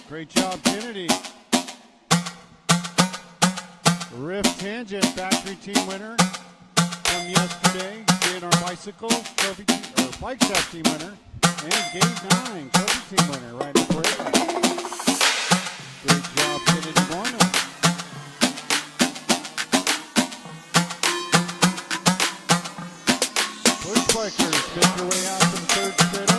Great job, Kennedy. Rift Tangent, factory team winner from yesterday. Did our bicycle trophy team, or bike shaft team winner. And Gate 9, trophy team winner, right up there. Great job, Kennedy Barnum. Push bikers make their way out to the third straightaway.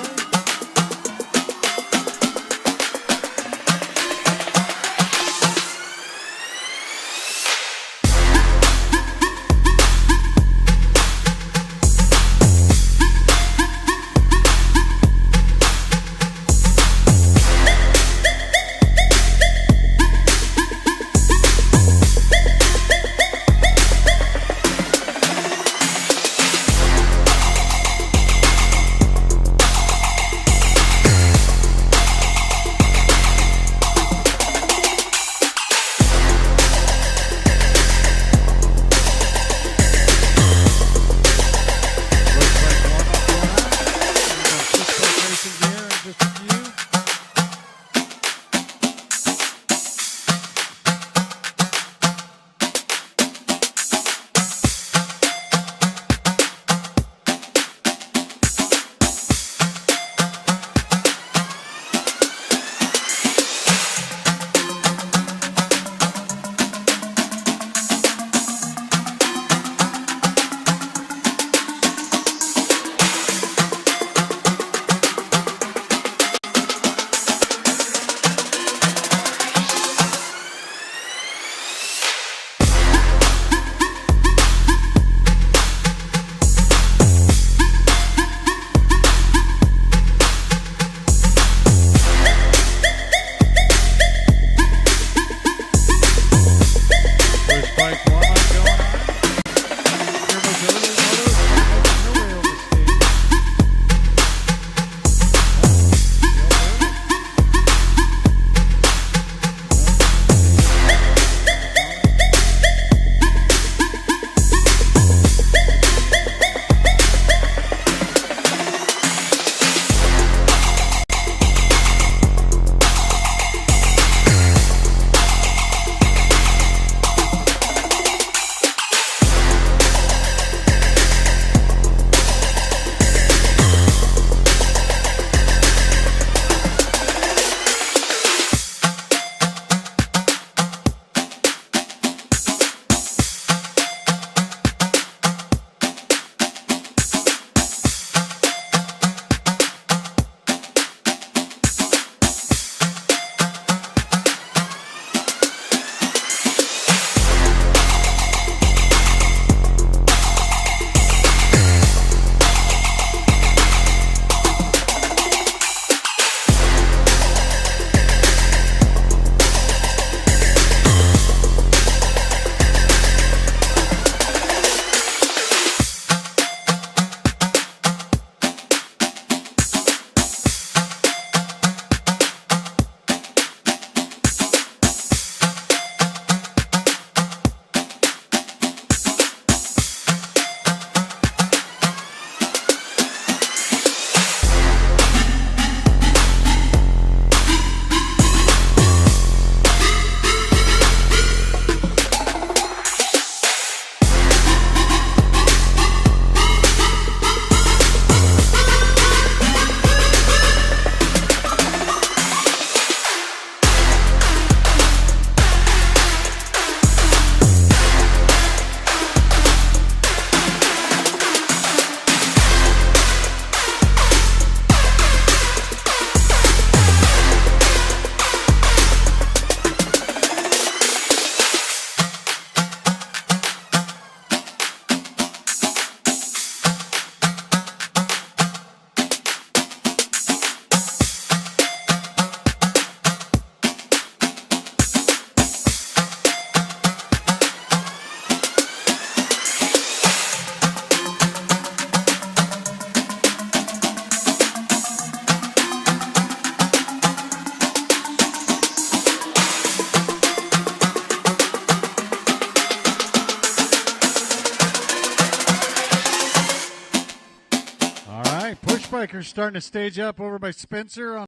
Bikers starting to stage up over by Spencer.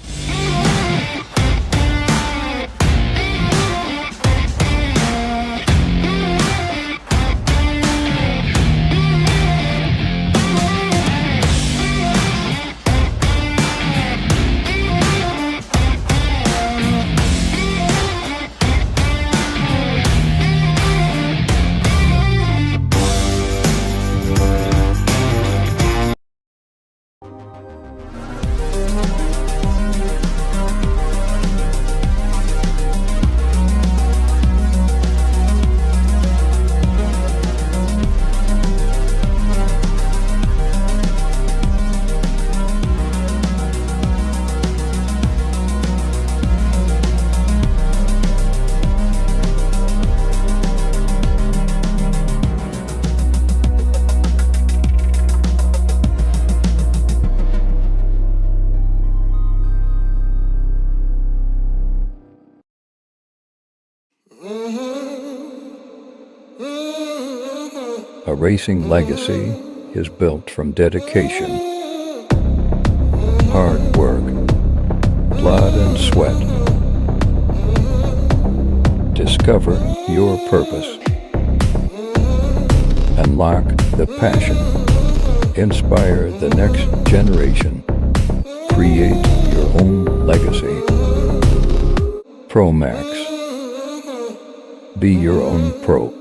A racing legacy is built from dedication, hard work, blood and sweat. Discover your purpose. Unlock the passion. Inspire the next generation. Create your own legacy. ProMax. Be your own pro.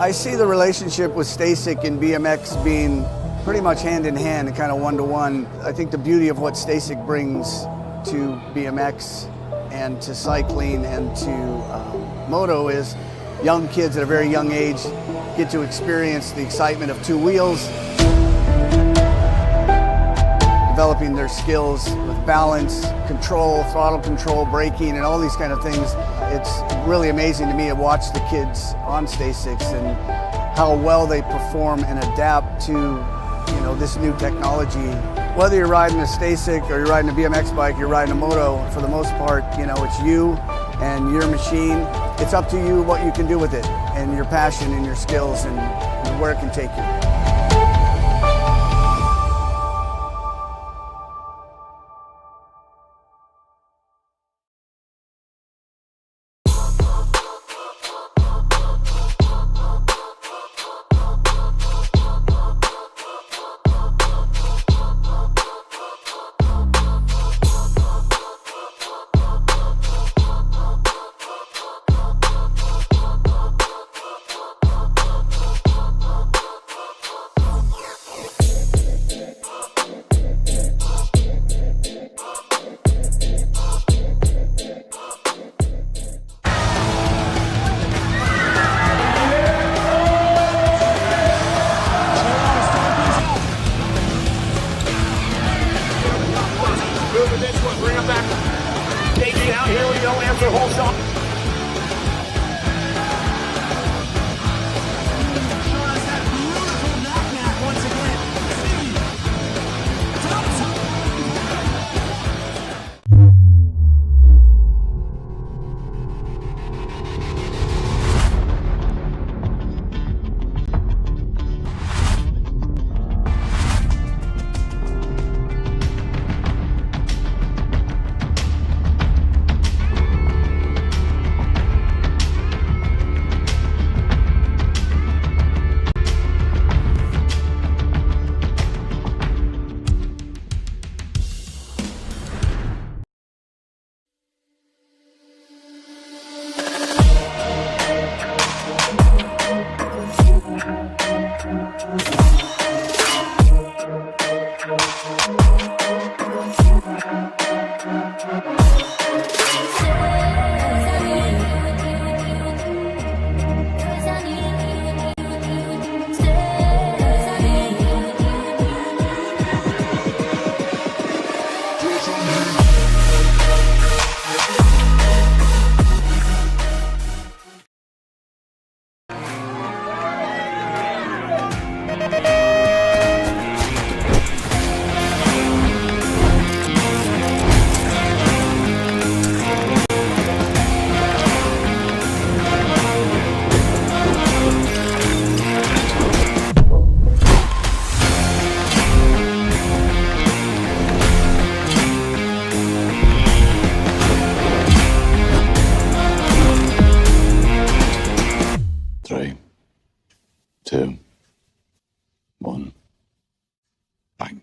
I see the relationship with STACYC and BMX being pretty much hand in hand and kind of one-to-one. I think the beauty of what STACYC brings to BMX and to cycling and to moto is young kids at a very young age get to experience the excitement of two wheels, developing their skills with balance, control, throttle control, braking, and all these kind of things. It's really amazing to me to watch the kids on STACYCs and how well they perform and adapt to, this new technology. Whether you're riding a STACYC or you're riding a BMX bike, you're riding a moto, for the most part, it's you and your machine. It's up to you what you can do with it and your passion and your skills and where it can take you. 3, 2, 1, bang.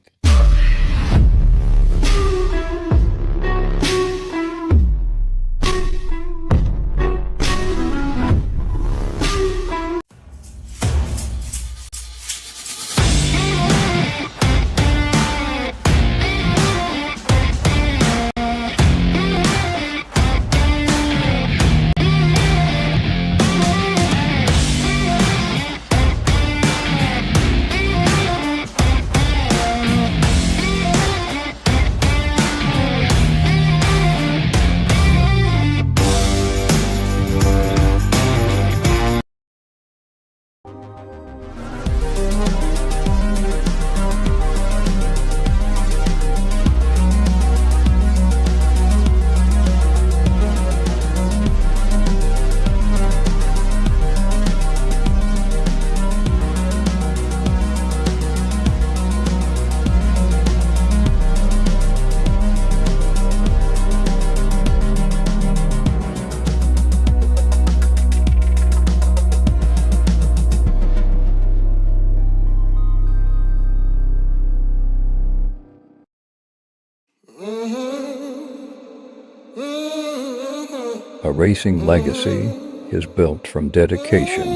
A racing legacy is built from dedication,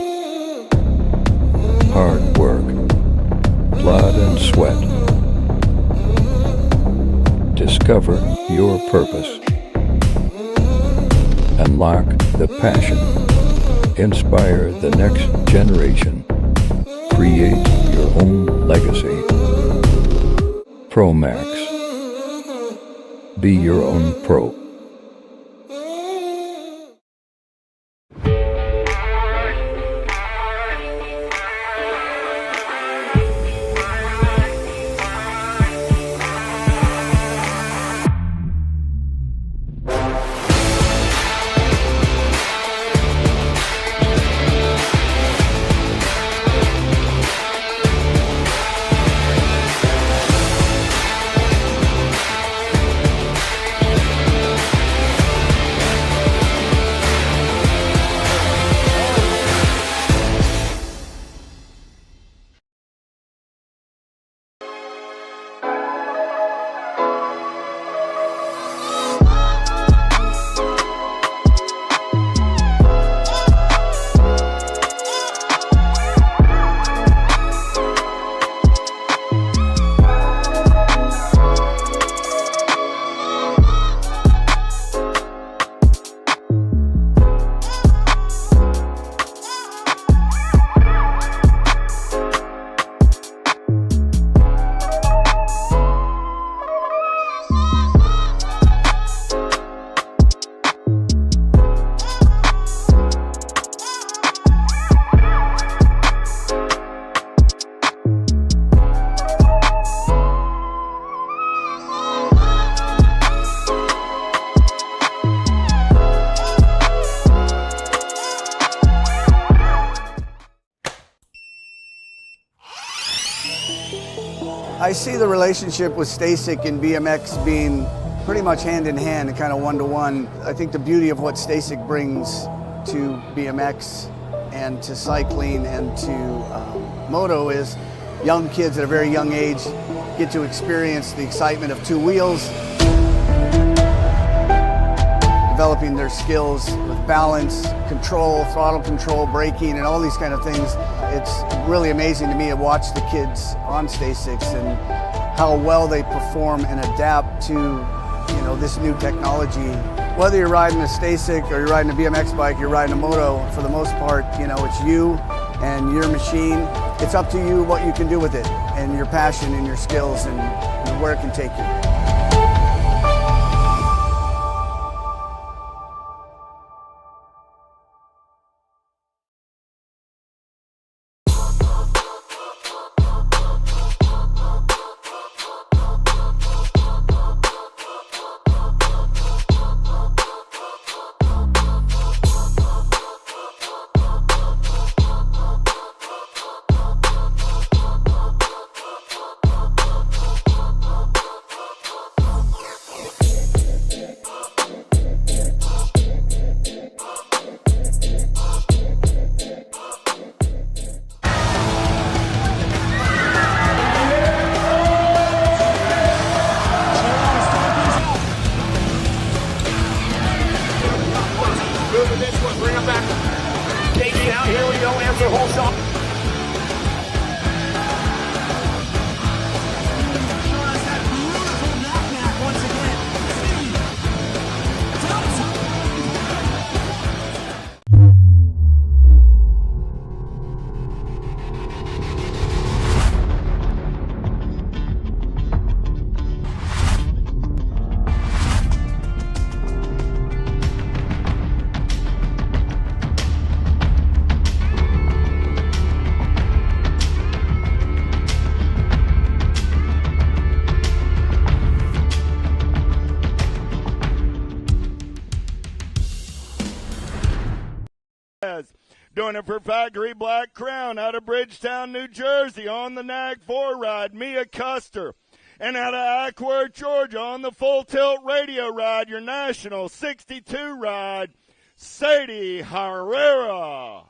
hard work, blood and sweat. Discover your purpose. Unlock the passion. Inspire the next generation. Create your own legacy. ProMax. Be your own pro. I see the relationship with STACYC and BMX being pretty much hand in hand and kind of one-to-one. I think the beauty of what STACYC brings to BMX and to cycling and to moto is young kids at a very young age get to experience the excitement of two wheels, developing their skills with balance, control, throttle control, braking, and all these kind of things. It's really amazing to me to watch the kids on STACYCs and how well they perform and adapt to, this new technology. Whether you're riding a STACYC or you're riding a BMX bike, you're riding a moto, for the most part, it's you and your machine. It's up to you what you can do with it and your passion and your skills and where it can take you. Doing it for Factory Black Crown out of Bridgetown, New Jersey on the Nag 4 ride, Mia Custer. And out of Ackworth, Georgia on the Full Tilt Radio ride, your National 62 ride, Sadie Herrera.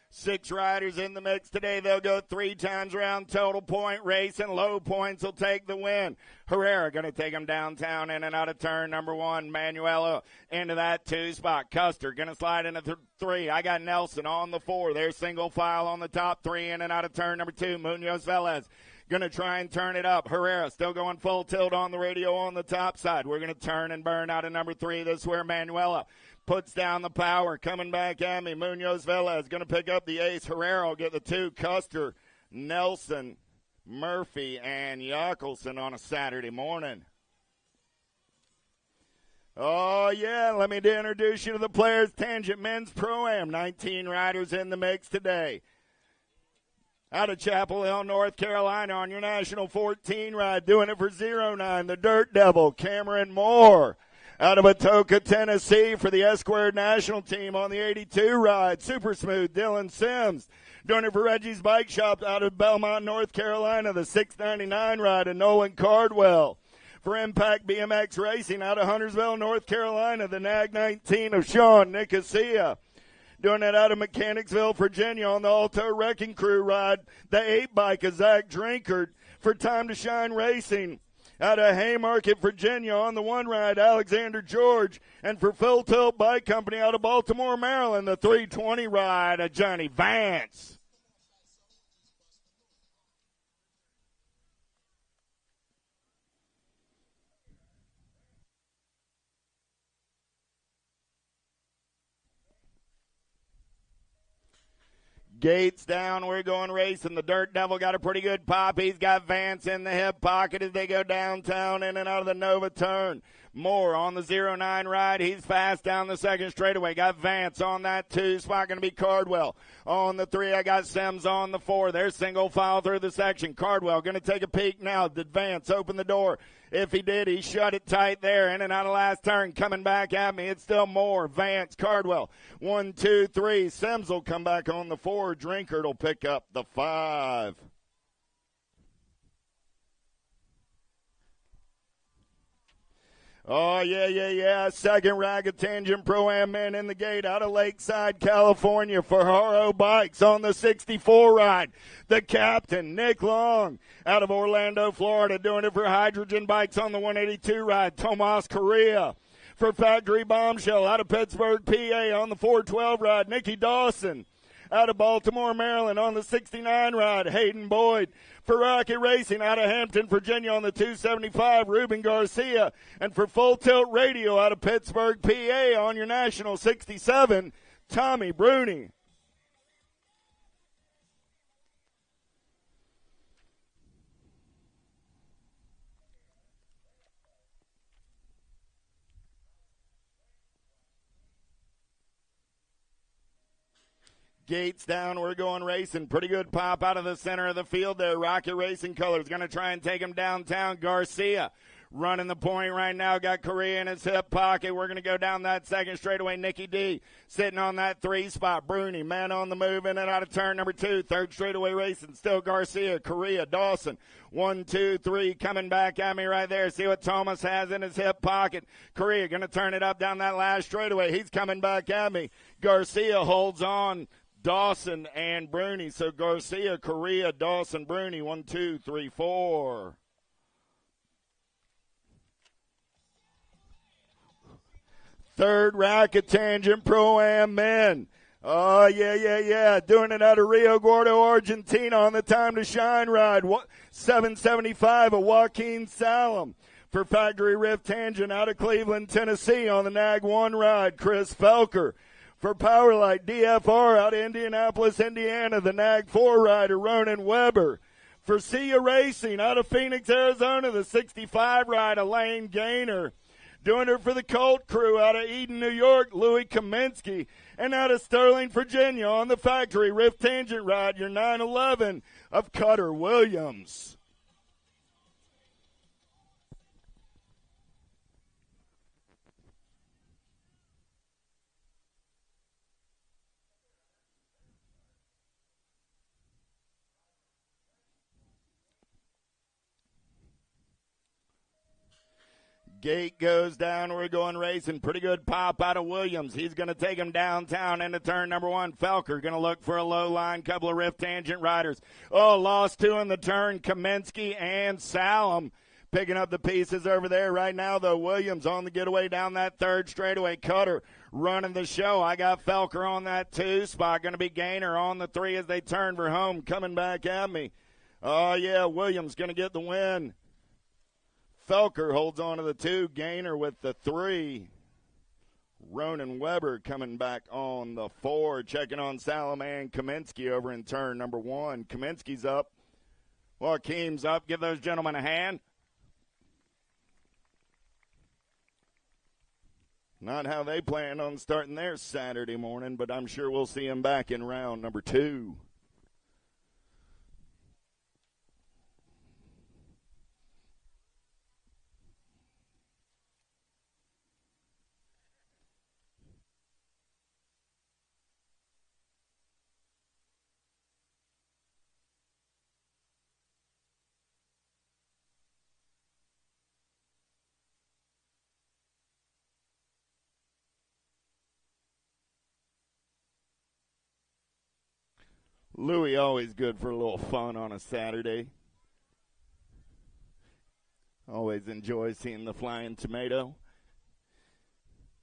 Six riders in the mix today. They'll go 3 times around total point race, and low points will take the win. Herrera going to take them downtown in and out of turn number 1. Manuela into that 2 spot. Custer going to slide into 3. I got Nelson on the 4. There's single file on the top 3 in and out of turn number 2. Munoz Velez going to try and turn it up. Herrera still going full tilt on the radio on the top side. We're going to turn and burn out of number 3. This is where Manuela puts down the power. Coming back at me, Munoz Velez going to pick up the ace. Herrera will get the 2. Custer, Nelson, Murphy, and Yackelson on a Saturday morning. Oh, yeah, let me introduce you to the Players Tangent Men's Pro-Am. 19 riders in the mix today. Out of Chapel Hill, North Carolina on your National 14 ride. Doing it for 09, the Dirt Devil, Cameron Moore. Out of Atoka, Tennessee for the S-Squared National Team on the 82 ride. Super Smooth, Dylan Sims. Doing it for Reggie's Bike Shop out of Belmont, North Carolina, the 699 ride of Nolan Cardwell. For Impact BMX Racing out of Huntersville, North Carolina, the NAG 19 of Sean Nicosia. Doing it out of Mechanicsville, Virginia on the Alto Wrecking Crew ride, the 8 bike of Zach Drinkard. For Time to Shine Racing out of Haymarket, Virginia on the 1 ride, Alexander George. And for Full Tilt Bike Company out of Baltimore, Maryland, the 320 ride of Johnny Vance. Gates down, we're going racing. The Dirt Devil got a pretty good pop. He's got Vance in the hip pocket as they go downtown in and out of the Nova turn. Moore on the 09 ride. He's fast down the second straightaway. Got Vance on that 2 spot. Going to be Cardwell. On the 3, I got Sims on the 4. There's single file through the section. Cardwell going to take a peek now. Did Vance open the door? If he did, he shut it tight there. In and out of last turn. Coming back at me. It's still Moore, Vance, Cardwell. 1, 2, 3. Sims will come back on the 4. Drinkard will pick up the 5. Oh, yeah. Second Ragged Tangent Pro-Am man in the gate out of Lakeside, California for Haro Bikes on the 64 ride. The captain, Nick Long, out of Orlando, Florida, doing it for Hydrogen Bikes on the 182 ride. Tomas Correa. For Factory Bombshell out of Pittsburgh, PA on the 412 ride. Nikki Dawson. Out of Baltimore, Maryland on the 69 ride, Hayden Boyd. For Rocket Racing out of Hampton, Virginia on the 275, Ruben Garcia. And for Full Tilt Radio out of Pittsburgh, PA on your National 67, Tommy Bruni. Gates down, we're going racing. Pretty good pop out of the center of the field there. Rocket Racing Colors going to try and take him downtown. Garcia running the point right now. Got Correa in his hip pocket. We're going to go down that second straightaway. Nikki D sitting on that 3 spot. Bruni, man on the move in and out of turn number 2. Third straightaway racing. Still Garcia, Correa, Dawson. 1, 2, 3 coming back at me right there. See what Thomas has in his hip pocket. Correa going to turn it up down that last straightaway. He's coming back at me. Garcia holds on. Dawson and Bruni. So Garcia, Correa, Dawson, Bruni. 1, 2, 3, 4. Third Racket Tangent Pro-Am men. Oh, yeah. Doing it out of Rio Gordo, Argentina on the Time to Shine ride. 775 of Joaquin Salem. For Factory Rift Tangent out of Cleveland, Tennessee on the Nag 1 ride, Chris Felker. For Powerlight DFR out of Indianapolis, Indiana, the Nag 4 rider, Ronan Weber. For Sia Racing out of Phoenix, Arizona, the 65 rider, Lane Gaynor. Doing it for the Colt crew out of Eden, New York, Louis Kaminsky. And out of Sterling, Virginia, on the factory Rift Tangent ride, your 911 of Cutter Williams. Gate goes down. We're going racing. Pretty good pop out of Williams. He's going to take him downtown into turn number one. Felker going to look for a low line. Couple of Rift Tangent riders. Oh, lost two in the turn. Kaminsky and Salem picking up the pieces over there. Right now, though, Williams on the getaway down that third straightaway. Cutter running the show. I got Felker on that 2 spot. Going to be Gainer on the 3 as they turn for home. Coming back at me. Oh, yeah, Williams going to get the win. Felker holds on to the 2. Gainer with the 3. Ronan Weber coming back on the 4. Checking on Salem and Kaminsky over in turn number 1. Kaminsky's up. Joaquim's up. Give those gentlemen a hand. Not how they plan on starting their Saturday morning, but I'm sure we'll see them back in round number 2. Louis always good for a little fun on a Saturday. Always enjoy seeing the flying tomato.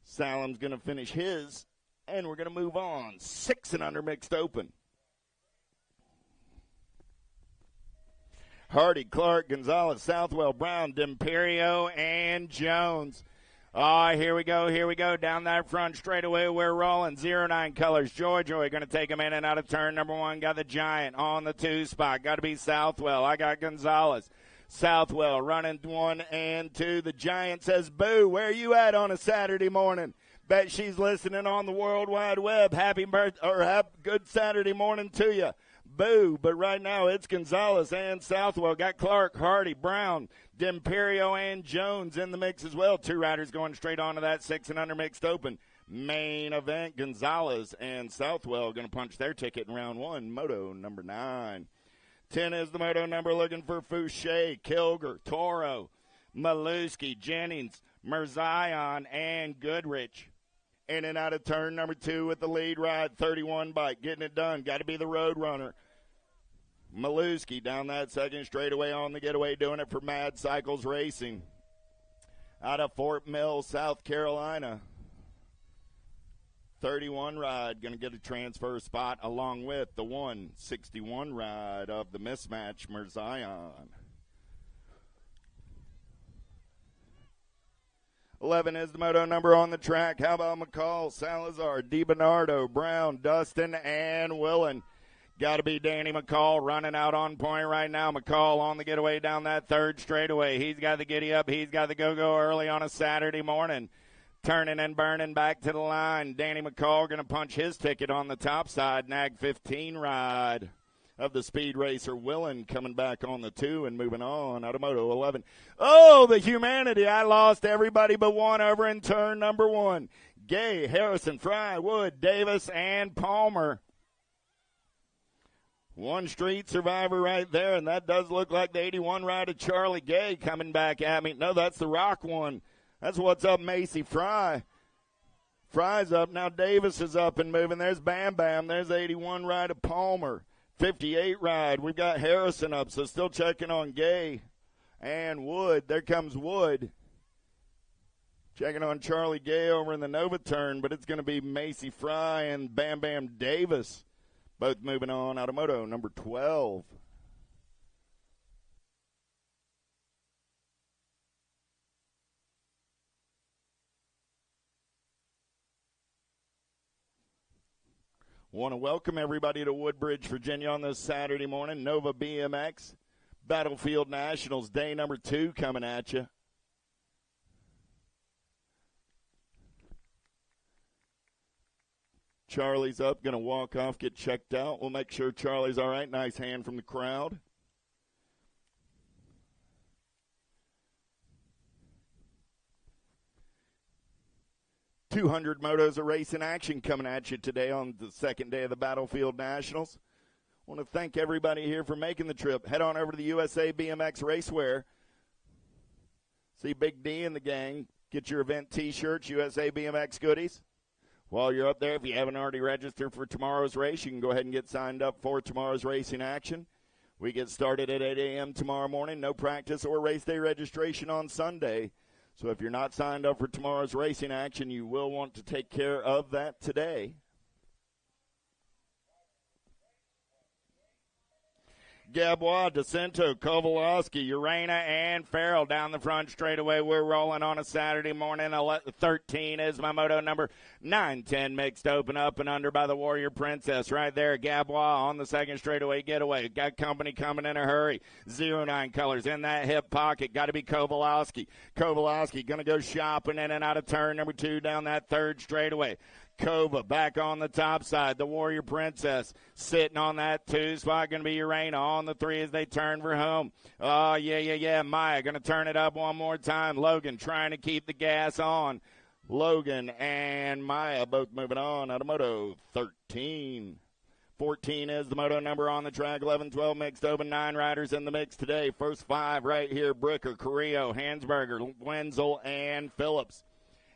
Salem's going to finish his, and we're going to move on. 6 and under mixed open. Hardy, Clark, Gonzalez, Southwell, Brown, D'Imperio, and Jones. Here we go. Down that front straightaway, we're rolling. 09 colors. Joy going to take him in and out of turn number 1. Got the Giant on the 2 spot. Got to be Southwell. I got Gonzalez. Southwell running 1 and 2. The Giant says, boo, where you at on a Saturday morning? Bet she's listening on the World Wide Web. Happy good Saturday morning to you. Boo, but right now it's Gonzalez and Southwell. Got Clark, Hardy, Brown, D'Imperio, and Jones in the mix as well. 2 riders going straight on to that 6 and under mixed open. Main event, Gonzalez and Southwell going to punch their ticket in round 1. Moto number 9. 10 is the moto number looking for Fouché, Kilger, Toro, Maluski, Jennings, Mirzion, and Goodrich. In and out of turn number 2 with the lead ride, 31 bike, getting it done. Got to be the road runner. Maluski down that second straightaway on the getaway, doing it for Mad Cycles Racing. Out of Fort Mill, South Carolina. 31 ride, going to get a transfer spot along with the 161 ride of the mismatch, Mirzion. 11 is the moto number on the track. How about McCall, Salazar, DiBernardo, Brown, Dustin, and Willen? Got to be Danny McCall running out on point right now. McCall on the getaway down that third straightaway. He's got the giddy up. He's got the go-go early on a Saturday morning. Turning and burning back to the line. Danny McCall going to punch his ticket on the top side. Nag 15 ride of the speed racer Willen coming back on the 2 and moving on out of moto 11. Oh, the humanity. I lost everybody but one over in turn number 1. Gay, Harrison, Fry, Wood, Davis, and Palmer. One street survivor right there, and that does look like the 81 ride of Charlie Gay coming back at me. No, that's the Rock one. That's what's up, Macy Fry. Fry's up. Now Davis is up and moving. There's Bam Bam. There's the 81 ride of Palmer. 58 ride. We've got Harrison up, so still checking on Gay and Wood. There comes Wood. Checking on Charlie Gay over in the Nova turn, but it's going to be Macy Fry and Bam Bam Davis. Both moving on out of moto number 12. Want to welcome everybody to Woodbridge, Virginia on this Saturday morning. Nova BMX Battlefield Nationals, day number 2 coming at you. Charlie's up, going to walk off, get checked out. We'll make sure Charlie's all right. Nice hand from the crowd. .200 motos of racing action coming at you today on the second day of the Battlefield Nationals. I want to thank everybody here for making the trip. Head on over to the USA BMX Racewear. See Big D and the gang. Get your event T-shirts, USA BMX goodies. While you're up there, if you haven't already registered for tomorrow's race, you can go ahead and get signed up for tomorrow's racing action. We get started at 8 a.m. tomorrow morning. No practice or race day registration on Sunday. So if you're not signed up for tomorrow's racing action, you will want to take care of that today. Gabois, DeCento, Kowalski, Urena, and Farrell down the front straightaway. We're rolling on a Saturday morning. 13 is my moto number. 9-10 mixed open up and under by the Warrior Princess. Right there, Gabois on the second straightaway getaway. Got company coming in a hurry. 09 colors in that hip pocket. Got to be Kowalski. Kowalski going to go shopping in and out of turn number 2 down that third straightaway. Kova back on the top side. The Warrior Princess sitting on that 2 spot. Going to be Urena on the 3 as they turn for home. Oh, yeah. Maya going to turn it up one more time. Logan trying to keep the gas on. Logan and Maya both moving on out of Moto 13. 14 is the moto number on the track. 11-12 mixed open. 9 riders in the mix today. First 5 right here. Bricker, Carrillo, Hansberger, Wenzel, and Phillips.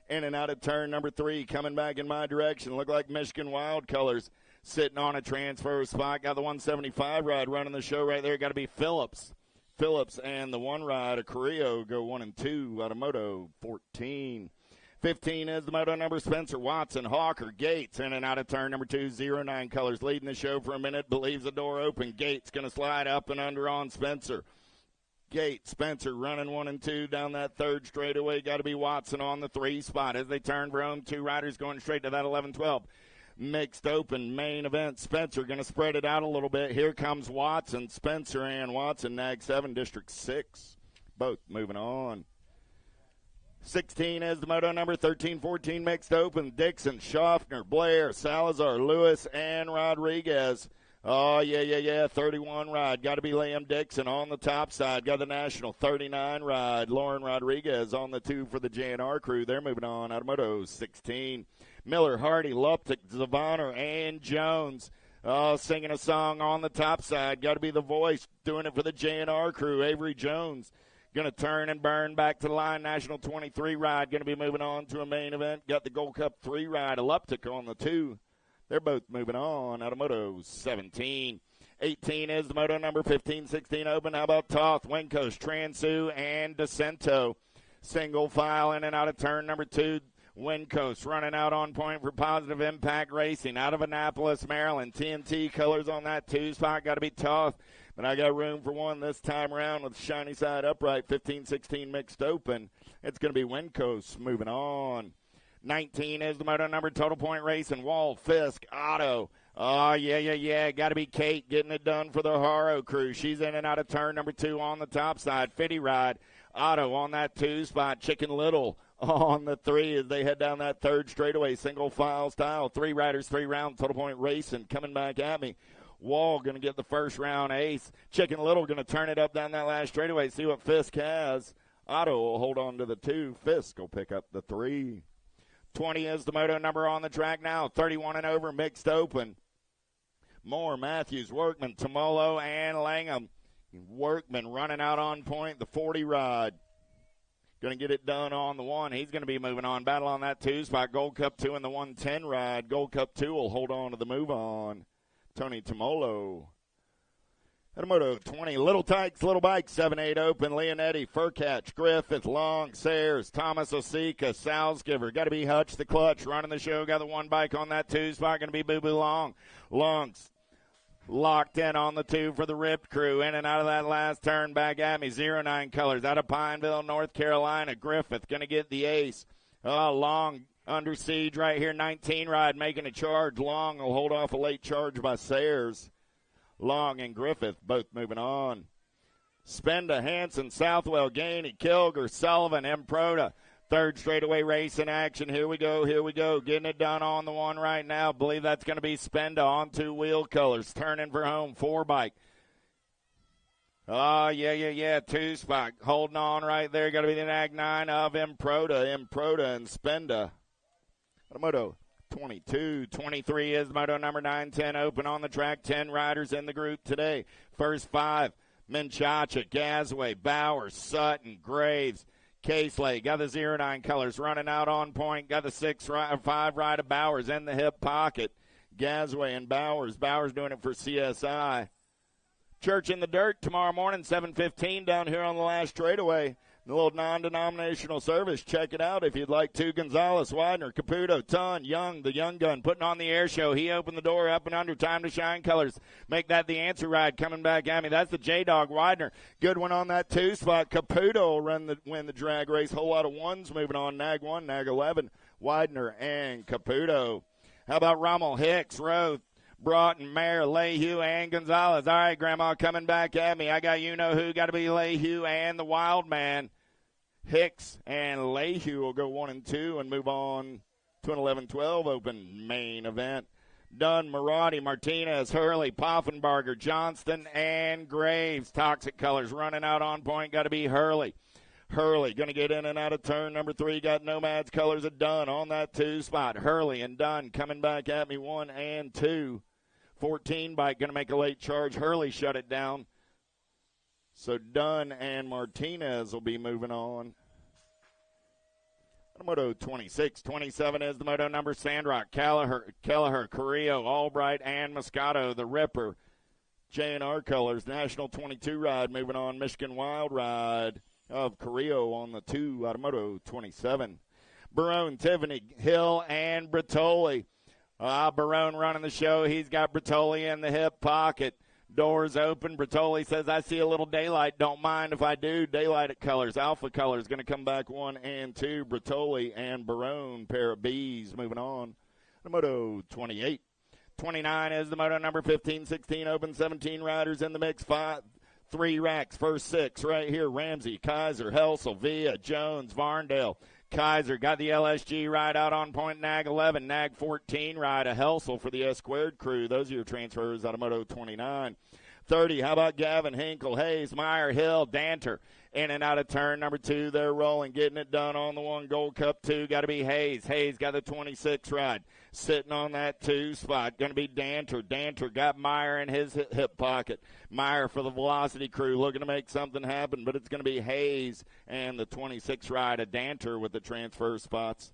In and out of turn number 3, coming back in my direction. Look like Michigan Wild Colors sitting on a transfer spot. Got the 175 ride running the show right there. Got to be Phillips. Phillips and the 1 ride of Carrillo go 1 and 2 out of Moto 14. 15 is the moto number. Spencer Watson, Hawker, Gates in and out of turn number 2. 09 Colors leading the show for a minute. Believes the door open. Gates going to slide up and under on Spencer. Gates, Spencer running 1 and 2 down that third straightaway. Got to be Watson on the 3 spot as they turn for home. 2 riders going straight to that 11-12. Mixed open main event. Spencer going to spread it out a little bit. Here comes Watson. Spencer and Watson, NAG 7, District 6. Both moving on. 16 is the moto number. 13-14 mixed open. Dixon, Schaffner, Blair, Salazar, Lewis, and Rodriguez. Oh, yeah. 31 ride. Got to be Liam Dixon on the top side. Got the National 39 ride. Lauren Rodriguez on the 2 for the J&R crew. They're moving on out of Moto 16. Miller, Hardy, Luptic, Zavaner, and Jones. Singing a song on the top side. Got to be the voice doing it for the J&R crew. Avery Jones going to turn and burn back to the line. National 23 ride. Going to be moving on to a main event. Got the Gold Cup 3 ride. Luptic on the 2. They're both moving on out of Moto 17. 18 is the moto number. 15-16 open. How about Toth, Winkos, Transu, and DeCento? Single file in and out of turn number 2. Winkos running out on point for Positive Impact Racing out of Annapolis, Maryland. TNT colors on that 2 spot. Got to be Toth. But I got room for 1 this time around with shiny side upright. 15-16 mixed open. It's going to be Winkos moving on. 19 is the moto number. Total Point Racing, Wall, Fisk, Otto. Oh, yeah. Got to be Kate getting it done for the Haro crew. She's in and out of turn number 2 on the top side. Fitty ride. Otto on that 2 spot. Chicken Little on the 3 as they head down that third straightaway. Single file style. 3 riders, 3 rounds. Total Point Racing coming back at me. Wall going to get the first round ace. Chicken Little going to turn it up down that last straightaway. See what Fisk has. Otto will hold on to the 2. Fisk will pick up the 3. 20 is the moto number on the track now. 31 and over, mixed open. Moore, Matthews, Workman, Tomolo, and Langham. Workman running out on point, the 40 ride. Going to get it done on the 1. He's going to be moving on. Battle on that 2 spot. Gold Cup 2 in the 110 ride. Gold Cup 2 will hold on to the move on. Tony Tomolo. At Moto 20, Little Tykes, Little Bikes, 7-8 open. Leonetti, Furcatch, Griffith, Long, Sayers, Thomas Osika, Salzgiver. Got to be Hutch the Clutch running the show. Got the 1 bike on that 2 spot. Going to be Boo Boo Long. Long's locked in on the 2 for the Ripped crew. In and out of that last turn back at me. 09 colors out of Pineville, North Carolina. Griffith going to get the ace. Long under siege right here. 19 ride making a charge. Long will hold off a late charge by Sayers. Long and Griffith both moving on. Spenda, Hanson, Southwell, Gainey, Kilger, Sullivan, Improda, Third straightaway race in action. Here we go. Getting it done on the one right now. Believe that's going to be Spenda on 2 wheel colors. Turning for home. 4 bike. Oh, yeah. 2 spot. Holding on right there. Got to be the Nag 9 of Improda and Spenda. Moto 22. 23 is Moto number 910 open on the track. 10 riders in the group today. First 5. Menchaca, Gasway, Bowers, Sutton, Graves, Caseley. Got the 09 colors running out on point. Got the 5 ride of Bowers in the hip pocket. Gasway and Bowers. Bowers doing it for CSI. Church in the Dirt tomorrow morning, 7:15 down here on the last straightaway. The little non-denominational service. Check it out if you'd like to. Gonzalez, Widener, Caputo, Ton, Young, the Young Gun, putting on the air show. He opened the door up and under. Time to shine colors. Make that the answer ride coming back at me. That's the J-Dog, Widener. Good one on that 2 spot. Caputo will win the drag race. Whole lot of ones moving on. Nag 1, Nag 11, Widener, and Caputo. How about Rommel, Hicks, Rowe, Broughton, Mayer, Lehue, and Gonzalez. All right, Grandma, coming back at me. I got you-know-who. Got to be Lehue and the Wild Man. Hicks and Lehue will go 1 and 2 and move on to an 11-12 open main event. Dunn, Marotti, Martinez, Hurley, Poffenbarger, Johnston, and Graves. Toxic colors running out on point. Got to be Hurley. Hurley going to get in and out of turn number 3. Got Nomads colors of Dunn on that 2 spot. Hurley and Dunn coming back at me 1 and 2. 14 bike going to make a late charge. Hurley shut it down. So Dunn and Martinez will be moving on. Moto 26, 27 is the moto number. Sandrock, Kelleher, Carrillo, Albright, and Moscato, the Ripper. J&R colors, National 22 ride moving on. Michigan Wild ride of Carrillo on the 2 out of Moto 27. Barone, Tiffany, Hill, and Bertoli. Barone running the show. He's got Bertoli in the hip pocket. Doors open. Bertoli says, I see a little daylight. Don't mind if I do. Daylight at colors. Alpha colors going to come back 1 and 2. Bertoli and Barone, pair of Bs moving on. The Moto 28. 29 is the Moto number 15, 16 open, 17 riders in the mix. 3 racks. First 6 right here. Ramsey, Kaiser, Helsel, Villa, Jones, Varndale. Kaiser got the LSG ride out on point. Nag 11, Nag 14 ride a Helsel for the S-Squared crew. Those are your transfers out of Moto 29. 30, how about Gavin, Hinkle, Hayes, Meyer, Hill, Danter. In and out of turn number 2, they're rolling, getting it done on the 1. Gold Cup 2, got to be Hayes. Hayes got the 26 ride. Sitting on that 2 spot, going to be Danter. Danter got Meyer in his hip pocket. Meyer for the Velocity crew, looking to make something happen, but it's going to be Hayes and the 26 ride of Danter with the transfer spots.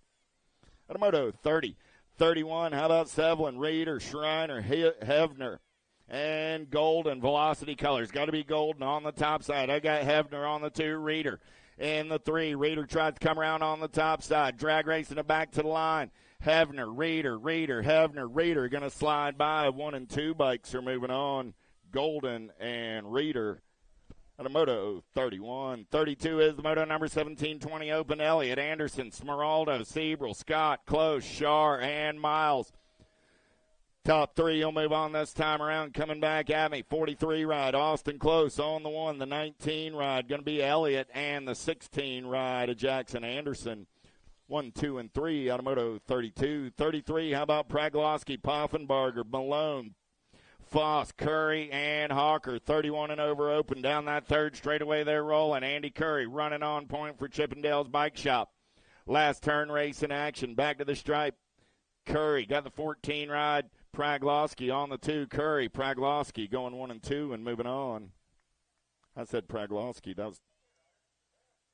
Moto 30, 31, how about Sevlin, Reeder, Schreiner, Hevner, and Golden. Velocity colors, got to be Golden on the top side. I got Hevner on the 2, Reeder in the 3. Reeder tries to come around on the top side. Drag racing it back to the line. Hevner, Reeder, Hevner, Reeder going to slide by. 1 and 2 bikes are moving on. Golden and Reeder. On a Moto 31. 32 is the Moto number 1720 open. Elliott, Anderson, Smeraldo, Sebrel, Scott, Close, Shar, and Miles. Top 3, you'll move on this time around. Coming back at me, 43 ride, Austin Close on the 1. The 19 ride, going to be Elliott, and the 16 ride of Jackson Anderson. 1, 2, and 3 out of Moto 32. 33, how about Pragloski, Poffenbarger, Malone, Foss, Curry, and Hawker. 31 and over open down that 3rd straightaway they're rolling. Andy Curry running on point for Chippendale's Bike Shop. Last turn race in action. Back to the stripe. Curry got the 14 ride. Pragloski on the 2. Curry, Pragloski going 1 and 2 and moving on. I said Pragloski. That was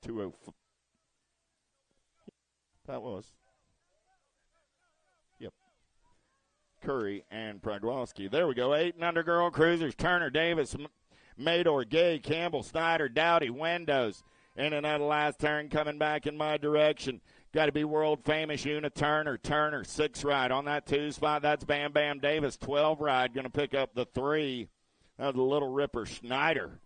205. That was. Yep. Curry and Pragloski. There we go. 8 and under girl cruisers. Turner, Davis, Mador, Gay, Campbell, Snyder, Dowdy, Windows. In and out of last turn coming back in my direction. Got to be world famous Una Turner. Turner, 6 ride on that 2 spot. That's Bam Bam Davis, 12 ride. Going to pick up the 3. That was a little ripper Schneider.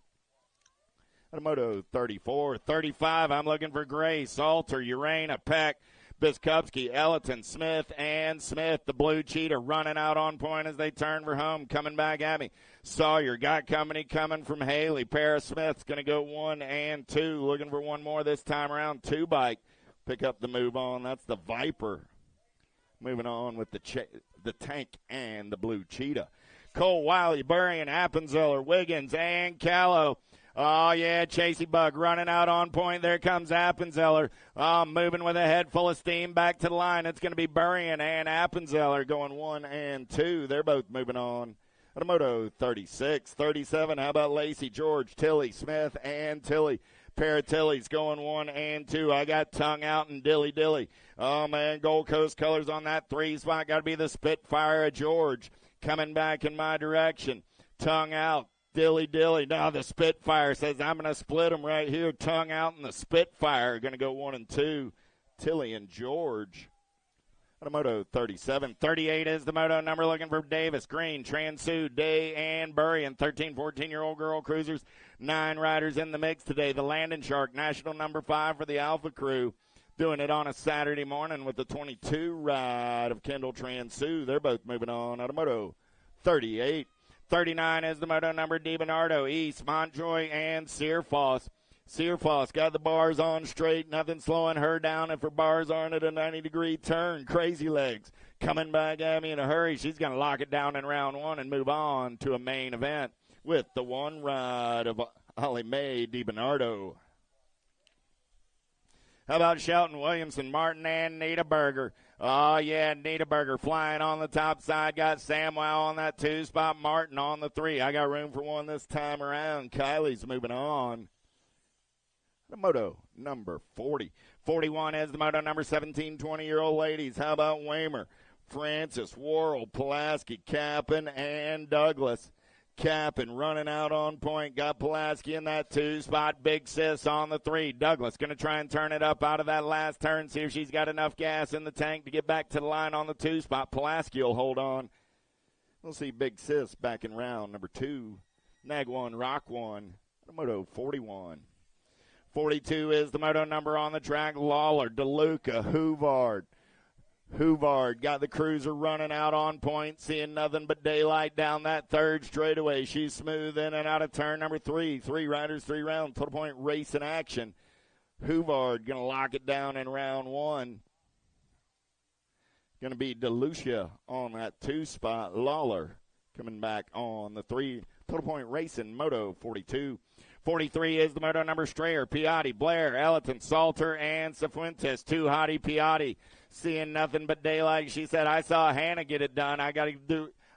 Moto 34. 35, I'm looking for Gray, Salter, Urena, Peck, Biskupski, Ellerton, Smith, and Smith. The blue cheetah running out on point as they turn for home. Coming back at me. Sawyer got company coming from Haley. Paris Smith's going to go 1 and 2. Looking for one more this time around. 2 bike. pick up the move on. That's the Viper. Moving on with the Tank and the Blue Cheetah. Cole Wiley, Burrian, Appenzeller, Wiggins, and Callow. Oh, yeah, Chasey Bug running out on point. There comes Appenzeller. Moving with a head full of steam back to the line. It's going to be Burrian and Appenzeller going 1 and 2. They're both moving on. Automoto 36, 37. How about Lacey, George, Tilly, Smith, and Tilly? Pair of Tillies going 1 and 2. I got Tongue Out and Dilly Dilly. Oh, man, Gold Coast colors on that 3 spot. Got to be the Spitfire of George. Coming back in my direction. Tongue Out, Dilly Dilly. Now the Spitfire says, I'm going to split them right here. Tongue Out and the Spitfire are going to go 1 and 2. Tilly and George. Moto 37. 38 is the moto number, looking for Davis, Green, Transu, Day, and Burrian. 13, 14-year-old girl cruisers. 9 riders in the mix today. The Landing Shark, national number 5 for the Alpha Crew. Doing it on a Saturday morning with the 22 ride of Kendall Transu. They're both moving on. Automoto 38. 39 is the moto number, DiBernardo, East, Montjoy, and Searfoss. Searfoss got the bars on straight. Nothing slowing her down if her bars aren't at a 90-degree turn. Crazy Legs coming back at me in a hurry. She's going to lock it down in round 1 and move on to a main event with the 1 ride of Holly Mae DiBernardo. How about Shelton, Williamson, Martin, and Nita Berger? Oh, yeah, Nita Berger flying on the top side. Got Samwow on that 2 spot, Martin on the 3. I got room for 1 this time around. Kylie's moving on. The moto number 40. 41 is the moto number 17, 20-year-old ladies. How about Waymer, Francis, Worrell, Pulaski, Cap'n, and Douglas. Cap'n running out on point. Got Pulaski in that 2 spot. Big Sis on the 3. Douglas going to try and turn it up out of that last turn. See if she's got enough gas in the tank to get back to the line on the 2 spot. Pulaski will hold on. We'll see Big Sis back in round number 2. Nag 1, Rock 1. Moto 41. 42 is the moto number on the track. Lawler, DeLuca, Hoovard. Hoovard got the cruiser running out on point, seeing nothing but daylight down that 3rd straightaway. She's smooth in and out of turn number 3. 3 riders, 3 rounds, total point race in action. Hoovard going to lock it down in round 1. Going to be DeLucia on that 2 spot. Lawler coming back on the 3. Total point racing, Moto 42. 43 is the moto number Strayer, Piatti, Blair, Ellerton, Salter, and Cifuentes. 2 Hottie Piatti. Seeing nothing but daylight. She said, I saw Hannah get it done. I got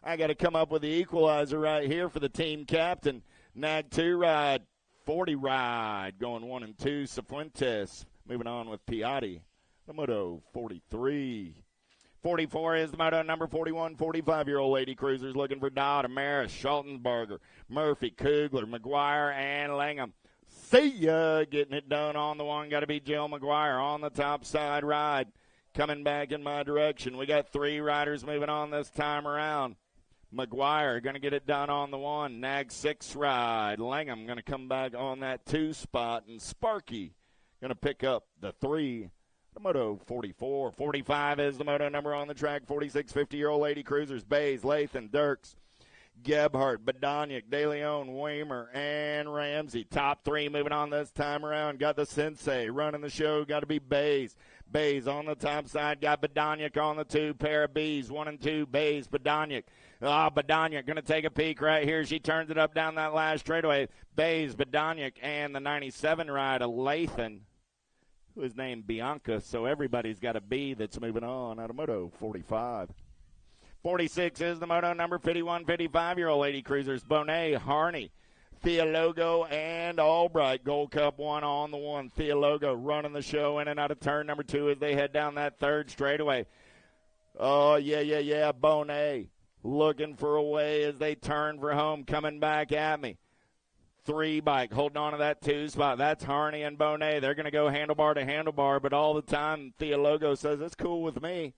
to come up with the equalizer right here for the team captain. Nag 2 ride, 40 ride, going 1 and 2. Cifuentes moving on with Piatti. The moto 43. 44 is the moto number 41, 45-year-old lady cruisers looking for Dodd, Amaris, Schultensberger, Murphy, Kugler, McGuire, and Langham. See ya, getting it done on the 1. Got to be Jill McGuire on the top side ride. Coming back in my direction. We got 3 riders moving on this time around. McGuire going to get it done on the 1. Nag 6 ride. Langham going to come back on that 2 spot. And Sparky going to pick up the 3. The moto 44. 45 is the moto number on the track. 46 50-year-old lady cruisers. Bays, Lathan, Dirks, Gebhardt, Badoniak, De Leon, Waymer, and Ramsey. Top 3 moving on this time around. Got the Sensei running the show. Got to be Bays. Bays on the top side. Got Badoniak on the 2. Pair of Bs. 1 and 2. Bays, Badoniak. Badoniak going to take a peek right here. She turns it up down that last straightaway. Bays, Badoniak, and the 97 ride of Lathan, who is named Bianca. So everybody's got a B that's moving on out of Moto 45. 46 is the moto number 51, 55-year-old lady cruisers. Bonet, Harney, Theologo, and Albright. Gold Cup 1 on the 1. Theologo running the show in and out of turn number 2 as they head down that 3rd straightaway. Oh, yeah. Bonet looking for a way as they turn for home. Coming back at me. 3 bike holding on to that 2 spot. That's Harney and Bonet. They're going to go handlebar to handlebar, but all the time Theologo says, it's cool with me.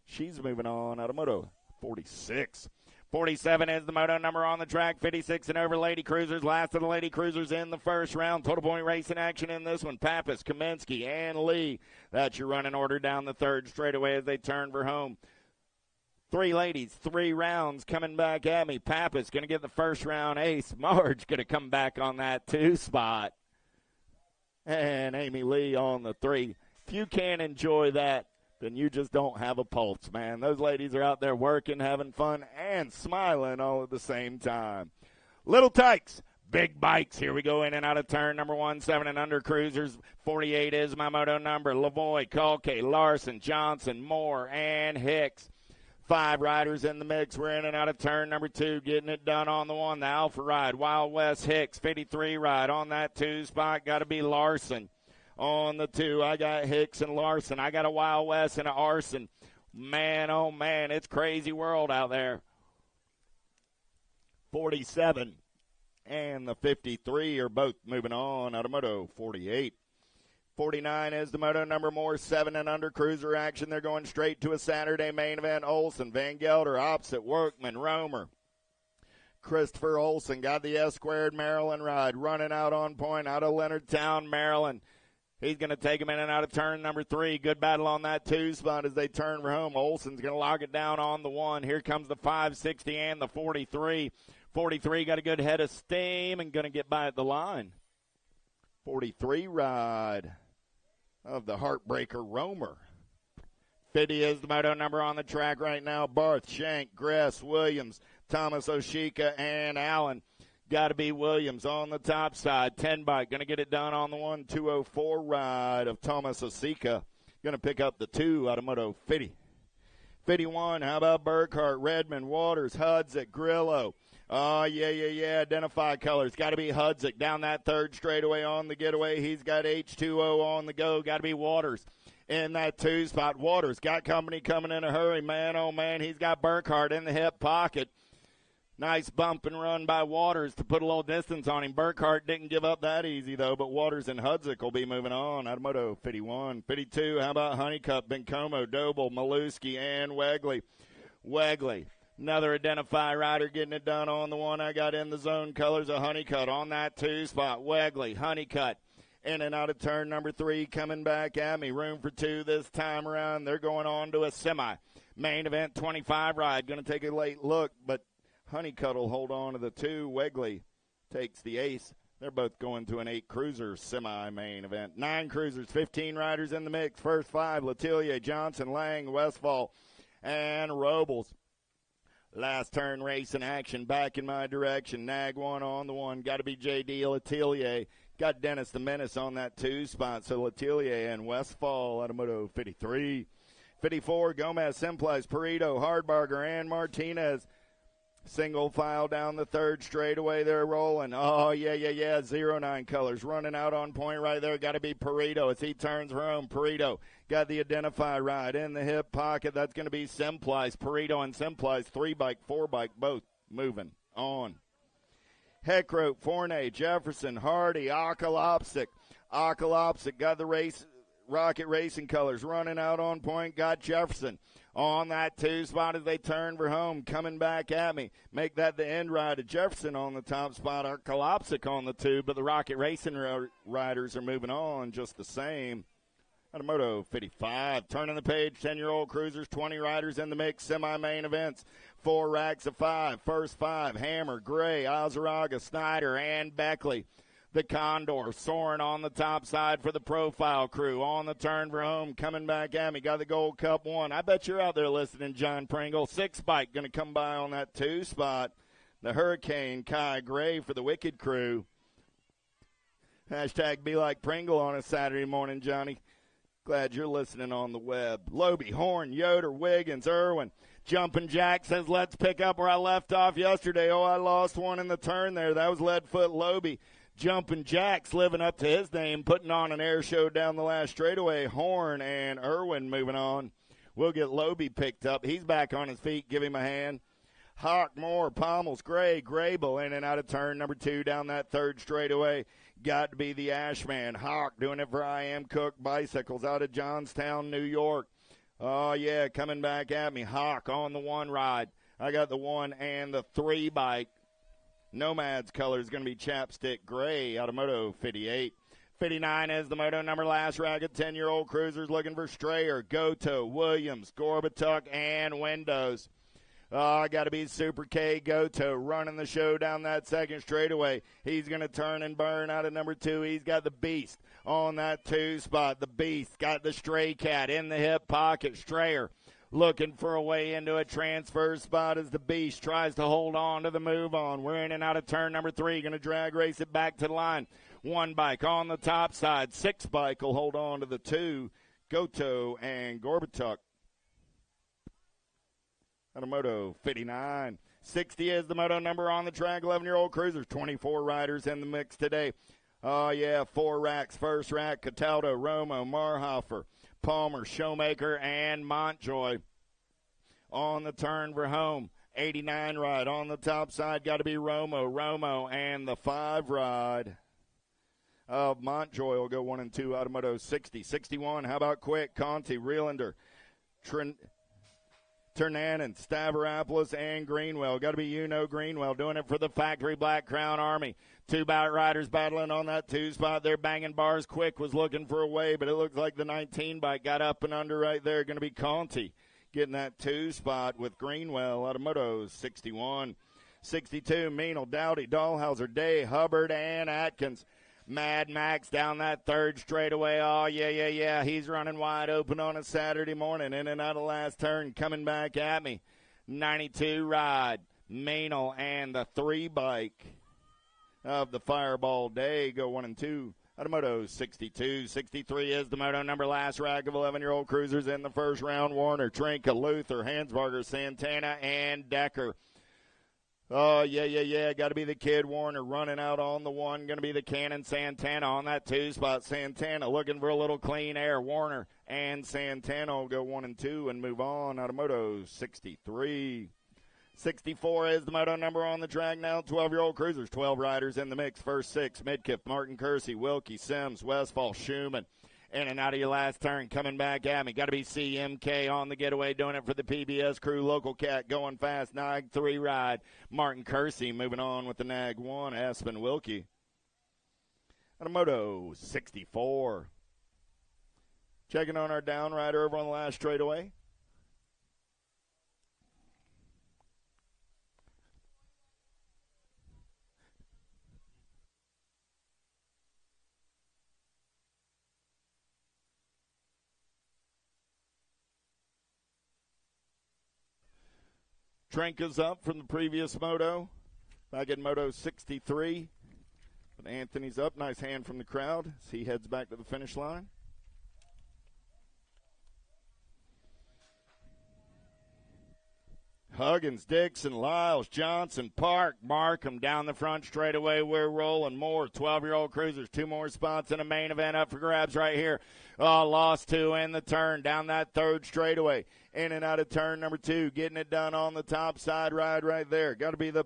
She's moving on out of Moto 46. 47 is the moto number on the track. 56 and over lady cruisers. Last of the lady cruisers in the first round. Total point racing action in this one. Pappas, Kaminsky, and Lee. That's your running order down the 3rd straightaway as they turn for home. 3 ladies, 3 rounds coming back at me. Pappas going to get the first round ace. Marge going to come back on that 2 spot. And Amy Lee on the 3. If you can't enjoy that, then you just don't have a pulse, man. Those ladies are out there working, having fun, and smiling all at the same time. Little Tykes, big bikes. Here we go in and out of turn number 1, 7 and under cruisers. 48 is my moto number. Lavoie, Kalke, Larson, Johnson, Moore, and Hicks. 5 riders in the mix. We're in and out of turn number 2, getting it done on the 1. The Alpha ride, Wild West Hicks. 53 ride on that 2 spot. Got to be Larson. On the 2, I got Hicks and Larson. I got a Wild West and an Arson. Man, oh, man, it's crazy world out there. 47 and the 53 are both moving on out of Moto 48. 49 is the moto number. More 7 and under cruiser action. They're going straight to a Saturday main event. Olson, Van Gelder, opposite, Workman, Romer. Christopher Olson got the S-squared Maryland ride, running out on point out of Leonardtown, Maryland. He's going to take him in and out of turn number 3. Good battle on that 2 spot as they turn for home. Olson's going to lock it down on the 1. Here comes the 560 and the 43. 43 got a good head of steam and going to get by at the line. 43 ride of the Heartbreaker Romer. 50 is the moto number on the track right now. Barth, Shank, Gress, Williams, Thomas Oshika, and Allen. Got to be Williams on the top side. 10 bike. Going to get it done on the 1. 204 ride of Thomas Oshika. Going to pick up the 2 out of Moto 50. 51, how about Burkhart, Redmond, Waters, Hudzik, Grillo. Oh, yeah. Identify colors. Got to be Hudzik down that 3rd straightaway on the getaway. He's got H2O on the go. Got to be Waters in that 2 spot. Waters got company coming in a hurry. Man, oh, man, he's got Burkhart in the hip pocket. Nice bump and run by Waters to put a little distance on him. Burkhart didn't give up that easy, though, but Waters and Hudzik will be moving on. Out of Moto 51. 52, how about Honeycutt, Bencomo, Doble, Maluski, and Wegley. Wegley, another Identify rider getting it done on the 1. I got in the zone colors of Honeycutt on that 2 spot. Wegley, Honeycutt, in and out of turn number 3, coming back at me. Room for 2 this time around. They're going on to a semi. Main event 25 ride. Going to take a late look, but Honeycutt will hold on to the 2. Wegley takes the ace. They're both going to an 8 cruiser semi-main event. 9 cruisers, 15 riders in the mix. First 5, Letellier, Johnson, Lang, Westfall, and Robles. Last turn race in action, back in my direction. Nag 1 on the 1. Got to be J.D. Letellier. Got Dennis the Menace on that 2 spot. So Letellier and Westfall out of Moto 53. 54, Gomez, Simplice, Perito, Hardbarger, and Martinez. Single file down the 3rd straightaway. They're rolling. Oh, yeah. 09 colors running out on point right there. Got to be Perito as he turns for home. Perito got the Identify ride in the hip pocket. That's going to be Simplice. Perito and Simplice, 3 bike, 4 bike, both moving on. Heckrope, Fournet, Jefferson, Hardy, Okolopsik. Okolopsik got the race. Rocket Racing colors running out on point. Got Jefferson on that 2 spot as they turn for home. Coming back at me. Make that the end ride of Jefferson on the top spot. Kolopsik on the 2, but the Rocket Racing riders are moving on just the same. Out of Moto 55. Turning the page, 10-year-old cruisers, 20 riders in the mix, semi-main events. 4 racks of 5. First 5, Hammer, Gray, Azaraga, Snyder, and Beckley. The Condor soaring on the top side for the Profile crew. On the turn for home, coming back at me. Got the Gold Cup 1. I bet you're out there listening, John Pringle. 6 bike going to come by on that 2 spot. The Hurricane, Kai Gray for the Wicked crew. Hashtag be like Pringle on a Saturday morning, Johnny. Glad you're listening on the web. Loby, Horn, Yoder, Wiggins, Irwin. Jumping Jack says, let's pick up where I left off yesterday. Oh, I lost one in the turn there. That was Leadfoot Loby. Jumping Jack's living up to his name, putting on an air show down the last straightaway. Horn and Irwin moving on. We'll get Loby picked up. He's back on his feet. Give him a hand. Hawk, Moore, Pommels, Gray, Grable in and out of turn number 2 down that 3rd straightaway. Got to be the Ashman. Hawk doing it for I Am Cook Bicycles out of Johnstown, New York. Oh, yeah, coming back at me. Hawk on the 1 ride. I got the 1 and the 3 bike. Nomad's color is going to be Chapstick Gray out of Moto 58. 59 is the moto number. Last ragged 10-year-old cruisers looking for Strayer, Goto, Williams, Gorbatuk, and Windows. Got to be Super K Goto running the show down that second straightaway. He's going to turn and burn out of number 2. He's got the Beast on that 2 spot. The Beast got the Stray Cat in the hip pocket. Strayer looking for a way into a transfer spot as the Beast tries to hold on to the move on. We're in and out of turn number 3. Going to drag race it back to the line. 1 bike on the top side. 6 bike will hold on to the 2. Goto and Gorbatuk. On a Moto 59. 60 is the moto number on the track. 11-year-old cruisers. 24 riders in the mix today. 4 racks. First rack, Cataldo, Romo, Marhofer, Palmer, Showmaker, and Montjoy. On the turn for home. 89 ride on the top side. Got to be Romo, and the 5 ride of Montjoy will go 1 and 2 out of Moto 60. 61, how about quick? Conti, Reelander, Ternanen, Stavropoulos, and Greenwell. Got to be Greenwell doing it for the Factory Black Crown Army. 2 riders battling on that 2 spot. They're banging bars. Quick was looking for a way, but it looks like the 19 bike got up and under right there. Going to be Conti getting that 2 spot with Greenwell out of Moto 61. 62, Meanle, Dowdy, Dahlhauser, Day, Hubbard, and Atkins. Mad Max down that 3rd straightaway. Oh, yeah. He's running wide open on a Saturday morning. In and out of last turn. Coming back at me. 92 ride. Meanle and the 3 bike of the Fireball Day go 1 and 2. Out of Moto 62. 63 is the moto number. Last rack of 11-year-old cruisers in the first round. Warner, Trinka, Luther, Hansbarger, Santana, and Decker. Oh, yeah. Got to be the kid Warner running out on the 1. Going to be the Cannon Santana on that 2 spot. Santana looking for a little clean air. Warner and Santana will go 1 and 2 and move on out of Moto 63. 64 is the moto number on the track now. 12-year-old cruisers, 12 riders in the mix. First 6, Midkiff, Martin Kersey, Wilkie, Sims, Westfall, Schumann. In and out of your last turn, coming back at me. Got to be CMK on the getaway, doing it for the PBS crew. Local Cat going fast. Nag 3 ride. Martin Kersey moving on with the Nag 1. Aspen Wilkie. On a Moto 64. Checking on our down rider over on the last straightaway. Trinka's up from the previous moto. Back in Moto 63. But Anthony's up. Nice hand from the crowd as he heads back to the finish line. Huggins, Dixon, Lyles, Johnson, Park, Markham down the front straightaway. We're rolling more. 12-year-old cruisers, 2 more spots in a main event up for grabs right here. Lost 2 in the turn down that 3rd straightaway. In and out of turn number 2. Getting it done on the top side ride right there. Got to be the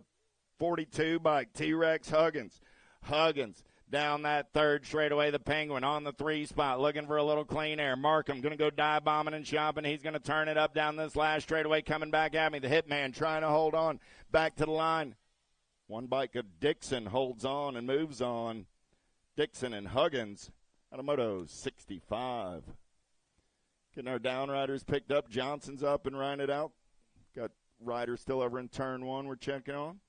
42 bike. T-Rex Huggins. Huggins down that 3rd straightaway. The Penguin on the 3 spot. Looking for a little clean air. Markham going to go dive bombing and shopping. He's going to turn it up down this last straightaway. Coming back at me. The Hitman trying to hold on. Back to the line. 1 bike of Dixon holds on and moves on. Dixon and Huggins out of Moto 65. Getting our down riders picked up. Johnson's up and riding it out. Got riders still over in turn 1 we're checking on.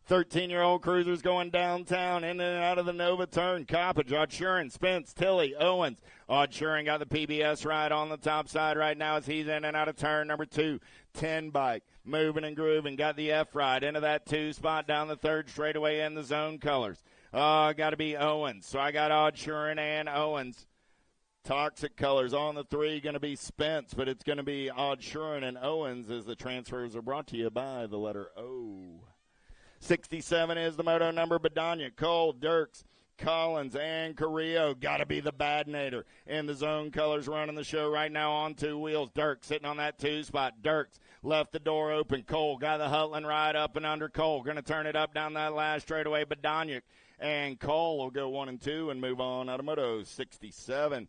Thirteen-year-old cruisers going downtown, in and out of the Nova turn. Coppage, Odshurin, Spence, Tilley, Owens. Odshurin got the PBS ride on the top side right now as he's in and out of turn number 2. 10 bike, moving and grooving. Got the F ride into that 2 spot down the 3rd straightaway in the zone colors. Got to be Owens. So I got Odshurin and Owens. Toxic colors on the 3, going to be Spence, but it's going to be Odshurin and Owens as the transfers are brought to you by the letter O. 67 is the moto number. Badania, Cole, Dirks, Collins, and Carrillo. Got to be the Badnator. In the zone colors running the show right now on two wheels. Dirk sitting on that two spot. Dirks left the door open. Cole got the Hutland ride up and under Cole. Going to turn it up down that last straightaway. Badoniuk and Cole will go 1 and 2 and move on out of Moto 67.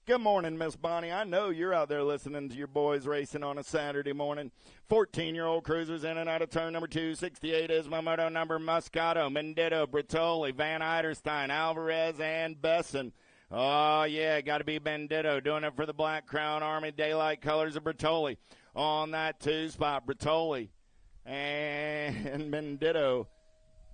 Good morning, Miss Bonnie. I know you're out there listening to your boys racing on a Saturday morning. 14-year-old cruisers in and out of turn number 2. 68 is my moto number. Moscato, Mendito, Bertoli, Van Eiderstein, Alvarez, and Besson. Oh, yeah, got to be Bendito doing it for the Black Crown Army. Daylight colors of Bertoli on that 2 spot. Bertoli and Bendito.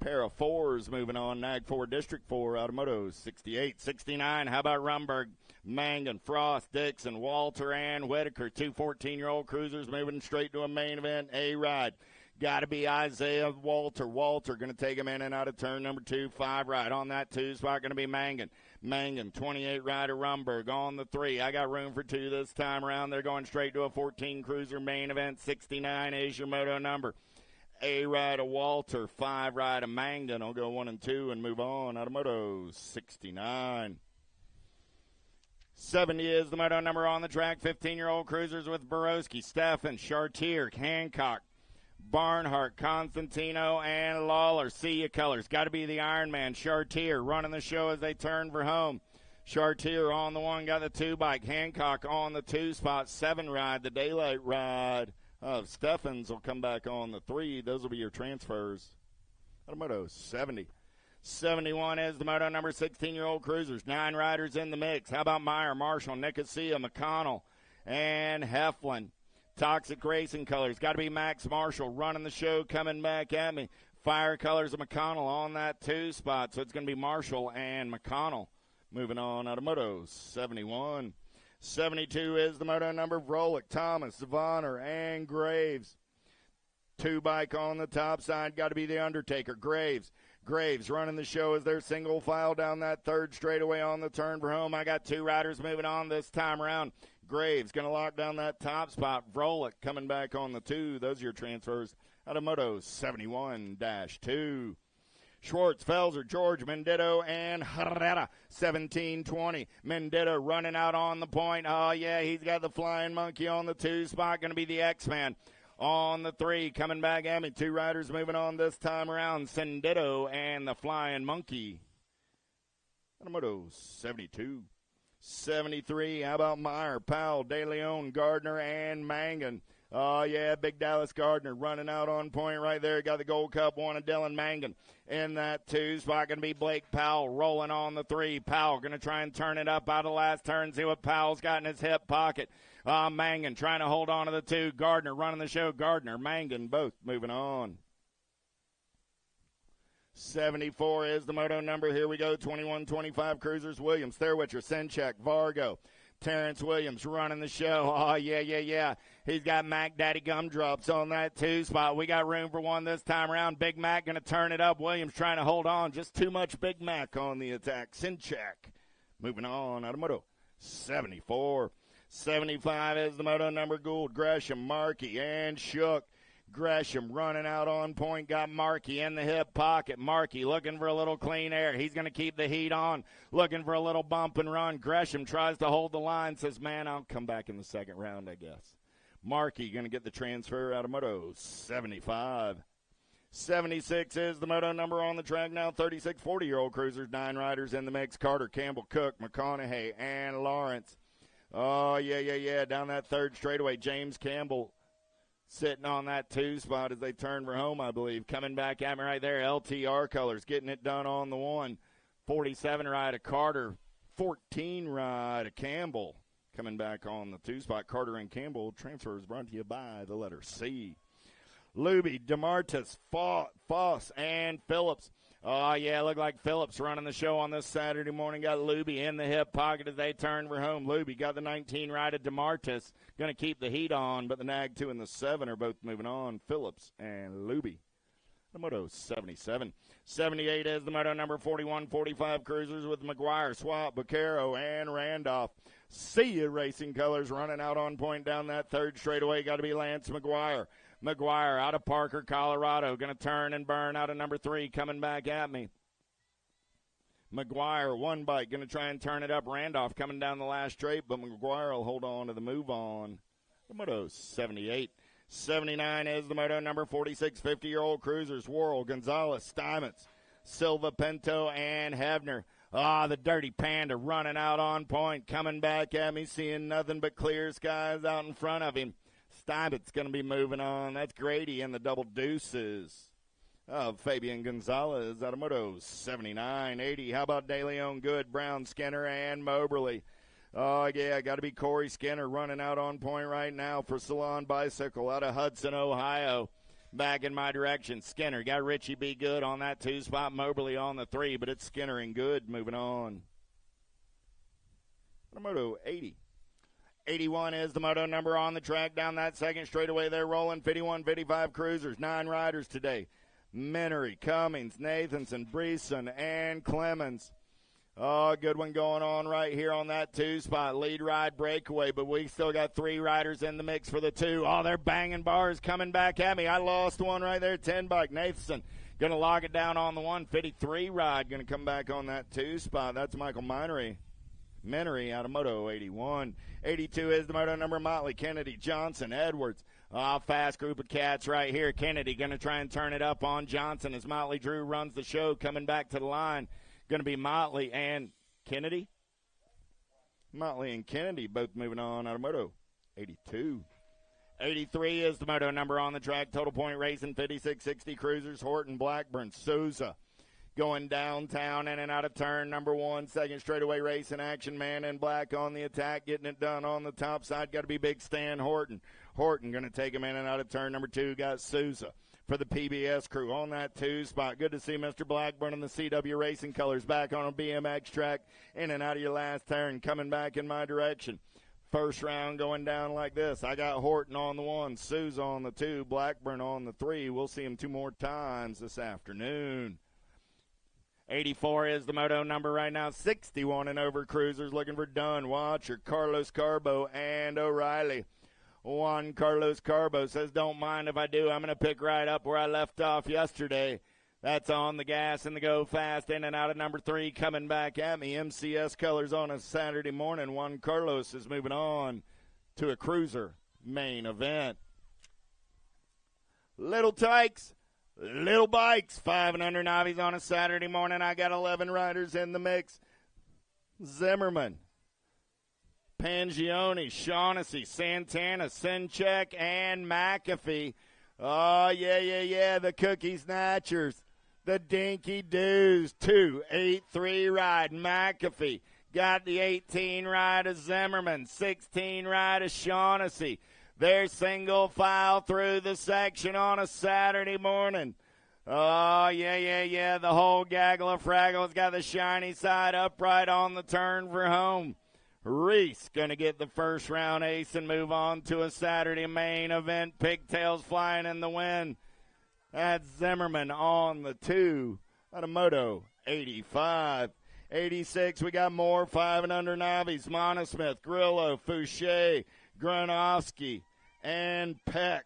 Pair of 4s moving on. Nag 4, District 4, Automoto 68. 69, how about Rumberg, Mangan, Frost, Dixon, Walter, and Whitaker. 2 14-year-old cruisers moving straight to a main event A-ride. Got to be Isaiah Walter. Walter going to take him in and out of turn number 2. 5 ride on that 2 spot. Going to be Mangan. Mangan, 28 rider Rumberg on the 3. I got room for 2 this time around. They're going straight to a 14 cruiser main event. 69 is your moto number. A-ride of Walter, 5 ride of Mangdon. I'll go 1 and 2 and move on out of Moto 69. 70 is the moto number on the track. 15-year-old cruisers with Borowski, Steffen, Chartier, Hancock, Barnhart, Constantino, and Lawler. See ya colors. Got to be the Ironman. Chartier running the show as they turn for home. Chartier on the 1, got the 2 bike. Hancock on the 2 spot. 7 ride, the daylight ride of Steffens will come back on the 3. Those will be your transfers. Moto 70. 71 is the moto number. 16-year-old cruisers. 9 riders in the mix. How about Meyer, Marshall, Nicosia, McConnell, and Heflin. Toxic Racing colors. Got to be Max Marshall running the show, coming back at me. Fire colors of McConnell on that 2 spot. So it's going to be Marshall and McConnell. Moving on out of Moto 71. 72 is the moto number. Vrolick, Thomas, Zavaner, and Graves. 2 bike on the top side. Got to be the Undertaker. Graves running the show as their single file down that 3rd straightaway on the turn for home. I got 2 riders moving on this time around. Graves going to lock down that top spot. Vrolick coming back on the 2. Those are your transfers out of Moto 71-2. Schwartz, Felser, George, Mendito, and Herrera, 17-20. Mendito running out on the point. Oh, yeah, he's got the Flying Monkey on the 2 spot. Going to be the X-Man on the 3. Coming back at me. 2 riders moving on this time around. Sendito and the Flying Monkey. Moto 72. 73, how about Meyer, Powell, De Leon, Gardner, and Mangan. Oh, yeah, Big Dallas Gardner running out on point right there. Got the Gold Cup one of Dylan Mangan in that 2 spot. Going to be Blake Powell rolling on the 3. Powell going to try and turn it up out of the last turn, see what Powell's got in his hip pocket. Mangan trying to hold on to the 2. Gardner running the show. Gardner, Mangan, both moving on. 74 is the moto number. Here we go. 21-25 cruisers. Williams, Thurwitcher, Senchek, Vargo. Terrence Williams running the show. Oh, yeah. He's got Mac Daddy Gumdrops on that 2 spot. We got room for 1 this time around. Big Mac going to turn it up. Williams trying to hold on. Just too much Big Mac on the attack. Sinchak moving on out of Moto 74. 75 is the moto number. Gould, Gresham, Markey, and Shook. Gresham running out on point, got Markey in the hip pocket. Markey looking for a little clean air. He's going to keep the heat on, looking for a little bump and run. Gresham tries to hold the line, says, man, I'll come back in the 2nd round, I guess. Markey going to get the transfer out of Moto 75. 76 is the moto number on the track now. 36 40-year-old cruisers, 9 riders in the mix. Carter, Campbell, Cook, McConaughey, and Lawrence. Oh, yeah. Down that 3rd straightaway, James Campbell sitting on that 2 spot as they turn for home, I believe. Coming back at me right there, LTR colors, getting it done on the 1. 47 ride of Carter, 14 ride of Campbell. Coming back on the 2 spot, Carter and Campbell. Transfers brought to you by the letter C. Luby, DeMartis, Foss, and Phillips. Oh, yeah, looked like Phillips running the show on this Saturday morning. Got Luby in the hip pocket as they turn for home. Luby got the 19 ride of DeMartis. Going to keep the heat on, but the Nag 2 and the 7 are both moving on. Phillips and Luby. The Moto 77. 78 is the Moto number. 41-45 cruisers with McGuire, Swap, Vaquero, and Randolph. See ya, Racing colors running out on point down that 3rd straightaway. Got to be Lance McGuire. McGuire out of Parker, Colorado. Going to turn and burn out of number 3. Coming back at me. McGuire, one bike, going to try and turn it up. Randolph coming down the last straight, but McGuire will hold on to the move on. The moto 78. 79 is the moto number 46, 50-year-old cruisers. Worrell, Gonzalez, Steinmetz, Silva, Pinto, and Hebner. The Dirty Panda running out on point, coming back at me, seeing nothing but clear skies out in front of him. Steinmetz going to be moving on. That's Grady in the double deuces of Fabian Gonzalez out of moto 79. 80. How about De Leon, Good, Brown, Skinner, and Moberly? Oh, yeah, got to be Corey Skinner running out on point right now for Salon Bicycle out of Hudson, Ohio. Back in my direction. Skinner got Richie B. Good on that 2 spot. Moberly on the 3, but it's Skinner and Good moving on. Moto 80. 81 is the moto number on the track down that second straightaway. They're rolling 51, 55 cruisers. 9 riders today. Minery, Cummings, Nathanson, Breeson, and Clemens. Oh, good one going on right here on that 2 spot. Lead ride breakaway, but we still got 3 riders in the mix for the 2. Oh, they're banging bars coming back at me. I lost one right there, 10 bike. Nathanson going to lock it down on the 153 ride. Going to come back on that 2 spot. That's Michael Minery out of moto 81. 82 is the moto number. Motley, Kennedy, Johnson, Edwards. Fast group of cats right here. Kennedy going to try and turn it up on Johnson as Motley Drew runs the show. Coming back to the line. Going to be Motley and Kennedy. Motley and Kennedy both moving on out of moto 82. 83 is the moto number on the track. Total Point Racing 5660 cruisers. Horton, Blackburn, Souza going downtown in and out of turn number 1. Second straightaway race in action. Man in black on the attack. Getting it done on the top side. Got to be Big Stan Horton. Horton going to take him in and out of turn number 2. Got Souza for the PBS crew on that 2 spot. Good to see Mr. Blackburn in the CW Racing colors back on a BMX track. In and out of your last turn, coming back in my direction. First round going down like this. I got Horton on the 1, Souza on the 2, Blackburn on the 3. We'll see him 2 more times this afternoon. 84 is the moto number right now. 61 and over cruisers looking for Dunn, Watcher, Carlos Carbo, and O'Reilly. Juan Carlos Carbo says, don't mind if I do. I'm going to pick right up where I left off yesterday. That's on the gas and the go fast. In and out of number 3 coming back at me. MCS colors on a Saturday morning. Juan Carlos is moving on to a cruiser main event. Little Tykes, little bikes. 5 and under novices on a Saturday morning. I got 11 riders in the mix. Zimmerman, Pangione, Shaughnessy, Santana, Sinchek, and McAfee. Oh, yeah, the Cookie Snatchers, the Dinky Doos, 2-8-3 ride. McAfee got the 18 ride of Zimmerman, 16 ride of Shaughnessy. They're single file through the section on a Saturday morning. Oh, yeah, the whole gaggle of Fraggle's got the shiny side upright on the turn for home. Reese going to get the first round ace and move on to a Saturday main event. Pigtails flying in the wind. That's Zimmerman on the 2 out of moto 85. 86, we got more 5 and under novices. Monosmith, Grillo, Fouché, Gronowski, and Peck.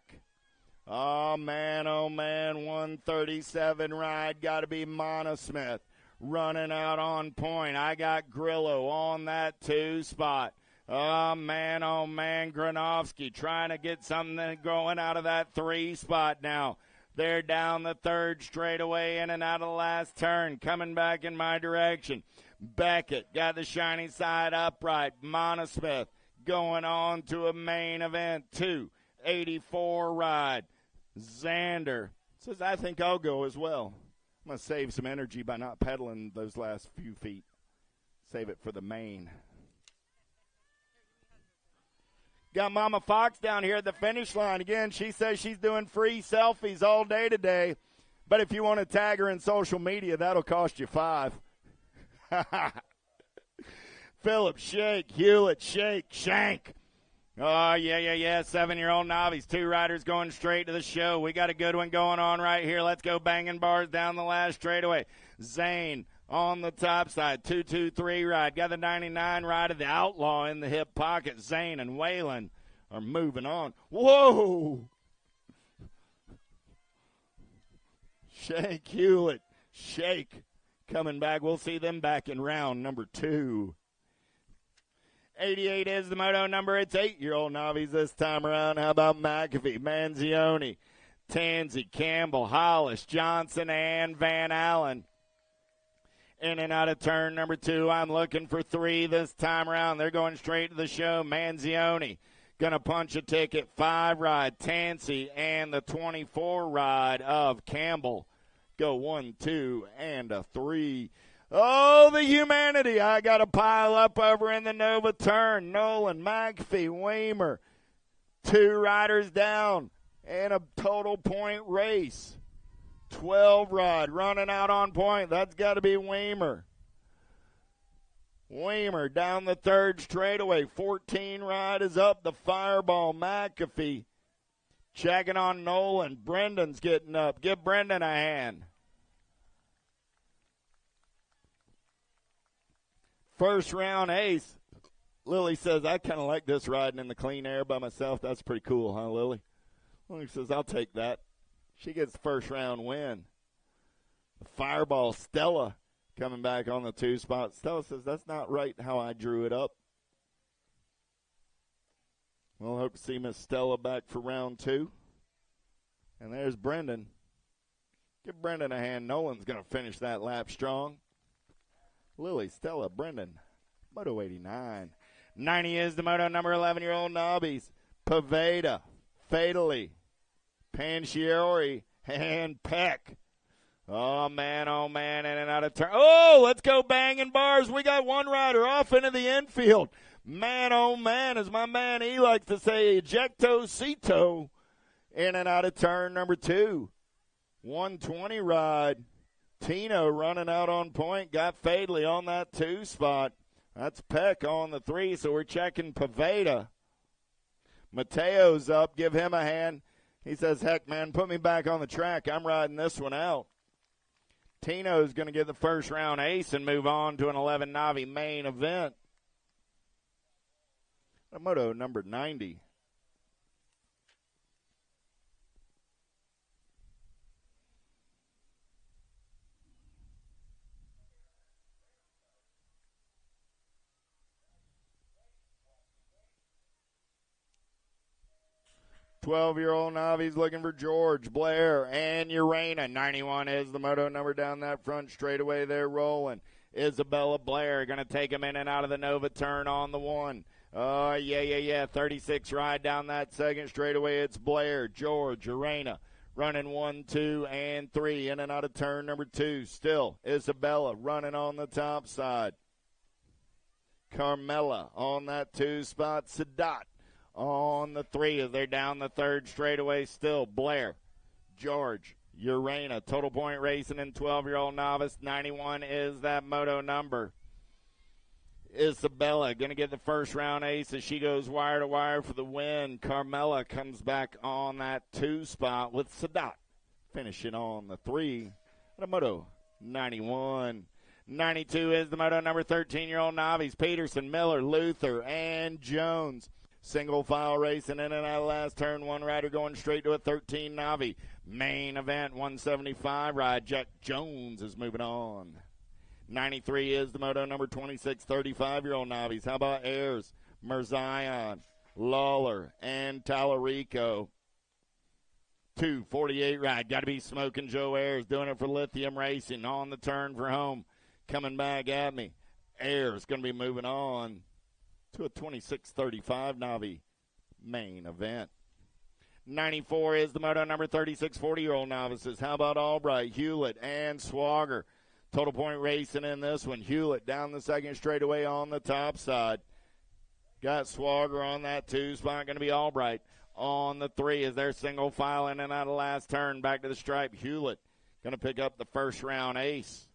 Oh, man, 137 ride. Got to be Monosmith. Running out on point. I got Grillo on that 2 spot. Oh, man, Gronowski trying to get something going out of that 3 spot now. They're down the 3rd straightaway in and out of the last turn. Coming back in my direction. Beckett got the shiny side upright. Monosmith going on to a main event. 284 ride. Xander says, I think I'll go as well. I'm going to save some energy by not pedaling those last few feet. Save it for the main. Got Mama Fox down here at the finish line. Again, she says she's doing free selfies all day today. But if you want to tag her in social media, that'll cost you $5. Phillips, Shake, Hewlett, Shake, Shank. Oh, yeah. 7-year-old novice. 2 riders going straight to the show. We got a good one going on right here. Let's go banging bars down the last straightaway. Zane on the top side. 2-2-3 ride. Got the 99 ride of the Outlaw in the hip pocket. Zane and Waylon are moving on. Whoa! Shake, Hewlett, Shake coming back. We'll see them back in round number 2. 88 is the moto number. It's 8-year-old novice this time around. How about McAfee, Manzioni, Tansy, Campbell, Hollis, Johnson, and Van Allen. In and out of turn number 2. I'm looking for 3 this time around. They're going straight to the show. Manzioni going to punch a ticket. 5 ride, Tansy, and the 24 ride of Campbell. Go 1, 2, and a 3. Oh, the humanity. I got to pile up over in the Nova turn. Nolan, McAfee, Weimer. 2 riders down and a total point race. 12 ride running out on point. That's got to be Weimer. Weimer down the 3rd straightaway. 14 ride is up. The fireball, McAfee. Checking on Nolan. Brendan's getting up. Give Brendan a hand. First round ace. Lily says, I kind of like this riding in the clean air by myself. That's pretty cool, huh, Lily? Lily says, I'll take that. She gets the first round win. The fireball, Stella, coming back on the 2 spot. Stella says, that's not right how I drew it up. We'll hope to see Miss Stella back for round 2. And there's Brendan. Give Brendan a hand. Nolan's going to finish that lap strong. Lily, Stella, Brendan, Moto 89. 90 is the Moto number 11-year-old nobbies. Paveda, Fatally, Panchiori, and Peck. Oh, man, in and out of turn. Oh, let's go banging bars. We got 1 rider off into the infield. Man, oh, man, as my man E likes to say, ejecto-cito. In and out of turn number 2. 120 ride. Tino running out on point. Got Fadley on that 2 spot. That's Peck on the 3, so we're checking Paveda. Mateo's up. Give him a hand. He says, heck, man, put me back on the track. I'm riding this one out. Tino's going to get the first round ace and move on to an 11 Navi main event. Moto number 90. Twelve-year-old Navi's looking for George, Blair, and Urena. 91 is the moto number down that front straightaway. They're rolling. Isabella Blair going to take him in and out of the Nova turn on the 1. Oh, yeah. 36 ride down that 2nd straightaway. It's Blair, George, Urena. Running 1, 2, and 3 in and out of turn number 2. Still, Isabella running on the top side. Carmela on that 2 spot. Sadat on the 3 as they're down the 3rd straightaway. Still Blair, George, Urena. Total point racing in 12-year-old novice. 91 is that moto number. Isabella going to get the first round ace as she goes wire to wire for the win. Carmela comes back on that 2 spot with Sadat finishing on the 3. The moto 91. 92 is the moto number 13-year-old novice. Peterson, Miller, Luther, and Jones. Single file racing in and out of last turn. 1 rider going straight to a 13 Navi. Main event 175 ride. Jack Jones is moving on. 93 is the moto number 26, 35-year-old Navis. How about Ayers, Mirzion, Lawler, and Tallarico? 248 ride. Got to be Smoking Joe Ayers doing it for Lithium Racing. On the turn for home. Coming back at me. Ayers going to be moving on to a 26-35 Navi main event. 94 is the moto number 36, 40-year-old novices. How about Albright, Hewlett, and Swagger? Total point racing in this one. Hewlett down the 2nd straightaway on the top side. Got Swagger on that 2 spot. Going to be Albright on the 3 as they're single file in and out of last turn. Back to the stripe. Hewlett going to pick up the first round ace.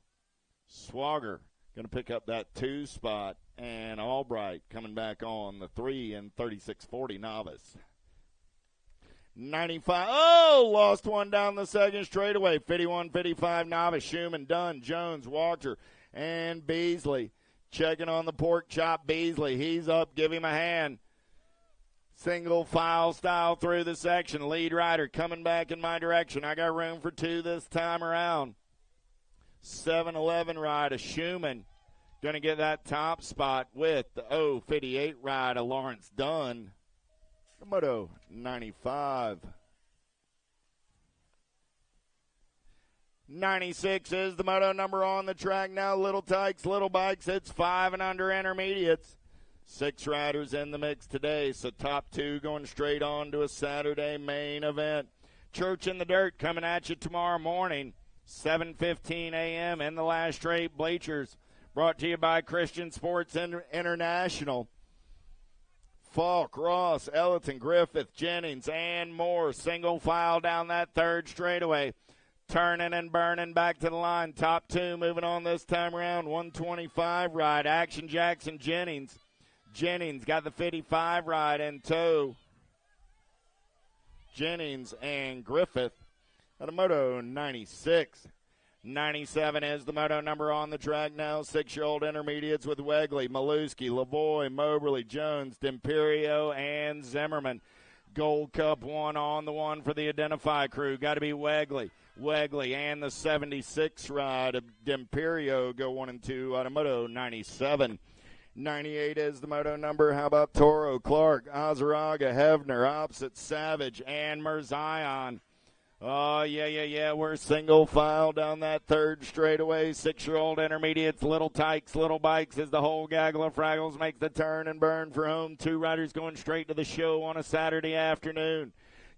Swagger going to pick up that 2 spot. And Albright coming back on the 3 and 36-40 novice. 95. Oh, lost one down the 2nd straightaway. 51-55 novice. Schumann, Dunn, Jones, Walker, and Beasley. Checking on the pork chop. Beasley, he's up. Give him a hand. Single file style through the section. Lead rider coming back in my direction. I got room for 2 this time around. 7-11 ride of Schumann. Going to get that top spot with the 058 ride of Lawrence Dunn. Moto 95. 96 is the moto number on the track now. Little Tykes, Little Bikes. It's 5 and under intermediates. 6 riders in the mix today, so top 2 going straight on to a Saturday main event. Church in the Dirt coming at you tomorrow morning, 7:15 a.m. in the last straight bleachers. Brought to you by Christian Sports International. Falk, Ross, Ellerton, Griffith, Jennings, and more. Single file down that third straightaway. Turning and burning back to the line. Top 2 moving on this time around. 125 ride. Action Jackson Jennings. Jennings got the 55 ride in tow. Jennings and Griffith at a Moto 96. 97 is the moto number on the track now. 6-year-old intermediates with Wegley, Maluski, Lavoie, Moberly, Jones, D'Imperio, and Zimmerman. Gold Cup 1 on the one for the Identify crew. Got to be Wegley. Wegley and the 76 ride of D'Imperio go 1 and 2 out of Moto 97. 98 is the moto number. How about Toro, Clark, Azaraga, Hevner, Opposite, Savage, and Mirzion. Oh, yeah. We're single file down that third straightaway. 6-year-old intermediates, Little Tykes, Little Bikes as the whole gaggle of Fraggles makes the turn and burn for home. 2 riders going straight to the show on a Saturday afternoon.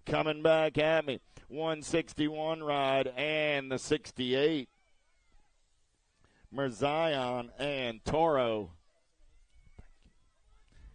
Coming back at me, 161 ride and the 68. Mirzion and Toro.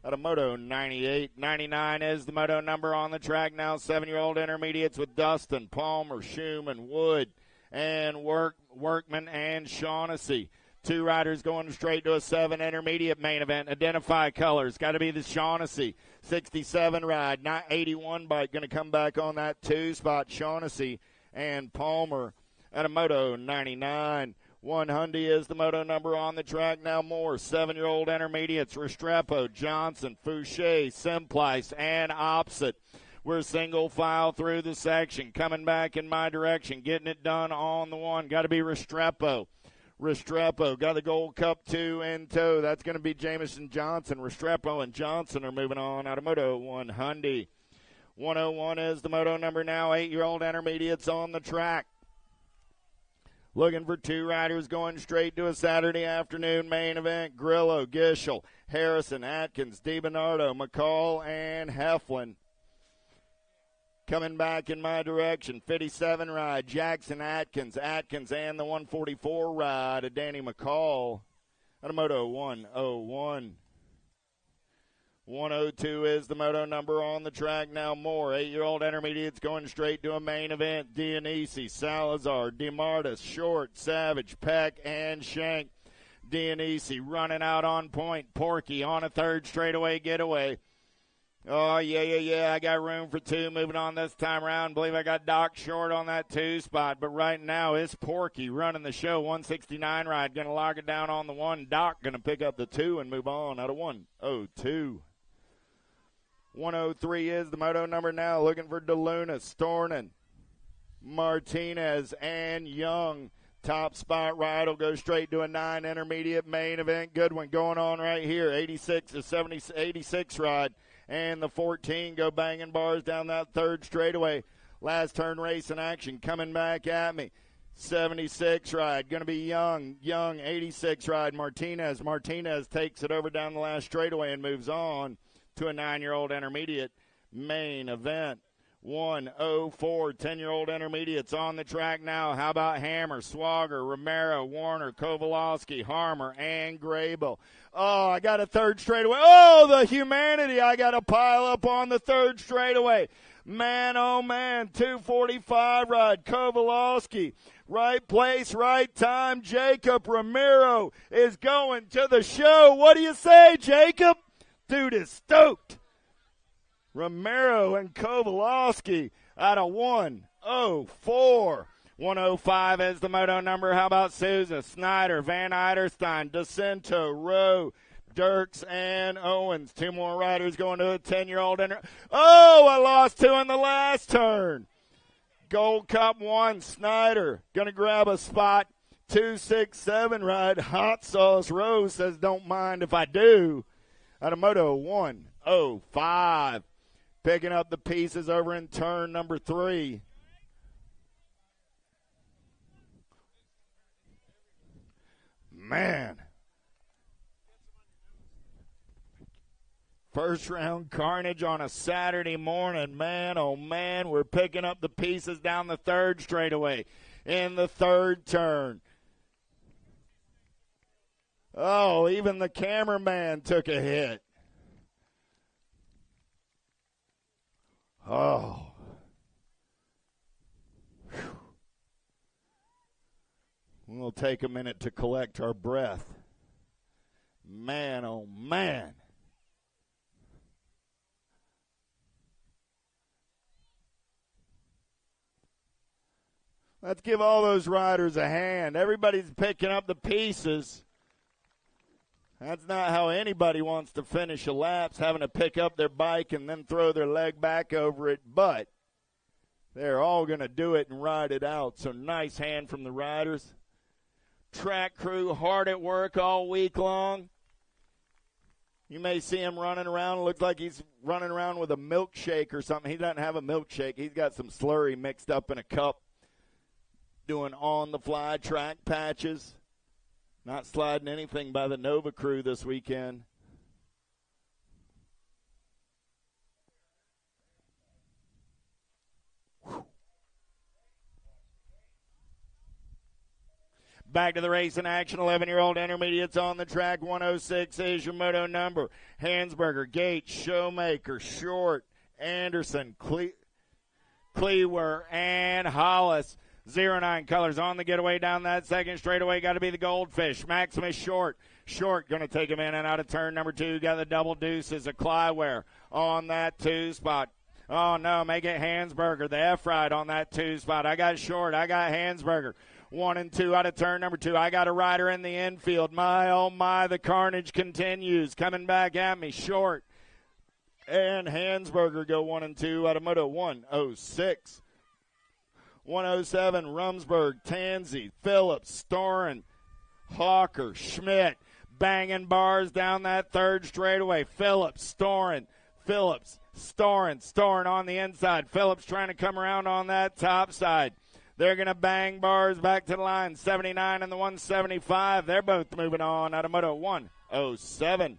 At a Moto 98. 99 is the moto number on the track now. 7-year-old intermediates with Dustin, Palmer, Schumann, Wood, and Workman and Shaughnessy. 2 riders going straight to a 7 intermediate main event. Identify colors. Got to be the Shaughnessy. 67 ride. 81 bike going to come back on that 2 spot. Shaughnessy and Palmer at a Moto 99. 100 is the moto number on the track now. More 7-year-old intermediates. Restrepo, Johnson, Fouché, Simplice, and Opposite. We're single file through the section. Coming back in my direction. Getting it done on the one. Got to be Restrepo. Restrepo got the Gold Cup 2 in tow. That's going to be Jamison Johnson. Restrepo and Johnson are moving on out of Moto 100. 101 is the moto number now. 8-year-old intermediates on the track. Looking for 2 riders going straight to a Saturday afternoon main event. Grillo, Gischel, Harrison, Atkins, DiBernardo, McCall, and Heflin. Coming back in my direction, 57 ride, Jackson, Atkins, and the 144 ride of Danny McCall at a Moto 101. 102 is the moto number on the track now. More 8-year-old intermediates going straight to a main event. Dionisi, Salazar, DeMartis, Short, Savage, Peck, and Shank. Dionisi running out on point. Porky on a third straightaway getaway. Oh, yeah. I got room for 2 moving on this time around. Believe I got Doc Short on that 2 spot. But right now it's Porky running the show. 169 ride. Going to lock it down on the 1. Doc going to pick up the 2 and move on out of 102. 103 is the moto number now. Looking for DeLuna, Stornen, Martinez, and Young. Top spot ride will go straight to a 9 intermediate main event. Good one going on right here. 86 to 86 ride. And the 14 go banging bars down that third straightaway. Last turn race in action coming back at me. 76 ride. Going to be Young, 86 ride. Martinez takes it over down the last straightaway and moves on to a 9-year-old intermediate main event. 104, 10-year-old intermediates on the track now. How about Hammer, Swagger, Romero, Warner, Kovalowski, Harmer, and Grable? Oh, I got a third straightaway. Oh, the humanity. I got to pile up on the third straightaway. Man, oh, man, 245 ride, Kovalowski. Right place, right time. Jacob Romero is going to the show. What do you say, Jacob? Dude is stoked. Romero and Kovalowski out of 104. 105 is the moto number. How about Souza, Snyder, Van Eiderstein, DeCento, Rowe, Dirks, and Owens. 2 more riders going to a 10-year-old. Oh, I lost 2 in the last turn. Gold Cup 1, Snyder going to grab a spot. 267 ride. Hot Sauce Rose says, don't mind if I do. Out of Moto 105. Picking up the pieces over in turn number 3. Man. First round carnage on a Saturday morning. Man, oh man, we're picking up the pieces down the third straightaway in the third turn. Oh, even the cameraman took a hit. Oh. Whew. We'll take a minute to collect our breath. Man, oh man. Let's give all those riders a hand. Everybody's picking up the pieces. That's not how anybody wants to finish a lap, having to pick up their bike and then throw their leg back over it. But they're all going to do it and ride it out. So nice hand from the riders. Track crew hard at work all week long. You may see him running around. It looks like he's running around with a milkshake or something. He doesn't have a milkshake. He's got some slurry mixed up in a cup. Doing on-the-fly track patches. Not sliding anything by the Nova crew this weekend. Whew. Back to the race in action. 11-year-old intermediates on the track. 106 is your moto number. Hansberger, Gates, Showmaker, Short, Anderson, Cleaver, and Hollis. 09 colors on the getaway down that second straightaway. Got to be the Goldfish. Maximus Short. Short going to take him in and out of turn number 2. Got the double deuces of Clyware on that 2 spot. Oh, no, make it Hansberger. The F-ride on that 2 spot. I got Short. I got Hansberger. 1 and 2 out of turn number 2. I got a rider in the infield. My, oh, my, the carnage continues. Coming back at me. Short and Hansberger go 1 and 2 out of Moto 106. 107, Rumsberg, Tansey, Phillips, Storin, Hawker, Schmidt, banging bars down that third straightaway. Phillips, Storin, Storin on the inside. Phillips trying to come around on that top side. They're going to bang bars back to the line. 79 and the 175. They're both moving on out of Moto 107.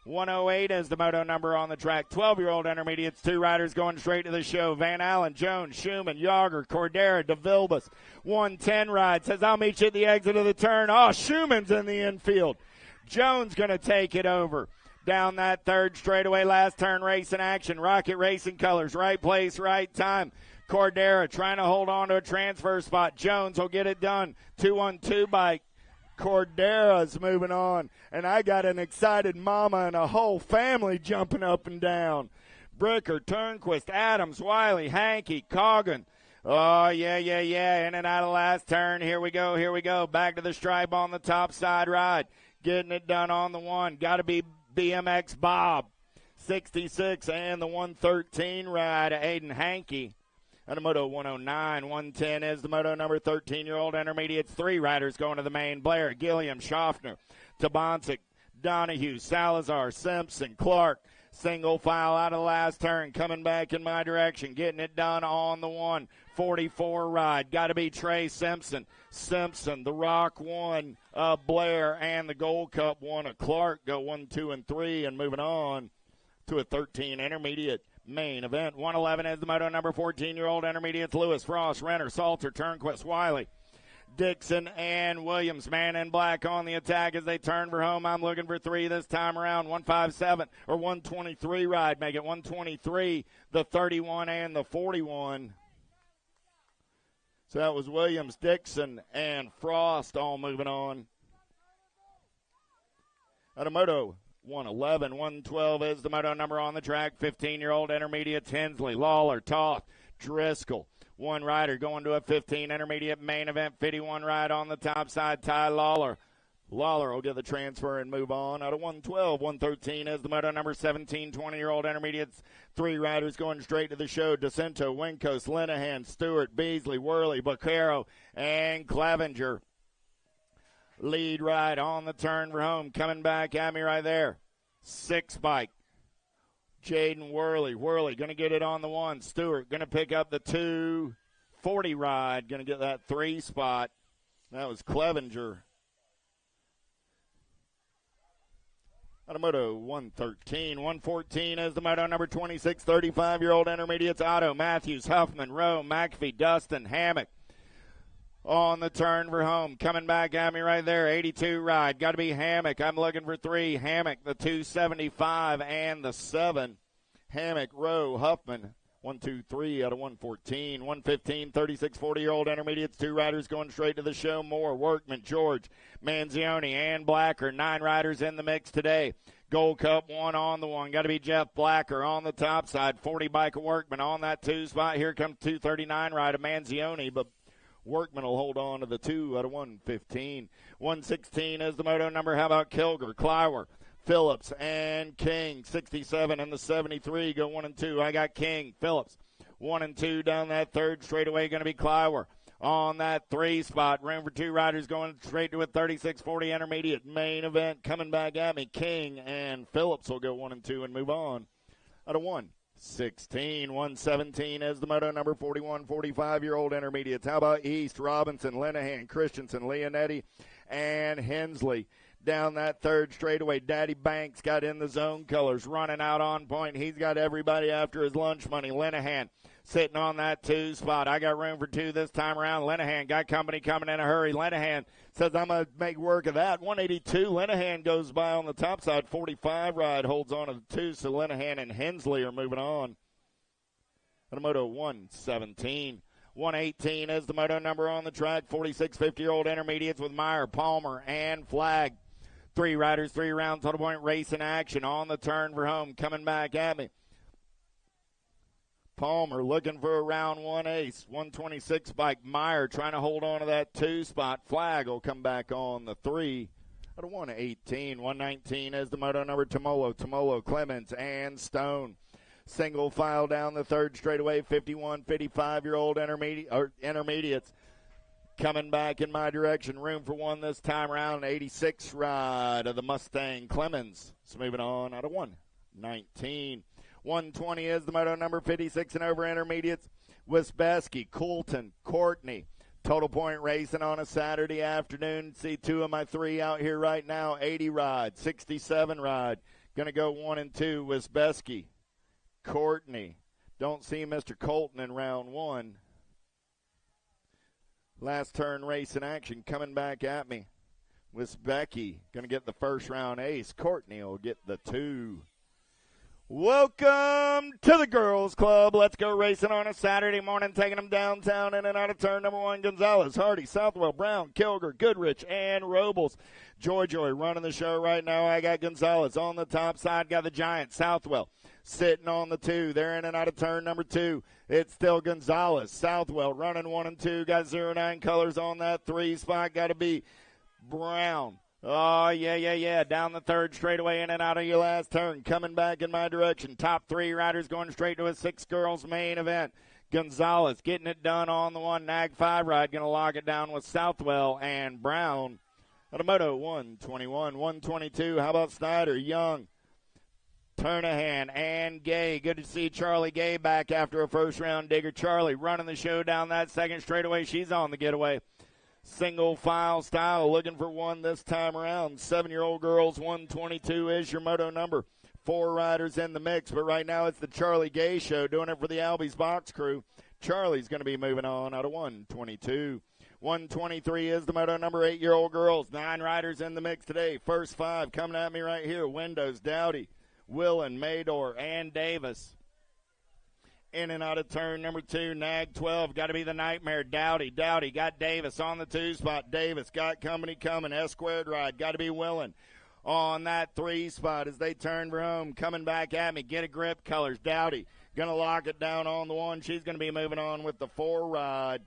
108 is the moto number on the track. 12-year-old intermediates, 2 riders going straight to the show. Van Allen, Jones, Schumann, Yager, Cordera, DeVilbus. 110 ride says, I'll meet you at the exit of the turn. Oh, Schumann's in the infield. Jones going to take it over. Down that third straightaway, last turn race in action. Rocket Racing colors, right place, right time. Cordera trying to hold on to a transfer spot. Jones will get it done. 2-on-2 bike. Cordera's moving on, and I got an excited mama and a whole family jumping up and down. Bricker, Turnquist, Adams, Wiley, Hankey, Coggin. Oh, yeah, in and out of last turn. Here we go. Back to the stripe on the top side ride. Getting it done on the 1. Got to be BMX Bob. 66 and the 113 ride, Aiden Hankey. And a Moto 109, 110 is the Moto number. 13-year-old intermediates. 3 riders going to the main. Blair, Gilliam, Schaffner, Tabancic, Donahue, Salazar, Simpson, Clark. Single file out of the last turn. Coming back in my direction. Getting it done on the 144 ride. Got to be Trey Simpson. The Rock 1, Blair, and the Gold Cup 1 of Clark go 1, 2, and 3. And moving on to a 13 intermediate. Main event. 111 is the moto number. 14-year-old intermediates. Lewis, Frost, Renner, Salter, Turnquist, Wiley, Dixon, and Williams. Man in black on the attack as they turn for home. I'm looking for 3 this time around. 157 or 123 ride. Make it 123, the 31 and the 41. So that was Williams, Dixon, and Frost all moving on. Out of moto 111, 112 is the moto number on the track. 15-year-old intermediates, Hensley, Lawler, Toth, Driscoll. 1 rider going to a 15 intermediate main event. 51 ride on the top side, Ty Lawler. Lawler will get the transfer and move on. Out of 112, 113 is the moto number. 17, 20-year-old intermediates. 3 riders going straight to the show. DeCento, Winkos, Linehan, Stewart, Beasley, Worley, Baccaro, and Clevenger. Lead ride on the turn for home. Coming back at me right there. 6 bike. Jaden Worley going to get it on the 1. Stewart going to pick up the 240 ride. Going to get that 3 spot. That was Clevenger. Automoto 113. 114 is the moto number 26, 35-year-old intermediates. Otto, Matthews, Huffman, Rowe, McAfee, Dustin, Hammock. On the turn for home. Coming back at me right there. 82 ride. Got to be Hammock. I'm looking for 3. Hammock, the 275 and the 7. Hammock, Rowe, Huffman. 1, 2, 3 out of 114. 115, 36, 40-year-old intermediates. 2 riders going straight to the show. Moore, Workman, George, Manzioni, and Blacker. 9 riders in the mix today. Gold Cup 1 on the 1. Got to be Jeff Blacker on the top side. 40 bike of Workman on that 2 spot. Here comes 239 ride of Manzioni, but Workman will hold on to the 2 out of 115. 116 is the moto number. How about Kilger, Clywer, Phillips, and King? 67 and the 73 go 1 and 2. I got King, Phillips. 1 and 2 down that third straightaway. Going to be Clywer on that 3 spot. Room for 2 riders going straight to a 36-40 intermediate main event. Coming back at me, King and Phillips will go 1 and 2 and move on out of 1. 16, 117 is the moto number. 41, 45-year-old intermediates. How about East, Robinson, Linehan, Christensen, Leonetti, and Hensley. Down that third straightaway, Daddy Banks got in the zone colors, running out on point. He's got everybody after his lunch money. Linehan sitting on that 2 spot. I got room for 2 this time around. Linehan got company coming in a hurry. Linehan says, I'm going to make work of that. 182, Linehan goes by on the top side. 45 ride holds on to the 2, so Linehan and Hensley are moving on. Moto 117. 118 is the moto number on the track. 46, 50-year-old intermediates with Meyer, Palmer, and Flagg. 3 riders, 3 rounds, total point race in action on the turn for home. Coming back at me. Palmer looking for a round 1 ace. 126 bike. Meyer trying to hold on to that 2 spot. Flagg will come back on the 3 out of 118. 119 is the moto number. Tomolo, Clemens, and Stone. Single file down the third straightaway. 51, 55-year-old intermediates. Coming back in my direction. Room for 1 this time around. 86 ride of the Mustang Clemens. So moving on out of 119. 120 is the moto number. 56 and over intermediates. Wisbeski, Coulton, Courtney. Total point racing on a Saturday afternoon. See 2 of my 3 out here right now. 80 ride, 67 ride. Going to go 1 and 2. Wisbeski, Courtney. Don't see Mr. Colton in round 1. Last turn race in action coming back at me. Wisbecky going to get the first round ace. Courtney will get the 2. Welcome to the Girls Club. Let's go racing on a Saturday morning, taking them downtown in and out of turn number 1. Gonzalez, Hardy, Southwell, Brown, Kilger, Goodrich, and Robles. Joy running the show right now. I got Gonzalez on the top side. Got the Giant, Southwell, sitting on the 2. They're in and out of turn number 2. It's still Gonzalez. Southwell running 1 and 2. Got 09 colors on that 3 spot. Got to be Brown. Oh, yeah. Down the third straightaway, in and out of your last turn. Coming back in my direction. Top 3 riders going straight to a 6 girls main event. Gonzalez getting it done on the 1. Nag 5 ride going to lock it down with Southwell and Brown. Automoto 121, 122. How about Snyder, Young, Turnahan, and Gay. Good to see Charlie Gay back after a first-round digger. Charlie running the show down that second straightaway. She's on the getaway. Single file style, looking for 1 this time around. 7-year-old girls, 122 is your moto number. 4 riders in the mix, but right now it's the Charlie Gay show, doing it for the Albies Box Crew. Charlie's going to be moving on out of 122. 123 is the moto number. 8-year-old girls, 9 riders in the mix today. First 5 coming at me right here. Windows, Dowdy, Willen, Mador, and Davis. In and out of turn number 2, Nag 12, got to be the Nightmare. Dowdy got Davis on the 2 spot. Davis got company coming. S-squared ride, got to be Willen on that 3 spot as they turn for home. Coming back at me, get a grip colors. Dowdy going to lock it down on the 1. She's going to be moving on with the 4 ride.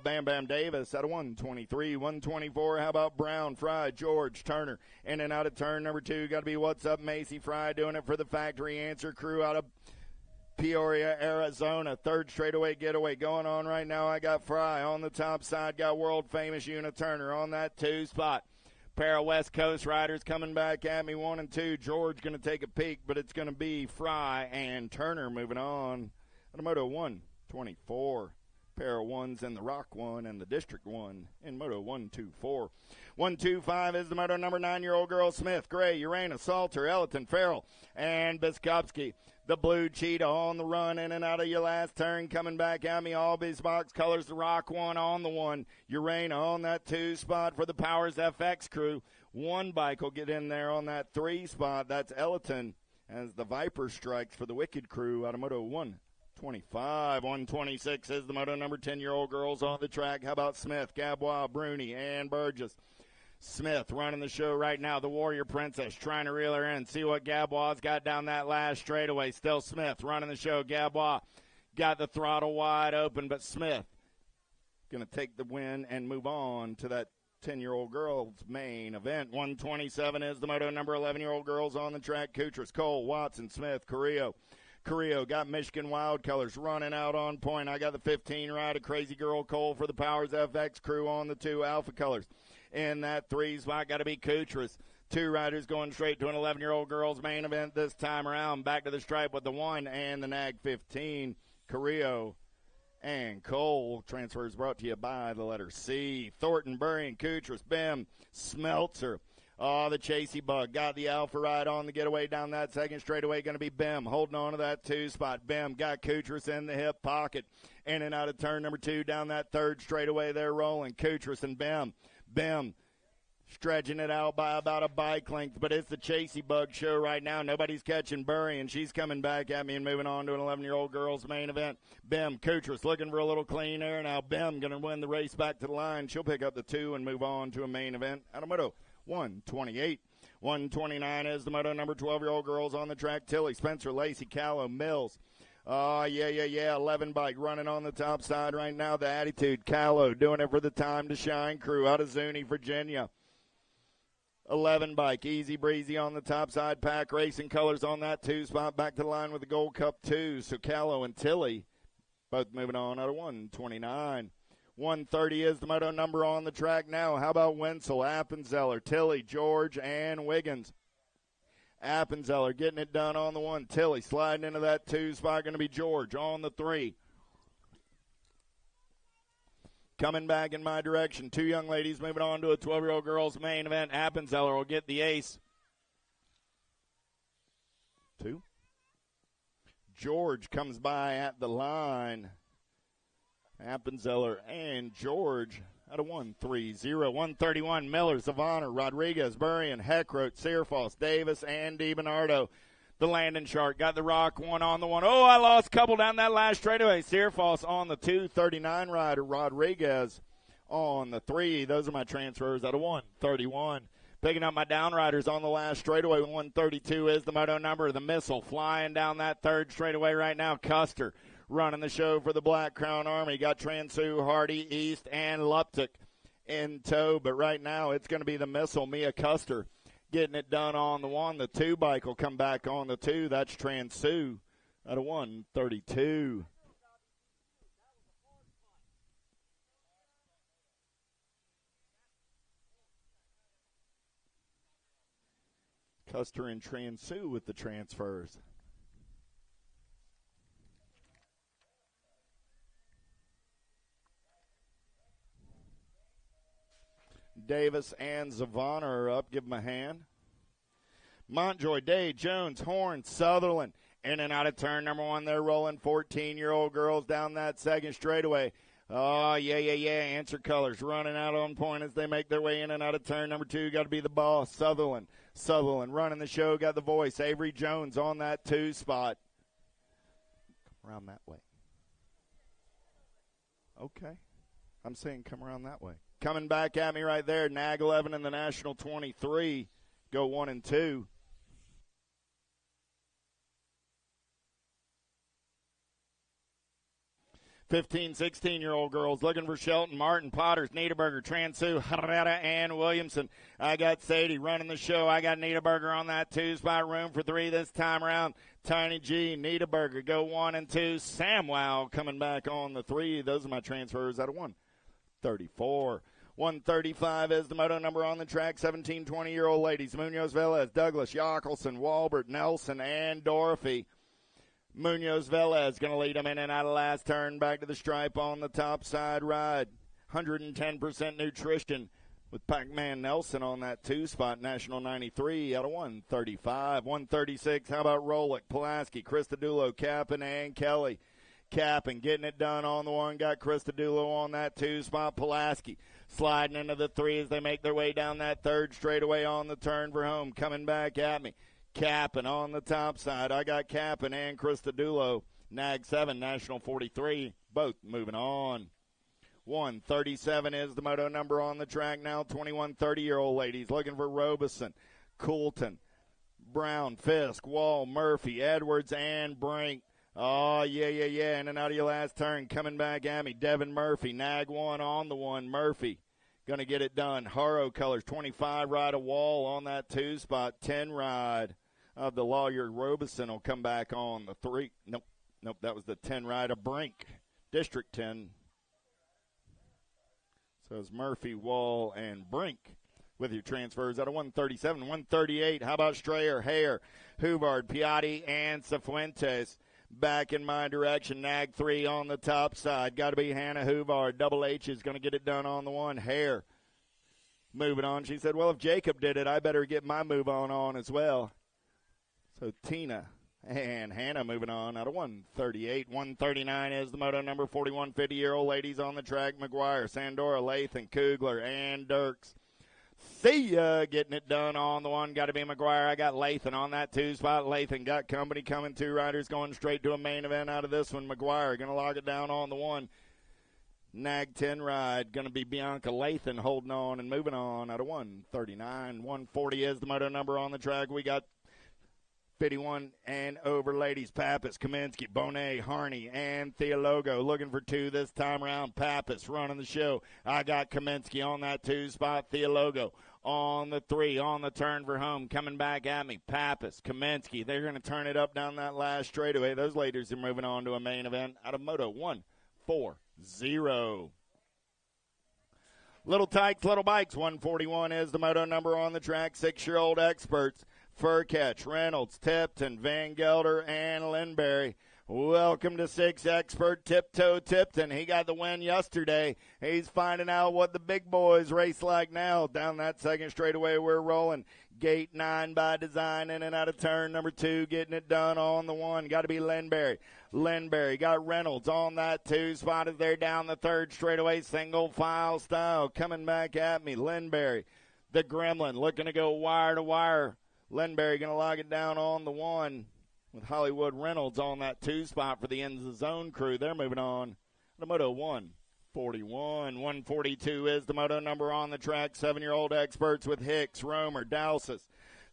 Bam Bam Davis out of 123. 124, how about Brown, Fry, George, Turner. In and out of turn number 2, got to be What's Up Macy Fry, doing it for the Factory Answer Crew out of Peoria, Arizona. Third straightaway getaway going on right now. I got Fry on the top side. Got world-famous Una Turner on that 2 spot. Pair of West Coast riders coming back at me, 1 and 2. George going to take a peek, but it's going to be Fry and Turner moving on. At a Moto 124. Pair of ones in the Rock 1 and the District 1 in Moto 124. 125 is the Moto number 9-year-old girl Smith, Gray, Urana, Salter, Ellerton, Farrell, and Biskupski. The Blue Cheetah on the run in and out of your last turn, coming back at me. Albies box colors, the Rock 1 on the 1. Urana on that 2 spot for the Powers FX crew. One bike will get in there on that 3 spot. That's Ellerton as the Viper strikes for the Wicked crew out of Moto 125. 126 is the Moto number 10-year-old girls on the track. How about Smith, Gabois, Bruni, and Burgess? Smith running the show right now. The Warrior Princess trying to reel her in. See what Gabois got down that last straightaway. Still Smith running the show. Gabois got the throttle wide open, but Smith going to take the win and move on to that 10-year-old girls main event. 127 is the Moto number 11-year-old girls on the track. Kutras, Cole, Watson, Smith, Carrillo. Carrillo got Michigan Wild Colors running out on point. I got the 15 rider Crazy Girl Cole for the Powers FX crew on the 2 Alpha Colors. In that 3 spot, got to be Kutras. 2 riders going straight to an 11-year-old girls main event this time around. Back to the stripe with the 1 and the Nag 15. Carrillo and Cole. Transfers brought to you by the letter C. Thornton, Burry, and Kutras. Bim, Smeltzer. Oh, the Chasey Bug got the Alpha ride on the getaway down that second straightaway. Going to be Bim holding on to that 2 spot. Bim got Kutras in the hip pocket. In and out of turn number 2 down that third straightaway. They're rolling. Kutras and Bim. Bim stretching it out by about a bike length, but it's the Chasey Bug show right now. Nobody's catching Burry, and she's coming back at me and moving on to an 11-year-old girls main event. Bim, Kutras looking for a little clean air. Now Bim going to win the race back to the line. She'll pick up the 2 and move on to a main event out of Moto 128. 129 is the Moto number 12-year-old girls on the track. Tilly, Spencer, Lacey, Callow, Mills. Oh, yeah. 11 bike running on the top side right now. The Attitude, Callow doing it for the Time to Shine crew out of Zuni, Virginia. 11 bike, easy breezy on the top side. Pack Racing Colors on that 2 spot. Back to the line with the Gold Cup 2. So Callow and Tilly both moving on out of 129. 130 is the Moto number on the track now. How about Wenzel, Appenzeller, Tilly, George, and Wiggins? Appenzeller getting it done on the 1. Tilly sliding into that 2 spot. Going to be George on the 3. Coming back in my direction. 2 young ladies moving on to a 12-year-old girls main event. Appenzeller will get the ace. 2. George comes by at the line. Appenzeller and George out of 130. 131, Miller, Zavana, Rodriguez, Burrian, Heckroth, Searfoss, Davis, and DiBernardo. The Landon Shark got the Rock 1 on the 1. Oh, I lost a couple down that last straightaway. Searfoss on the 239 rider, Rodriguez on the 3. Those are my transfers out of 131. Picking up my down riders on the last straightaway. 132 is the Moto number. The Missile flying down that third straightaway right now. Custer running the show for the Black Crown Army. Got Transu, Hardy, East, and Luptic in tow. But right now it's going to be the Missile, Mia Custer, getting it done on the 1. The 2 bike will come back on the 2. That's Transu out of 132. Custer and Transu with the transfers. Davis and Zavana are up. Give them a hand. Montjoy, Day, Jones, Horn, Sutherland. In and out of turn number 1. They're rolling 14-year-old girls down that second straightaway. Oh, yeah. Answer Colors running out on point as they make their way in and out of turn number 2. Got to be the boss, Sutherland. Sutherland running the show. Got the voice, Avery Jones on that 2 spot. Around that way. Okay. I'm saying come around that way. Coming back at me right there, Nag 11 and the National 23 go 1 and 2. 15, 16-year-old girls looking for Shelton, Martin, Potters, Niederberger, Transu, Herrera, and Williamson. I got Sadie running the show. I got Niederberger on that 2-spot, room for 3 this time around. Tiny G, Niederberger go 1 and 2. Samwow coming back on the 3. Those are my transfers out of 134. 135 is the moto number on the track. 17, 20-year-old ladies. Munoz, Velez, Douglas, Jockelson, Walbert, Nelson, and Dorothy. Munoz Velez going to lead them in and out of last turn. Back to the stripe on the top side ride. 110% nutrition with Pac-Man Nelson on that 2-spot. National 93 out of 135. 136, how about Rolick, Pulaski, Christodoulou, Cap'n, and Kelly. Cap'n getting it done on the 1. Got Christodoulou on that 2-spot. Pulaski sliding into the 3 as they make their way down that 3rd straightaway on the turn for home. Coming back at me. Cap'n on the top side. I got Cap'n and Christodoulou. Nag 7, National 43. Both moving on. 137 is the moto number on the track now. 21, 30-year-old ladies looking for Robeson, Coulton, Brown, Fisk, Wall, Murphy, Edwards, and Brink. Oh, yeah. In and out of your last turn. Coming back at me. Devin Murphy. Nag 1 on the 1. Murphy going to get it done. Haro colors. 25 ride a Wall on that 2-spot. 10 ride of the Lawyer Robeson will come back on the 3. Nope. That was the 10 ride of Brink. District 10. So it's Murphy, Wall, and Brink with your transfers out of 137. 138, how about Strayer, Hare, Huvard, Piatti, and Cifuentes. Back in my direction, Nag 3 on the top side. Got to be Hannah Huvard. Double H is going to get it done on the 1. Hare moving on. She said, well, if Jacob did it, I better get my move on as well. So Tina and Hannah moving on out of 138. 139 is the moto number. 41, 50-year-old ladies on the track. McGuire, Sandora, Lathan, Kugler, and Dirks. See ya getting it done on the 1. Got to be McGuire. I got Lathan on that 2-spot. Lathan got company coming. 2 riders going straight to a main event out of this one. McGuire going to log it down on the 1. Nag 10 ride. Going to be Bianca Lathan holding on and moving on out of 139. 140 is the moto number on the track. We got 51 and over ladies. Pappas, Kaminsky, Bonet, Harney, and Theologo looking for 2 this time around. Pappas running the show. I got Kaminsky on that 2-spot. Theologo on the 3 on the turn for home. Coming back at me. Pappas, Kaminsky. They're going to turn it up down that last straightaway. Those ladies are moving on to a main event out of Moto 140. Little Tykes, Little Bikes. 141 is the moto number on the track. 6-year-old experts. Furcatch, Reynolds, Tipton, Van Gelder, and Lindberry. Welcome to 6 expert Tiptoe Tipton. He got the win yesterday. He's finding out what the big boys race like now. Down that 2nd straightaway, we're rolling. Gate 9 by design, in and out of turn number 2, getting it done on the 1. Got to be Lindberry. Lindberry got Reynolds on that 2-spot as they're down the 3rd straightaway, single file style. Coming back at me, Lindberry. The Gremlin looking to go wire to wire. Lindberry going to log it down on the 1 with Hollywood Reynolds on that 2-spot for the Ends of the Zone crew. They're moving on to Moto 141. 142 is the moto number on the track. 7-year-old experts with Hicks, Romer, Dowsis,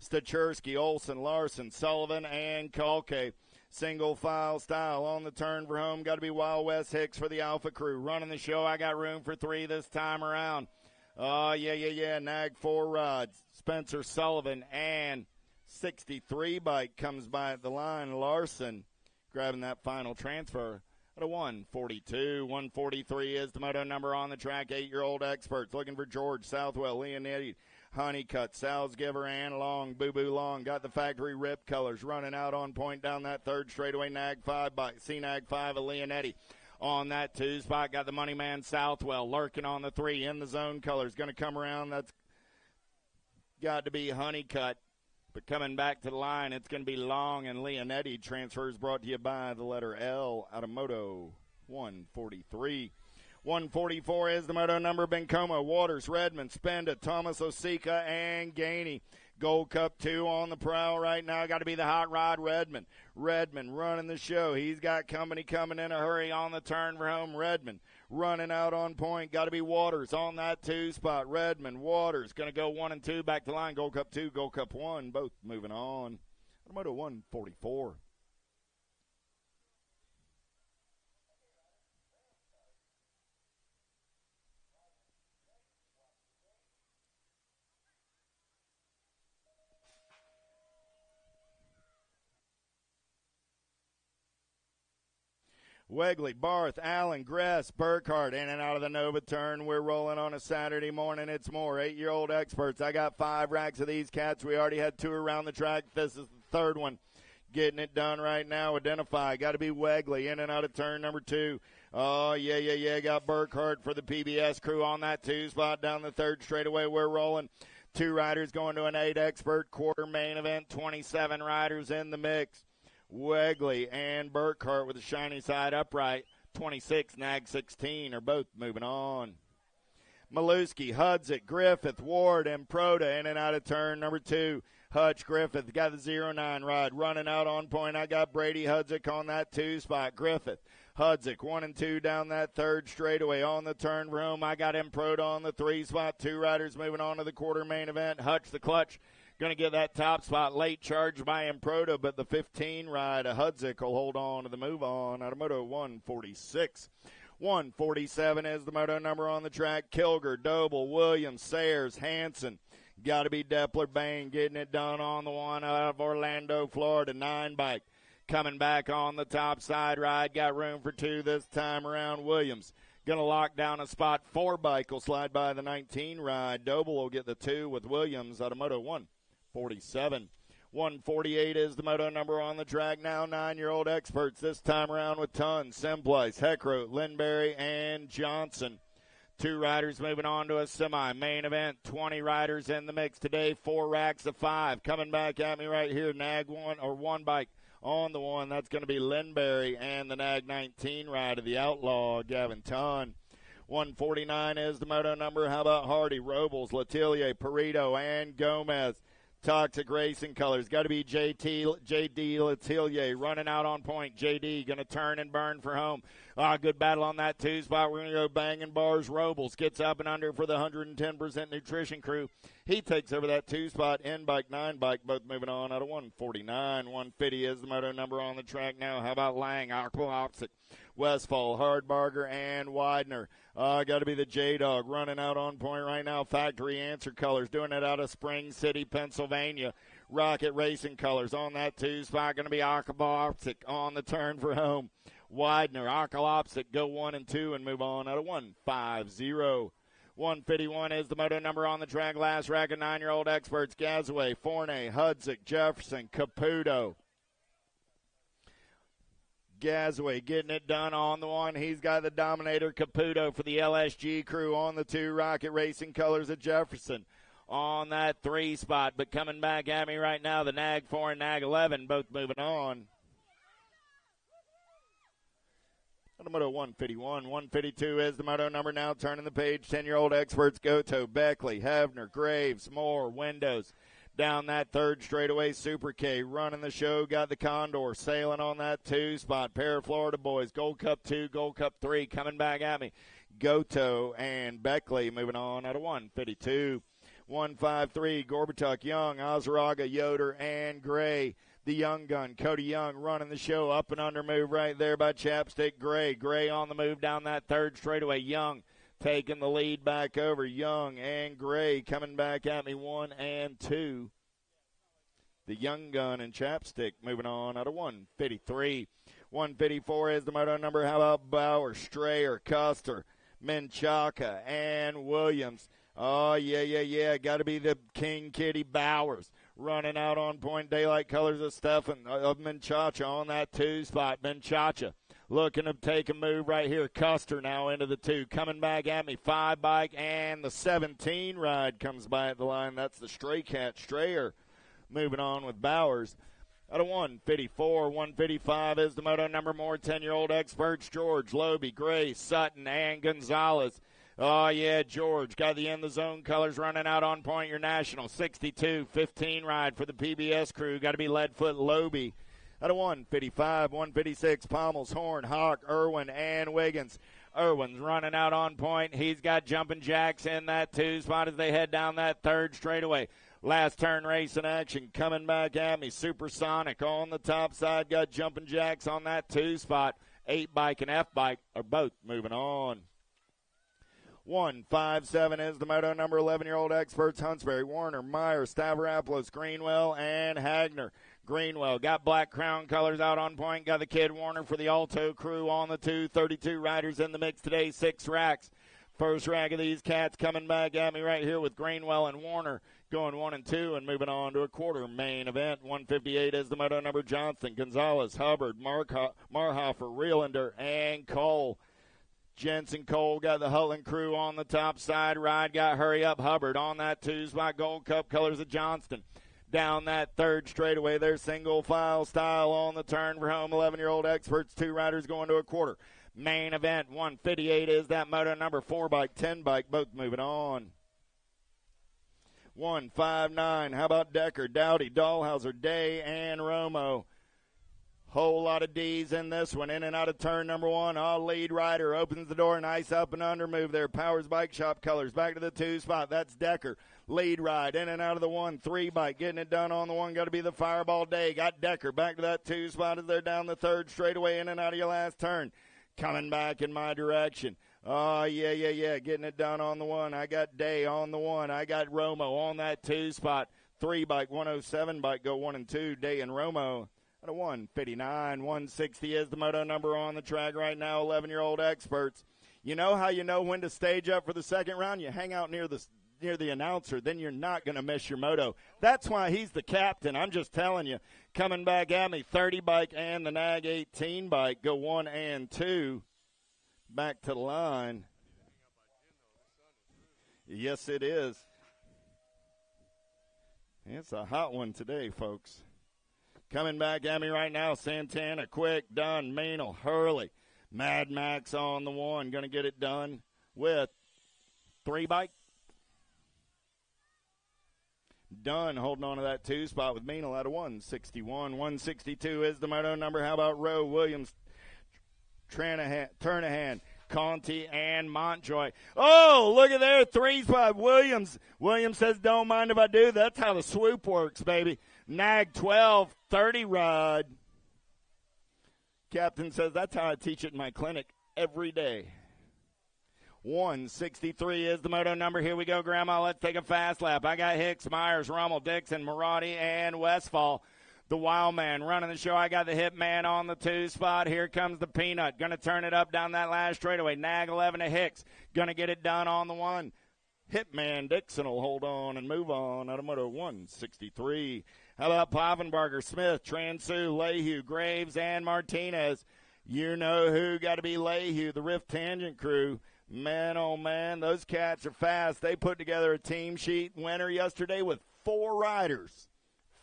Stachersky, Olson, Larson, Sullivan, and Kalke. Single file style on the turn for home. Got to be Wild West Hicks for the Alpha crew. Running the show. I got room for 3 this time around. Oh, yeah. Nag 4 rods. Spencer Sullivan and 63 bike comes by at the line. Larson grabbing that final transfer at a 142. 143 is the moto number on the track. 8-year-old experts looking for George Southwell, Leonetti, Honeycutt, Salzgiver, and Long. Boo-Boo Long got the factory rip colors running out on point down that 3rd straightaway. Nag 5 bike. C-Nag 5 of Leonetti. On that 2-spot, got the money man Southwell lurking on the 3 in the zone colors. Going to come around. That's got to be Honeycutt. But coming back to the line, it's going to be Long and Leonetti. Transfers brought to you by the letter L out of Moto 143. 144 is the moto number. Bencoma, Waters, Redmond, Spenda, Thomas Osika, and Gainey. Gold Cup 2 on the prowl right now. Got to be the hot rod Redmond. Redmond running the show. He's got company coming in a hurry on the turn for home. Redmond running out on point. Got to be Waters on that 2-spot. Redmond, Waters going to go 1 and 2 back to line. Gold Cup 2, Gold Cup 1, both moving on. Moto 144. Wegley, Barth, Allen, Gress, Burkhart, in and out of the Nova turn. We're rolling on a Saturday morning. It's more 8-year-old experts. I got 5 racks of these cats. We already had 2 around the track. This is the third one. Getting it done right now. Identify. Got to be Wegley in and out of turn number 2. Oh, yeah. Got Burkhart for the PBS crew on that 2 spot down the third straightaway. We're rolling. 2 riders going to an 8 expert quarter main event. 27 riders in the mix. Wegley and Burkhart with the shiny side upright. 26, Nag 16 are both moving on. Maluski, Hudzik, Griffith, Ward, and Proda in and out of turn number 2. Hutch Griffith got the 09 ride running out on point. I got Brady Hudzik on that 2 spot. Griffith, Hudzik 1 and 2 down that third straightaway on the turn for home. I got him Proda on the 3 spot. 2 riders moving on to the quarter main event. Hutch the clutch. Going to get that top spot. Late charge by Improda, but the 15 ride, Hudzik will hold on to the move on out of Moto 146. 147 is the moto number on the track. Kilger, Doble, Williams, Sayers, Hanson. Got to be Depler, Bain getting it done on the one out of Orlando, Florida. 9 bike. Coming back on the top side ride. Got room for 2 this time around. Williams going to lock down a spot. 4 bike will slide by the 19 ride. Doble will get the 2 with Williams out of Moto 147. 148 is the moto number on the track now. 9-year-old experts this time around with Tons, Simplice, Heckroth, Lindberry, and Johnson. 2 riders moving on to a semi. Main event, 20 riders in the mix today. 4 racks of 5. Coming back at me right here, Nag 1 bike on the one. That's going to be Lindberry and the Nag 19 ride of the Outlaw, Gavin Ton. 149 is the moto number. How about Hardy, Robles, Letellier, Perito, and Gomez? Toxic Racing Colors. Got to be J.D. Letellier running out on point. J.D. going to turn and burn for home. Good battle on that 2 spot. We're going to go banging bars. Robles gets up and under for the 110% nutrition crew. He takes over that 2 spot. N-bike, 9 bike, both moving on out of 149. 150 is the moto number on the track now. How about Lang, Aqua Optic, Westfall, Hardbarger, and Widener. Got to be the J-Dog running out on point right now. Factory Answer Colors doing it out of Spring City, Pennsylvania. Rocket Racing Colors on that 2 spot. Going to be Aqua Optic on the turn for home. Widener, Aqua Optic go 1 and 2 and move on out of 150. 151 is the moto number on the track. Last rack of 9-year-old experts. Gazaway, Forney, Hudzik, Jefferson, Caputo. Gazaway getting it done on the one. He's got the Dominator Caputo for the LSG crew on the 2. Rocket Racing Colors of Jefferson on that 3 spot. But coming back at me right now, the Nag 4 and Nag 11 both moving on. Moto 151. 152 is the moto number now. Turning the page. 10-year-old experts. Goto, Beckley, Hevner, Graves, Moore, Windows. Down that third straightaway, Super K running the show. Got the Condor sailing on that 2 spot. Pair of Florida boys. Gold Cup 2, Gold Cup 3 coming back at me. Goto and Beckley moving on out of 152. 153, Gorbatuk, Young, Ozaraga, Yoder, and Gray. The young gun, Cody Young, running the show. Up and under move right there by Chapstick Gray. Gray on the move down that third straightaway. Young taking the lead back over. Young and Gray coming back at me 1 and 2. The young gun and Chapstick moving on out of 153. 154 is the moto number. How about Bauer, Strayer, Custer, Menchaca, and Williams? Oh, yeah. Got to be the King Kitty Bowers. Running out on point. Daylight Colors of Stefan of Menchaca on that 2 spot. Menchaca looking to take a move right here. Custer now into the 2. Coming back at me. 5 bike and the 17 ride comes by at the line. That's the Stray Cat Strayer moving on with Bowers. Out of 154, 155 is the moto number. More 10-year-old experts. George, Loby, Gray, Sutton, and Gonzalez. Oh, yeah, George got the in the zone colors running out on point. Your national 62, 15 ride for the PBS crew. Got to be Leadfoot, Loby. Out of 155, 156, Pommels, Horn, Hawk, Irwin, and Wiggins. Irwin's running out on point. He's got Jumpin' Jacks in that 2 spot as they head down that third straightaway. Last turn race in action coming back at me. Supersonic on the top side. Got Jumpin' Jacks on that 2 spot. 8 bike and F bike are both moving on. 157 is the moto number. 11-year-old experts. Huntsberry, Warner, Meyer, Stavropoulos, Greenwell, and Hagner. Greenwell got black crown colors out on point. Got the Kid Warner for the Alto crew on the 2. 32 riders in the mix today, 6 racks. First rack of these cats coming back at me right here with Greenwell and Warner going 1 and 2 and moving on to a quarter main event. 158 is the moto number. Johnston, Gonzalez, Hubbard, Marhofer, Reelander, and Cole. Jensen Cole got the Hutland crew on the top side. Ride got Hurry Up Hubbard on that 2 spot. Gold Cup colors of Johnston. Down that third straightaway, they're single file style on the turn for home. 11-year-old experts, 2 riders going to a quarter. Main event, 158 is that moto number. 4 bike, 10 bike, both moving on. 159, how about Decker, Dowdy, Dahlhauser, Day, and Romo? Whole lot of D's in this one. In and out of turn number 1. All lead rider opens the door. Nice up and under move there. Powers Bike Shop colors. Back to the 2 spot. That's Decker. Lead ride. In and out of the 1-3 bike. Getting it done on the 1. Got to be the Fireball Day. Got Decker. Back to that 2 spot as they're down the third straightaway. In and out of your last turn. Coming back in my direction. Oh, yeah. Getting it done on the 1. I got Day on the 1. I got Romo on that 2 spot. 3 bike, 107 bike. Go 1 and 2. Day and Romo. At a 159, 160 is the moto number on the track right now. 11-year-old experts. You know how you know when to stage up for the second round? You hang out near the announcer, then you're not going to miss your moto. That's why he's the captain. I'm just telling you. Coming back at me, 30 bike and the Nag 18 bike go 1 and 2. Back to the line. Yes, it is. It's a hot one today, folks. Coming back at me right now, Santana, Quick, Dunn, Meanel, Hurley. Mad Max on the 1. Going to get it done with 3 bike. Dunn holding on to that 2 spot with Meanel out of 161. 162 is the moto number. How about Rowe, Williams, Turnahan, Conti, and Montjoy. Oh, look at there, 3 spot. Williams says, don't mind if I do. That's how the swoop works, baby. Nag 12, 30 ride. Captain says, that's how I teach it in my clinic every day. 163 is the moto number. Here we go, Grandma. Let's take a fast lap. I got Hicks, Myers, Rummel, Dixon, Marotti, and Westfall. The Wild Man running the show. I got the Hit Man on the 2 spot. Here comes the Peanut. Going to turn it up down that last straightaway. Nag 11 to Hicks. Going to get it done on the 1. Hitman Dixon will hold on and move on out of moto 163. How about Poffenbarger, Smith, Transu, Lehue, Graves, and Martinez? You know who got to be Lehue, the Rift Tangent crew. Man, oh, man, those cats are fast. They put together a team sheet winner yesterday with 4 riders.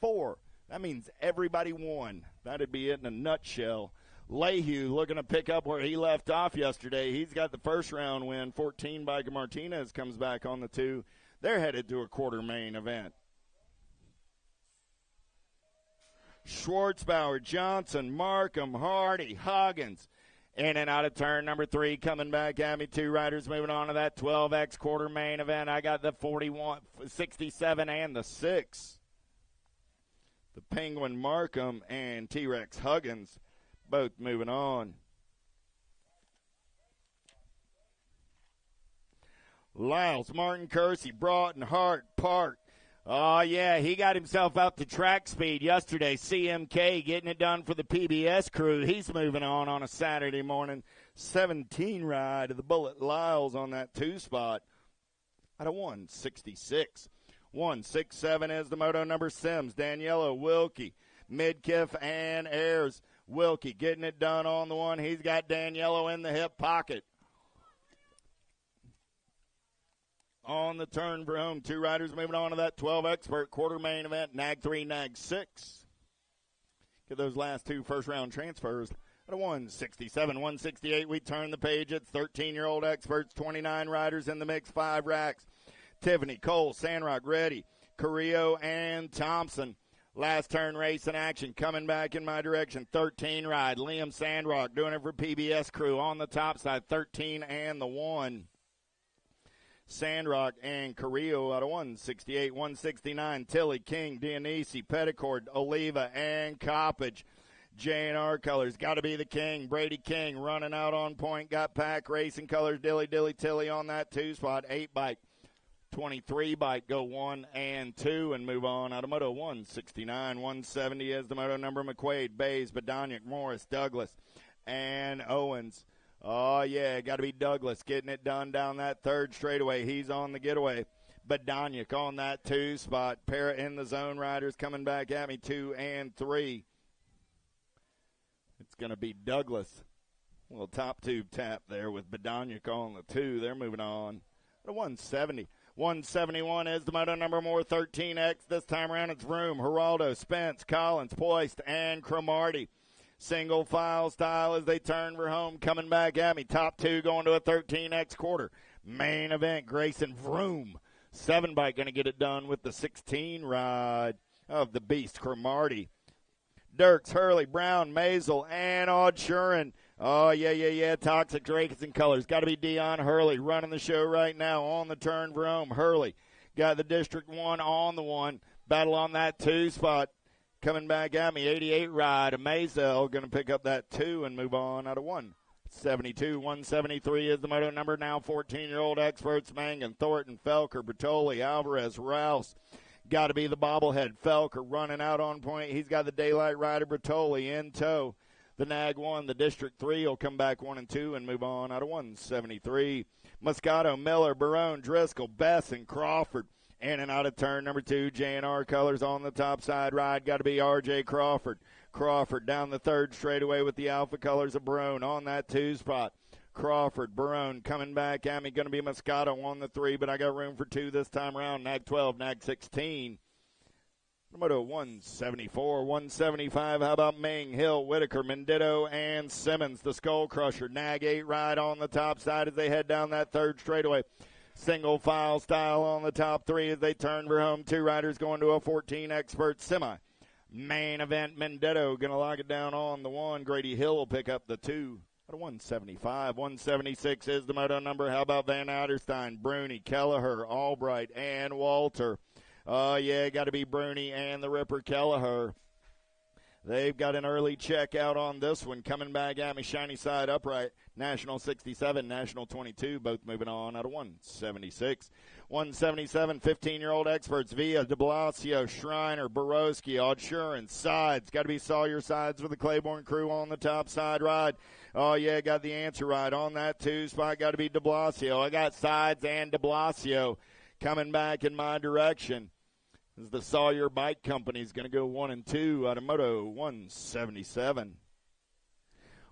4. That means everybody won. That'd be it in a nutshell. Lehue looking to pick up where he left off yesterday. He's got the first round win. 14 by Martinez comes back on the 2. They're headed to a quarter main event. Schwartzbauer, Johnson, Markham, Hardy, Huggins. In and out of turn number 3, coming back at me. 2 riders moving on to that 12X quarter main event. I got the 41, 67, and the 6. The Penguin Markham and T-Rex Huggins both moving on. Lyles, Martin Kersey, Broughton, Hart, Park. Oh, yeah, he got himself out to track speed yesterday. CMK getting it done for the PBS crew. He's moving on a Saturday morning. 17 ride of the Bullet Lyles on that 2 spot out of 166. 167 is the moto number. Sims, Daniello, Wilkie, Midkiff, and Ayers. Wilkie getting it done on the 1. He's got Daniello in the hip pocket. On the turn for home, 2 riders moving on to that 12 expert quarter main event. Nag 3, Nag 6. Get those last 2 first-round transfers at a 167, 168. We turn the page. It's 13-year-old experts, 29 riders in the mix, 5 racks. Tiffany, Cole, Sandrock, Reddy, Carrillo, and Thompson. Last turn race in action coming back in my direction. 13 ride. Liam Sandrock doing it for PBS crew on the top side. 13 and the 1. Sandrock and Carrillo out of 168, 169. Tilly, King, Dionisi, Petticord, Oliva, and Coppage. J&R colors, got to be the King. Brady King running out on point. Got Pack Racing colors, Dilly Tilly on that 2 spot. 8 bike. 23 bike go 1 and 2 and move on out of Moto 169. 170 is the Moto number. McQuaid, Bays, Badoniak, Morris, Douglas, and Owens. Oh, yeah, got to be Douglas getting it done down that third straightaway. He's on the getaway. Badoniak on that 2 spot. Parrott in the zone. Riders coming back at me, 2 and 3. It's going to be Douglas. A little top tube tap there with Badoniak on the 2. They're moving on to 170. 171 is the Moto number more 13X. This time around it's Vroom, Geraldo, Spence, Collins, Poist, and Cromartie. Single file style as they turn for home, coming back at me. Top 2 going to a 13X quarter. Main event, Grayson Vroom. 7 bike going to get it done with the 16 ride of the beast, Cromartie. Dirks, Hurley, Brown, Maisel, and Audshuren. Oh, yeah. Toxic Drakes and Colors. Got to be Dion Hurley running the show right now on the turn for home. Hurley got the District 1 on the 1. Battle on that 2 spot. Coming back at me, 88 ride. Maisel going to pick up that 2 and move on out of 172. 173 is the Moto number. Now 14-year-old experts, Mangan, Thornton, Felker, Bertoli, Alvarez, Rouse. Got to be the bobblehead. Felker running out on point. He's got the daylight rider, Bertoli, in tow. The Nag 1, the District 3 will come back 1 and 2 and move on out of 173. Moscato, Miller, Barone, Driscoll, Bess, and Crawford. In and out of turn number 2, J&R Colors on the top side ride. Got to be R.J. Crawford. Crawford down the third straightaway with the Alpha Colors of Barone on that 2 spot. Crawford, Barone coming back at me. Going to be Moscato on the 3, but I got room for 2 this time around. Nag 12, Nag 16. Moto 174, 175. How about Ming, Hill, Whitaker, Mendito, and Simmons, the Skull Crusher. Nag 8 ride on the top side as they head down that third straightaway. Single file style on the top 3 as they turn for home. 2 riders going to a 14 expert semi. Main event, Mendito going to lock it down on the 1. Grady Hill will pick up the 2 at a 175. 176 is the Moto number. How about Van Adderstein, Bruni, Kelleher, Albright, and Walter? Oh, yeah, got to be Bruni and the Ripper Kelleher. They've got an early check out on this one. Coming back at me, shiny side upright. National 67, National 22, both moving on out of 176. 177, 15-year-old experts, Villa, de Blasio, Schreiner, Borowski, Audshuren, Sides. Got to be Sawyer Sides for the Claiborne crew on the top side ride. Oh, yeah, got the answer right on that 2 spot. Got to be de Blasio. I got Sides and de Blasio coming back in my direction. As the Sawyer Bike Company is going to go 1 and 2 out of Moto 177.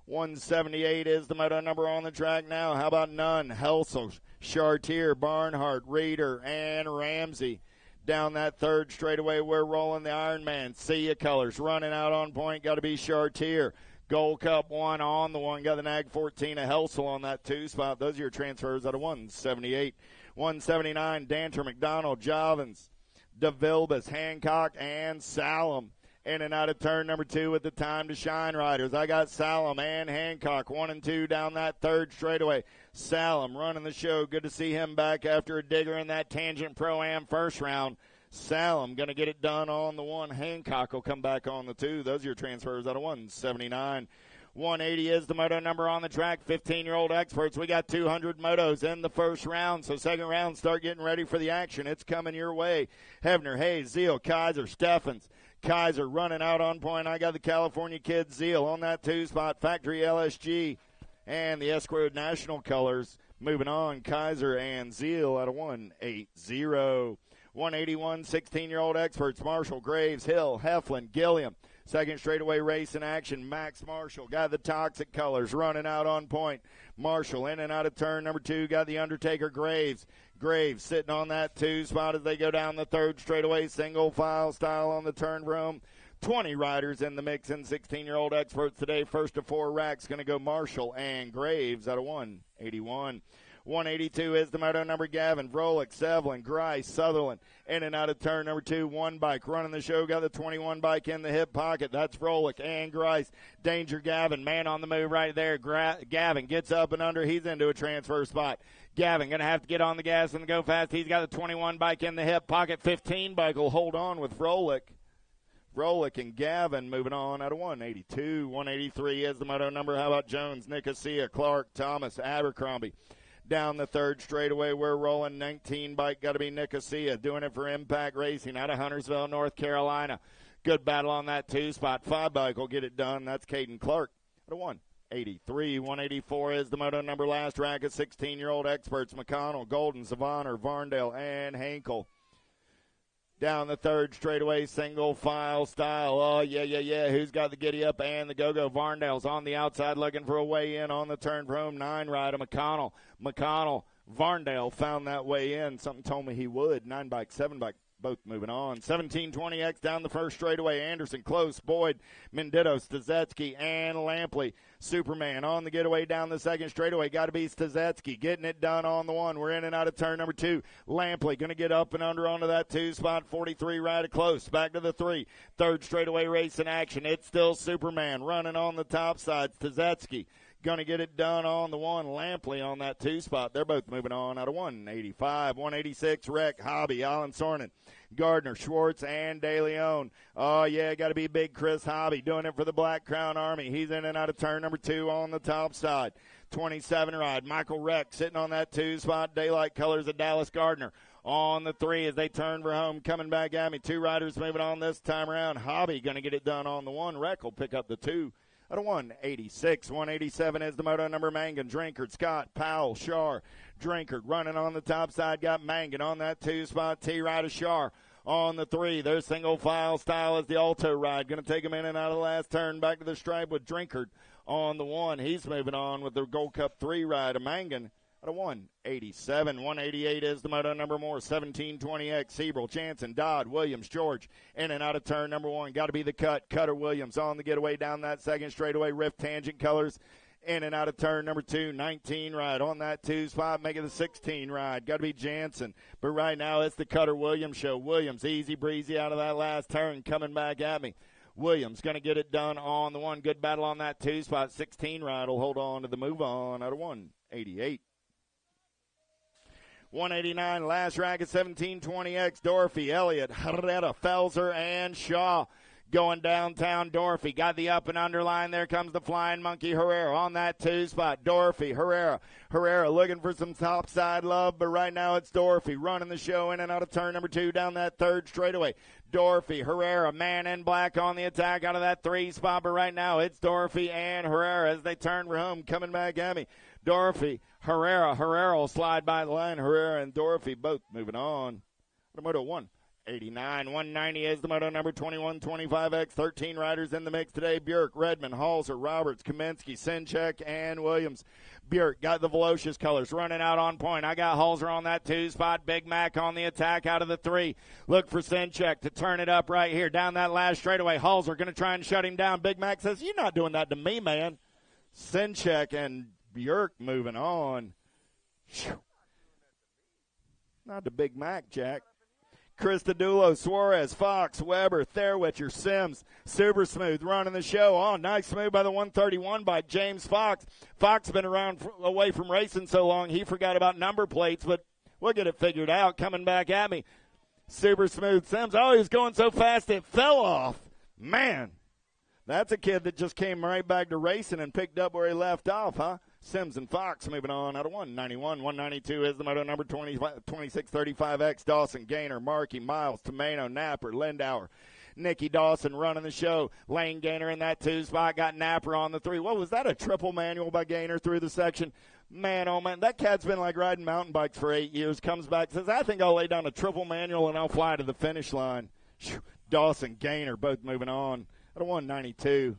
178 is the Moto number on the track now. How about Nunn, Helsel, Chartier, Barnhart, Reeder, and Ramsey. Down that third straightaway, we're rolling the Ironman. See ya Colors running out on point. Got to be Chartier. Gold Cup 1 on the 1. Got the Nag 14 of Helsel on that 2 spot. Those are your transfers out of 178. 179, Danter, McDonald, Javins, DeVilbus, Hancock, and Salem. In and out of turn number 2 with the time to shine riders. I got Salem and Hancock 1 and 2 down that third straightaway. Salem running the show. Good to see him back after a digger in that Tangent Pro-Am first round. Salem going to get it done on the 1. Hancock will come back on the 2. Those are your transfers out of 179. 180 is the Moto number on the track. 15-year-old experts. We got 200 motos in the first round, so second round, start getting ready for the action. It's coming your way. Hebner, Hayes, Zeal, Kaiser, Steffens. Kaiser running out on point. I got the California kid Zeal on that 2 spot. Factory LSG and the Esquire National Colors moving on. Kaiser and Zeal out of 180. 181, 16-year-old experts. Marshall, Graves, Hill, Heflin, Gilliam. Second straightaway race in action. Max Marshall got the Toxic Colors running out on point. Marshall in and out of turn number 2. Got the Undertaker Graves. Graves sitting on that 2 spot as they go down the third straightaway. Single file style on the turn room. 20 riders in the mix and 16-year-old experts today. First to 4 racks going to go Marshall and Graves out of 181. 182 is the Moto number. Gavin, Vrolik, Sevlin, Grice, Sutherland. In and out of turn number 2. 1 bike running the show. Got the 21 bike in the hip pocket. That's Vrolik and Grice. Danger Gavin. Man on the move right there. Gavin gets up and under. He's into a transfer spot. Gavin going to have to get on the gas and go fast. He's got the 21 bike in the hip pocket. 15 bike will hold on with Vrolik. Vrolik and Gavin moving on out of 182. 183 is the Moto number. How about Jones, Nicosia, Clark, Thomas, Abercrombie. Down the third straightaway, we're rolling. 19 bike, got to be Nicosia, doing it for Impact Racing out of Huntersville, North Carolina. Good battle on that 2-spot. 5 bike will get it done. That's Caden Clark at a 183. 184 is the moto number. Last rack of 16-year-old experts, McConnell, Golden, Savannah, Varndale, and Hankel. Down the third straightaway, single file style. Oh, yeah. Who's got the giddy up and the go-go? Varndale's on the outside looking for a way in on the turn for home. 9 rider, McConnell. Varndale found that way in. Something told me he would. 9 bike, 7 bike. Both moving on. 1720X down the first straightaway. Anderson, Close, Boyd, Mendito, Stazetsky, and Lampley. Superman on the getaway down the second straightaway. Got to be Stazetsky getting it done on the 1. We're in and out of turn number 2. Lampley going to get up and under onto that 2-spot. 43 right at Close. Back to the 3. Third straightaway race in action. It's still Superman running on the top side. Stazetsky going to get it done on the 1. Lampley on that 2-spot. They're both moving on out of 185. 186, Wreck, Hobby, Alan Sornin, Gardner, Schwartz, and De Leon. Oh, yeah, got to be big Chris Hobby doing it for the Black Crown Army. He's in and out of turn number 2 on the top side. 27 ride. Michael Wreck sitting on that 2-spot. Daylight colors of Dallas Gardner on the 3 as they turn for home. Coming back at me. 2 riders moving on this time around. Hobby going to get it done on the 1. Wreck will pick up the 2. At a 186, 187 is the moto number. Mangan, Drinkard, Scott, Powell, Shar. Drinkard running on the top side, got Mangan on that 2-spot. T-Ride of Shar on the 3. Their single file style is the Alto ride. Going to take him in and out of the last turn. Back to the stripe with Drinkard on the 1. He's moving on with the Gold Cup 3 ride of Mangan. At a 187, 188 is the moto number more. 1720X, Sebrel, Jansen, Dodd, Williams, George, in and out of turn number 1. Got to be the Cutter Williams on the getaway down that second straightaway. Rift Tangent colors, in and out of turn number 2. 19 ride on that 2-spot, making the 16 ride. Got to be Jansen. But right now it's the Cutter Williams show. Williams, easy breezy out of that last turn, coming back at me. Williams going to get it done on the 1. Good battle on that 2-spot. 16 ride will hold on to the move on out of 188. 189, last rack at 1720X, Dorothy, Elliott, Herrera, Felser, and Shaw. Going downtown, Dorothy got the up and underline. There comes the Flying Monkey Herrera on that 2-spot. Dorothy, Herrera looking for some topside love, but right now it's Dorothy running the show in and out of turn number 2 down that third straightaway. Dorothy, Herrera, man in black on the attack out of that 3-spot, but right now it's Dorothy and Herrera as they turn for home, coming back at me. Dorothy, Herrera will slide by the line. Herrera and Dorothy both moving on. The moto 189, 190 is the moto number. 2125X, 13 riders in the mix today. Bjork, Redmond, Halser, Roberts, Kaminsky, Sinchek, and Williams. Bjork got the Velocious colors running out on point. I got Halser on that 2-spot. Big Mac on the attack out of the 3. Look for Sinchek to turn it up right here down that last straightaway. Halser going to try and shut him down. Big Mac says, "You're not doing that to me, man." Sinchek and Bjork moving on. Not the Big Mac, Jack. Christodoulou, Suarez, Fox, Weber, Therwitcher, Sims, Super Smooth running the show. Oh, nice move by the 131 by James Fox. Fox been away from racing so long he forgot about number plates, but we'll get it figured out. Coming back at me. Super Smooth Sims. Oh, he's going so fast it fell off. Man, that's a kid that just came right back to racing and picked up where he left off, huh? Sims and Fox moving on out of 191. 192 is the moto number. 2635X, Dawson, Gaynor, Markey, Miles, Tomeno, Napper, Lindauer. Nikki Dawson running the show. Lane Gaynor in that 2-spot. Got Napper on the 3. What was that, a triple manual by Gaynor through the section? Man, oh, man, that cat's been like riding mountain bikes for 8 years. Comes back, says, "I think I'll lay down a triple manual and I'll fly to the finish line." Dawson, Gaynor both moving on at a 192.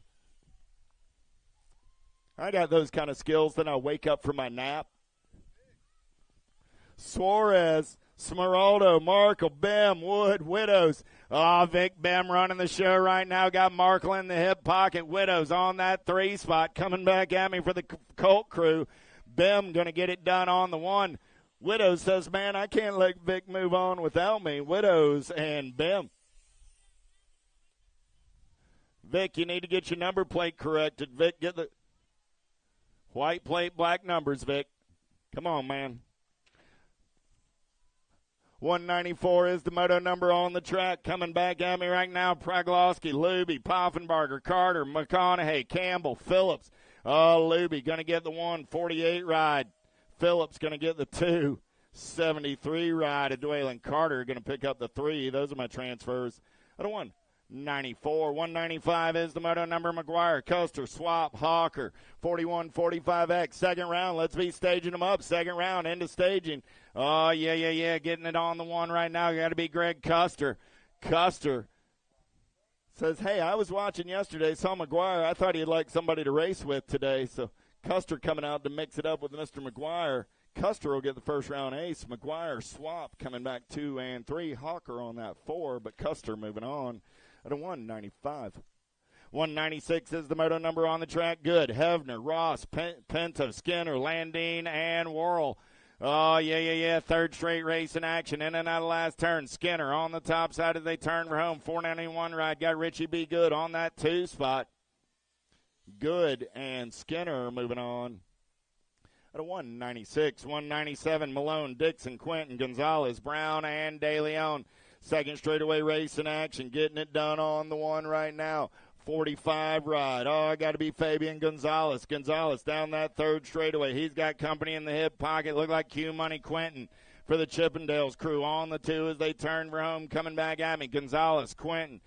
I got those kind of skills, then I'll wake up from my nap. Suarez, Smeraldo, Markle, Bem, Wood, Widows. Vic Bem running the show right now. Got Markle in the hip pocket. Widows on that 3-spot. Coming back at me for the Colt crew. Bem going to get it done on the 1. Widows says, "Man, I can't let Vic move on without me." Widows and Bem. Vic, you need to get your number plate corrected. Vic, get the white plate, black numbers, Vic. Come on, man. 194 is the moto number on the track. Coming back at me right now, Praglowski, Luby, Poffenbarger, Carter, McConaughey, Campbell, Phillips. Luby going to get the 148 ride. Phillips going to get the 273 ride. Dwaylen Carter going to pick up the 3. Those are my transfers. Out of 194. 195 is the moto number. McGuire, Custer, Swap, Hawker. 41-45X. Second round. Let's be staging them up. Second round into staging. Oh, yeah. Getting it on the one right now. Got to be Greg Custer. Custer says, hey, I was watching yesterday, saw McGuire. I thought he'd like somebody to race with today. So Custer coming out to mix it up with Mr. McGuire. Custer will get the first round ace. McGuire, Swap coming back 2 and 3. Hawker on that 4, but Custer moving on at a 195. 196 is the moto number on the track. Good. Hevner, Ross, Pinto, Skinner, Landine, and Worrell. Oh, yeah. Third straight race in action. In and out of last turn. Skinner on the top side as they turn for home. 491 ride. Got Richie B. Good on that 2 spot. Good and Skinner moving on at a 196. 197, Malone, Dixon, Quentin, Gonzalez, Brown, and De Leon. Second straightaway race in action. Getting it done on the one right now. 45 ride. Oh, I got to be Fabian Gonzalez. Gonzalez down that third straightaway. He's got company in the hip pocket. Look like Q Money Quentin for the Chippendales crew on the 2 as they turn for home. Coming back at me. Gonzalez, Quentin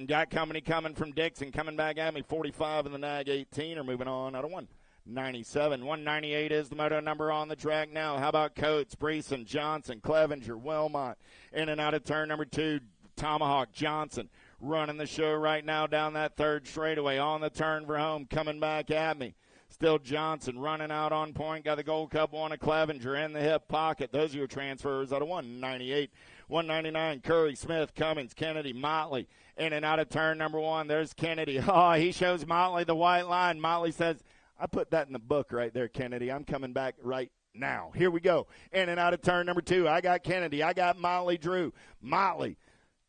got company coming from Dixon. Coming back at me. 45 and the Nag 18 are moving on out of 197. 198 is the moto number on the track now. How about Coates, Breeson, Johnson, Clevenger, Wilmot. In and out of turn number 2. Tomahawk, Johnson. Running the show right now down that third straightaway on the turn for home. Coming back at me. Still Johnson running out on point. Got the Gold Cup one of Clevenger in the hip pocket. Those are your transfers out of 198. 199, Curry, Smith, Cummins, Kennedy, Motley. In and out of turn number 1. There's Kennedy. Oh, he shows Motley the white line. Motley says, I put that in the book right there, Kennedy. I'm coming back right now. Here we go. In and out of turn number 2. I got Kennedy. I got Motley Drew. Motley,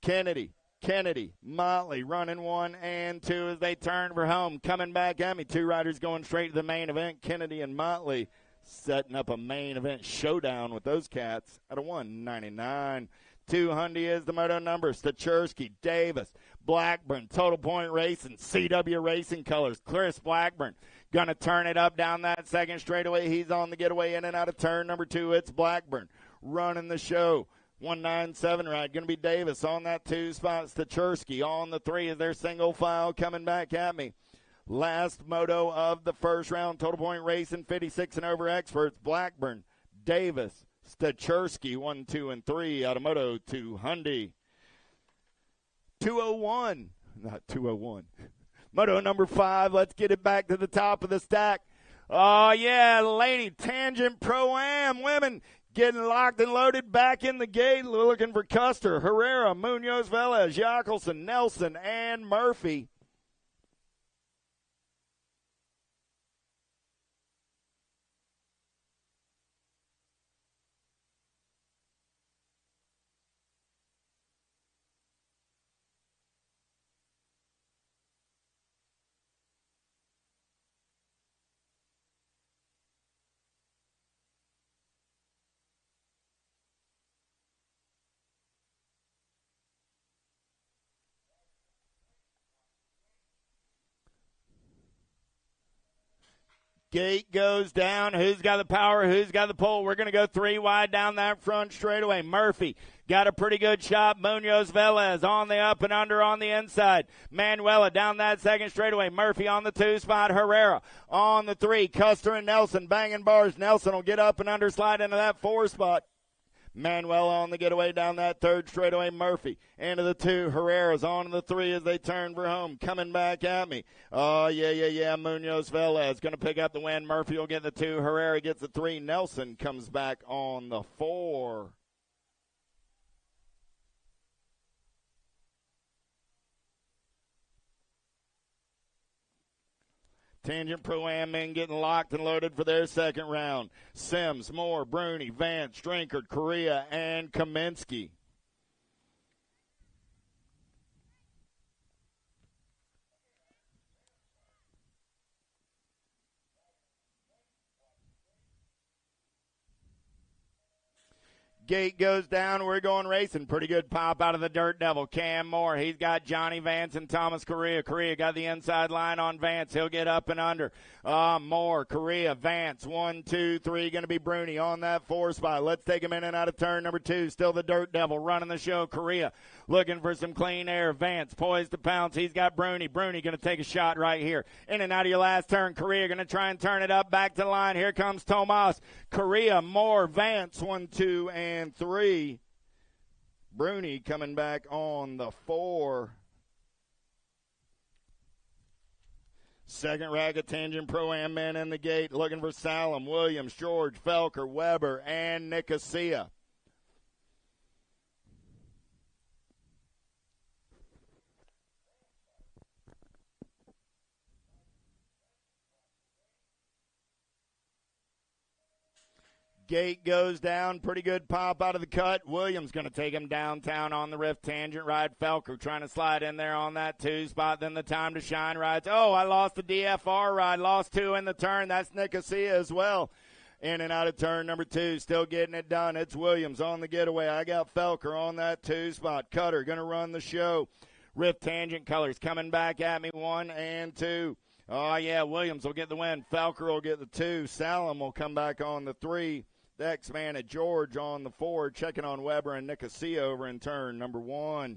Kennedy, Motley running 1 and 2 as they turn for home. Coming back at me. 2 riders going straight to the main event. Kennedy and Motley setting up a main event showdown with those cats at a 199. 200 is the moto number. Stachersky, Davis, Blackburn, Total Point Racing, CW Racing Colors. Chris Blackburn going to turn it up down that second straightaway. He's on the getaway in and out of turn number 2. It's Blackburn running the show. 197 ride. Going to be Davis on that 2 spot. Stachersky on the 3 as their single file coming back at me. Last moto of the first round. Total Point Racing, 56 and over experts. Blackburn, Davis, Stachersky, 1, 2, and 3 out of Moto 200. 201. Not 201. Moto number 5. Let's get it back to the top of the stack. Oh, yeah, Lady Tangent Pro-Am women. Getting locked and loaded back in the gate, looking for Custer, Herrera, Munoz, Velez, Jackelson, Nelson, and Murphy. Gate goes down. Who's got the power? Who's got the pull? We're going to go 3 wide down that front straightaway. Murphy got a pretty good shot. Munoz Velez on the up and under on the inside. Manuela down that second straightaway. Murphy on the 2 spot. Herrera on the 3. Custer and Nelson banging bars. Nelson will get up and under, slide into that 4 spot. Manuel on the getaway down that third straightaway. Murphy into the 2. Herrera's on the 3 as they turn for home. Coming back at me. Oh, yeah. Munoz Velez going to pick up the win. Murphy will get the 2. Herrera gets the 3. Nelson comes back on the 4. Tangent Pro-Am men getting locked and loaded for their second round. Sims, Moore, Bruni, Vance, Drinkard, Correa, and Kaminsky. Gate goes down. We're going racing. Pretty good pop out of the Dirt Devil. Cam Moore. He's got Johnny Vance and Thomas Correa. Correa got the inside line on Vance. He'll get up and under. Moore, Correa, Vance. 1, 2, 3. Going to be Bruni on that 4 spot. Let's take him in and out of turn number 2. Still the Dirt Devil running the show. Correa looking for some clean air. Vance poised to pounce. He's got Bruni. Bruni going to take a shot right here. In and out of your last turn. Correa going to try and turn it up back to the line. Here comes Tomas. Correa, Moore, Vance. 1, 2, and 3. Bruni coming back on the 4. Second racket, Tangent Pro-Am men in the gate. Looking for Salem, Williams, George, Felker, Weber, and Nicosia. Gate goes down. Pretty good pop out of the cut. Williams going to take him downtown on the Rift Tangent ride. Felker trying to slide in there on that 2 spot. Then the Time to Shine rides. Oh, I lost the DFR ride. Lost 2 in the turn. That's Nicosia as well. In and out of turn number 2. Still getting it done. It's Williams on the getaway. I got Felker on that 2 spot. Cutter going to run the show. Rift Tangent colors coming back at me. 1 and 2. Oh, yeah, Williams will get the win. Felker will get the 2. Salem will come back on the 3. The X-Man at George on the 4, checking on Weber and Nicosia over in turn number 1.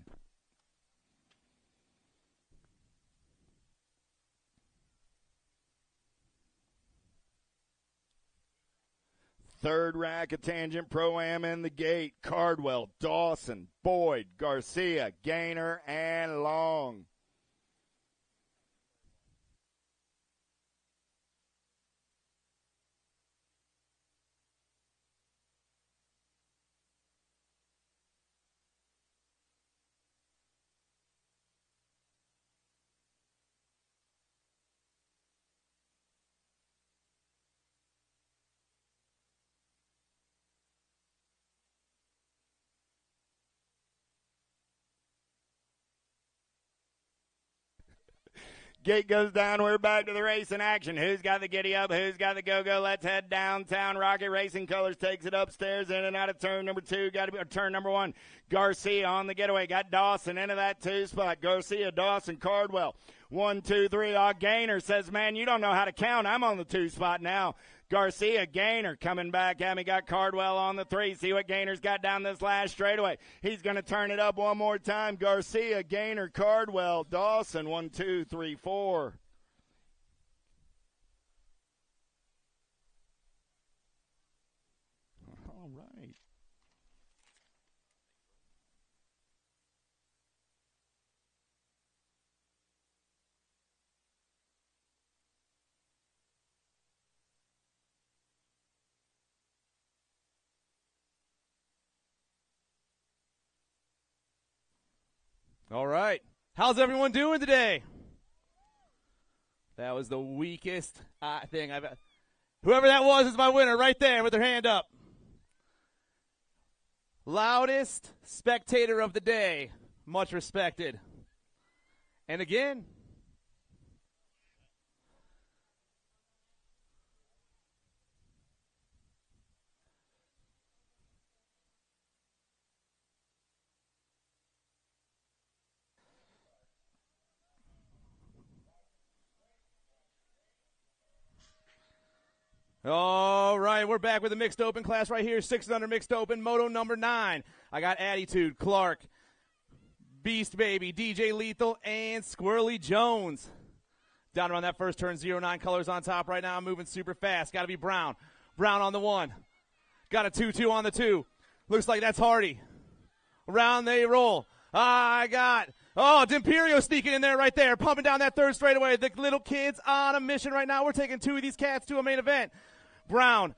Third rack of Tangent Pro-Am in the gate. Cardwell, Dawson, Boyd, Garcia, Gaynor, and Long. Gate goes down. We're back to the race in action. Who's got the giddy up? Who's got the go-go? Let's head downtown. Rocket Racing Colors takes it upstairs in and out of turn number 2. Got to be turn number 1. Garcia on the getaway. Got Dawson into that 2 spot. Garcia, Dawson, Cardwell. 1, 2, 3. Gaynor says, man, you don't know how to count. I'm on the 2 spot now. Garcia, Gaynor coming back at me. Got Cardwell on the 3. See what Gaynor's got down this last straightaway. He's going to turn it up one more time. Garcia, Gaynor, Cardwell, Dawson. 1, 2, 3, 4. All right. All right. How's everyone doing today? That was the weakest thing I've had. Whoever that was is my winner right there with their hand up. Loudest spectator of the day. Much respected. And again, all right, we're back with the mixed open class right here. 6 under mixed open, moto number 9. I got Attitude, Clark, Beast Baby, DJ Lethal, and Squirrely Jones. Down around that first turn, 09 colors on top right now. Moving super fast. Got to be Brown. Brown on the 1. Got a 2-2 on the 2. Looks like that's Hardy. Around they roll. D'Imperio sneaking in there right there. Pumping down that third straightaway. The little kid's on a mission right now. We're taking 2 of these cats to a main event. Brown,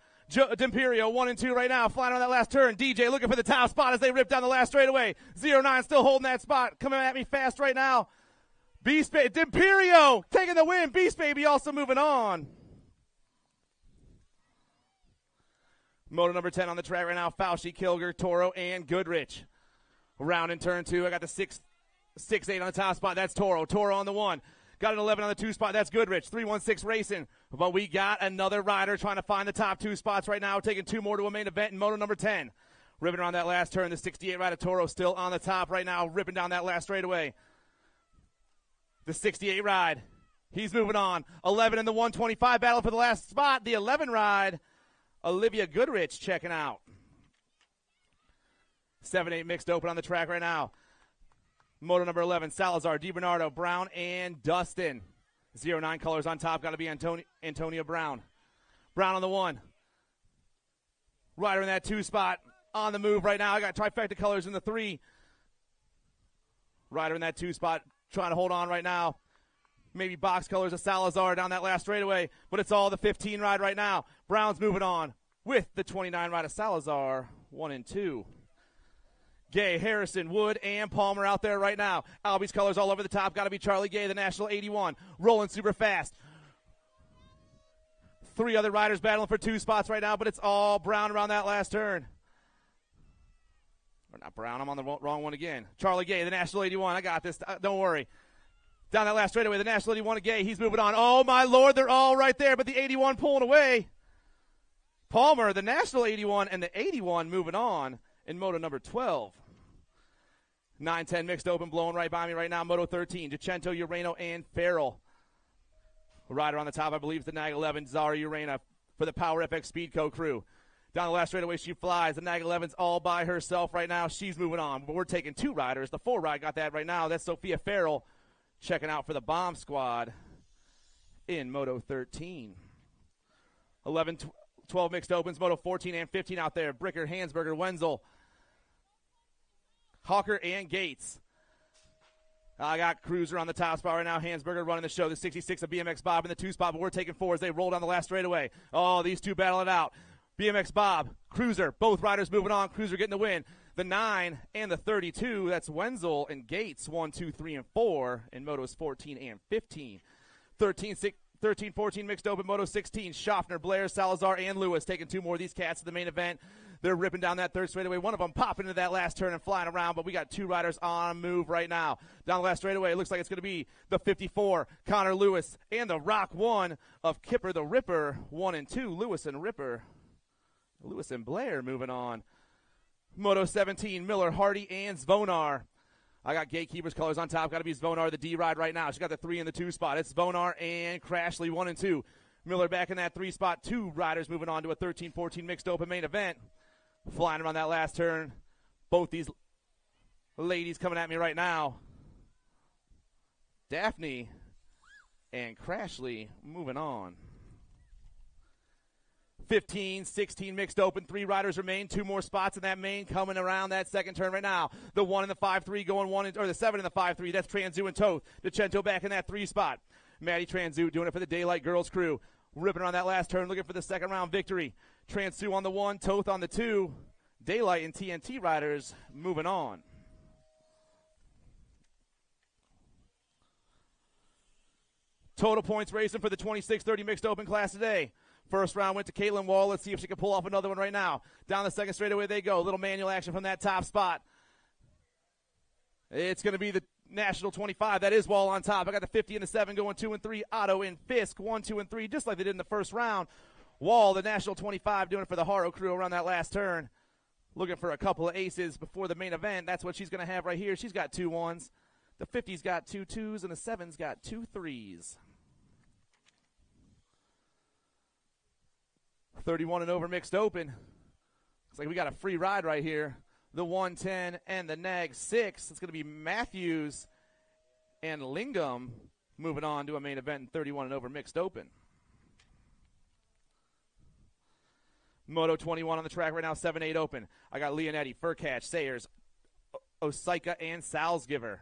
D'Imperio, 1 and 2 right now. Flying on that last turn. DJ looking for the top spot as they rip down the last straightaway. 09 still holding that spot. Coming at me fast right now. Beast Baby, D'Imperio taking the win. Beast Baby also moving on. Moto number 10 on the track right now. Fauci, Kilger, Toro, and Goodrich. Around in turn 2. I got the 6-8 on the top spot. That's Toro. Toro on the 1. Got an 11 on the 2 spot. That's Goodrich. 316 Racing. But we got another rider trying to find the top 2 spots right now. Taking 2 more to a main event in moto number 10. Ripping around that last turn, the 68 ride of Toro still on the top right now, ripping down that last straightaway. The 68 ride, he's moving on. 11 in the 125 battle for the last spot. The 11 ride, Olivia Goodrich checking out. 7-8 mixed open on the track right now. Moto number 11, Salazar, DiBernardo, Brown, and Dustin. 09 colors on top, got to be Antonia Brown. Brown on the 1. Rider in that 2 spot. On the move right now. I got trifecta colors in the 3. Rider in that 2 spot, trying to hold on right now. Maybe box colors of Salazar down that last straightaway, but it's all the 15 ride right now. Brown's moving on with the 29 ride of Salazar, 1 and 2. Gay, Harrison, Wood, and Palmer out there right now. Albie's colors all over the top. Got to be Charlie Gay, the National 81. Rolling super fast. 3 other riders battling for 2 spots right now, but it's all Brown around that last turn. Or not Brown, I'm on the wrong one again. Charlie Gay, the National 81. I got this. Don't worry. Down that last straightaway, the National 81 of Gay. He's moving on. Oh, my Lord, they're all right there, but the 81 pulling away. Palmer, the National 81, and the 81 moving on in Moto number 12. 9-10 mixed open, blowing right by me right now. Moto 13, Jacinto, Ureno, and Farrell. Rider on the top, I believe, is the Nag 11, Zara Urena for the Power FX Speedco crew. Down the last straightaway, she flies. The Nag 11's all by herself right now. She's moving on, but we're taking 2 riders. The 4 ride got that right now. That's Sophia Farrell checking out for the Bomb Squad in Moto 13. 11, 12 mixed opens, Moto 14 and 15 out there. Bricker, Hansberger, Wenzel, Hawker, and Gates. I got Cruiser on the top spot right now. Hansberger running the show. The 66 of BMX Bob in the 2 spot, but we're taking 4 as they roll down the last straightaway. Oh, these 2 battle it out. BMX Bob, Cruiser, both riders moving on. Cruiser getting the win. The 9 and the 32, that's Wenzel and Gates, 1, 2, 3, and 4 in Motos 14 and 15. 13, 14 mixed open, Moto 16, Schaffner, Blair, Salazar, and Lewis taking 2 more of these cats to the main event. They're ripping down that 3rd straightaway. One of them popping into that last turn and flying around, but we got 2 riders on move right now. Down the last straightaway, it looks like it's going to be the 54, Connor Lewis, and the Rock 1 of Kipper the Ripper, 1 and 2, Lewis and Ripper. Lewis and Blair moving on. Moto 17, Miller, Hardy, and Zvonar. I got Gatekeeper's colors on top. Got to be Zvonar, the D ride right now. She got the 3 in the 2 spot. It's Zvonar and Crashley, 1 and 2. Miller back in that 3 spot. 2 riders moving on to a 13-14 mixed open main event. Flying around that last turn. Both these ladies coming at me right now. Daphne and Crashley moving on. 15, 16 mixed open. 3 riders remain. 2 more spots in that main coming around that second turn right now. The 1 and the 5-3 going 1 and, or the 7 and the 5-3. That's Transu and Toth. DeCento back in that 3 spot. Maddie Transu doing it for the Daylight Girls crew. Ripping around that last turn, looking for the second round victory. Transu on the 1, Toth on the 2. Daylight and TNT riders moving on. Total points racing for the 26-30 mixed open class today. First round went to Caitlin Wall. Let's see if she can pull off another one right now. Down the second straightaway they go. A little manual action from that top spot. It's going to be the National 25. That is Wall on top. I got the 50 and the 7 going 2 and 3. Otto and Fisk 1, 2, and 3, just like they did in the first round. Wall, the National 25, doing it for the Haro crew around that last turn. Looking for a couple of aces before the main event. That's what she's going to have right here. She's got 2 1s. The 50's got 2 2s, and the 7's got 2 3s. 31 and over mixed open. Looks like we got a free ride right here. The 110 and the Nag 6. It's going to be Matthews and Lingam moving on to a main event in 31 and over mixed open. Moto 21 on the track right now, 7-8 open. I got Leonetti, Furcatch, Sayers, Osaika, and Salzgiver.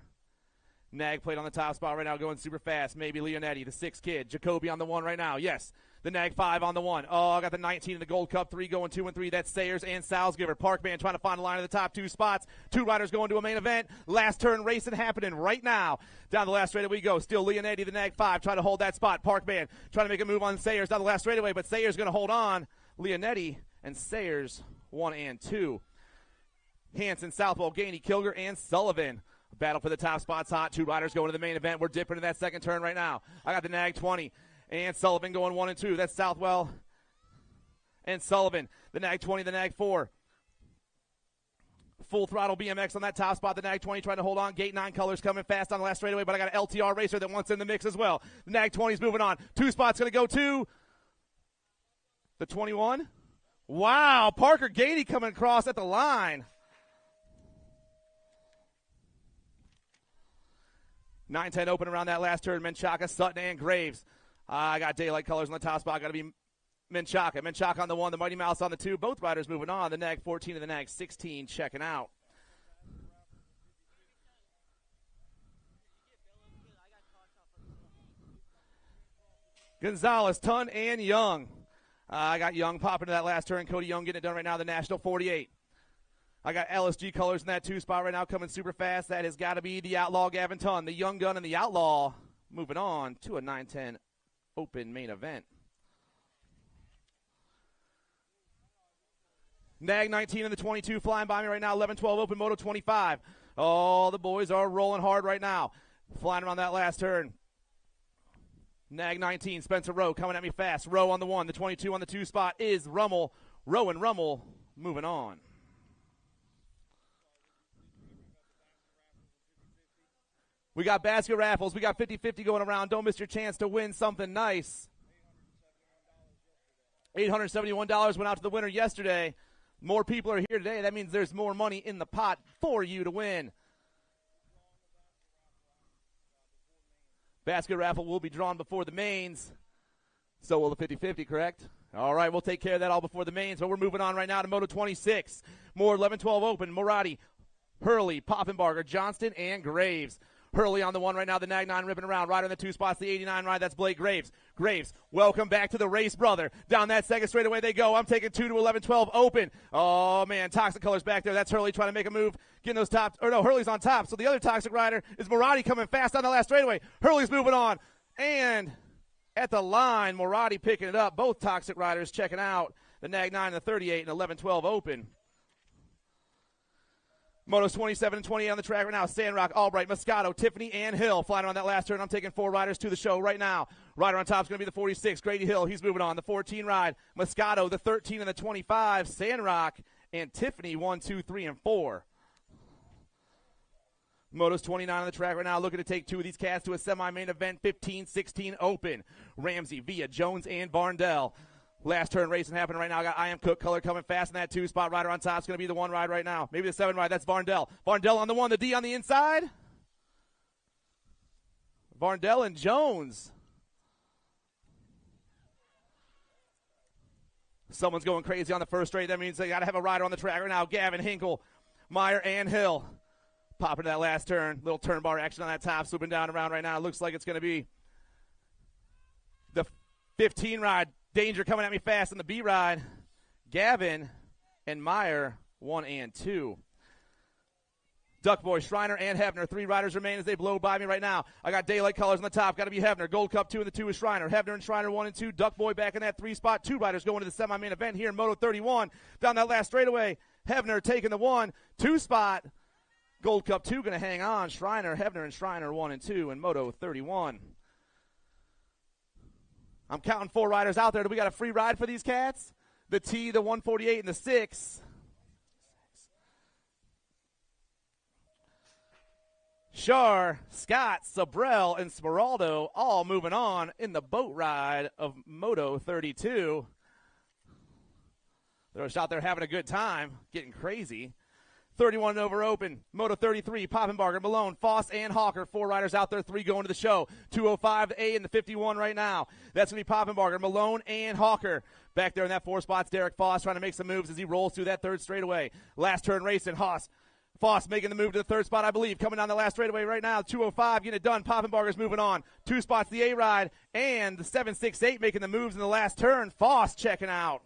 Nag played on the top spot right now, going super fast. Maybe Leonetti, the 6 kid. Jacoby on the 1 right now. Yes, the Nag 5 on the 1. Oh, I got the 19 in the Gold Cup 3 going 2 and 3. That's Sayers and Salzgiver. Parkman trying to find a line in the top 2 spots. 2 riders going to a main event. Last turn racing happening right now. Down the last straightaway we go. Still Leonetti, the Nag 5, trying to hold that spot. Parkman trying to make a move on Sayers down the last straightaway, but Sayers going to hold on. Leonetti and Sayers 1 and 2. Hanson, Southwell, Gainey, Kilger, and Sullivan. Battle for the top spots hot. 2 riders going to the main event. We're dipping in that second turn right now. I got the Nag 20 and Sullivan going 1 and 2. That's Southwell and Sullivan. The Nag 20, the Nag 4. full throttle BMX on that top spot. The Nag 20 trying to hold on. Gate 9 colors coming fast on the last straightaway, but I got an LTR racer that wants in the mix as well. The Nag 20 is moving on. 2 spots going to go to the 21. Wow, Parker Gady coming across at the line. 9-10 open around that last turn. Menchaca, Sutton, and Graves. I got daylight colors on the top spot. Got to be Menchaca. Menchaca on the 1, the Mighty Mouse on the 2. Both riders moving on. The Nag 14 and the Nag 16 checking out. Gonzalez, Tunn, and Young. I got Young popping to that last turn. Cody Young getting it done right now. The National 48. I got LSG colors in that 2 spot right now coming super fast. That has got to be the Outlaw Gavin Tunn. The Young Gun and the Outlaw moving on to a 9-10 open main event. Nag 19 and the 22 flying by me right now. 11-12 open Moto 25. Oh, the boys are rolling hard right now. Flying around that last turn. Nag 19, Spencer Rowe coming at me fast. Rowe on the 1, the 22 on the 2 spot is Rummel. Rowe and Rummel moving on. We got basket raffles. We got 50-50 going around. Don't miss your chance to win something nice. $871 went out to the winner yesterday. More people are here today. That means there's more money in the pot for you to win. Basket raffle will be drawn before the mains. So will the 50-50, correct? All right, we'll take care of that all before the mains, but we're moving on right now to Moto 26. More 11-12 open. Morati, Hurley, Poppenbarger, Johnston, and Graves. Hurley on the 1 right now, the Nag 9 ripping around. Rider in the 2 spots, the 89 ride, that's Blake Graves. Graves, welcome back to the race, brother. Down that second straightaway they go. I'm taking 2 to 11-12 open. Oh, man, Toxic Colors back there. That's Hurley trying to make a move. Getting those top, or no, Hurley's on top. So the other Toxic rider is Morati coming fast on the last straightaway. Hurley's moving on. And at the line, Morati picking it up. Both Toxic riders checking out the Nag 9 and the 38 and 11-12 open. Motos 27 and 28 on the track right now. Sandrock, Albright, Moscato, Tiffany, and Hill flying on that last turn. I'm taking 4 riders to the show right now. Rider on top is going to be the 46, Grady Hill. He's moving on. The 14 ride, Moscato, the 13 and the 25, Sandrock, and Tiffany, 1, 2, 3, and 4. Motos 29 on the track right now. Looking to take 2 of these cats to a semi-main event, 15-16 open. Ramsey, Villa, Jones, and Barndell. Last turn racing happening right now. I got I Am Cook color coming fast in that 2 spot. Rider on top is going to be the 1 ride right now. Maybe the 7 ride. That's Barndell. Barndell on the 1. The D on the inside. Barndell and Jones. Someone's going crazy on the first straight. That means they got to have a rider on the track right now. Gavin, Hinkle, Meyer, and Hill. Popping to that last turn. Little turn bar action on that top. Swooping down around right now. It looks like it's going to be the 15 ride. Danger coming at me fast in the B ride. Gavin and Meyer, 1 and 2. Duckboy, Schreiner, and Hebner. 3 riders remain as they blow by me right now. I got daylight colors on the top. Got to be Hebner. Gold Cup 2 and the 2 is Schreiner. Hebner and Schreiner 1 and 2. Duckboy back in that 3 spot. 2 riders going to the semi-main event here in Moto 31. Down that last straightaway. Hebner taking the 1. 2 spot. Gold Cup 2 going to hang on. Schreiner, Hebner, and Schreiner 1 and 2 in Moto 31. I'm counting 4 riders out there. Do we got a free ride for these cats? The T, the 148, and the 6. Shar, Scott, Sabrell, and Smeraldo all moving on in the boat ride of Moto 32. They're just out there having a good time, getting crazy. 31 and over open. Moto 33, Poppenbarger, Malone, Foss, and Hawker. 4 riders out there, 3 going to the show. 205, the A, and the 51 right now. That's going to be Poppenbarger, Malone, and Hawker. Back there in that 4 spots, Derek Foss trying to make some moves as he rolls through that 3rd straightaway. Last turn racing, Foss making the move to the 3rd spot, I believe. Coming down the last straightaway right now. 205, getting it done. Poppenbarger's moving on. 2 spots, the A ride, and the 768 making the moves in the last turn. Foss checking out.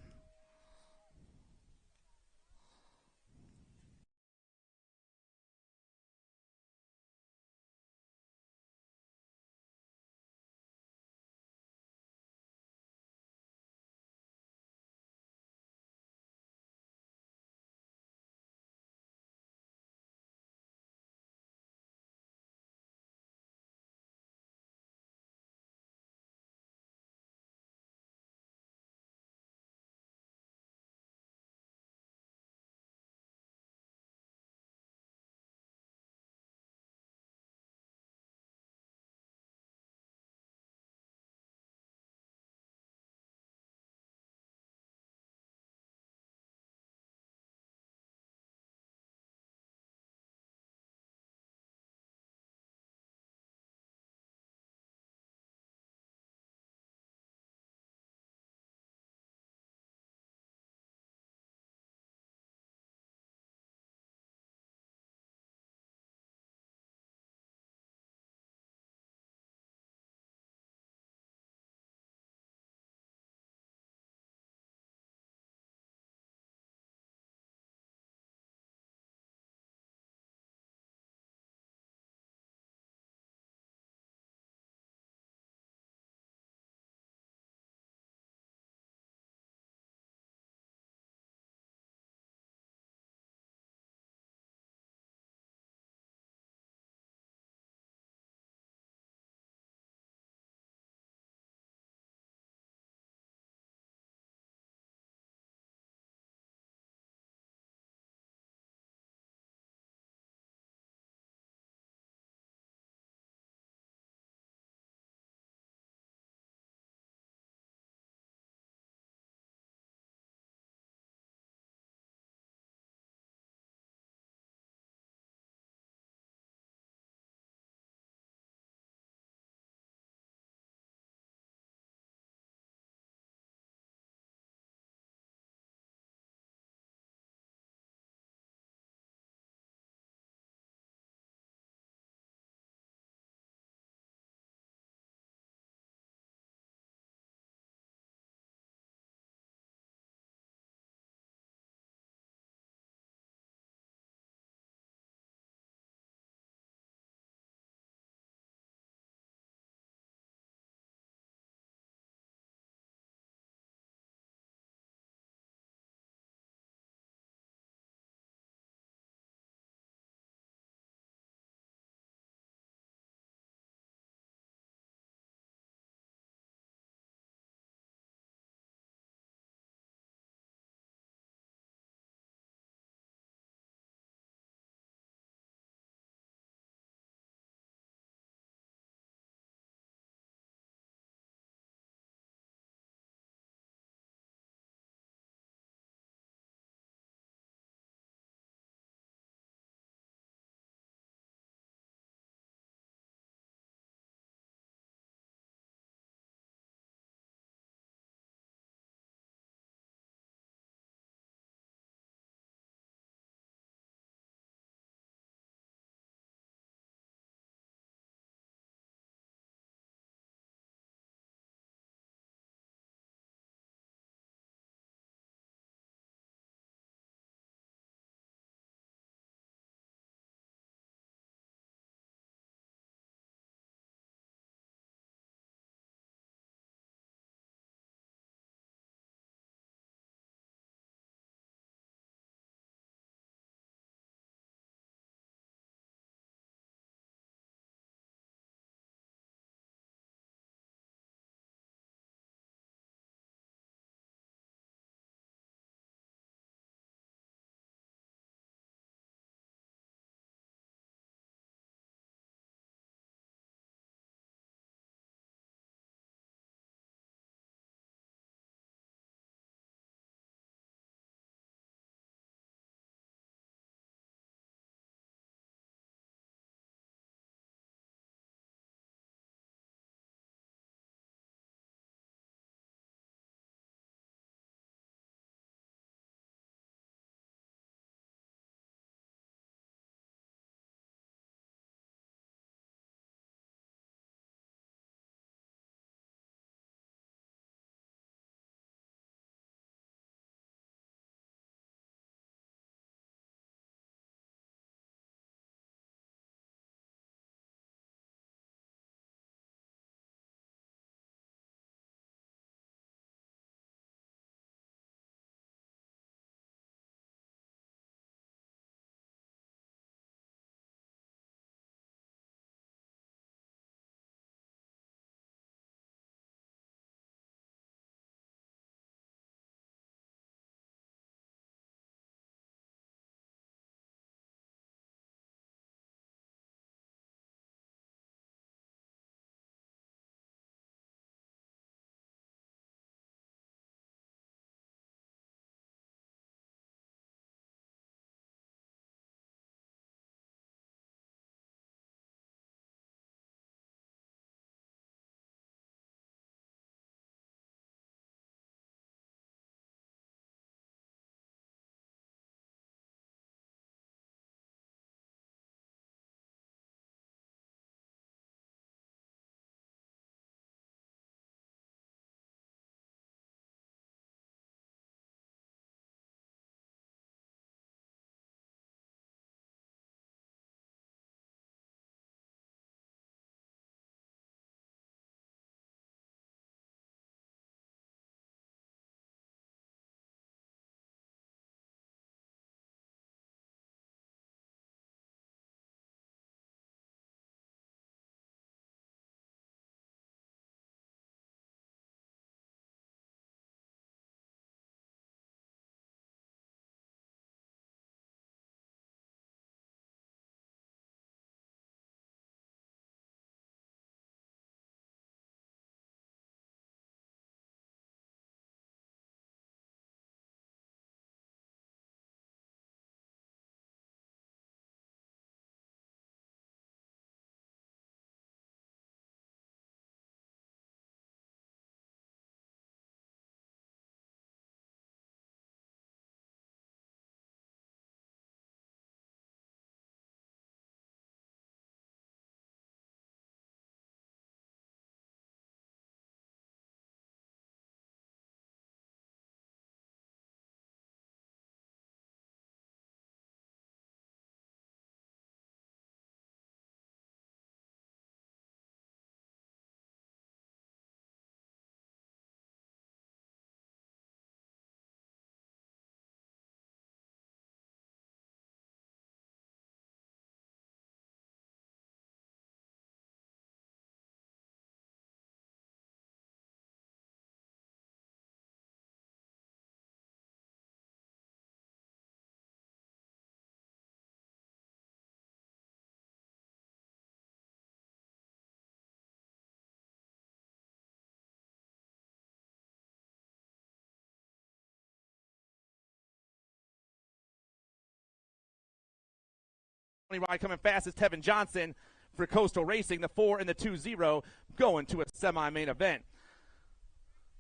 ride coming fast is Tevin Johnson for Coastal Racing. The 4 and the 2-0 going to a semi-main event.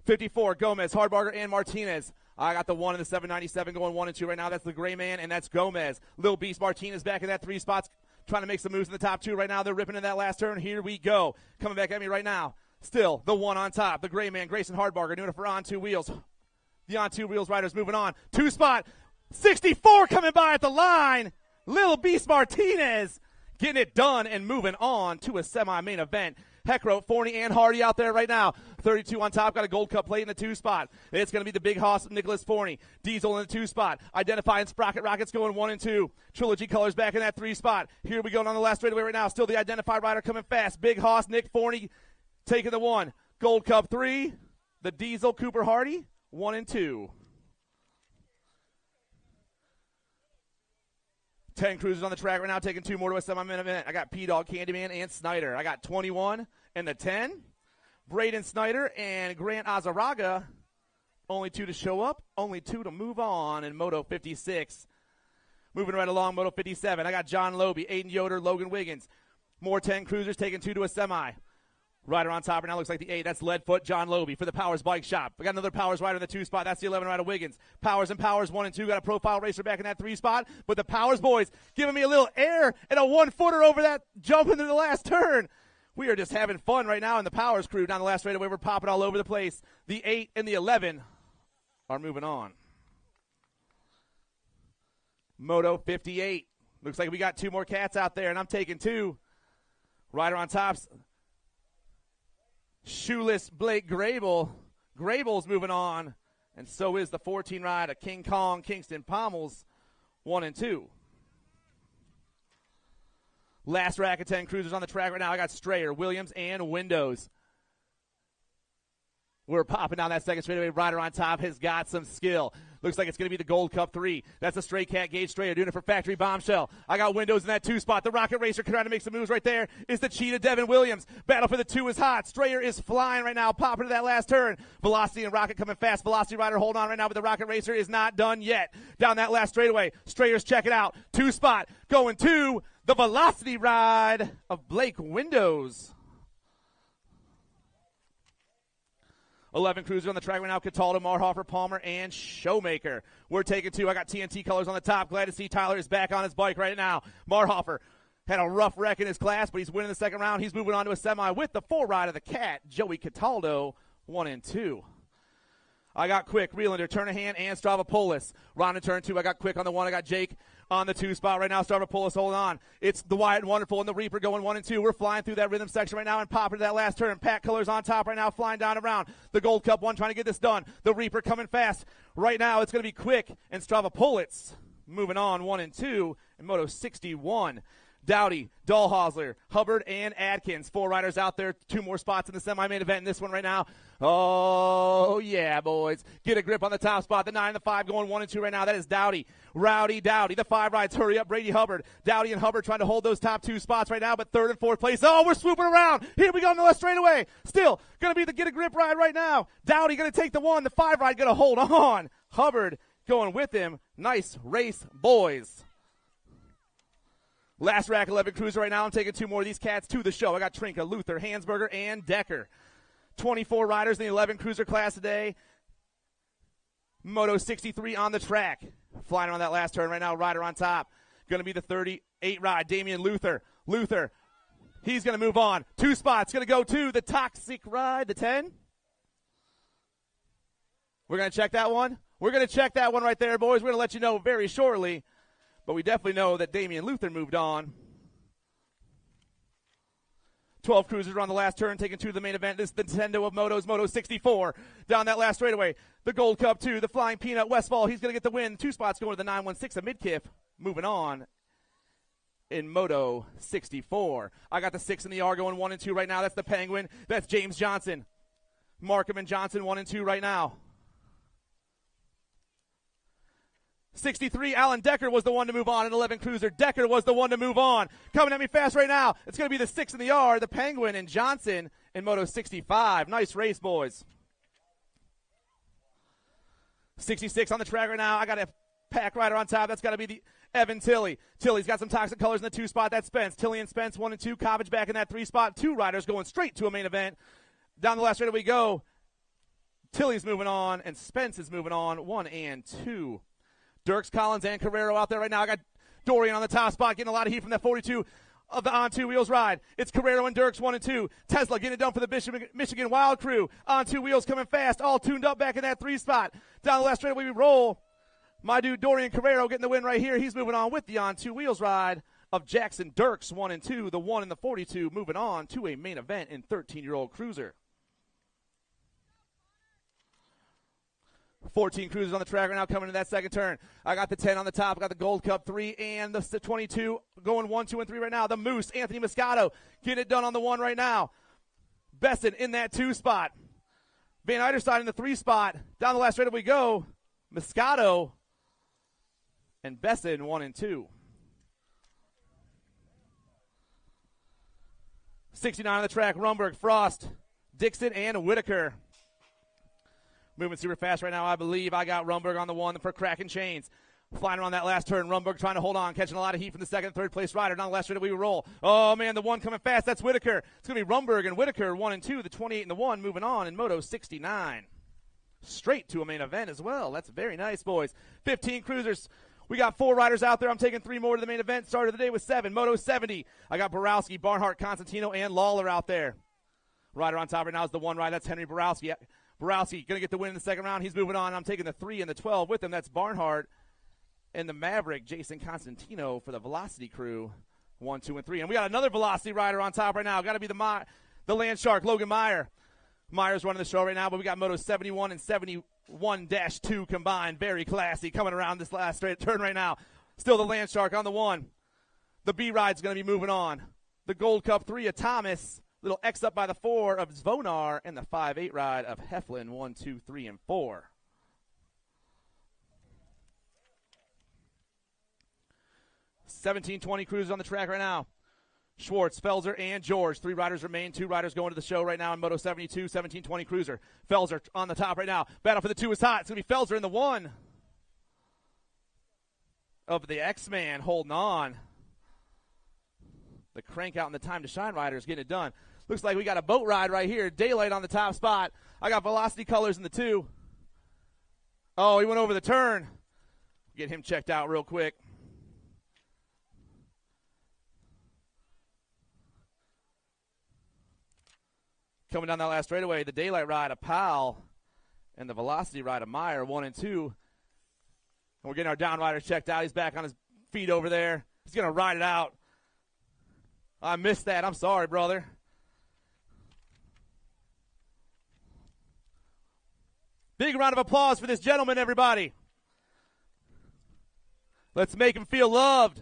54, Gomez, Hardbarger, and Martinez. I got the 1 and the 797 going 1 and 2 right now. That's the gray man, and that's Gomez. Lil Beast Martinez back in that 3 spots, trying to make some moves in the top 2 right now. They're ripping in that last turn. Here we go. Coming back at me right now. Still the 1 on top. The gray man, Grayson Hardbarger, doing it for on 2 wheels. The on 2 wheels riders moving on. 2 spot. 64 coming by at the line. Lil Beast Martinez getting it done and moving on to a semi-main event. Heckro, Forney, and Hardy out there right now. 32 on top, got a Gold Cup plate in the 2 spot. It's going to be the big hoss, Nicholas Forney. Diesel in the 2 spot. Identifying Sprocket Rockets going 1 and 2. Trilogy Colors back in that 3 spot. Here we go on the last straightaway right now. Still the Identified rider coming fast. Big hoss, Nick Forney taking the 1. Gold Cup 3. The Diesel, Cooper Hardy, 1 and 2. 10 cruisers on the track right now, taking 2 more to a semi-main event. I got P-Dog, Candyman, and Snyder. I got 21 and the 10. Braden Snyder and Grant Azaraga. Only 2 to show up, only 2 to move on in Moto 56. Moving right along, Moto 57. I got John Loby, Aiden Yoder, Logan Wiggins. More 10 cruisers, taking 2 to a semi. Rider on top right now looks like the 8. That's Leadfoot, John Loby for the Powers Bike Shop. We got another Powers rider in the 2 spot. That's the 11 rider, Wiggins. Powers and Powers 1 and 2. Got a profile racer back in that 3 spot. But the Powers boys giving me a little air and a 1-footer over that jump into the last turn. We are just having fun right now in the Powers crew down the last straightaway. We're popping all over the place. The 8 and the 11 are moving on. Moto 58. Looks like we got 2 more cats out there, and I'm taking 2. Rider on tops. Shoeless Blake Grable. Grable's moving on, and so is the 14 ride of King Kong Kingston Pommels, 1 and 2. Last rack of 10 cruisers on the track right now. I got Strayer, Williams, and Windows. We're popping down that second straightaway. Rider on top has got some skill. Looks like it's going to be the Gold Cup 3. That's a straight cat Gage Strayer doing it for Factory Bombshell. I got Windows in that 2 spot. The Rocket Racer trying to make some moves right there. Is the Cheetah Devin Williams. Battle for the 2 is hot. Strayer is flying right now, popping to that last turn. Velocity and Rocket coming fast. Velocity Rider hold on right now, but the Rocket Racer is not done yet. Down that last straightaway. Strayer's checking out. 2 spot going to the Velocity ride of Blake Windows. 11 cruisers on the track right now. Cataldo, Marhofer, Palmer, and Showmaker. We're taking 2. I got TNT colors on the top. Glad to see Tyler is back on his bike right now. Marhofer had a rough wreck in his class, but he's winning the second round. He's moving on to a semi with the 4 ride of the Cat, Joey Cataldo, 1 and 2. I got Quick, Reelander, Turnahan, and Stravopolis. Round in turn 2. I got Quick on the 1. I got Jake on the 2 spot right now. Stravopolis holding on. It's the Wyatt and Wonderful and the Reaper going 1 and 2. We're flying through that rhythm section right now and popping to that last turn. Pat Colors on top right now, flying down around. The Gold Cup 1 trying to get this done. The Reaper coming fast. Right now it's going to be Quick and Stravopolis moving on 1 and 2 in Moto 61. Dowdy, Dahlhausler, Hubbard, and Adkins. 4 riders out there. 2 more spots in the semi-main event in this one right now. Oh, yeah, boys. Get a grip on the top spot. The 9 and the 5 going 1 and 2 right now. That is Dowdy. Rowdy Dowdy. The 5 rides. Hurry up, Brady Hubbard. Dowdy and Hubbard trying to hold those top 2 spots right now, but 3rd and 4th place. Oh, we're swooping around. Here we go on the left straightaway. Still going to be the get a grip ride right now. Dowdy going to take the 1. The 5 ride going to hold on. Hubbard going with him. Nice race, boys. Last rack 11 cruiser right now. I'm taking 2 more of these cats to the show. I got Trinka, Luther, Hansberger, and Decker. 24 riders in the 11 cruiser class today. Moto 63 on the track. Flying on that last turn right now. Rider on top. Going to be the 38 ride. Damian Luther. Luther. He's going to move on. 2 spots. Going to go to the Toxic ride. The 10. We're going to check that one. We're going to check that one right there, boys. We're going to let you know very shortly. But we definitely know that Damian Luther moved on. 12 cruisers are on the last turn, taking 2 to the main event. This is the Nintendo of Motos, Moto 64. Down that last straightaway, the Gold Cup 2, the Flying Peanut, Westfall. He's going to get the win. 2 spots going to the 916 of Midkiff. Moving on in Moto 64. I got the 6 in the R going 1 and 2 right now. That's the Penguin. That's James Johnson. Markham and Johnson 1 and 2 right now. 63, Alan Decker was the one to move on in 11 cruiser. Decker was the one to move on. Coming at me fast right now. It's going to be the 6 in the R, the Penguin, and Johnson in Moto 65. Nice race, boys. 66 on the track right now. I got a pack rider on top. That's got to be the Evan Tilley. Tilley's got some toxic colors in the 2 spot. That's Spence. Tilley and Spence 1 and 2. Cobbage back in that 3 spot. 2 riders going straight to a main event. Down the last straight we go. Tilley's moving on, and Spence is moving on. 1 and 2. Dirks, Collins, and Carrero out there right now. I got Dorian on the top spot, getting a lot of heat from that 42 of the on 2 wheels ride. It's Carrero and Dirks 1 and 2. Tesla getting it done for the Michigan Wild Crew. On 2 wheels coming fast, all tuned up back in that 3 spot. Down the last straight we roll. My dude Dorian Carrero getting the win right here. He's moving on with the on 2 wheels ride of Jackson Dirks 1 and 2. The 1 and the 42 moving on to a main event in 13-year-old cruiser. 14 cruisers on the track right now coming to that second turn. I got the 10 on the top. I got the Gold Cup 3 and the 22 going 1, 2, and 3 right now. The Moose, Anthony Moscato, getting it done on the 1 right now. Besson in that 2 spot. Van Eiderstein in the 3 spot. Down the last straight we go. Moscato and Besson 1 and 2. 69 on the track. Rumberg, Frost, Dixon, and Whitaker. Moving super fast right now, I believe. I got Rumberg on the 1 for Kraken Chains. Flying around that last turn. Rumberg trying to hold on, catching a lot of heat from the second and third place rider. Down the last straight we roll. Oh, man, the 1 coming fast. That's Whitaker. It's going to be Rumberg and Whitaker, 1 and 2. The 28 and the 1 moving on in Moto 69. Straight to a main event as well. That's very nice, boys. 15 cruisers. We got 4 riders out there. I'm taking 3 more to the main event. Started the day with 7. Moto 70. I got Borowski, Barnhart, Constantino, and Lawler out there. Rider on top right now is the 1 ride. That's Henry Borowski. Borowski going to get the win in the second round. He's moving on. I'm taking the 3 and the 12 with him. That's Barnhart and the Maverick, Jason Constantino for the Velocity crew. 1, 2, and 3. And we got another Velocity rider on top right now. Got to be the Land Shark, Logan Meyer. Meyer's running the show right now, but we got Moto 71 and 71-2 combined. Very classy coming around this last straight turn right now. Still the Land Shark on the 1. The B ride's going to be moving on. The Gold Cup 3 of Thomas. Little X up by the 4 of Zvonar, and the 5-8 ride of Heflin, 1, 2, 3, and 4. $17.20 cruisers on the track right now. Schwartz, Felser, and George. 3 riders remain. 2 riders going to the show right now in Moto 72, 17-20 cruiser. Felser on the top right now. Battle for the 2 is hot. It's going to be Felser in the 1 of the X-Man holding on. The crank out and the time to shine riders getting it done. Looks like we got a boat ride right here. Daylight on the top spot. I got Velocity colors in the 2. Oh, he went over the turn. Get him checked out real quick. Coming down that last straightaway, the Daylight ride of Powell and the Velocity ride of Meyer, 1 and 2. And we're getting our down riders checked out. He's back on his feet over there. He's going to ride it out. I missed that. I'm sorry, brother. Big round of applause for this gentleman, everybody. Let's make him feel loved.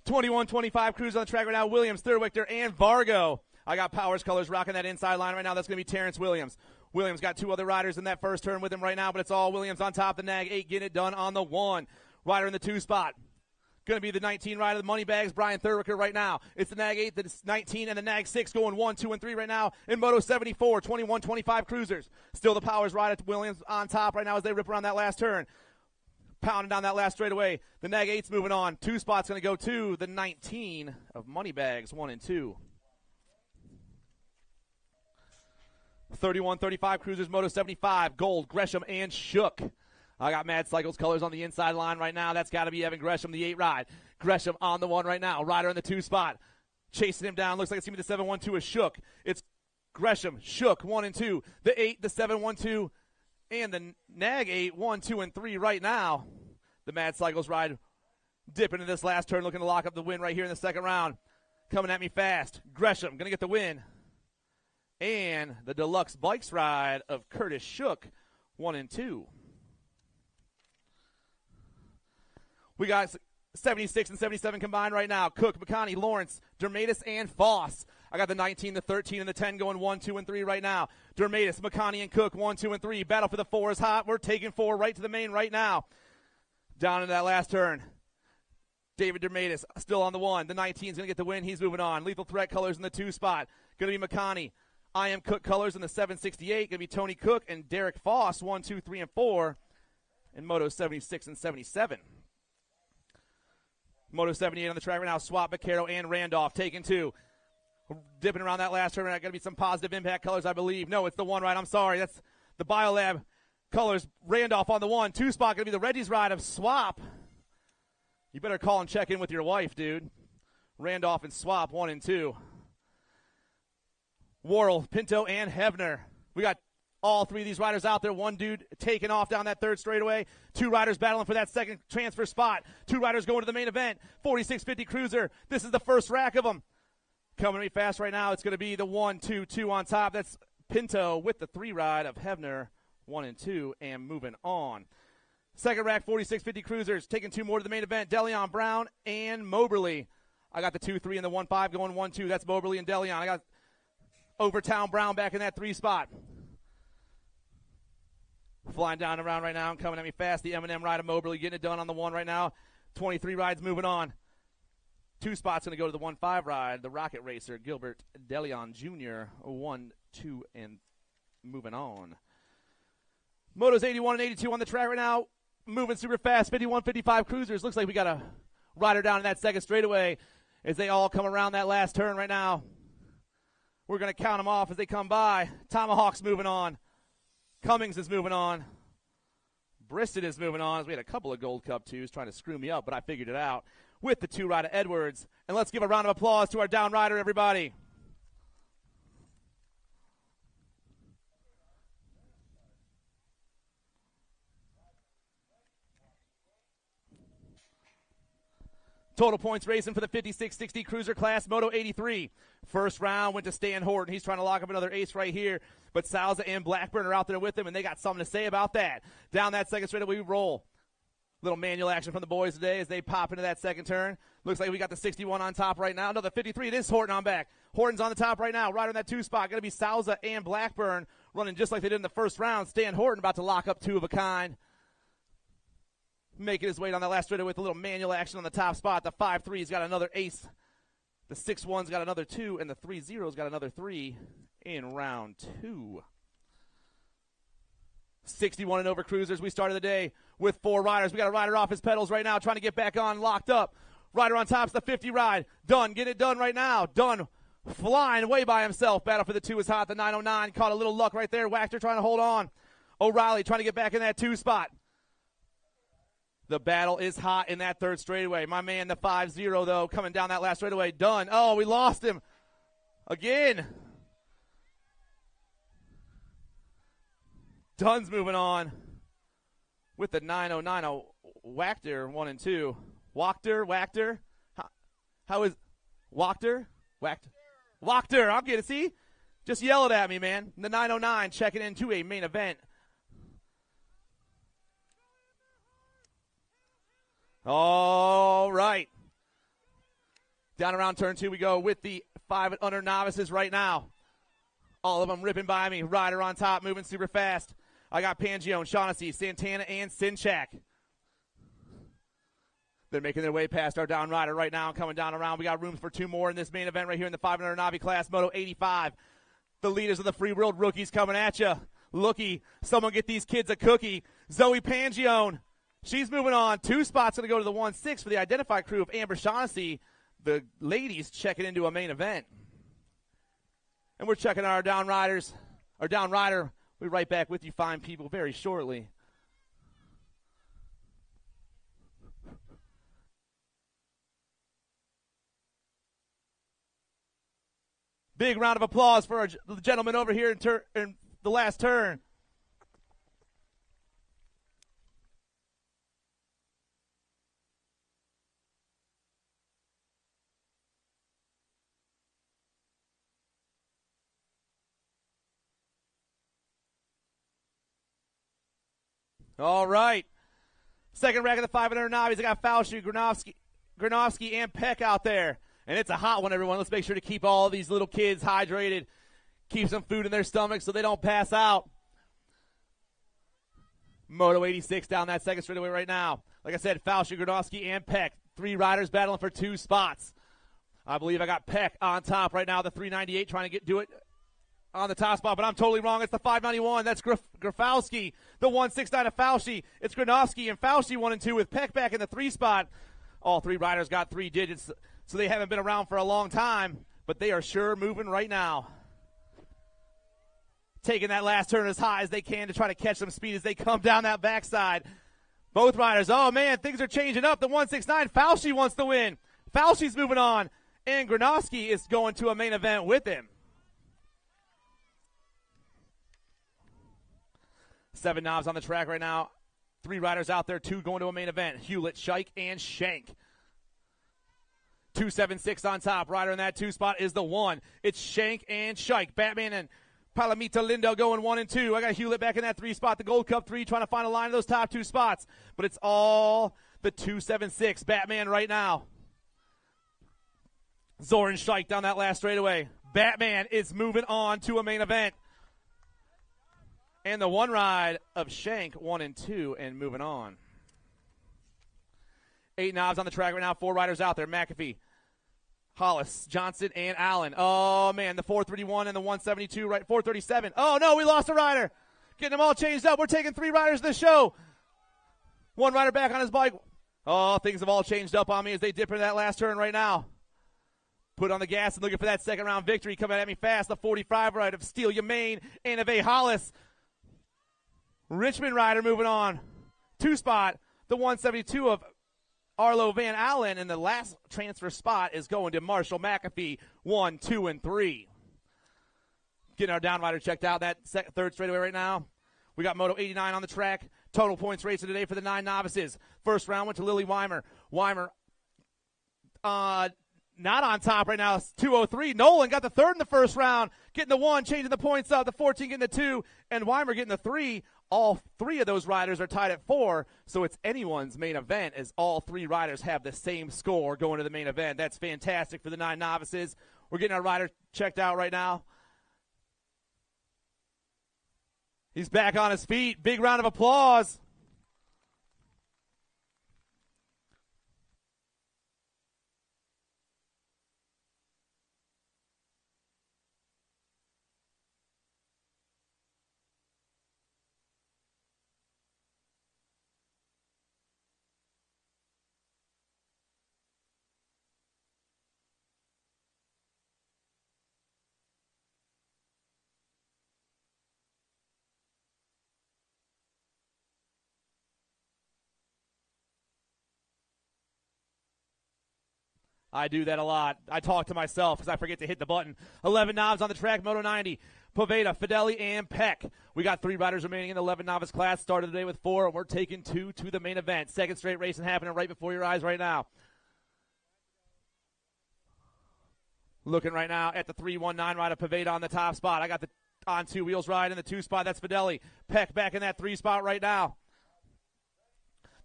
(21-25) cruise on the track right now. Williams, Thurwichter, and Vargo. I got Powers colors rocking that inside line right now. That's going to be Terrence Williams. Williams got 2 other riders in that first turn with him right now, but it's all Williams on top. The Nag 8 getting it done on the 1. Rider in the 2 spot. Going to be the 19 rider of the Money Bags, Brian Thurwicker right now. It's the Nag 8, the 19, and the Nag 6 going 1, 2, and 3 right now in Moto 74, 21-25 cruisers. Still the Powers rider Williams on top right now as they rip around that last turn. Pounding down that last straightaway. The Nag 8's moving on. 2 spots going to go to the 19 of Moneybags, 1 and 2. 31-35 cruisers, Moto 75, Gold, Gresham, and Shook. I got Mad Cycles colors on the inside line right now. That's got to be Evan Gresham, the 8 ride. Gresham on the 1 right now. Rider in the 2 spot. Chasing him down. Looks like it's going to be the 7-1-2 of Shook. It's Gresham, Shook, 1 and 2. The 8, the 7-1-2. And the Nag 8, 1, 2, and 3 right now. The Mad Cycles ride dipping into this last turn, looking to lock up the win right here in the second round. Coming at me fast. Gresham going to get the win. And the Deluxe Bikes ride of Curtis Shook, 1 and 2. We got 76 and 77 combined right now. Cook, McConney, Lawrence, Dermatis, and Foss. I got the 19, the 13, and the 10 going 1, 2, and 3 right now. Dermatis, McConney, and Cook, 1, 2, and 3. Battle for the 4 is hot. We're taking 4 right to the main right now. Down into that last turn. David Dermatis still on the 1. The 19 is going to get the win. He's moving on. Lethal Threat colors in the 2 spot. Going to be McConney. I Am Cook colors in the 768. Going to be Tony Cook and Derek Foss, 1, 2, 3, and 4. In Moto 76 and 77. Moto 78 on the track right now. Swap, Vaquero, and Randolph taking 2. Dipping around that last turn. Got to be some positive impact colors, I believe. No, it's the 1 ride. I'm sorry. That's the Biolab colors. Randolph on the 1. 2 spot going to be the Reggie's ride of Swap. You better call and check in with your wife, dude. Randolph and Swap, 1 and 2. Worrell, Pinto, and Hebner. We got all 3 of these riders out there. 1 dude taking off down that 3rd straightaway. 2 riders battling for that 2nd transfer spot. 2 riders going to the main event. 4650 Cruiser. This is the first rack of them. Coming to me fast right now. It's going to be the 1, 2, 2 on top. That's Pinto with the 3 ride of Hebner, 1 and 2, and moving on. Second rack, 4650 Cruisers, taking 2 more to the main event. DeLeon Brown and Moberly. I got the 2, 3, and the 1, 5 going 1, 2. That's Moberly and DeLeon. I got Overtown Brown back in that 3 spot. Flying down around right now and coming at me fast. The M&M ride of Moberly getting it done on the 1 right now. 23 rides moving on. 2 spots going to go to the 1, 5 ride. The Rocket Racer, Gilbert DeLeon Jr., 1, 2, and moving on. Motos 81 and 82 on the track right now. Moving super fast, 51, 55 Cruisers. Looks like we got a rider down in that 2nd straightaway as they all come around that last turn right now. We're going to count them off as they come by. Tomahawk's moving on. Cummings is moving on. Bristol is moving on. As we had a couple of Gold Cup 2s trying to screw me up, but I figured it out with the 2 rider Edwards. And let's give a round of applause to our down rider, everybody. Total points racing for the 5660 Cruiser class, Moto 83. First round went to Stan Horton. He's trying to lock up another ace right here. But Salza and Blackburn are out there with him, and they got something to say about that. Down that 2nd straightaway, we roll. Little manual action from the boys today as they pop into that 2nd turn. Looks like we got the 61 on top right now. No, the 53, it is Horton on back. Horton's on the top right now, right on that 2 spot. Going to be Salza and Blackburn running just like they did in the first round. Stan Horton about to lock up 2 of a kind. Making his way down that last straightaway with a little manual action on the top spot. The 5-3's got another ace. The 6-1's got another 2, and the 3-0's got another 3 in round 2. 61 and over Cruisers. We started the day with 4 riders. We got a rider off his pedals right now trying to get back on, locked up. Rider on top's the 50 ride. Dunn, get it done right now. Dunn flying away by himself. Battle for the 2 is hot. The 909 caught a little luck right there. Wachter trying to hold on. O'Reilly trying to get back in that 2 spot. The battle is hot in that 3rd straightaway. My man, the 5-0, though, coming down that last straightaway. Dunn. Oh, we lost him. Again. Dunn's moving on with the 909. Wachter, 1 and 2. Wachter. How is Wachter? Wachter. I'm getting it. See? Just yell it at me, man. The 909 checking into a main event. All right. Down around turn 2 we go with the 5 and under novices right now. All of them ripping by me. Rider on top, moving super fast. I got Pangione, Shaughnessy, Santana, and Sinchak. They're making their way past our down rider right now, coming down around. We got room for 2 more in this main event right here in the 500 Navi class, Moto 85. The leaders of the Free World rookies coming at you. Looky, someone get these kids a cookie. Zoe Pangione. She's moving on. 2 spots going to go to the 1-6 for the identified crew of Amber Shaughnessy. The ladies checking into a main event. And we're checking our down riders. Our down rider. We'll be right back with you fine people very shortly. Big round of applause for the gentleman over here in the last turn. All right. Second rack of the 500 Navis. I got Falshu, Granovsky, and Peck out there. And it's a hot one, everyone. Let's make sure to keep all these little kids hydrated. Keep some food in their stomachs so they don't pass out. Moto 86 down that 2nd straightaway right now. Like I said, Fauci, Gronowski, and Peck. 3 riders battling for 2 spots. I believe I got Peck on top right now, the 398, trying to do it on the top spot, but I'm totally wrong. It's the 591. That's Grafowski, the 169 of Fauci. It's Gronowski and Fauci 1 and 2 with Peck back in the 3 spot. All 3 riders got 3 digits, so they haven't been around for a long time, but they are sure moving right now. Taking that last turn as high as they can to try to catch some speed as they come down that backside. Both riders, oh man, things are changing up. The 169, Fauci wants to win. Fauci's moving on, and Gronowski is going to a main event with him. 7 knobs on the track right now. 3 riders out there, 2 going to a main event. Hewlett, Shike, and Shank. 276 on top. Rider in that 2 spot is the 1. It's Shank and Shike. Batman and Palamita Lindo going 1 and 2. I got Hewlett back in that 3 spot. The Gold Cup 3 trying to find a line of those top 2 spots. But it's all the 276. Batman right now. Zoran Shike down that last straightaway. Batman is moving on to a main event. And the 1 ride of Shank 1 and 2 and moving on. 8 knobs on the track right now. 4 riders out there. McAfee, Hollis, Johnson, and Allen. Oh, man, the 431 and the 172, right? 437. Oh, no, we lost a rider. Getting them all changed up. We're taking 3 riders to the show. 1 rider back on his bike. Oh, things have all changed up on me as they dip into that last turn right now. Put on the gas and looking for that second round victory. Coming at me fast. The 45 rider of Steel Yamain and of A. Hollis. Richmond rider moving on. 2 spot. The 172 of Arlo Van Allen, and the last transfer spot is going to Marshall McAfee, 1, 2, and 3. Getting our down rider checked out that third straightaway right now. We got Moto 89 on the track. Total points racing today for the 9 novices. First round went to Lily Weimer. Weimer not on top right now. It's 203. Nolan got the 3rd in the first round, getting the 1, changing the points up. The 14 getting the 2, and Weimer getting the 3. All 3 of those riders are tied at 4, so it's anyone's main event as all 3 riders have the same score going to the main event. That's fantastic for the 9 novices. We're getting our rider checked out right now. He's back on his feet. Big round of applause. I do that a lot. I talk to myself because I forget to hit the button. 11 knobs on the track, Moto 90. Poveda, Fideli, and Peck. We got 3 riders remaining in the 11 novice class. Started the day with 4, and we're taking 2 to the main event. Second straight racing happening right before your eyes right now. Looking right now at the 319 rider, Poveda on the top spot. I got the on 2 wheels ride in the 2 spot. That's Fideli. Peck back in that 3 spot right now.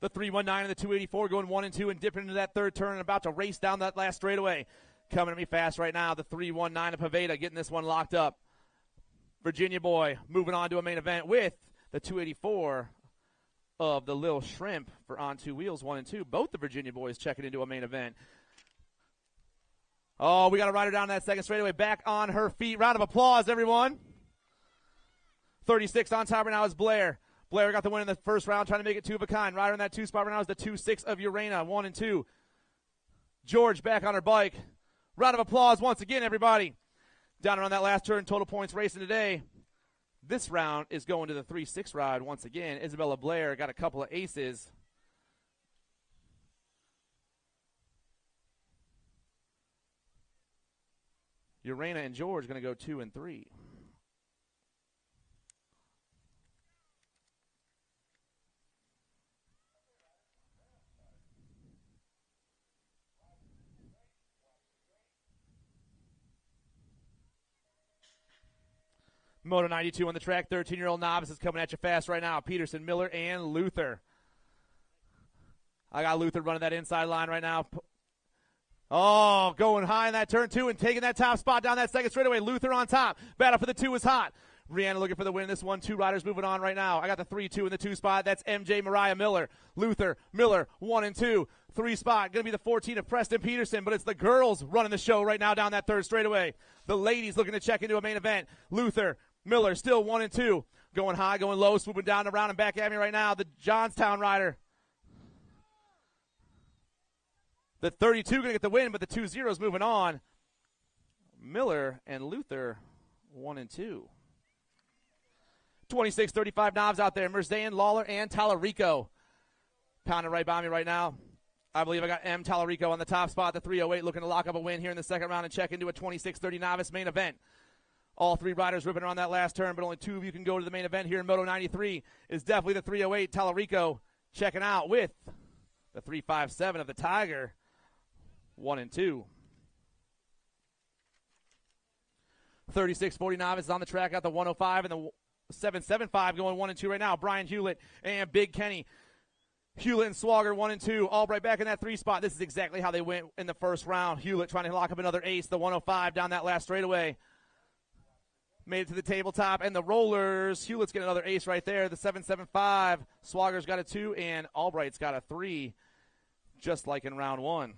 The 319 and the 284 going 1 and 2 and dipping into that 3rd turn and about to race down that last straightaway. Coming at me fast right now, the 319 of Poveda getting this one locked up. Virginia Boy moving on to a main event with the 284 of the Lil Shrimp for on 2 wheels 1 and 2. Both the Virginia Boys checking into a main event. Oh, we got a rider down that second straightaway, back on her feet. Round of applause, everyone. 36 on top right now is Blair. Blair got the win in the first round, trying to make it 2 of a kind. Rider in that 2 spot right now is the 2-6 of Urena, 1 and 2. George back on her bike. Round of applause once again, everybody. Down around that last turn, total points racing today. This round is going to the 3-6 ride once again. Isabella Blair got a couple of aces. Urena and George going to go 2 and 3. Moto 92 on the track. 13-year-old novice is coming at you fast right now. Peterson, Miller, and Luther. I got Luther running that inside line right now. Oh, going high in that turn 2 and taking that top spot down that second straightaway. Luther on top. Battle for the 2 is hot. Brianna looking for the win in this one. 2 riders moving on right now. I got the 3-2 in the 2 spot. That's MJ Mariah Miller. Luther Miller, 1 and 2. 3 spot, going to be the 14 of Preston Peterson, but it's the girls running the show right now down that 3rd straightaway. The ladies looking to check into a main event. Luther Miller still 1 and 2. Going high, going low, swooping down and around and back at me right now. The Johnstown rider. The 32 going to get the win, but the 2-0's moving on. Miller and Luther, 1 and 2. 26-35 knobs out there. Merzan, Lawler, and Tallarico. Pounding right by me right now. I believe I got M. Tallarico on the top spot, the 308, looking to lock up a win here in the second round and check into a 26-30 novice main event. All 3 riders ripping around that last turn, but only 2 of you can go to the main event here in Moto 93. Is definitely the 308, Tallarico, checking out with the 357 of the Tiger, 1 and 2. 36-40 novice is on the track, got the 105 and the 775 going 1 and 2 right now. Brian Hewlett and Big Kenny. Hewlett and Swagger 1 and 2. Albright back in that 3 spot. This is exactly how they went in the first round. Hewlett trying to lock up another ace. The 105 down that last straightaway. Made it to the tabletop. And the rollers. Hewlett's getting another ace right there. The 775. Swagger's got a 2. And Albright's got a 3. Just like in round 1.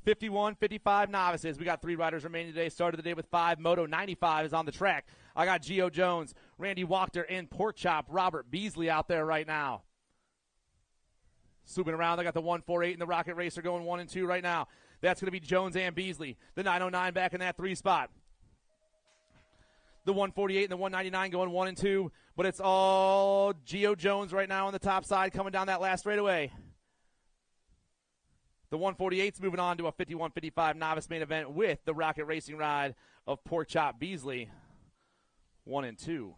51-55 novices. We got 3 riders remaining today. Started the day with 5. Moto 95 is on the track. I got Gio Jones, Randy Wachter, and Porkchop Robert Beasley out there right now. Swooping around, I got the 148 and the Rocket Racer going 1 and 2 right now. That's going to be Jones and Beasley. The 909 back in that 3 spot. The 148 and the 199 going 1 and 2. But it's all Gio Jones right now on the top side coming down that last straightaway. The 148's moving on to a 51-55 novice main event with the Rocket Racing ride of Porkchop Beasley, 1 and 2.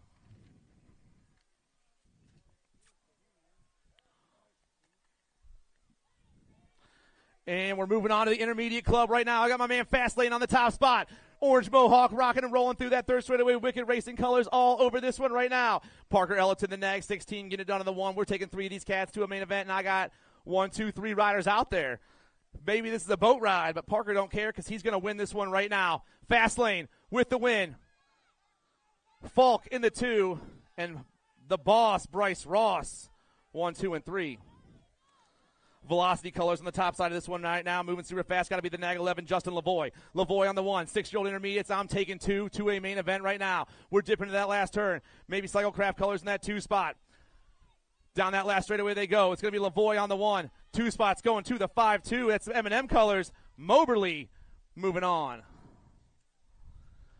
And we're moving on to the intermediate club right now. I got my man Fastlane on the top spot. Orange Mohawk rocking and rolling through that 3rd straightaway. Wicked Racing colors all over this one right now. Parker Ellerton, the nag, 16, getting it done on the 1. We're taking 3 of these cats to a main event, and I got 1, 2, 3 riders out there. Maybe this is a boat ride, but Parker don't care because he's going to win this one right now. Fastlane with the win. Falk in the 2, and the boss, Bryce Ross, 1, 2, and 3. Velocity colors on the top side of this one right now. Moving super fast. Got to be the Nag 11, Justin Lavoie. Lavoie on the 1. 6-year-old intermediates. I'm taking 2 to a main event right now. We're dipping into that last turn. Maybe Cyclecraft colors in that 2 spot. Down that last straightaway they go. It's going to be Lavoie on the 1. 2 spots going to the 5-2. That's M&M colors. Moberly moving on.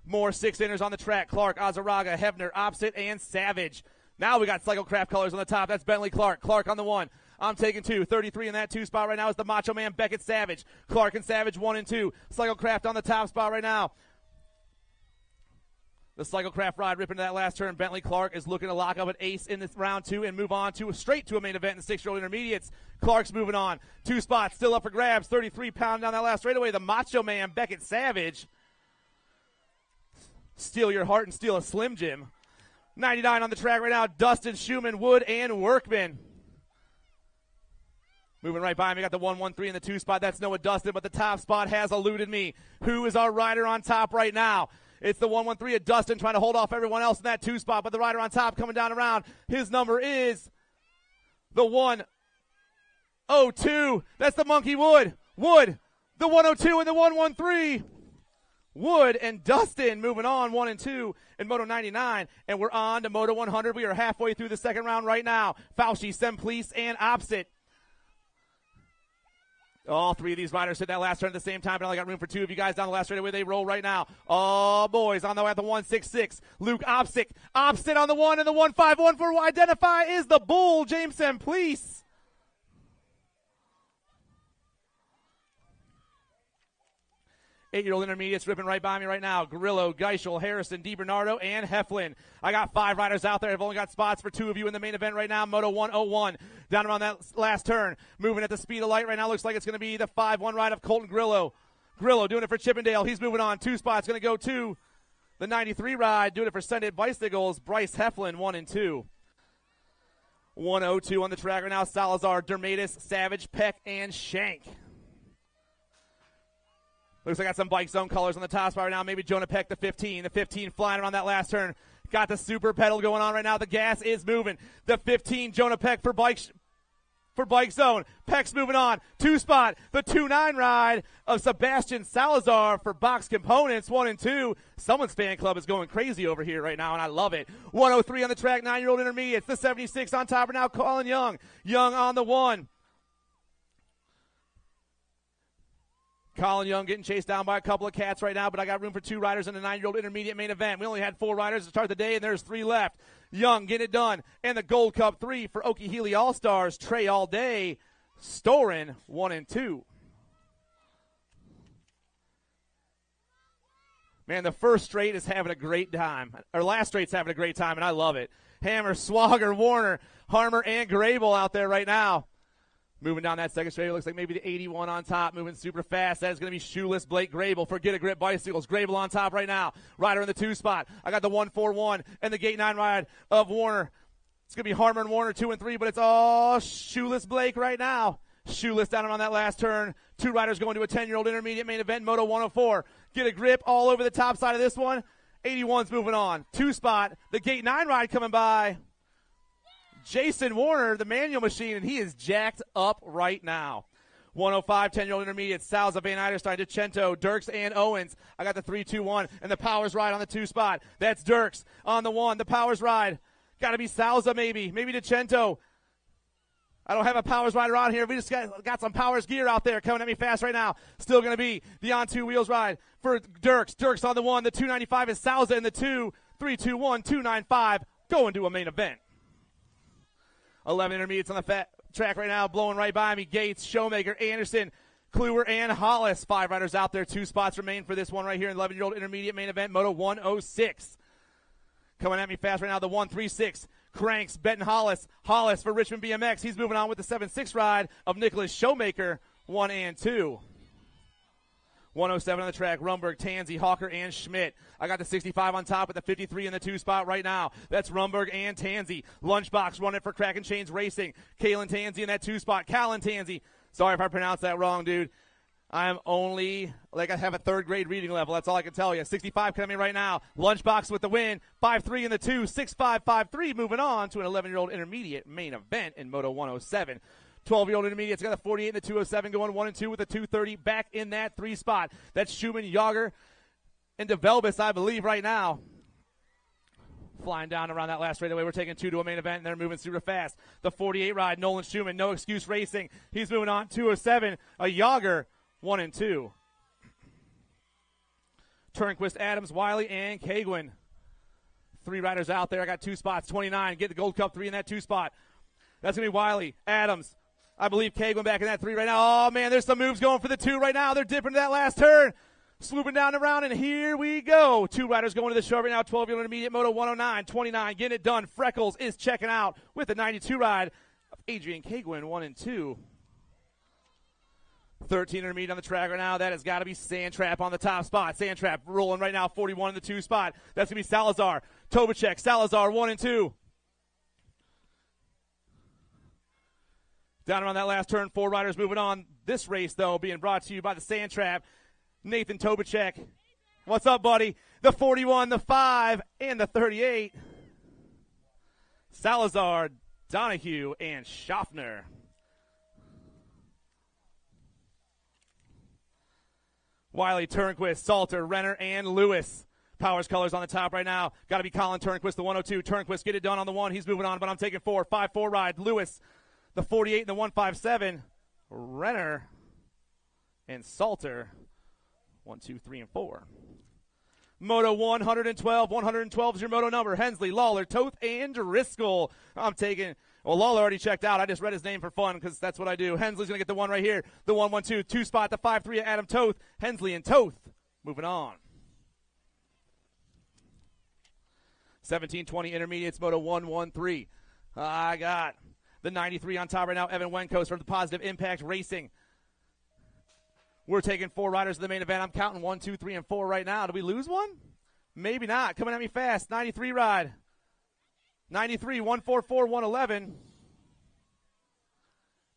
More 6-inners on the track. Clark, Azaraga, Hebner, Opposite, and Savage. Now we got Cyclecraft colors on the top. That's Bentley Clark. Clark on the 1. I'm taking 2. 33 in that 2 spot right now is the Macho Man Beckett Savage. Clark and Savage 1 and 2. Cyclecraft on the top spot right now. The Cyclecraft ride ripping to that last turn. Bentley Clark is looking to lock up an ace in this round 2 and move on to straight to a main event in the 6-year-old intermediates. Clark's moving on. 2 spots still up for grabs. 33 pound down that last straightaway. The Macho Man Beckett Savage. Steal your heart and steal a Slim Jim. 99 on the track right now. Dustin, Schumann, Wood, and Workman. Moving right by me, got the 113 in the 2 spot. That's Noah Dustin, but the top spot has eluded me. Who is our rider on top right now? It's the 113 of Dustin trying to hold off everyone else in that 2 spot, but the rider on top coming down around. His number is the 102. That's the Monkey Wood. Wood, the 102 and the 113. Wood and Dustin moving on 1 and 2 in Moto 99, and we're on to Moto 100. We are halfway through the second round right now. Fauci, Semplice, and Opposite. All 3 of these riders hit that last turn at the same time, but I only got room for 2 of you guys down the last straightaway. They roll right now. Oh, boys, on the way at the 166. Luke Opsick on the 1 and the 151 for identify is the Bull, James Semplice. Eight-year-old intermediates ripping right by me right now. Grillo, Geischel, Harrison, DiBernardo, and Heflin. I got 5 riders out there. I've only got spots for 2 of you in the main event right now. Moto 101 down around that last turn. Moving at the speed of light right now. Looks like it's going to be the 5-1 ride of Colton Grillo. Grillo doing it for Chippendale. He's moving on. 2 spots going to go to the 93 ride. Doing it for Sunday Bicycles. Bryce Heflin, 1 and 2. 102 on the track right now. Salazar, Dermatis, Savage, Peck, and Shank. Looks like I got some Bike Zone colors on the top spot right now. Maybe Jonah Peck, the 15. The 15 flying around that last turn. Got the super pedal going on right now. The gas is moving. The 15, Jonah Peck for Bike Zone. Peck's moving on. 2-spot. The 2-9 ride of Sebastian Salazar for Box Components, 1 and 2. Someone's fan club is going crazy over here right now, and I love it. 103 on the track, 9-year-old intermediates. The 76 on top right now, Colin Young. Young on the 1. Colin Young getting chased down by a couple of cats right now, but I got room for 2 riders in the 9-year-old intermediate main event. We only had 4 riders to start the day, and there's 3 left. Young getting it done. And the Gold Cup 3 for Okie Healy All-Stars, Trey All Day, Storen, 1 and 2. Man, the first straight is having a great time. Or last straight's having a great time, and I love it. Hammer, Swagger, Warner, Harmer, and Grable out there right now. Moving down that second straight, it looks like maybe the 81 on top, moving super fast. That is going to be shoeless Blake Grable for Get a Grip Bicycles. Grable on top right now. Rider in the 2 spot. I got the 141 and the gate 9 ride of Warner. It's going to be Harmer and Warner 2 and 3, but it's all shoeless Blake right now. Shoeless down on that last turn. 2 riders going to a 10-year-old intermediate main event, Moto 104. Get a Grip all over the top side of this one. 81's moving on. 2 spot. The gate 9 ride coming by. Jason Warner, the manual machine, and he is jacked up right now. 105, 10-year-old intermediate, Salza, Van Eiderstein, DeCento, Dirks, and Owens. I got the 3-2-1, and the Powers ride on the 2 spot. That's Dirks on the 1. The Powers ride. Got to be Salza maybe DeCento. I don't have a Powers rider on here. We just got some Powers gear out there coming at me fast right now. Still going to be the on 2 wheels ride for Dirks. Dirks on the 1. The 295 is Salza in the 2. 3-2-1, 295. Going to a main event. 11 intermediates on the track right now, blowing right by me. Gates, Showmaker, Anderson, Kluwer, and Hollis. 5 riders out there. 2 spots remain for this one right here in 11-year-old intermediate main event, Moto 106. Coming at me fast right now, the 136. Cranks, Benton Hollis. Hollis for Richmond BMX. He's moving on with the 7-6 ride of Nicholas Showmaker, 1 and 2. 107 on the track, Rumberg, Tansy, Hawker, and Schmidt. I got the 65 on top with the 53 in the 2 spot right now. That's Rumberg and Tansy. Lunchbox running for Kraken Chains Racing. Kalen Tansy in that 2 spot. Callan Tansy. Sorry if I pronounced that wrong, dude. I'm only, I have a 3rd grade reading level. That's all I can tell you. 65 coming right now. Lunchbox with the win. 5-3 in the 2. 6-5, 5-3. Moving on to an 11-year-old intermediate main event in Moto 107. 12-year-old intermediates got the 48 and the 207 going 1 and 2 with the 230 back in that 3 spot. That's Schumann, Yager, and DeVelbis, I believe, right now. Flying down around that last straightaway. We're taking 2 to a main event, and they're moving super fast. The 48 ride, Nolan Schumann, No Excuse Racing. He's moving on. 207, a Yager, 1 and 2. Turnquist, Adams, Wiley, and Kagwin. 3 riders out there. I got 2 spots. 29, get the Gold Cup 3 in that 2 spot. That's going to be Wiley, Adams. I believe Kagwin back in that 3 right now. Oh, man, there's some moves going for the 2 right now. They're dipping to that last turn. Swooping down around, and here we go. 2 riders going to the show right now. 12-year-old intermediate, Moto 109. 29, getting it done. Freckles is checking out with the 92 ride of Adrian Kagwin, 1 and 2. 13 intermediate on the track right now. That has got to be Sandtrap on the top spot. Sandtrap rolling right now, 41 in the 2 spot. That's going to be Salazar. Tovacek, Salazar, 1 and 2. Down around that last turn, 4 riders moving on. This race, though, being brought to you by the Sandtrap. Nathan Tobacek. What's up, buddy? The 41, the 5, and the 38. Salazar, Donahue, and Schaffner. Wiley, Turnquist, Salter, Renner, and Lewis. Powers colors on the top right now. Got to be Colin Turnquist, the 102. Turnquist, get it done on the 1. He's moving on, but I'm taking 4. 5-4 ride. Lewis, the 48 and the 157. Renner and Salter. 1, 2, 3, and 4. Moto 112. 112 is your moto number. Hensley, Lawler, Toth, and Driscoll. I'm taking, well, Lawler already checked out. I just read his name for fun because that's what I do. Hensley's going to get the 1 right here. The 112. 2 spot, the 5-3 of Adam Toth. Hensley and Toth moving on. 17-20 intermediates, Moto 113. I got the 93 on top right now. Evan Wenkos from the Positive Impact Racing. We're taking 4 riders to the main event. I'm counting 1, 2, 3, and 4 right now. Did we lose one? Maybe not. Coming at me fast. 93 ride. 93, 144, 111.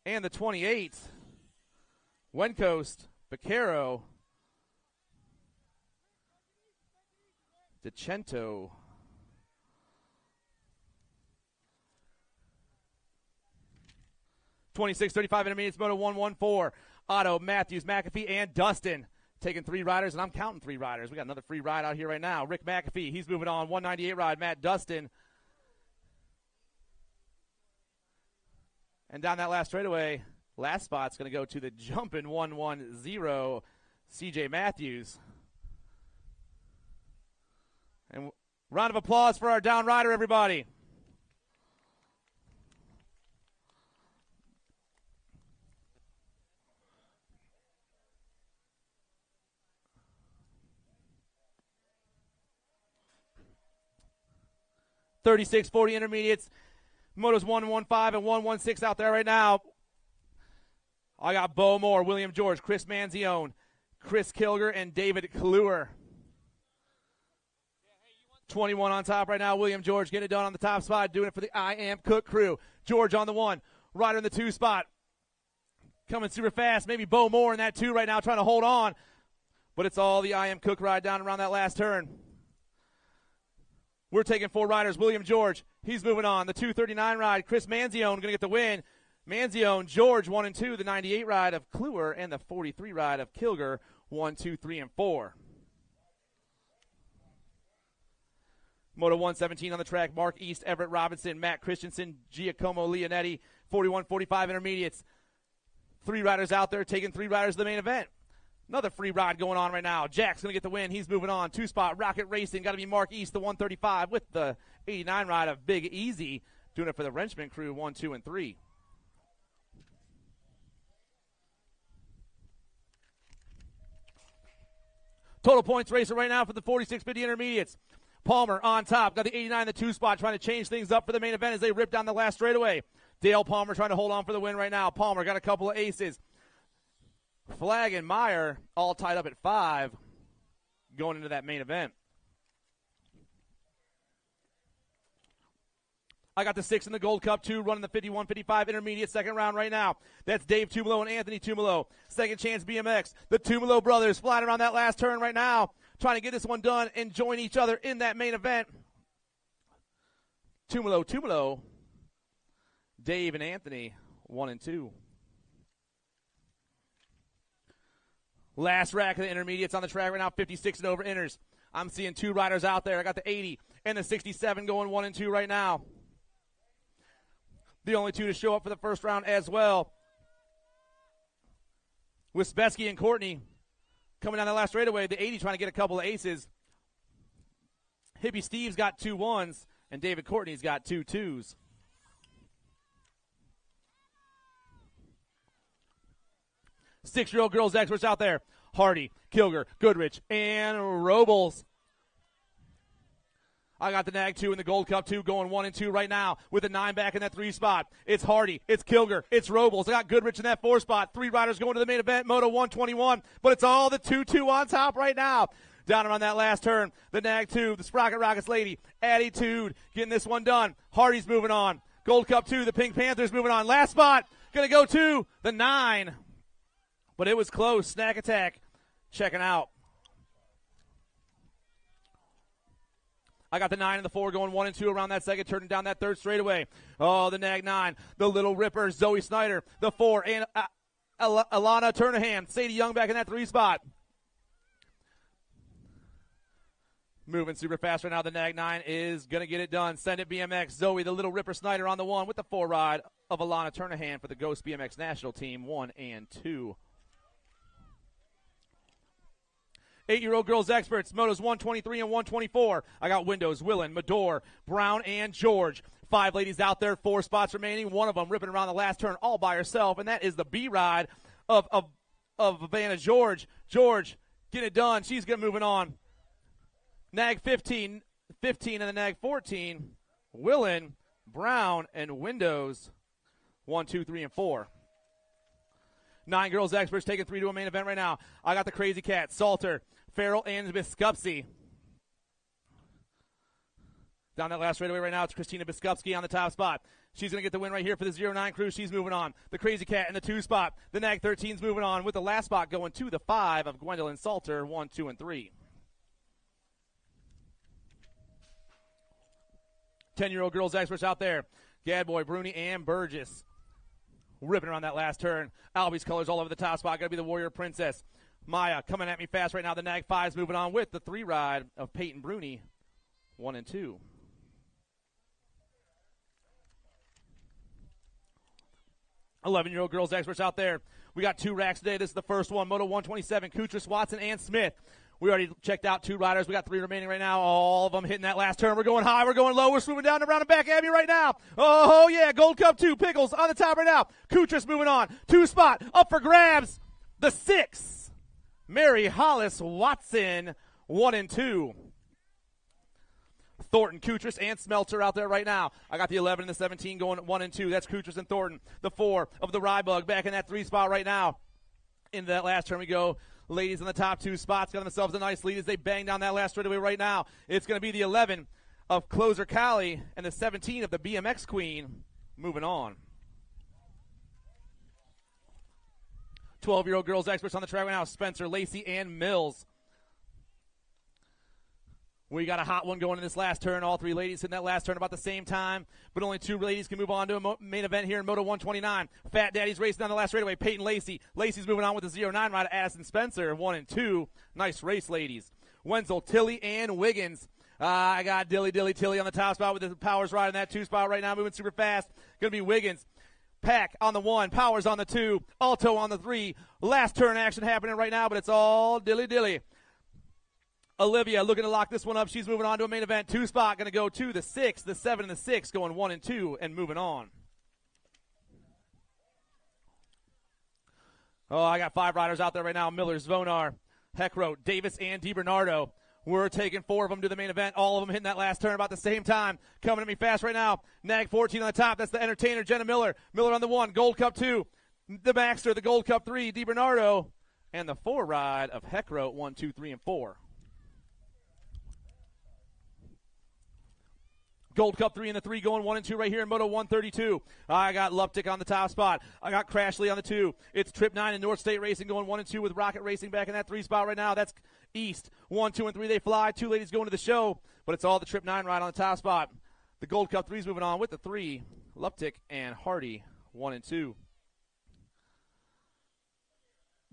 And the 28. Wencoast, Vaquero, DeCento. .26.35 intermediates, Moto 114. Otto, Matthews, McAfee, and Dustin taking 3 riders, and I'm counting 3 riders. We got another free ride out here right now. Rick McAfee, he's moving on. 198 ride. Matt Dustin. And down that last straightaway, last spot's going to go to the jumping 110 CJ Matthews. And round of applause for our down rider, everybody. .36.40 intermediates. Motos 115 and 116 out there right now. I got Bo Moore, William George, Chris Manzione, Chris Kilger, and David Kluwer. 21 on top right now. William George getting it done on the top spot, doing it for the I Am Cook crew. George on the 1, Ryder in the 2 spot. Coming super fast. Maybe Bo Moore in that 2 right now trying to hold on. But it's all the I Am Cook ride down around that last turn. We're taking 4 riders. William George, he's moving on. The 239 ride, Chris Manzione going to get the win. Manzione, George, 1 and 2. The 98 ride of Kluwer and the 43 ride of Kilger, 1, 2, 3, and 4. Moto 117 on the track, Mark East, Everett Robinson, Matt Christensen, Giacomo Leonetti, 41-45 intermediates. 3 riders out there taking 3 riders to the main event. Another free ride going on right now. Jack's going to get the win. He's moving on. 2-spot, Rocket Racing. Got to be Mark East, the 135, with the 89 ride of Big Easy. Doing it for the Wrenchman crew, 1, 2, and 3. Total points racer right now for the 46-50 intermediates. Palmer on top. Got the 89 in the 2 spot, trying to change things up for the main event as they rip down the last straightaway. Dale Palmer trying to hold on for the win right now. Palmer got a couple of aces. Flag and Meyer all tied up at 5 going into that main event. I got the 6 in the Gold Cup, 2 running the 51-55 intermediate second round right now. That's Dave Tumalo and Anthony Tumalo. Second Chance BMX. The Tumalo brothers flying around that last turn right now, trying to get this one done and join each other in that main event. Tumalo, Dave and Anthony, 1 and 2. Last rack of the intermediates on the track right now, 56 and over inners. I'm seeing 2 riders out there. I got the 80 and the 67 going 1 and 2 right now. The only 2 to show up for the first round as well. With Spesky and Courtney coming down the last straightaway, the 80 trying to get a couple of aces. Hippie Steve's got 2 1s, and David Courtney's got 2 2s. Six-year-old girls experts out there. Hardy, Kilger, Goodrich, and Robles. I got the Nag 2 and the Gold Cup 2 going 1 and 2 right now with the 9 back in that 3 spot. It's Hardy, it's Kilger, it's Robles. I got Goodrich in that 4 spot. 3 riders going to the main event, Moto 121, but it's all the 2-2 on top right now. Down around that last turn, the Nag 2, the Sprocket Rockets lady, Attitude getting this one done. Hardy's moving on. Gold Cup 2, the Pink Panthers moving on. Last spot, going to go to the 9. But it was close. Snack Attack checking out. I got the 9 and the 4 going 1 and 2 around that second, turning down that third straightaway. Oh, the Nag 9, the Little Ripper, Zoe Snyder, the 4, and Alana Turnahan, Sadie Young back in that 3 spot. Moving super fast right now. The Nag 9 is going to get it done. Send it BMX. Zoe, the Little Ripper Snyder on the 1 with the 4 ride of Alana Turnahan for the Ghost BMX National Team 1 and 2. 8-year-old girls experts, Motos 123 and 124. I got Windows, Willen, Medor, Brown, and George. 5 ladies out there, 4 spots remaining. One of them ripping around the last turn all by herself, and that is the B ride of Vanna George. George, get it done. She's going to moving on. Nag 15 and the Nag 14. Willen, Brown, and Windows 1, 2, 3, and 4. 9 girls experts taking 3 to a main event right now. I got the Crazy Cat, Salter, Farrell, and Biskupski. Down that last straightaway right now, it's Christina Biskupski on the top spot. She's going to get the win right here for the 09 crew. She's moving on. The Crazy Cat in the 2 spot. The Nag 13's moving on with the last spot going to the 5 of Gwendolyn Salter, 1, 2, and 3. 10-year-old girls experts out there. Gadboy, Bruni, and Burgess. Ripping around that last turn. Albie's colors all over the top spot. Got to be the Warrior Princess. Maya coming at me fast right now. The Nag 5's moving on with the 3 ride of Peyton Bruni, 1 and 2. Eleven-year-old girls experts out there. We got 2 racks today. This is the first one. Moto 127, Kutrus, Watson, and Smith. We already checked out 2 riders. We got 3 remaining right now. All of them hitting that last turn. We're going high. We're going low. We're swooping down and around and back at me right now. Oh, yeah. Gold Cup 2. Pickles on the top right now. Kutrus moving on. 2 spot. Up for grabs. The 6. Mary Hollis Watson. 1 and 2. Thornton, Kutrus, and Smelter out there right now. I got the 11 and the 17 going 1 and 2. That's Kutrus and Thornton. The 4 of the Rybug back in that 3 spot right now. Into that last turn we go. Ladies in the top 2 spots got themselves a nice lead as they bang down that last straightaway right now. It's going to be the 11 of Closer Callie and the 17 of the BMX Queen moving on. 12-year-old girls experts on the track right now. Spencer, Lacey, and Mills. We got a hot one going in this last turn. All 3 ladies in that last turn about the same time, but only 2 ladies can move on to a main event here in Moto 129. Fat Daddy's racing down the last straightaway. Peyton Lacey. Lacey's moving on with the 09 rider. Addison Spencer, 1 and 2. Nice race, ladies. Wenzel, Tilly, and Wiggins. I got Dilly Tilly on the top spot with the Powers ride in that 2 spot right now, moving super fast. Going to be Wiggins. Pack on the 1, Powers on the 2, Alto on the 3. Last turn action happening right now, but it's all Dilly. Olivia looking to lock this one up. She's moving on to a main event 2 spot. Going to go to the 6, the 7, and the 6, going 1 and 2 and moving on. Oh, I got 5 riders out there right now. Miller, Zvonar, Heckroat, Davis, and DiBernardo. We're taking 4 of them to the main event. All of them hitting that last turn about the same time. Coming at me fast right now. Nag 14 on the top. That's the entertainer, Jenna Miller. Miller on the 1, Gold Cup 2. The Baxter, the Gold Cup 3, DiBernardo. And the 4 ride of Heckroat, 1, 2, 3, and 4. Gold Cup 3 and the 3 going 1 and 2 right here in Moto 132. I got Luptic on the top spot. I got Crashley on the 2. It's Trip 9 and North State Racing going 1 and 2 with Rocket Racing back in that 3 spot right now. That's East. 1, 2, and 3 they fly. 2 ladies going to the show, but it's all the Trip 9 ride on the top spot. The Gold Cup 3's moving on with the 3. Luptic and Hardy 1 and 2.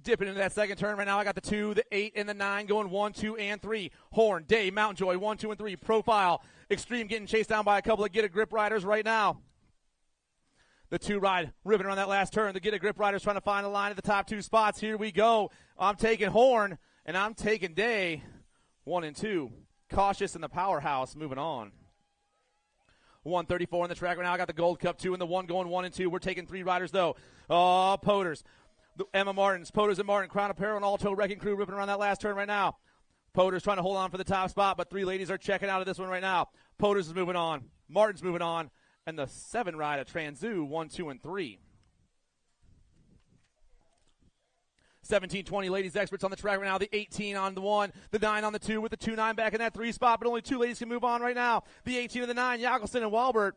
Dipping into that second turn right now. I got the 2, the 8, and the 9 going 1, 2, and 3. Horn, Day, Mountain Joy, 1, 2, and 3. Profile, Extreme getting chased down by a couple of Get a Grip riders right now. The 2 ride ripping around that last turn. The Get a Grip riders trying to find a line at the top 2 spots. Here we go. I'm taking Horn, and I'm taking Day, 1 and 2. Cautious in the Powerhouse moving on. 134 on the track right now. I got the Gold Cup 2 and the 1 going 1 and 2. We're taking 3 riders, though. Oh, Poters. Emma Martins, Poters and Martin, Crown Apparel and Alto Wrecking Crew ripping around that last turn right now. Poters trying to hold on for the top spot, but 3 ladies are checking out of this one right now. Poters is moving on. Martin's moving on. And the 7 ride of Transu, 1, 2, and 3. 17-20 ladies experts on the track right now. The 18 on the 1, the 9 on the 2 with the 2-9 back in that 3 spot, but only 2 ladies can move on right now. The 18 and the 9, Jackelson and Walbert.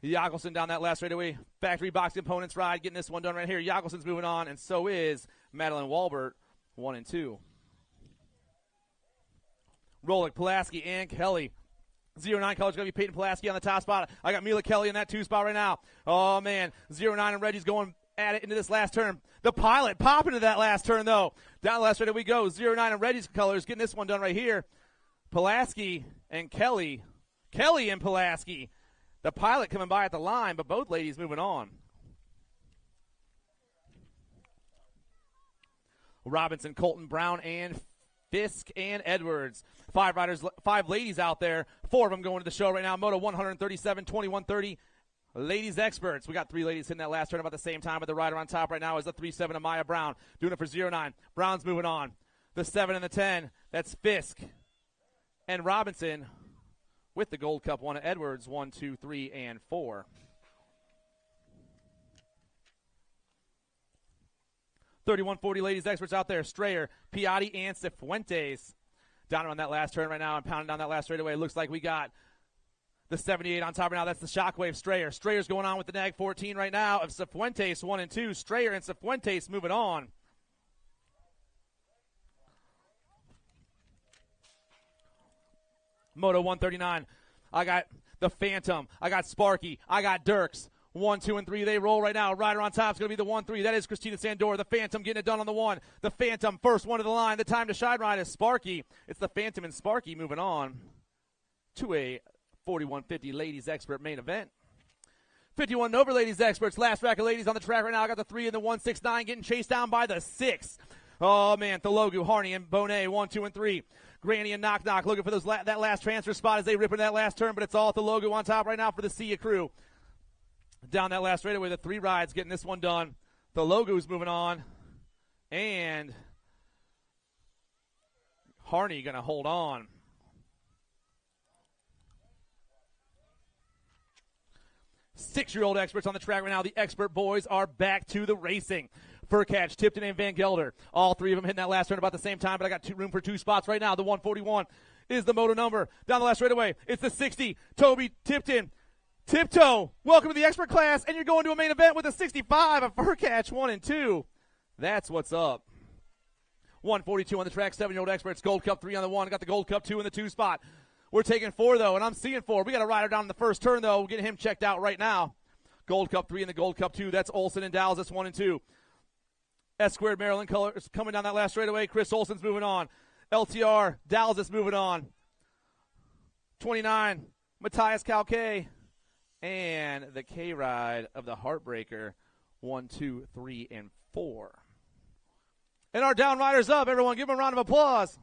Jackelson down that last straightaway. Factory box components ride, getting this one done right here. Jackelson's moving on, and so is Madeline Walbert, 1 and 2. Rolick, Pulaski, and Kelly. 09 colors going to be Peyton Pulaski on the top spot. I got Mila Kelly in that 2 spot right now. Oh, man. 09 and Reggie's going at it into this last turn. The Pilot popping into that last turn, though. Down the last straightaway we go. 09 and Reggie's colors getting this one done right here. Pulaski and Kelly. Kelly and Pulaski. The Pilot coming by at the line, but both ladies moving on. Robinson, Colton, Brown, and Fisk and Edwards. 5 riders, 5 ladies out there. 4 of them going to the show right now. Moto 137, 2130. Ladies experts. We got 3 ladies hitting that last turn about the same time, but the rider on top right now is the 3-7 of Maya Brown. Doing it for 09. Brown's moving on. The 7 and the 10. That's Fisk and Robinson. With the Gold Cup 1 of Edwards, 1, 2, 3, and 4. 3140 ladies experts out there. Strayer, Piatti, and Cifuentes. Down on that last turn right now and pounding down that last straightaway. It looks like we got the 78 on top right now. That's the Shockwave Strayer. Strayer's going on with the Nag 14 right now of Cifuentes, 1 and 2. Strayer and Cifuentes moving on. Moto 139. I got the Phantom. I got Sparky. I got Dirks. 1, 2, and 3. They roll right now. Rider on top is going to be the 1-3. That is Christina Sandor. The Phantom getting it done on the 1. The Phantom, first one to the line. The time to shine ride is Sparky. It's the Phantom and Sparky moving on to a 4150 ladies expert main event. 51 and over ladies experts. Last rack of ladies on the track right now. I got the 3 and the 169 getting chased down by the 6. Oh, man. Thologu, Harney, and Bonet, 1, 2, and 3. Granny and Knock Knock looking for that last transfer spot as they rip into that last turn, but it's all Thologu on top right now for the Sia crew. Down that last straightaway, the 3 rides getting this one done. Thologu's moving on. And Harney going to hold on. Six-year-old experts on the track right now. The expert boys are back to the racing. Furcatch, Tipton, and Van Gelder. All 3 of them hitting that last turn about the same time, but I got room for 2 spots right now. The 141 is the moto number. Down the last straightaway, it's the 60. Toby Tipton. Tiptoe, welcome to the expert class, and you're going to a main event with a 65, a Furcatch 1 and 2. That's what's up. 142 on the track, 7-year-old experts. Gold Cup 3 on the 1. Got the Gold Cup 2 in the 2 spot. We're taking 4, though, and I'm seeing 4. We got a rider down in the first turn, though. We'll get him checked out right now. Gold Cup 3 and the Gold Cup 2. That's Olsen and Dowles. That's 1 and 2. S-squared Maryland colors coming down that last straightaway. Chris Olsen's moving on. LTR, Dowles is moving on. 29, Matthias Calque. And the K-Ride of the Heartbreaker, 1, 2, 3, and 4. And our down riders up. Everyone, give them a round of applause.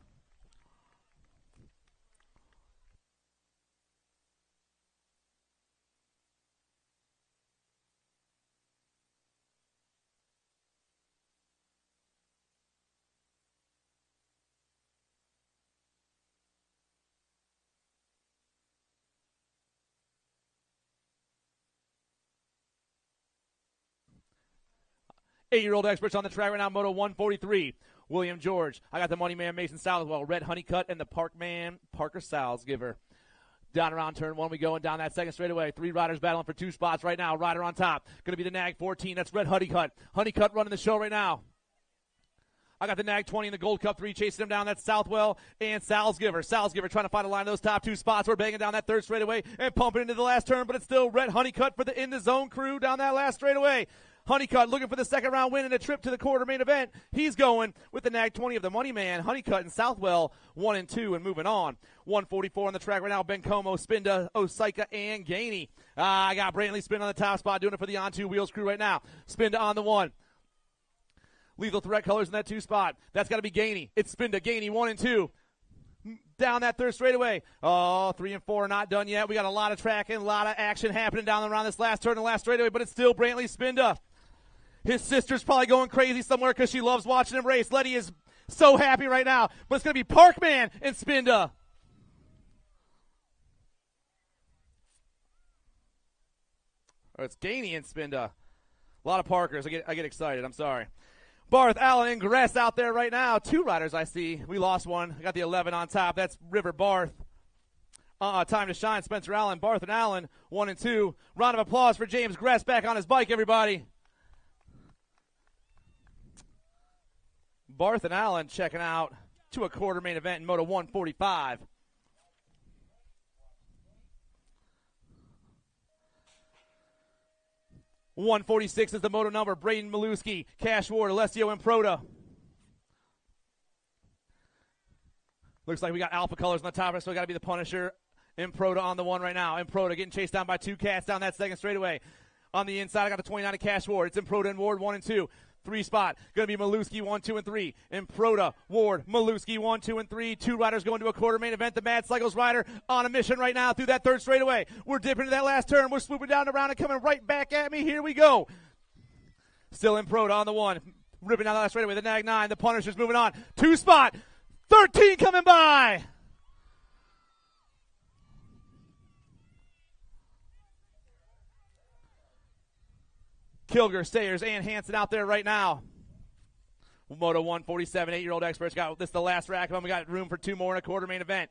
Eight-year-old experts on the track right now, Moto 143. William George. I got the Money Man, Mason Southwell, Red Honeycutt, and the Park Man, Parker Salzgiver. Down around turn 1 we go, and down that second straightaway. 3 riders battling for 2 spots right now. Rider on top. Going to be the Nag 14. That's Red Honeycutt. Honeycutt running the show right now. I got the Nag 20 and the Gold Cup 3 chasing him down. That's Southwell and Salzgiver. Salzgiver trying to find a line of those top 2 spots. We're banging down that third straightaway and pumping into the last turn, but it's still Red Honeycutt for the In the Zone crew down that last straightaway. Honeycutt looking for the second round win and a trip to the quarter main event. He's going with the Nag 20 of the Money Man. Honeycutt and Southwell 1 and 2 and moving on. 144 on the track right now. Ben Como, Spinda, Osika, and Gainey. I got Brantley Spin on the top spot doing it for the On Two Wheels crew right now. Spinda on the 1. Lethal Threat colors in that 2 spot. That's got to be Gainey. It's Spinda, Gainey 1 and 2. Down that third straightaway. Oh, 3 and 4 are not done yet. We got a lot of tracking, a lot of action happening down around this last turn and last straightaway, but it's still Brantley Spinda. His sister's probably going crazy somewhere because she loves watching him race. Letty is so happy right now. But it's going to be Parkman and Spinda. Or it's Gainey and Spinda. A lot of Parkers. I get excited. I'm sorry. Barth, Allen, and Gress out there right now. 2 riders I see. We lost one. I got the 11 on top. That's River Barth. Time to shine. Spencer Allen, Barth, and Allen 1 and 2. Round of applause for James Gress back on his bike, everybody. Barth and Allen checking out to a quarter main event in Moto 145. .146 is the moto number. Braden Maluski, Cash Ward, Alessio Improda. Looks like we got alpha colors on the top, so we got to be the Punisher. Improda on the 1 right now. Improda getting chased down by 2 cats down that second straightaway. On the inside, I got the 29 of Cash Ward. It's Improda and Ward 1 and 2. 3 spot. Going to be Maluski 1, 2, and 3. Improda, Ward, Maluski 1, 2, and 3. 2 riders going to a quarter main event. The Mad Cycles rider on a mission right now through that third straightaway. We're dipping into that last turn. We're swooping down around and coming right back at me. Here we go. Still Improda on the 1. Ripping down the last straightaway. The Nag 9. The Punisher's moving on. 2 spot. 13 coming by. Kilger, Sayers, and Hansen out there right now. Moto 147, 8-year-old experts got this the last rack of them. We got room for 2 more in a quarter main event.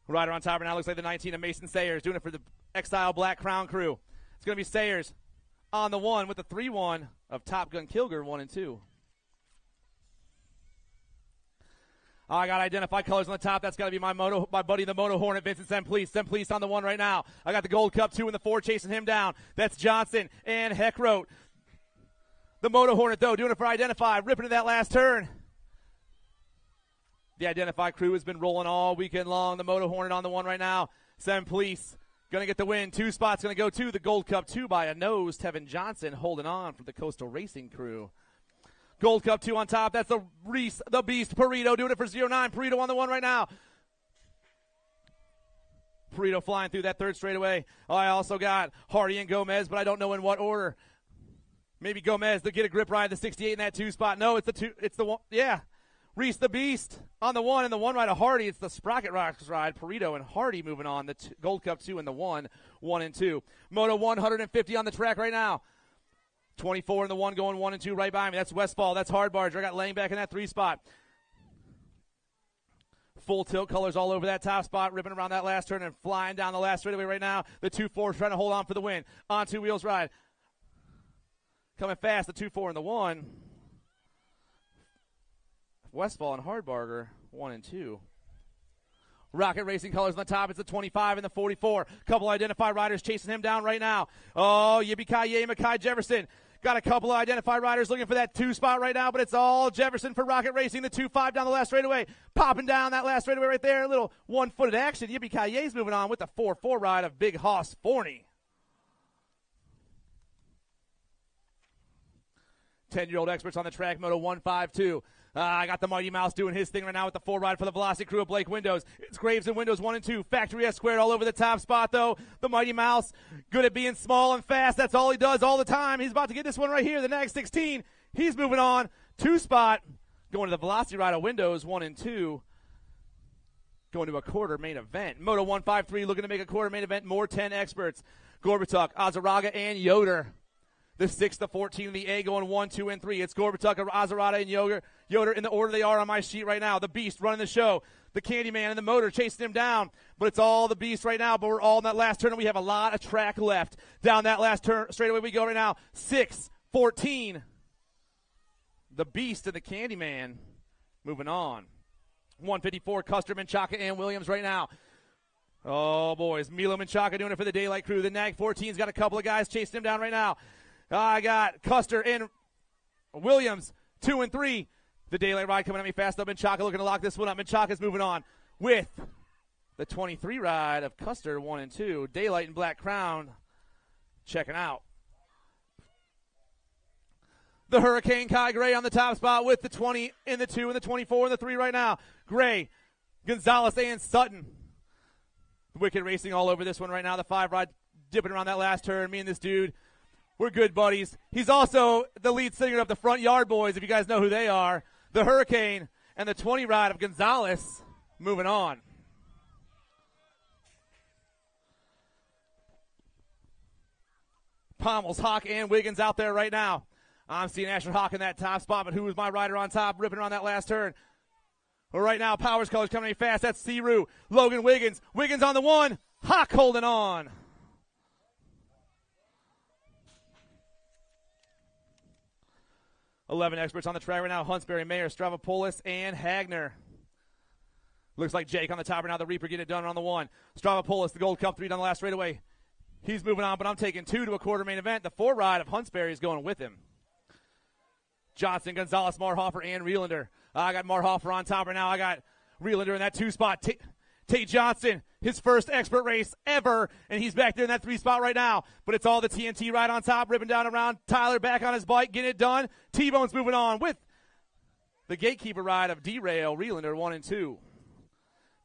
Rider on top right now looks like the 19 of Mason Sayers doing it for the Exile Black Crown crew. It's going to be Sayers on the 1 with the 3-1 of Top Gun Kilger 1 and 2. I got identified colors on the top. That's got to be my buddy, the Moto Hornet, Vincent Semplice. Semplice on the 1 right now. I got the Gold Cup 2 and the 4 chasing him down. That's Johnson and Heckroat. The Moto Hornet, though, doing it for Identify, ripping to that last turn. The Identify crew has been rolling all weekend long. The Moto Hornet on the 1 right now. Semplice going to get the win. 2 spots going to go to the Gold Cup 2 by a nose. Tevin Johnson holding on for the Coastal Racing crew. Gold Cup 2 on top. That's the Reese, the Beast, Perito doing it for 09. Perito on the 1 right now. Perito flying through that 3rd straightaway. I also got Hardy and Gomez, but I don't know in what order. Maybe Gomez to get a grip ride, the 68 in that 2 spot. No, it's the 2. It's the 1. Yeah. Reese the Beast on the 1 and the 1 ride of Hardy. It's the Sprocket Rocks ride. Perito and Hardy moving on. The Gold Cup 2 and the 1 and 2. Moto 150 on the track right now. 24 in the 1 going 1 and 2 right by me. That's Westfall. That's Hard Barger. I got laying back in that 3 spot. Full tilt colors all over that top spot, ripping around that last turn and flying down the last straightaway right now. The 2-4 trying to hold on for the win. On 2 wheels ride. Coming fast, the 2-4 and the 1. Westfall and Hardbarger, 1 and 2. Rocket Racing colors on the top. It's the 25 and the 44. Couple identified riders chasing him down right now. Oh, Yippee-ki-yay, Mackay Jefferson. Got a couple of identified riders looking for that 2 spot right now, but it's all Jefferson for Rocket Racing. The 2-5 down the last straightaway. Popping down that last straightaway right there. A little one-footed action. Yippee-ki-yay's moving on with the 4-4 ride of Big Hoss Forney. 10-year-old experts on the track, Moto 152. I got the Mighty Mouse doing his thing right now with the 4 ride for the Velocity crew of Blake Windows. It's Graves and Windows 1 and 2. Factory S squared all over the top spot, though. The Mighty Mouse, good at being small and fast. That's all he does all the time. He's about to get this one right here, the Nag 16. He's moving on. 2 spot, going to the Velocity ride of Windows 1 and 2. Going to a quarter main event. Moto 153 looking to make a quarter main event. More 10 experts. Gorbatuk, Azaraga, and Yoder. The 6, the 14, and the A going 1, 2, and 3. It's Gorbatuk, Azarada, and Yoder in the order they are on my sheet right now. The Beast running the show. The Candyman and the Motor chasing him down. But it's all the Beast right now, but we're all in that last turn, and we have a lot of track left. Down that last turn, straight away we go right now. 6, 14. The Beast and the Candyman moving on. 154, Custer, Menchaca, and Williams right now. Oh, boys. Milo Menchaca doing it for the Daylight crew. The Nag 14's got a couple of guys chasing him down right now. I got Custer and Williams, 2 and 3. The Daylight ride coming at me fast up. Menchaca looking to lock this one up. Menchaca's moving on with the 23 ride of Custer, 1 and 2. Daylight and Black Crown checking out. The Hurricane Kai Gray on the top spot with the 20 in the 2 and the 24 and the 3 right now. Gray, Gonzalez, and Sutton. Wicked Racing all over this one right now. The 5 ride dipping around that last turn. Me and this dude, we're good buddies. He's also the lead singer of the Front Yard Boys, if you guys know who they are. The Hurricane and the 20 ride of Gonzalez moving on. Pommels, Hawk, and Wiggins out there right now. I'm seeing Asher Hawk in that top spot, but who is my rider on top, ripping around that last turn? Well, right now, Powers colors coming in fast. That's Seru, Logan Wiggins. Wiggins on the 1. Hawk holding on. $11 experts on the track right now. Huntsberry, Mayer, Stravopoulos, and Hagner. Looks like Jake on the top right now. The Reaper getting it done on the 1. Stravopoulos, the Gold Cup 3 down the last straightaway. He's moving on, but I'm taking 2 to a quarter main event. The 4 ride of Huntsberry is going with him. Johnson, Gonzalez, Marhofer, and Reelander. I got Marhofer on top right now. I got Reelander in that 2 spot. Tate Johnson, his first expert race ever, and he's back there in that 3 spot right now. But it's all the TNT ride on top, ripping down around. Tyler back on his bike, getting it done. T-Bone's moving on with the Gatekeeper ride of Derail, Reelander 1 and 2.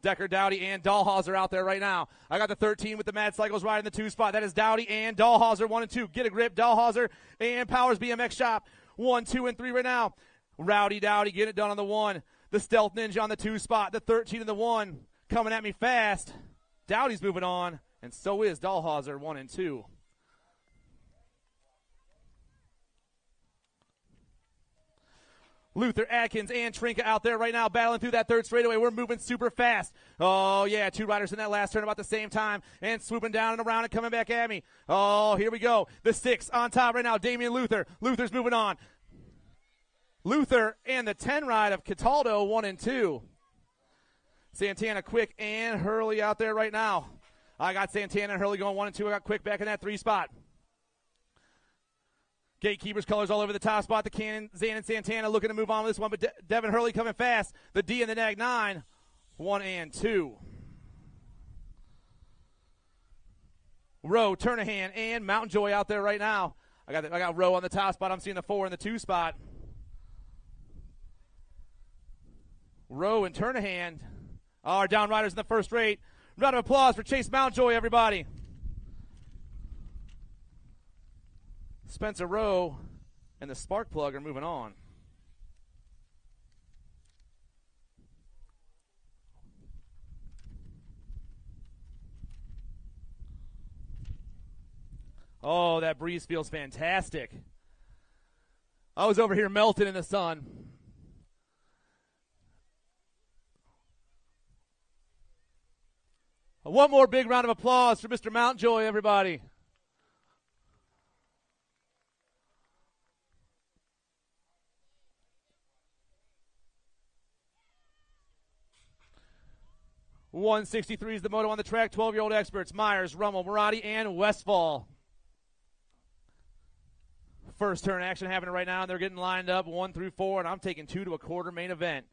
Decker, Dowdy, and Dahlhauser out there right now. I got the 13 with the Mad Cycles ride in the 2 spot. That is Dowdy and Dahlhauser 1 and 2. Get a grip, Dahlhauser and Powers BMX Shop 1, 2, and 3 right now. Rowdy Dowdy getting it done on the 1. The Stealth Ninja on the 2 spot. The 13 and the 1 coming at me fast. Dowdy's moving on, and so is Dahlhauser 1 and 2. Luther, Atkins, and Trinka out there right now battling through that 3rd straightaway. We're moving super fast. Oh, yeah, 2 riders in that last turn about the same time and swooping down and around and coming back at me. Oh, here we go. The 6 on top right now, Damian Luther. Luther's moving on. Luther and the 10 ride of Cataldo 1 and 2. Santana, Quick, and Hurley out there right now. I got Santana and Hurley going 1 and 2. I got Quick back in that 3 spot. Gatekeepers colors all over the top spot. The Cannon, Zan, and Santana looking to move on with this one, but Devin Hurley coming fast. The D and the Nag 9, 1 and 2. Rowe, Turnahan, and Mountain Joy out there right now. I got Rowe on the top spot. I'm seeing the 4 and the 2 spot. Rowe and Turnahan are down riders in the first rate. Round of applause for Chase Mountjoy, everybody. Spencer Rowe and the Spark Plug are moving on. Oh, that breeze feels fantastic. I was over here melting in the sun. One more big round of applause for Mr. Mountjoy, everybody. .163 is the moto on the track. 12-year-old experts, Myers, Rummel, Murati, and Westfall. First turn action happening right now, and they're getting lined up 1 through 4, and I'm taking 2 to a quarter main event.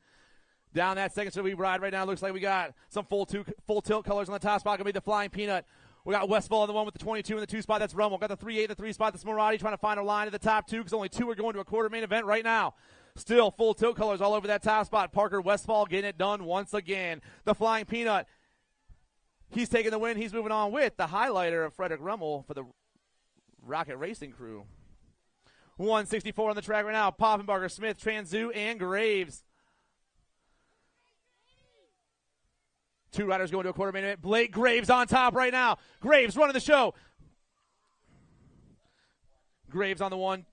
Down that second, so we ride right now. Looks like we got some full tilt colors on the top spot. Gonna be the Flying Peanut. We got Westfall in the 1 with the 22 in the 2 spot. That's Rummel. Got the 3-8 in the 3 spot. That's Murati trying to find a line to the top 2 because only 2 are going to a quarter main event right now. Still full tilt colors all over that top spot. Parker Westfall getting it done once again. The Flying Peanut. He's taking the win. He's moving on with the highlighter of Frederick Rummel for the Rocket Racing crew. 164 on the track right now. Poffenbarger, Smith, Transu, and Graves. 2 riders going to a quarter main event. Blake Graves on top right now. Graves running the show. Graves on the 1,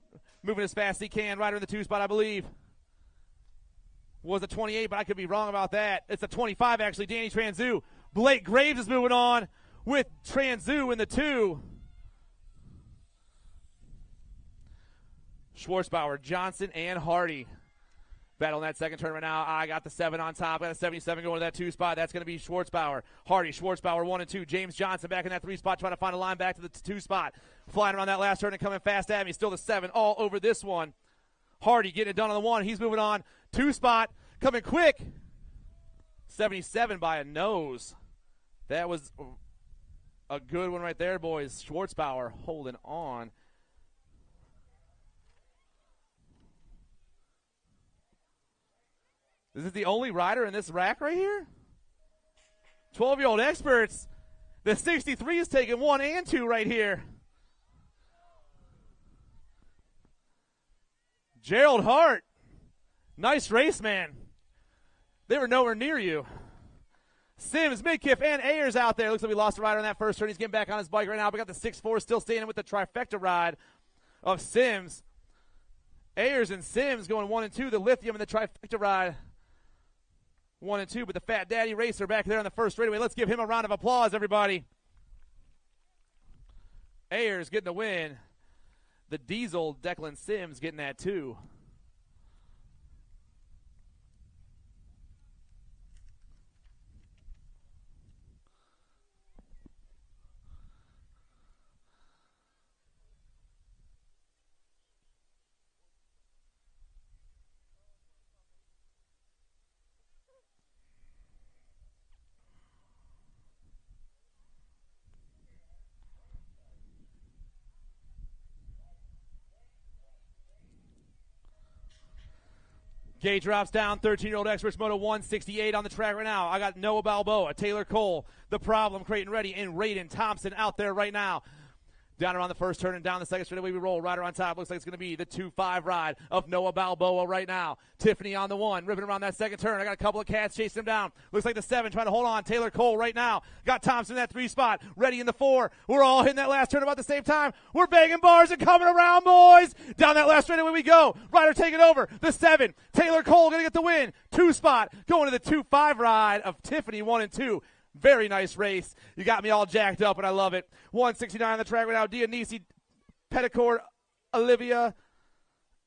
moving as fast as he can. Rider in the 2 spot, I believe. Was a 28, but I could be wrong about that. It's a 25, actually. Danny Transu. Blake Graves is moving on with Transu in the 2. Schwartzbauer, Johnson, and Hardy. Battle in that second turn right now. I got the 7 on top. I got a 77 going to that 2 spot. That's going to be Schwartzbauer. Hardy, Schwartzbauer 1 and 2. James Johnson back in that 3 spot trying to find a line back to the 2 spot. Flying around that last turn and coming fast at me. Still the 7 all over this one. Hardy getting it done on the 1. He's moving on. 2 spot coming quick. 77 by a nose. That was a good one right there, boys. Schwartzbauer holding on. Is this the only rider in this rack right here? 12-year-old experts. The 63 is taking 1 and 2 right here. Gerald Hart. Nice race, man. They were nowhere near you. Sims, Midkiff, and Ayers out there. Looks like we lost a rider on that first turn. He's getting back on his bike right now. We got the 6'4 still standing with the trifecta ride of Sims. Ayers and Sims going 1 and 2. The Lithium and the trifecta ride 1 and 2. But the Fat Daddy Racer back there on the first straightaway. Let's give him a round of applause, everybody. Ayers getting the win. The Diesel Declan Sims getting that too. Gate drops down, 13-year-old Experts Moto 168 on the track right now. I got Noah Balboa, Taylor Cole, The Problem, Creighton Ready, and Raiden Thompson out there right now. Down around the first turn and down the second straightaway we roll. Rider on top. Looks like it's going to be the 2-5 ride of Noah Balboa right now. Tiffany on the 1. Ripping around that second turn. I got a couple of cats chasing him down. Looks like the 7 trying to hold on. Taylor Cole right now. Got Thompson in that 3 spot. Ready in the 4. We're all hitting that last turn about the same time. We're banging bars and coming around, boys. Down that last straightaway we go. Rider taking over. The 7. Taylor Cole going to get the win. 2 spot. Going to the 2-5 ride of Tiffany 1 and 2. Very nice race. You got me all jacked up, and I love it. 169 on the track right now. Dionisi, Petticord, Oliva,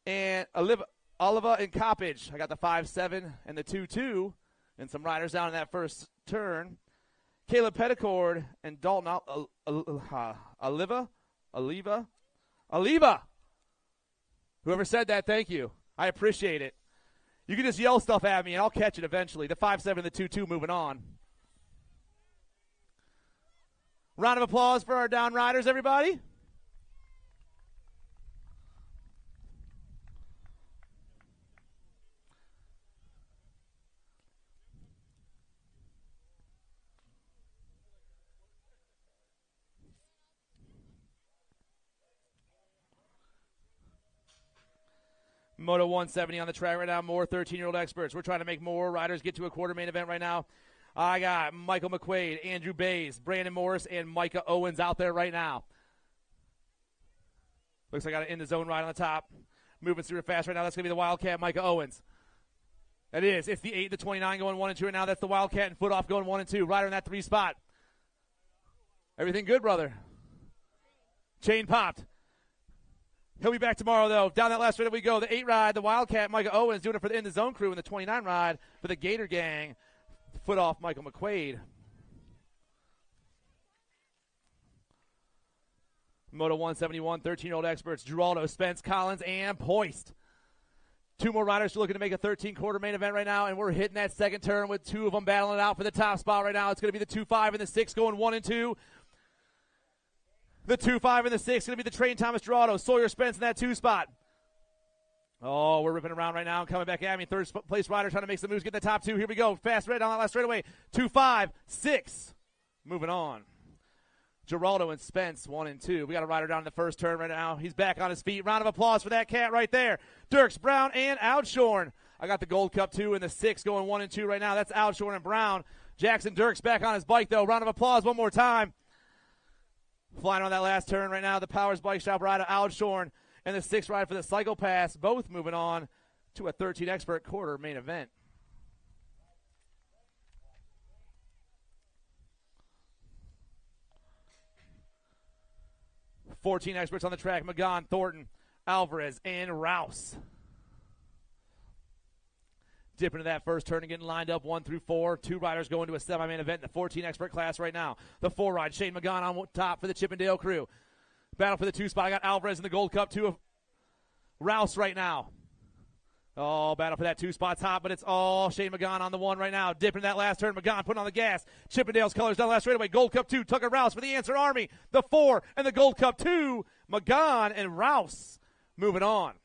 and Coppage. I got the 5-7 and the 2-2. And some riders down in that first turn. Caleb Petticord and Dalton Oliva. Whoever said that, thank you. I appreciate it. You can just yell stuff at me, and I'll catch it eventually. The 5-7 and the 2-2 moving on. Round of applause for our down riders, everybody. Moto 170 on the track right now. More 13-year-old experts. We're trying to make more riders get to a quarter main event right now. I got Michael McQuaid, Andrew Bays, Brandon Morris, and Micah Owens out there right now. Looks like I got an in the zone ride on the top. Moving super fast right now. That's going to be the Wildcat, Micah Owens. That is. It's the 8, the 29 going 1 and 2 right now. That's the Wildcat and Foot Off going 1 and 2. Rider in that 3 spot. Everything good, brother? Chain popped. He'll be back tomorrow, though. Down that last straight we go. The 8 ride, the Wildcat, Micah Owens, doing it for the In the Zone crew, and the 29 ride for the Gator Gang. Foot Off, Michael McQuaid. Moto 171, 13-year-old experts, Geraldo, Spence, Collins, and Poist. 2 more riders looking to make a 13-quarter main event right now, and we're hitting that second turn with 2 of them battling it out for the top spot right now. It's going to be the 2-5 and the 6 going 1 and 2. The 2-5 and the 6 going to be the Train Thomas Geraldo, Sawyer Spence in that 2 spot. Oh, we're ripping around right now and coming back at me. Third place rider trying to make some moves, get the top 2. Here we go. Fast red down that last straightaway. 2-5, 6. Moving on. Geraldo and Spence, 1 and 2. We got a rider down in the first turn right now. He's back on his feet. Round of applause for that cat right there. Dirks, Brown, and Outshorn. I got the Gold Cup 2 and the 6 going 1 and 2 right now. That's Outshorn and Brown. Jackson Dirks back on his bike, though. Round of applause one more time. Flying on that last turn right now. The Powers Bike Shop rider, Outshorn, and the 6 ride for the Cycle Pass, both moving on to a 13 expert quarter main event. $14 experts on the track, Magan, Thornton, Alvarez, and Rouse. Dipping into that first turn and getting lined up 1 through 4. 2 riders going to a semi-main event in the 14 expert class right now. The 4 ride, Shane Magan on top for the Chippendale crew. Battle for the 2 spot. I got Alvarez in the Gold Cup 2 of Rouse right now. Oh, battle for that 2 spot top, but it's all Shane Magan on the 1 right now. Dipping that last turn. Magan putting on the gas. Chippendale's colors down the last straightaway. Gold Cup 2, Tucker Rouse for the Answer Army. The 4 and the Gold Cup 2, Magan and Rouse moving on.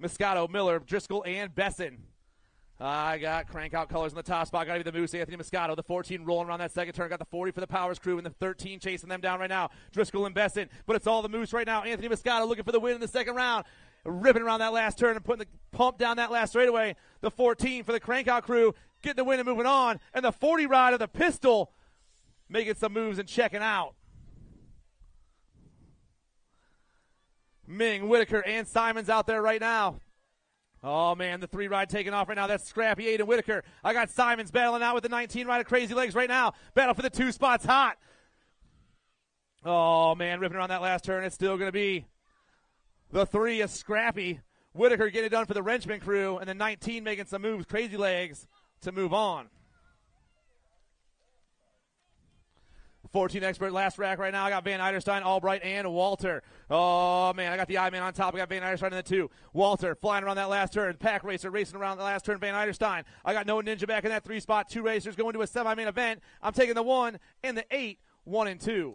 Moscato, Miller, Driscoll, and Besson. I got crank out colors in the top spot. Got to be the Moose, Anthony Moscato. The 14 rolling around that second turn. Got the 40 for the Powers crew and the 13 chasing them down right now. Driscoll and Besson. But it's all the Moose right now. Anthony Moscato looking for the win in the second round. Ripping around that last turn and putting the pump down that last straightaway. The 14 for the crank out crew. Getting the win and moving on. And the 40 ride of the Pistol making some moves and checking out. Ming, Whitaker, and Simons out there right now. Oh, man, the 3 ride taking off right now. That's Scrappy, Aiden Whitaker. I got Simons battling out with the 19 ride of Crazy Legs right now. Battle for the 2 spots hot. Oh, man, ripping around that last turn. It's still going to be the 3 is Scrappy. Whitaker getting it done for the Wrenchman crew. And the 19 making some moves, Crazy Legs, to move on. 14 expert last rack right now. I got Van Eiderstein, Albright, and Walter. Oh, man, I got the I-Man on top. I got Van Eiderstein in the 2. Walter flying around that last turn. Pack Racer racing around the last turn. Van Eiderstein. I got Noah Ninja back in that 3 spot. 2 racers going to a semi-main event. I'm taking the 1 and the 8, 1 and 2.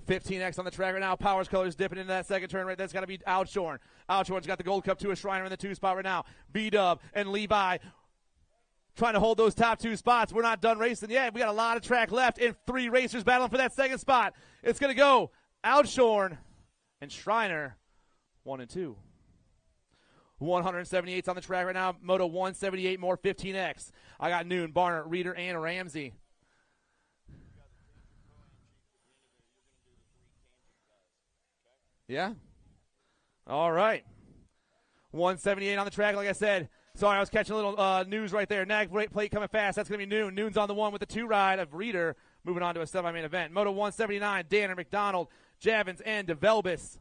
15X on the track right now. Powers Colors dipping into that second turn right. That's got to be Outshorn. Outshorn's got the Gold Cup 2, a Shriner in the 2 spot right now. B-Dub and Levi trying to hold those top 2 spots. We're not done racing yet. We got a lot of track left and 3 racers battling for that second spot. It's going to go Outshorn and Shriner, 1 and 2. 178's on the track right now. Moto 178 more 15X. I got Noon, Barnard, Reeder, and Ramsey. Yeah? All right. 178 on the track, like I said. Sorry, I was catching a little news right there. Nag plate coming fast. That's going to be Noon. Noon's on the 1 with the 2 ride of Reeder, moving on to a semi-main event. Moto 179, Danner, McDonald, Javins, and DeVelbis.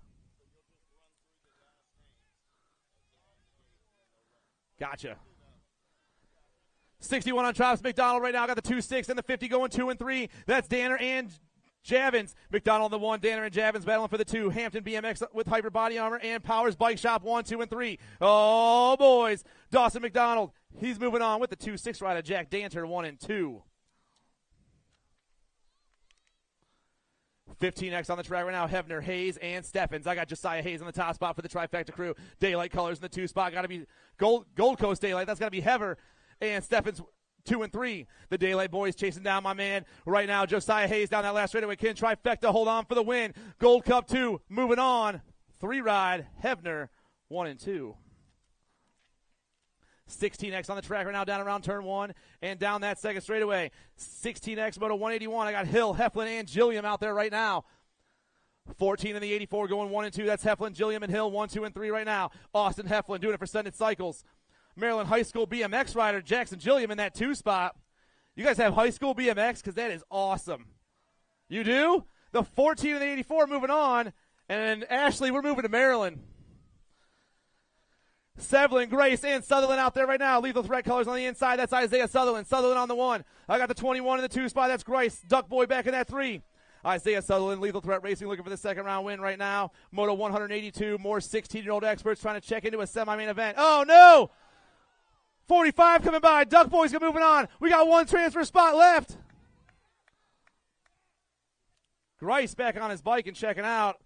Gotcha. 61 on Travis McDonald right now. Got the 2-6 and the 50 going 2 and 3. That's Danner and Javins. McDonald the 1, Danner and Javins battling for the 2. Hampton BMX with Hyper Body Armor and Powers Bike Shop 1, 2, and 3. Oh, boys. Dawson McDonald, he's moving on with the 2-6 rider. Jack Danter 1 and 2. 15X on the track right now. Hefner, Hayes, and Steffens. I got Josiah Hayes on the top spot for the trifecta crew. Daylight Colors in the 2 spot. Got to be Gold Coast Daylight. That's got to be Hever and Steffens 2 and 3. The Daylight boys chasing down my man right now. Josiah Hayes down that last straightaway. Ken trifecta hold on for the win. Gold Cup 2 moving on. 3 ride. Hefner 1 and 2. 16X on the track right now down around turn 1 and down that second straightaway. 16X Moto 181. I got Hill, Heflin, and Gilliam out there right now. 14 in the 84 going 1 and 2. That's Heflin, Gilliam, and Hill 1, 2, and 3 right now. Austin Heflin doing it for Sended Cycles. Maryland High School BMX rider Jackson Gilliam in that 2 spot. You guys have high school BMX? Because that is awesome. You do? The 14 and the 84 moving on. And Ashley, we're moving to Maryland. Sevlin, Grace, and Sutherland out there right now. Lethal Threat colors on the inside. That's Isaiah Sutherland. Sutherland on the 1. I got the 21 in the 2 spot. That's Grace. Duck Boy back in that 3. Isaiah Sutherland, Lethal Threat Racing, looking for the second round win right now. Moto 182, more 16-year-old experts trying to check into a semi-main event. Oh, no! 45 coming by. Duck Boys are moving on. We got 1 transfer spot left. Grice back on his bike and checking out.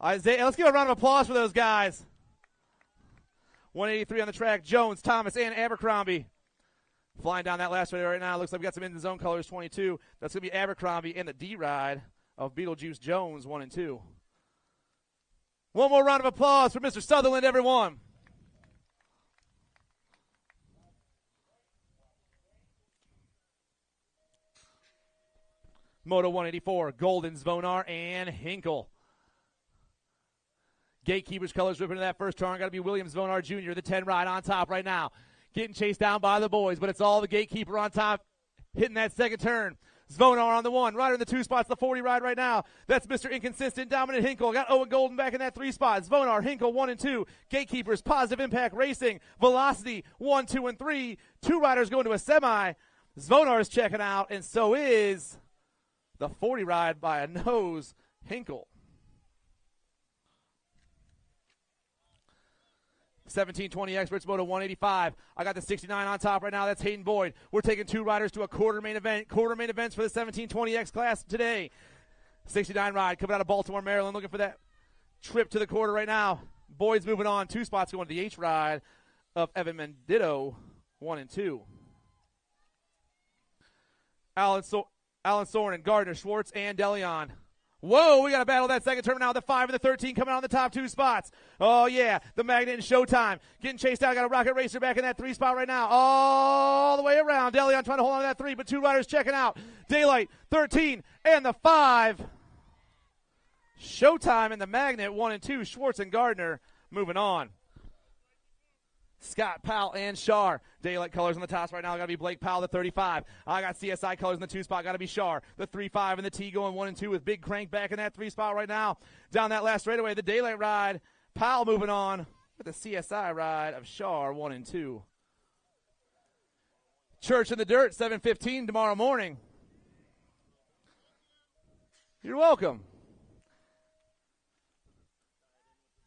Isaiah, let's give a round of applause for those guys. 183 on the track. Jones, Thomas, and Abercrombie. Flying down that last ride right now. Looks like we got some in the zone colors, 22. That's going to be Abercrombie and the D ride of Beetlejuice Jones, 1 and 2. One more round of applause for Mr. Sutherland, everyone. Moto 184, Golden, Zvonar, and Hinkle. Gatekeepers colors ripping into that first turn. Got to be William Zvonar Jr., the 10 ride on top right now. Getting chased down by the boys, but it's all the Gatekeeper on top hitting that second turn. Zvonar on the 1. Rider in the 2 spots, the 40 ride right now. That's Mr. Inconsistent, Dominant Hinkle. Got Owen Golden back in that 3 spot. Zvonar, Hinkle 1 and 2. Gatekeepers, Positive Impact Racing. Velocity 1, 2, and 3. 2 riders going to a semi. Zvonar is checking out, and so is the 40 ride by a nose, Hinkle. 1720 Experts, Moto 185. I got the 69 on top right now. That's Hayden Boyd. We're taking 2 riders to a quarter main event. Quarter main events for the 1720X class today. 69 ride coming out of Baltimore, Maryland, looking for that trip to the quarter right now. Boyd's moving on. 2 spots going to the H ride of Evan Mendito, 1 and 2. Alan Soren, Gardner, Schwartz, and DeLeon. Whoa, we got to battle that second turn now. The 5 and the 13 coming on the top 2 spots. Oh, yeah, the Magnet and Showtime. Getting chased out. Got a Rocket Racer back in that 3 spot right now. All the way around. DeLeon trying to hold on to that 3, but 2 riders checking out. Daylight, 13, and the 5. Showtime and the Magnet, 1 and 2. Schwartz and Gardner moving on. Scott, Powell, and Shar. Daylight colors on the tops right now. Got to be Blake Powell, the 35. I got CSI colors in the 2 spot. Got to be Shar, the 3-5, and the T going 1 and 2 with Big Crank back in that 3 spot right now. Down that last straightaway, the Daylight ride. Powell moving on with the CSI ride of Shar, 1 and 2. Church in the Dirt, 7:15 tomorrow morning. You're welcome.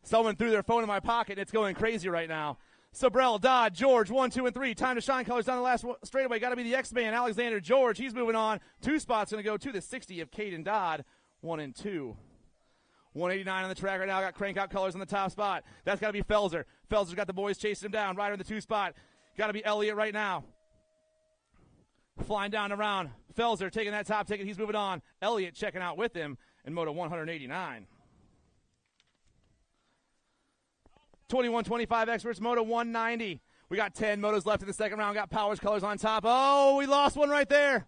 Someone threw their phone in my pocket, and it's going crazy right now. Sabrell, Dodd, George, 1, 2, and 3. Time to shine colors down the last straightaway. Got to be the X-Man, Alexander George. He's moving on. 2 spots going to go to the 60 of Caden Dodd, 1 and 2. 189 on the track right now. Got crank out colors on the top spot. That's got to be Felser. Felser's got the boys chasing him down. Rider in the 2 spot. Got to be Elliott right now. Flying down around. Felser taking that top ticket. He's moving on. Elliott checking out with him in Moto 189. 21-25 Experts, Moto 190. We got 10 motos left in the second round. Got Powers colors on top. Oh, we lost one right there.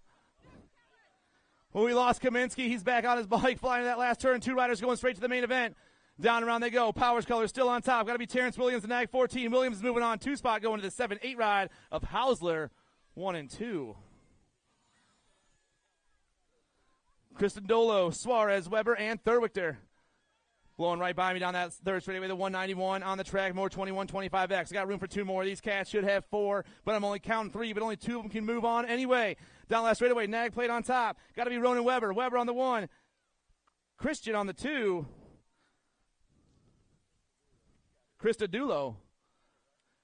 Well, we lost Kaminsky. He's back on his bike, flying to that last turn. 2 riders going straight to the main event. Down around they go. Powers colors still on top. Got to be Terrence Williams, the NAG 14. Williams is moving on. 2 spot going to the 7-8 ride of Hausler, 1 and 2. Kristen Dolo, Suarez, Weber, and Thurwichter. Blowing right by me down that third straightaway, the 191 on the track, more 21-25X. I got room for 2 more. These cats should have 4, but I'm only counting 3, but only 2 of them can move on anyway. Down last straightaway, Nag plate on top. Got to be Ronan Weber. Weber on the 1. Christian on the 2. Krista Dulo.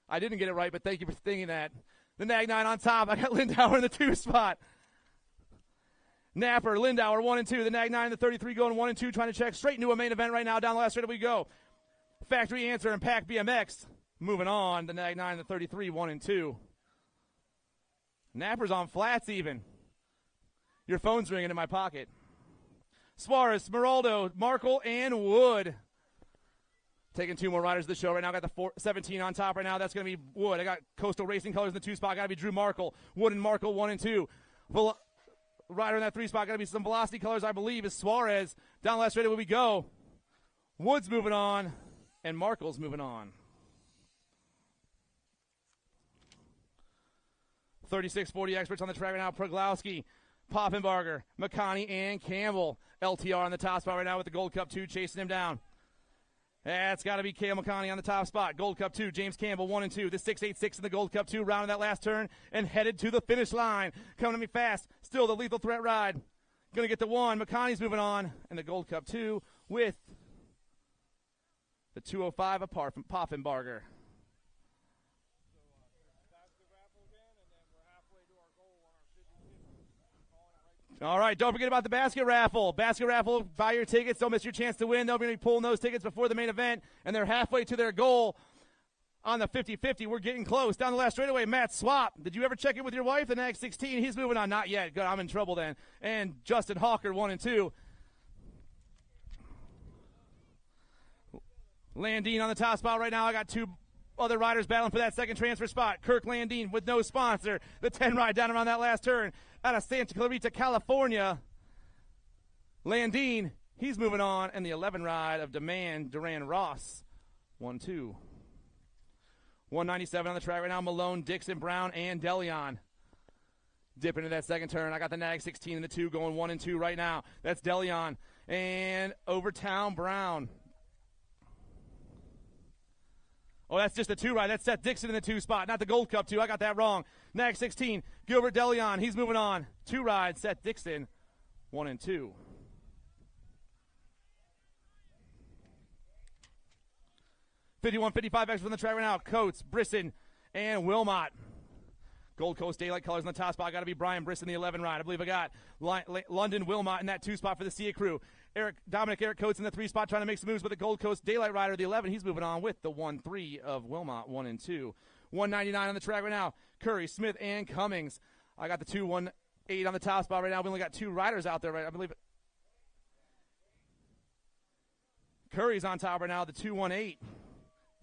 I didn't get it right, but thank you for thinking that. The Nag 9 on top. I got Lindauer in the 2 spot. Napper, Lindauer, 1 and 2. The Nag 9 and the 33 going 1 and 2, trying to check straight into a main event right now. Down the last straight we go. Factory Answer and Pack BMX moving on. The Nag 9 and the 33, 1 and 2. Napper's on flats even. Your phone's ringing in my pocket. Suarez, Smeraldo, Markle, and Wood. Taking 2 more riders of the show right now. Got the 17 on top right now. That's going to be Wood. I got Coastal Racing Colors in the 2 spot. Got to be Drew Markle. Wood and Markle, 1 and 2. Rider in that 3 spot, got to be some Velocity Colors, I believe, is Suarez. Down last straight we go. Woods moving on, and Markle's moving on. 36-40 experts on the track right now. Proglowski, Poffenbarger, McConney, and Campbell. LTR on the top spot right now with the Gold Cup 2 chasing him down. That's got to be Cale McConney on the top spot. Gold Cup 2, James Campbell 1 and 2. The 686 in the Gold Cup 2, rounding that last turn and headed to the finish line. Coming to me fast. Still the lethal threat ride. Going to get the 1. McConney's moving on. And the Gold Cup 2 with the 205 apart from Poffenbarger. All right, don't forget about the basket raffle. Basket raffle, buy your tickets. Don't miss your chance to win. They'll be pulling those tickets before the main event, and they're halfway to their goal on the 50-50. We're getting close. Down the last straightaway, Matt Swap. Did you ever check in with your wife? The next 16, he's moving on. Not yet. Good, I'm in trouble then. And Justin Hawker, 1 and 2. Landine on the top spot right now. I got 2 other riders battling for that second transfer spot. Kirk Landine with no sponsor. The 10 ride down around that last turn. Out of Santa Clarita, California. Landine, he's moving on. And the 11 ride of Duran Ross. 1-2. 197 on the track right now. Malone, Dixon, Brown, and DeLeon. Dip into that second turn. I got the Nag 16 and the 2 going 1 and 2 right now. That's DeLeon. And Overtown Brown. Oh, that's just the 2 ride. That's Seth Dixon in the 2 spot, not the Gold Cup 2. I got that wrong. Nag 16, Gilbert DeLeon. He's moving on. 2 rides, Seth Dixon, 1 and 2. $51.55 extra on the track right now. Coates, Brisson, and Wilmot. Gold Coast Daylight Colors on the top spot. Got to be Brian Brisson, the 11 ride. I believe I got London Wilmot in that 2 spot for the Sia crew. Dominic Coates in the 3 spot trying to make some moves with the Gold Coast Daylight Rider, the 11. He's moving on with the 1-3 of Wilmot, 1 and 2. 199 on the track right now. Curry, Smith, and Cummings. I got the 218 on the top spot right now. We only got 2 riders out there, right? I believe Curry's on top right now, the 218.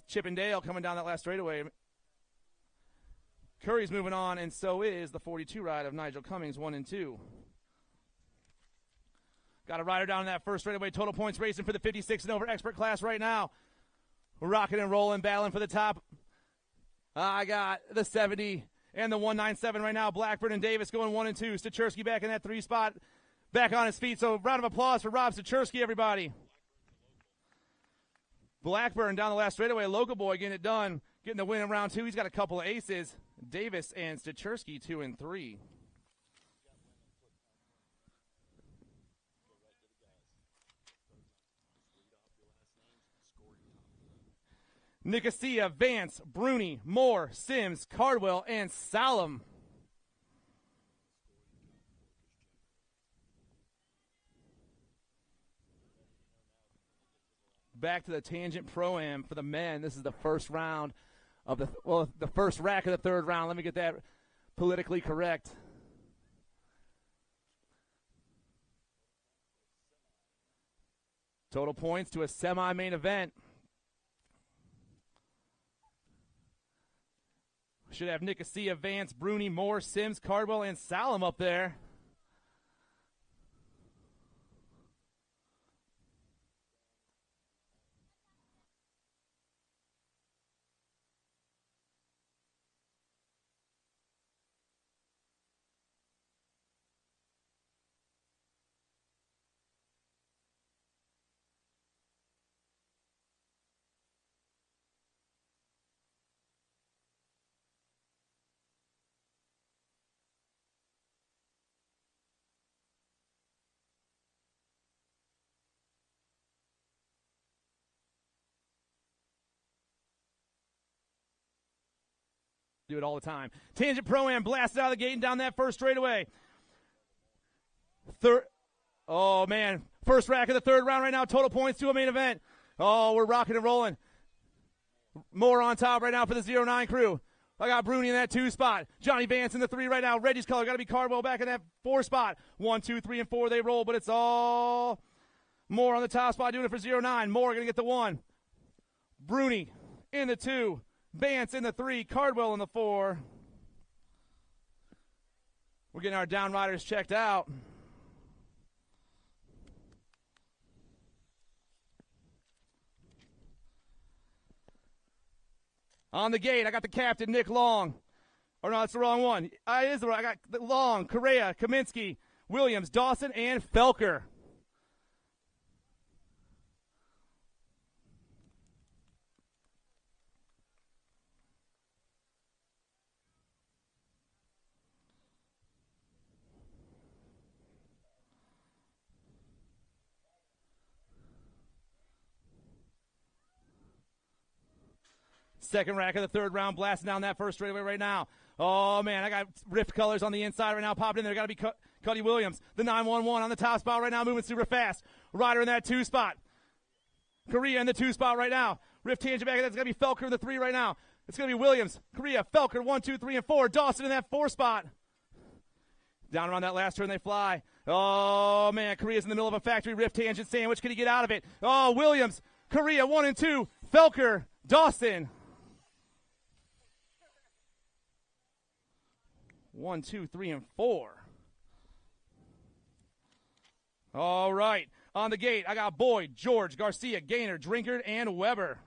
Chippendale coming down that last straightaway. Curry's moving on, and so is the 42 ride of Nigel Cummings, 1 and 2. Got a rider down in that first straightaway. Total points racing for the 56 and over expert class right now. We're rocking and rolling, battling for the top. I got the 70 and the 197 right now. Blackburn and Davis going 1 and 2. Stachersky back in that 3 spot, back on his feet. So round of applause for Rob Stachersky, everybody. Blackburn down the last straightaway. Local boy getting it done, getting the win in round 2. He's got a couple of aces. Davis and Stachersky 2 and 3. Nicosia, Vance, Bruni, Moore, Sims, Cardwell, and Salem. Back to the Tangent Pro-Am for the men. This is the first round of the first rack of the third round. Let me get that politically correct. Total points to a semi-main event. Should have Nicosia, Vance, Bruni, Moore, Sims, Cardwell, and Salem up there. Do it all the time. Tangent Pro-Am blasted out of the gate and down that first straightaway. Oh, man. First rack of the third round right now. Total points to a main event. Oh, we're rocking and rolling. More on top right now for the 09 crew. I got Bruni in that 2 spot. Johnny Vance in the 3 right now. Reggie's color got to be Cardwell back in that 4 spot. 1, 2, 3, and 4 they roll, but it's all Moore on the top spot doing it for 09. Moore going to get the 1. Bruni in the 2. Vance in the 3. Cardwell in the 4. We're getting our down riders checked out. On the gate, I got the captain, Nick Long. Or no, that's the wrong one. It is the wrong. I got Long, Correa, Kaminsky, Williams, Dawson, and Felker. Second rack of the third round, blasting down that first straightaway right now. Oh, man, I got Rift colors on the inside right now, popping in there. Got to be Cuddy Williams. The 911 on the top spot right now, moving super fast. Ryder in that 2 spot. Correa in the 2 spot right now. Rift tangent back, that's going to be Felker in the 3 right now. It's going to be Williams, Correa, Felker, 1, 2, 3, and 4. Dawson in that 4 spot. Down around that last turn, they fly. Oh, man, Correa's in the middle of a factory Rift tangent sandwich. Can he get out of it? Oh, Williams, Correa, 1 and 2. Felker, Dawson. 1, 2, 3, and 4. All right. On the gate, I got Boyd, George, Garcia, Gaynor, Drinkard, and Weber.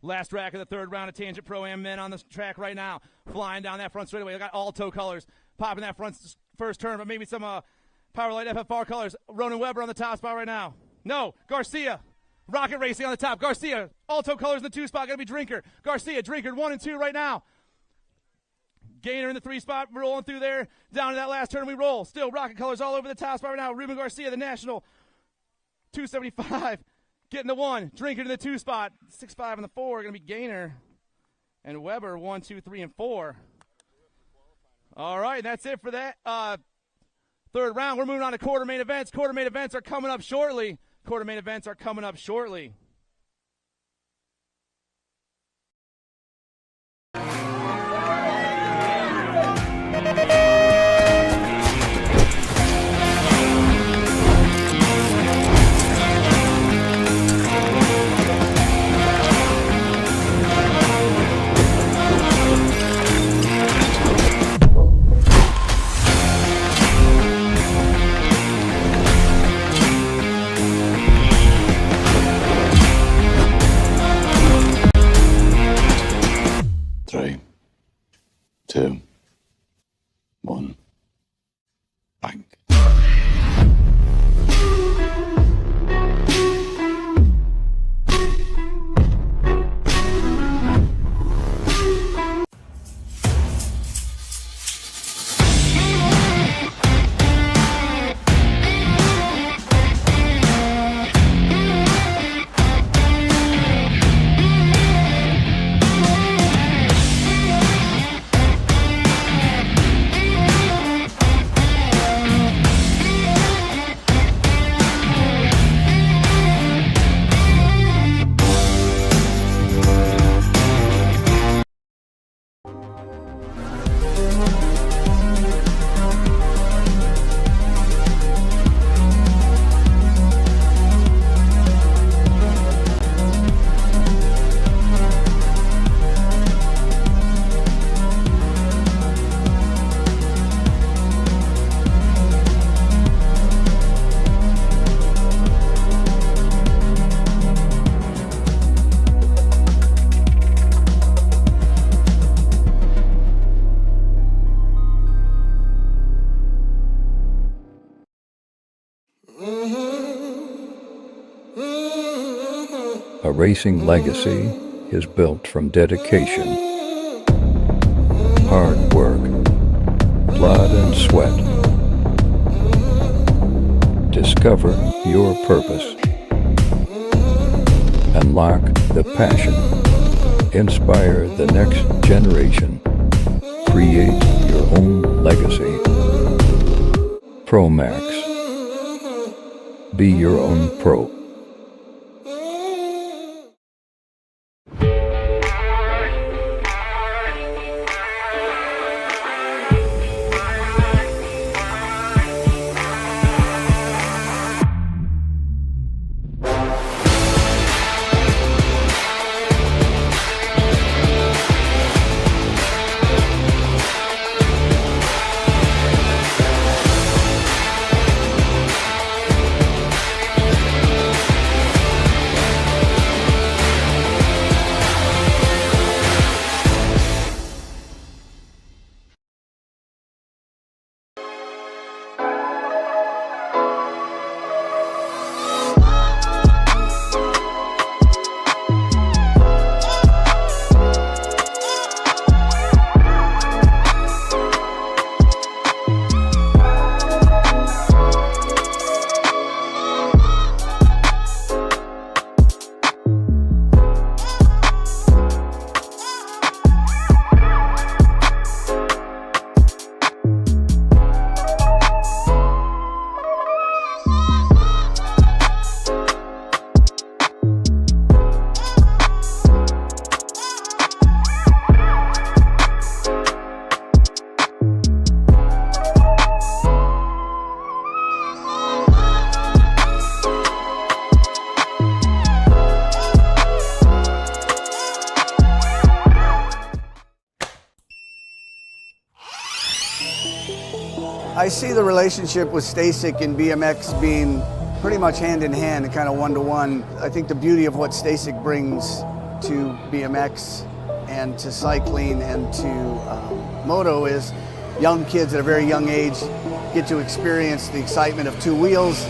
Last rack of the third round of Tangent Pro-Am men on the track right now. Flying down that front straightaway. I got Alto colors. Popping that front first turn, but maybe some Powerlight FFR colors. Ronan Weber on the top spot right now. No, Garcia. Rocket Racing on the top. Garcia. Alto colors in the 2 spot. Going to be Drinker. Garcia, Drinkard 1 and 2 right now. Gaynor in the 3 spot. Rolling through there. Down to that last turn we roll. Still Rocket colors all over the top spot right now. Ruben Garcia, the National. 275. Getting the 1. Drinkard in the 2 spot. 6-5 in the 4. Going to be Gaynor. And Weber 1, 2, 3, and 4. All right, that's it for that third round. We're moving on to quarter main events. Quarter main events are coming up shortly. Three, two, one, bang. A racing legacy is built from dedication, hard work, blood and sweat. Discover your purpose. Unlock the passion. Inspire the next generation. Create your own legacy. ProMax. Be your own pro. I see the relationship with Stasic and BMX being pretty much hand in hand and kind of one-to-one. I think the beauty of what Stasic brings to BMX and to cycling and to moto is young kids at a very young age get to experience the excitement of two wheels,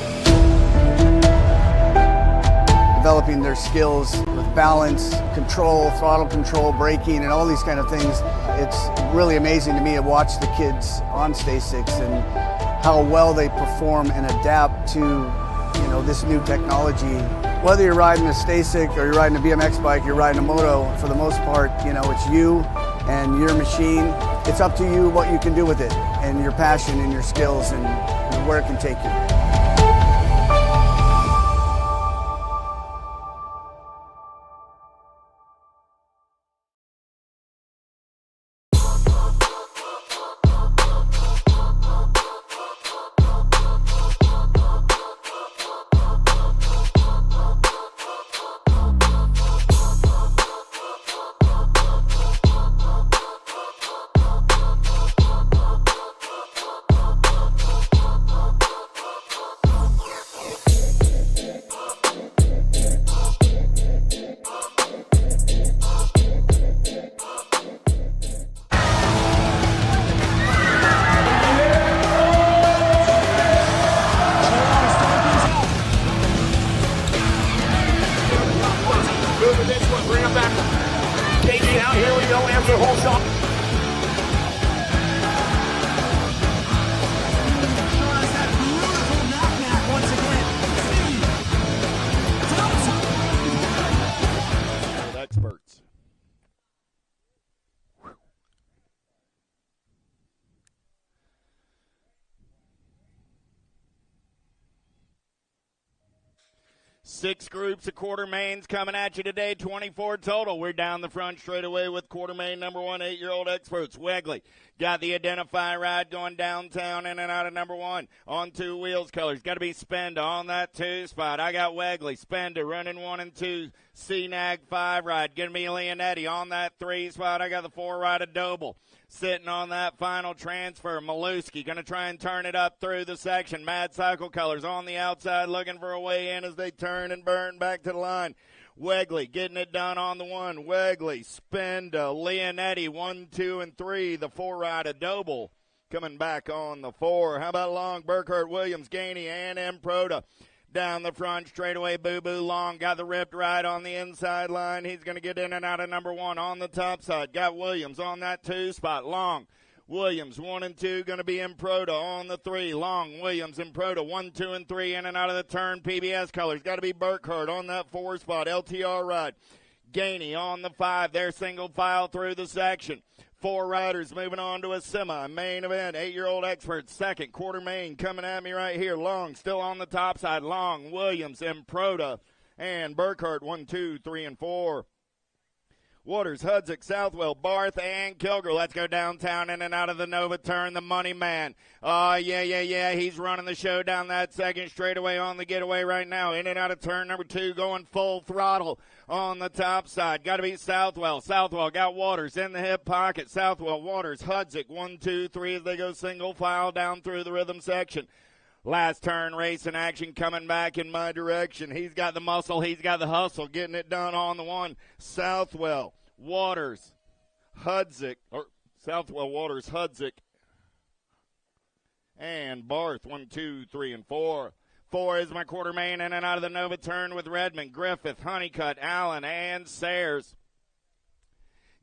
developing their skills with balance, control, throttle control, braking, and all these kind of things. It's really amazing to me to watch the kids on Stasics and how well they perform and adapt to, this new technology. Whether you're riding a Stasic or you're riding a BMX bike, you're riding a moto, for the most part, it's you and your machine. It's up to you what you can do with it and your passion and your skills and where it can take you. Bring him back. KG out, here we go, after whole shot. Experts. Six groups of quartermains coming at you today, 24 total. We're down the front straight away with quartermain number 1, 8-year-old experts. Wegley got the identify ride going downtown in and out of number 1 on 2 wheels colors. Got to be Spenda on that 2 spot. I got Wegley, Spenda running 1 and 2. CNAG 5 ride. Give me Leonetti on that 3 spot. I got the 4 ride of Doble. Sitting on that final transfer, Maluski going to try and turn it up through the section. Mad Cycle Colors on the outside looking for a way in as they turn and burn back to the line. Wegley getting it done on the 1. Wegley, Spenda, Leonetti, 1, 2, and 3. The 4 ride of Doble coming back on the 4. How about Long, Burkhart, Williams, Gainey, and Improda Down the front straightaway, Boo Boo Long got the ripped ride on the inside line. He's going to get in and out of number 1 on the top side. Got Williams on that 2 spot. Long, Williams 1 and 2 going to be in Proto on the 3. Long, Williams in Proto 1, 2, and 3 in and out of the turn. PBS colors got to be Burkhardt on that 4 spot. LTR ride. Gainey on the 5. They're single file through the section. 4 riders moving on to a semi-main event. 8-year-old expert, second quarter main coming at me right here. Long still on the top side. Long, Williams, Improda, and Burkhardt 1, 2, 3, and 4. Waters, Hudzik, Southwell, Barth, and Kilgore. Let's go downtown in and out of the Nova turn. The money man. Yeah. He's running the show down that second straightaway on the getaway right now. In and out of turn number 2, going full throttle on the top side. Got to be Southwell. Southwell got Waters in the hip pocket. Southwell, Waters, Hudzik, 1, 2, 3 as they go single file down through the rhythm section. Last turn, race in action coming back in my direction. He's got the muscle. He's got the hustle. Getting it done on the 1. Southwell, Waters, Hudzik, or Southwell, Waters, Hudzik, and Barth. 1, 2, 3, and 4. 4 is my quarter main in and out of the Nova turn with Redmond, Griffith, Honeycutt, Allen, and Sayers.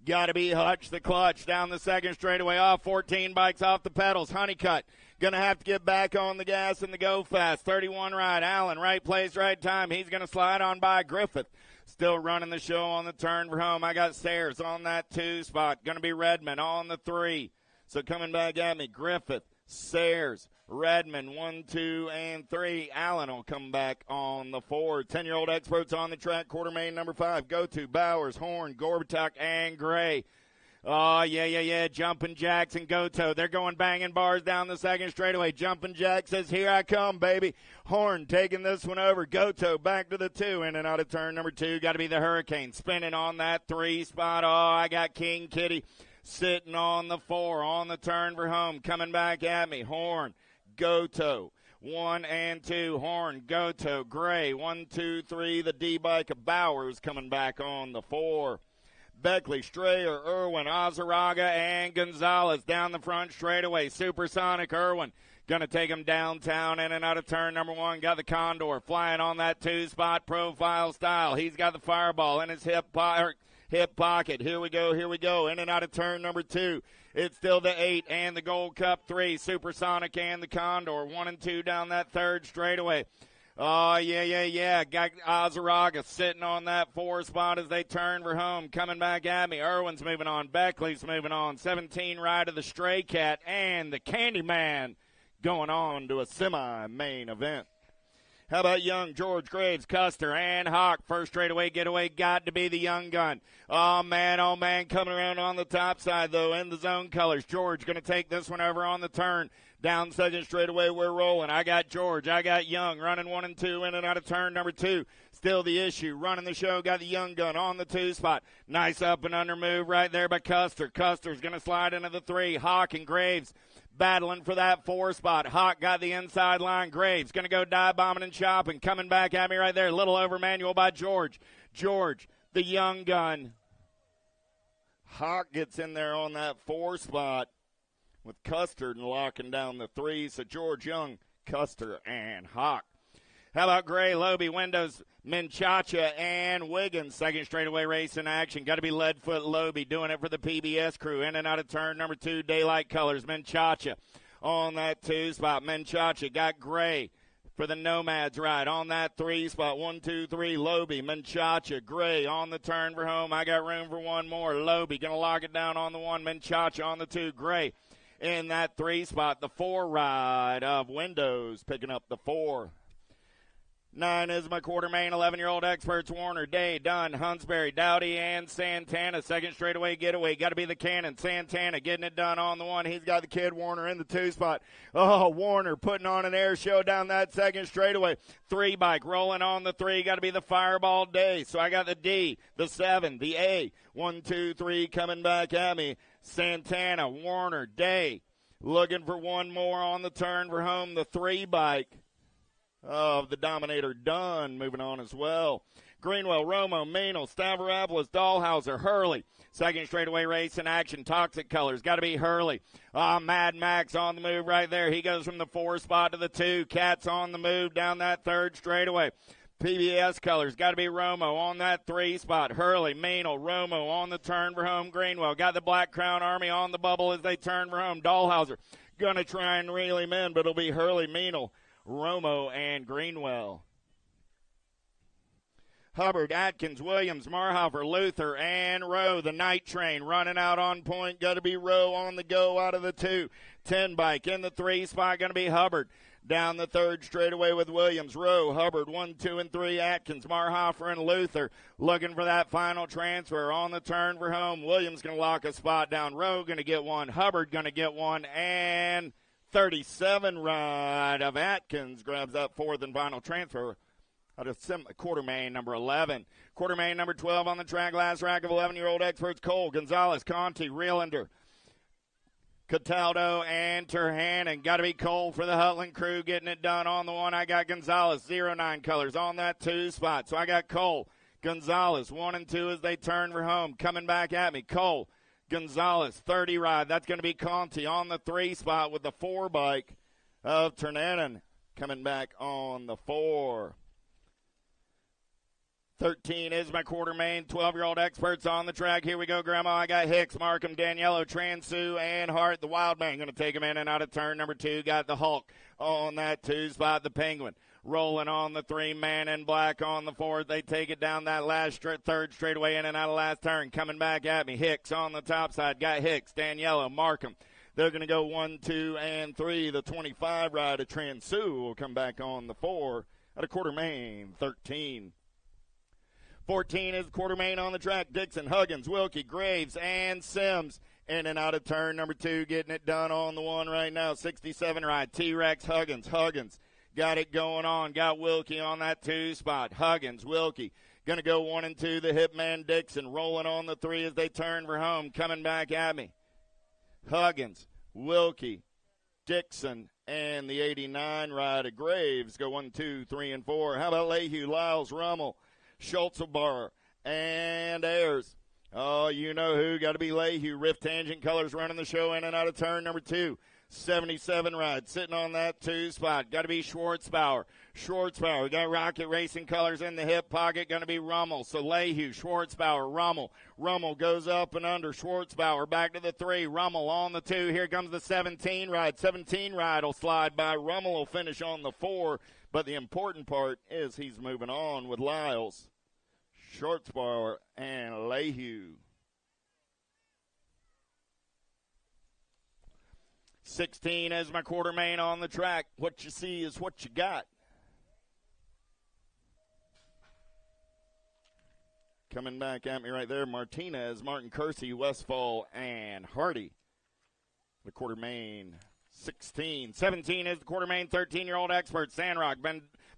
Got to be Hutch the clutch down the second straightaway off. 14 bikes off the pedals. Honeycutt going to have to get back on the gas and the go fast. 31 ride. Allen, right place, right time. He's going to slide on by Griffith. Still running the show on the turn for home. I got Sayers on that 2 spot. Going to be Redmond on the 3. So coming back at me, Griffith, Sayers, Redmond, 1, 2, and 3. Allen will come back on the 4. 10-year-old experts on the track. Quarter main number 5. Go to Bowers, Horn, Gorbatuk, and Gray. Oh, yeah. Jumpin' Jacks and Goto. They're going banging bars down the second straightaway. Jumpin' Jack says, here I come, baby. Horn taking this one over. Goto back to the 2. In and out of turn number 2. Got to be the Hurricane. Spinning on that 3 spot. Oh, I got King Kitty sitting on the 4. On the turn for home. Coming back at me. Horn, Goto. 1 and 2. Horn, Goto, Gray. 1, 2, 3. The D-bike of Bowers coming back on the 4. Beckley, Strayer, Irwin, Azaraga, and Gonzalez down the front straightaway. Supersonic Irwin going to take him downtown in and out of turn number 1. Got the Condor flying on that 2 spot profile style. He's got the Fireball in his hip pocket. Here we go. In and out of turn number 2. It's still the 8 and the Gold Cup 3. Supersonic and the Condor. 1 and 2 down that third straightaway. Oh, yeah. Got Azaraga sitting on that 4 spot as they turn for home. Coming back at me. Irwin's moving on. Beckley's moving on. 17 ride of the Stray Cat and the Candyman going on to a semi-main event. How about young George Graves, Custer, and Hawk? First straightaway getaway got to be the young gun. Oh, man, coming around on the top side, though, in the zone colors. George going to take this one over on the turn. Down second straightaway, we're rolling. I got George. I got Young running 1 and 2 in and out of turn number 2. Still the issue. Running the show, got the young gun on the 2 spot. Nice up and under move right there by Custer. Custer's going to slide into the 3. Hawk and Graves battling for that 4 spot. Hawk got the inside line. Graves going to go dive bombing and chopping. Coming back at me right there. Little over manual by George. George, the young gun. Hawk gets in there on that 4 spot with Custer and locking down the 3. So George Young, Custer, and Hawk. How about Gray, Loby, Windows, Menchacha, and Wiggins? Second straightaway race in action. Got to be Leadfoot Loby doing it for the PBS crew. In and out of turn number 2, Daylight Colors. Menchacha on that 2 spot. Menchacha got Gray for the Nomads ride on that 3 spot. 1, 2, 3, Loby, Menchacha, Gray on the turn for home. I got room for one more. Loby going to lock it down on the 1. Menchacha on the 2. Gray in that 3 spot. The 4 ride of Windows picking up the 4. 9 is my quarter main. 11-year-old experts Warner, Day, Dunn, Hunsberry, Dowdy, and Santana. Second straightaway getaway. Got to be the Cannon. Santana getting it done on the 1. He's got the kid Warner in the 2 spot. Oh, Warner putting on an air show down that second straightaway. 3 bike rolling on the 3. Got to be the Fireball Day. So I got the D, the 7, the A. 1, 2, 3 coming back at me. Santana, Warner, Day. Looking for one more on the turn for home. The 3 bike. of the Dominator Dunn moving on as well. Greenwell, Romo, Meanel, Stavropoulos, Dahlhauser, Hurley. Second straightaway race in action. Toxic Colors. Got to be Hurley. Mad Max on the move right there. He goes from the 4 spot to the 2. Cat's on the move down that third straightaway. PBS Colors. Got to be Romo on that 3 spot. Hurley, Meanel, Romo on the turn for home. Greenwell. Got the Black Crown Army on the bubble as they turn for home. Dahlhauser going to try and reel him in, but it'll be Hurley, Meanel, Romo, and Greenwell. Hubbard, Atkins, Williams, Marhofer, Luther, and Rowe. The night train running out on point. Got to be Rowe on the go out of the 2. 10 bike in the 3 spot. Going to be Hubbard. Down the third straightaway with Williams, Rowe, Hubbard, 1, 2, and 3. Atkins, Marhofer, and Luther looking for that final transfer on the turn for home. Williams going to lock a spot down. Rowe going to get one. Hubbard going to get one. And 37 ride of Atkins grabs that 4th and final transfer. Out of Quartermain, number 11. Quartermain, number 12 on the track. Last rack of 11-year-old experts. Cole, Gonzalez, Conti, Reelander, Cataldo, and Terhanen. Got to be Cole for the Hutland crew getting it done on the 1. I got Gonzalez, 09 Colors on that 2 spot. So I got Cole, Gonzalez, 1 and 2 as they turn for home. Coming back at me, Cole, Gonzalez, 30 ride. That's going to be Conti on the 3 spot with the 4 bike of Terhanen coming back on the 4. 13 is my Quartermain. 12-year-old experts on the track. Here we go, Grandma. I got Hicks, Markham, Daniello, Transu, and Hart. The Wild Man going to take him in and out of turn number 2. Got the Hulk on that 2 spot. The Penguin rolling on the 3. Man in Black on the 4th. They take it down that last third straightaway in and out of last turn. Coming back at me. Hicks on the top side. Got Hicks, Daniello, Markham. They're going to go 1, 2, and 3. The 25 ride of Transu will come back on the 4 at a Quartermain 13. 14 is Quartermain on the track. Dixon, Huggins, Wilkie, Graves, and Sims in and out of turn number 2, getting it done on the 1 right now. 67 ride. T-Rex, Huggins got it going on. Got Wilkie on that 2 spot. Huggins, Wilkie going to go 1 and 2. The Hitman Dixon rolling on the 3 as they turn for home. Coming back at me. Huggins, Wilkie, Dixon, and the 89 ride of Graves go 1, 2, 3, and 4. How about Lehue, Lyles, Rummel, Schultzelbar, and Ayers? Oh, you know who. Got to be Lehue. Rift Tangent Colors running the show in and out of turn number 2. 77 ride sitting on that 2 spot. Got to be Schwartzbauer. We got Rocket Racing Colors in the hip pocket. Going to be Rummel. So Lehue, Schwartzbauer, Rummel. Rummel goes up and under. Schwartzbauer back to the 3. Rummel on the 2. Here comes the 17 ride. 17 ride will slide by. Rummel will finish on the 4. But the important part is he's moving on with Lyles, Schwartzbauer, and Lehue. 16 is my Quartermain on the track. What you see is what you got. Coming back at me right there, Martinez, Martin Kersey, Westfall, and Hardy. The Quartermain 16. 17 is the Quartermain 13-year-old expert. Sandrock,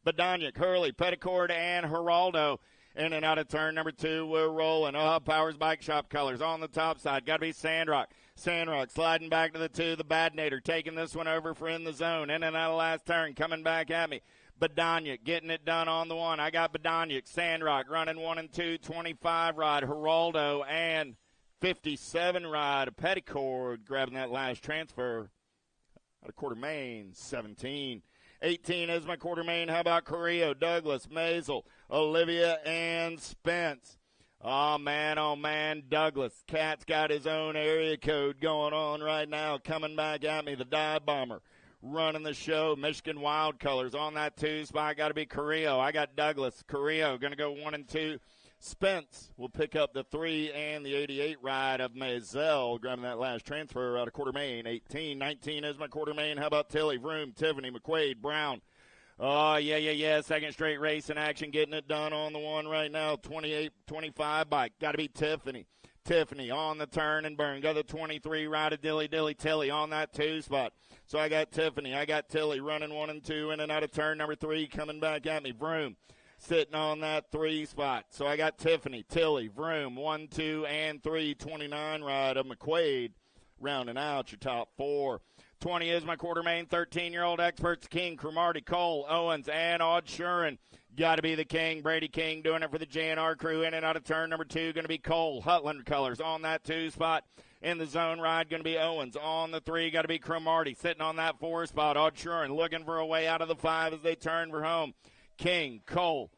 Badaniak, Hurley, Petticord, and Geraldo. In and out of turn number 2, we're rolling. Powers Bike Shop Colors on the top side. Got to be Sandrock. Sandrock sliding back to the 2. The Badnator taking this one over for in the zone. In and out of last turn. Coming back at me. Badaniak getting it done on the 1. I got Badaniak. Sandrock running 1 and 2. 25 ride. Geraldo and 57 ride. Petticord grabbing that last transfer. Out of Quartermain 17. 18 is my Quartermain. How about Carrillo, Douglas, Maisel, Olivia, and Spence? Oh, man, Douglas. Cat's got his own area code going on right now. Coming back at me, the Dive Bomber. Running the show, Michigan Wild Colors on that 2 spot. Got to be Carrillo. I got Douglas. Carrillo going to go 1 and 2. Spence will pick up the 3 and the 88 ride of Maisel, grabbing that last transfer out of Quartermain. 18. 19 is my Quartermain. How about Tilly, Vroom, Tiffany, McQuaid, Brown? Oh, yeah. Second straight race in action, getting it done on the 1 right now. 28-25 bike. Got to be Tiffany. Tiffany on the turn and burn. Got the 23 ride of Dilly Tilly on that 2 spot. So I got Tiffany. I got Tilly running 1 and 2 in and out of turn number 3. Coming back at me. Vroom sitting on that 3 spot. So I got Tiffany, Tilly, Vroom, 1, 2, and 3. 29 ride of McQuaid rounding out your top 4. 20 is my quarter main. 13-year-old experts King, Cromartie, Cole, Owens, and Odd Shuren. Got to be the King. Brady King doing it for the JNR crew. In and out of turn number 2, going to be Cole. Hutland colors on that 2 spot. In the zone ride, going to be Owens. On the 3, got to be Cromartie. Sitting on that 4 spot, Odd Shuren looking for a way out of the 5 as they turn for home. King, Cole,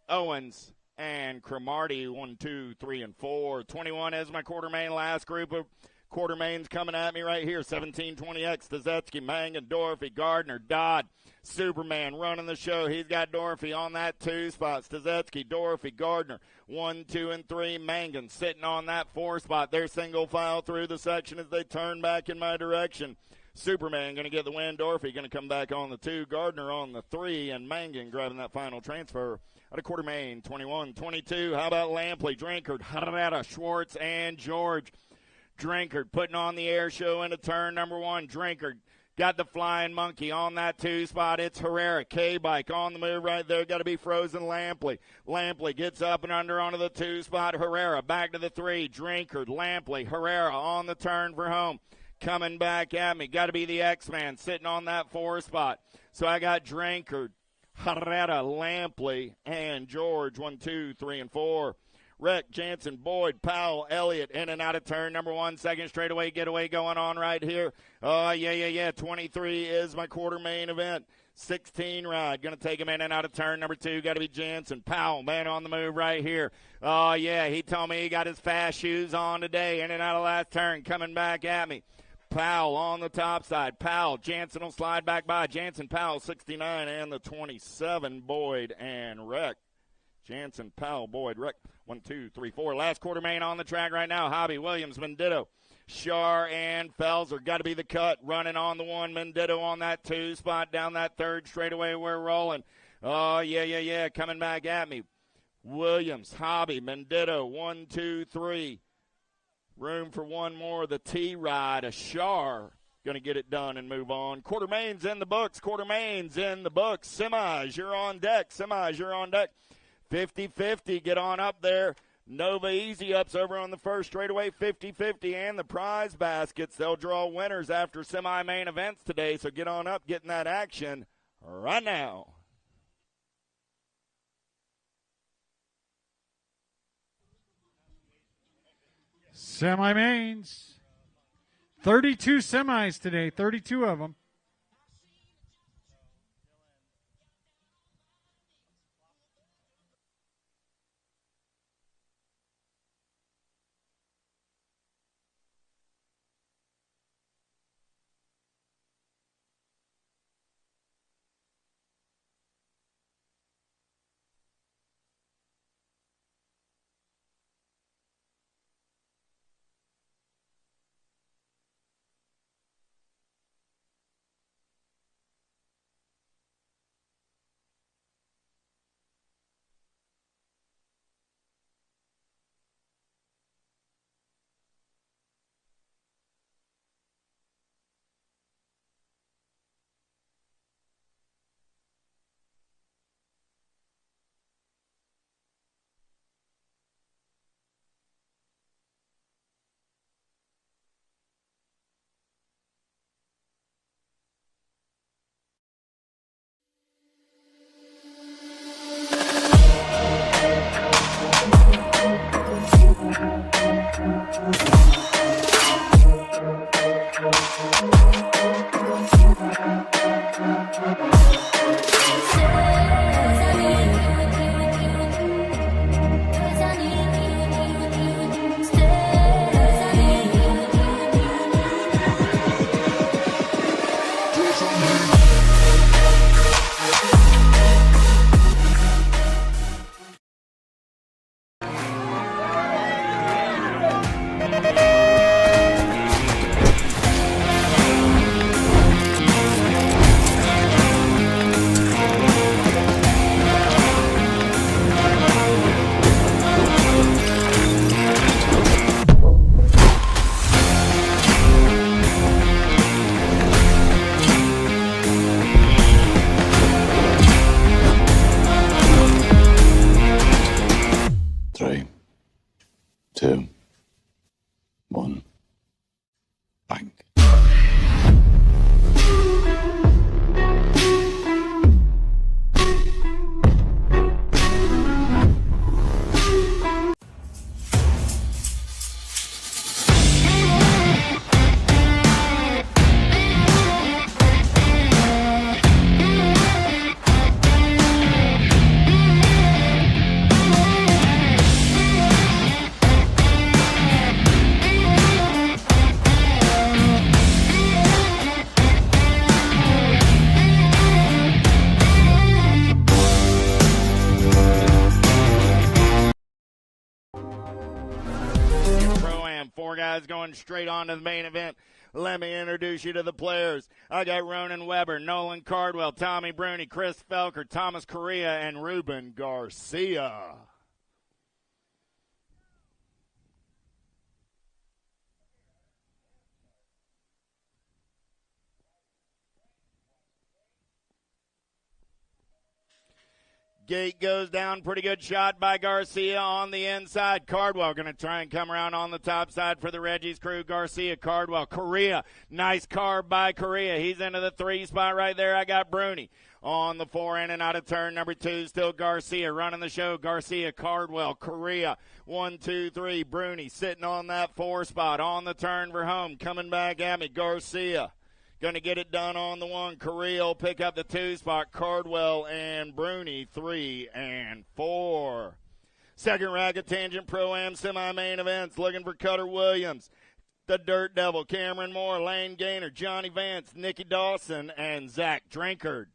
Owens, and Cromartie. 1, 2, 3, and 4. 21 is my quarter main. Last group of quarter mains coming at me right here. 1720X, Stazetsky, Mangan, Dorothy, Gardner, Dodd, Superman running the show. He's got Dorothy on that 2 spot. Stazetsky, Dorothy, Gardner, 1, 2, and 3. Mangan sitting on that 4 spot. They're single file through the section as they turn back in my direction. Superman going to get the win. Dorothy going to come back on the 2. Gardner on the 3. And Mangan grabbing that final transfer out of quarter main. 21, 22. How about Lampley, Drinkard, Herrera, Schwartz, and George. Drinkard putting on the air show into turn number 1. Drinkard got the flying monkey on that 2 spot. It's Herrera. K-Bike on the move right there. Got to be Frozen Lampley. Lampley gets up and under onto the 2 spot. Herrera back to the 3. Drinkard, Lampley, Herrera on the turn for home. Coming back at me. Got to be the X-Man sitting on that 4 spot. So I got Drinkard, Herrera, Lampley, and George. 1, 2, 3, and 4. Rick, Jansen, Boyd, Powell, Elliott, in and out of turn number 1. Second straightaway getaway going on right here. Oh, yeah. 23 is my quarter main event. 16 ride. Going to take him in and out of turn number 2. Got to be Jansen. Powell, man on the move right here. Oh, yeah, he told me he got his fast shoes on today. In and out of last turn. Coming back at me. Powell on the top side. Powell, Jansen will slide back by. Jansen, Powell, 69, and the 27, Boyd and Rick. Jansen, Powell, Boyd, Rick. 1, 2, 3, 4. Last quarter main on the track right now. Hobby, Williams, Mendito, Shar, and Felser. Got to be the cut. Running on the 1. Mendito on that 2 spot. Down that 3rd straightaway. We're rolling. Oh, yeah. Coming back at me. Williams, Hobby, Mendito. 1, 2, 3. Room for one more. The T-Ride. A Shar. Going to get it done and move on. Quarter mains in the books. Semis, you're on deck. 50-50, get on up there. Nova Easy Ups over on the first straightaway, 50-50, and the prize baskets. They'll draw winners after semi-main events today, so get on up, getting that action right now. Semi-mains. 32 semis today, 32 of them. guys going straight on to the main event. Let me introduce you to the players. I got Ronan Weber, Nolan Cardwell, Tommy Bruni, Chris Felker, Thomas Correa, and Ruben Garcia. Gate goes down. Pretty good shot by Garcia on the inside. Cardwell going to try and come around on the top side for the Reggie's crew. Garcia, Cardwell, Correa. Nice carve by Correa. He's into the 3 spot right there. I got Bruni on the 4 in and out of turn number 2. Still Garcia running the show. Garcia, Cardwell, Correa. 1, 2, 3. Bruni sitting on that 4 spot on the turn for home. Coming back at me. Garcia. Going to get it done on the 1. Correa will pick up the 2 spot. Cardwell and Bruni 3 and 4. Second racket tangent pro-am semi-main events. Looking for Cutter Williams, the Dirt Devil, Cameron Moore, Lane Gaynor, Johnny Vance, Nicky Dawson, and Zach Drinkard.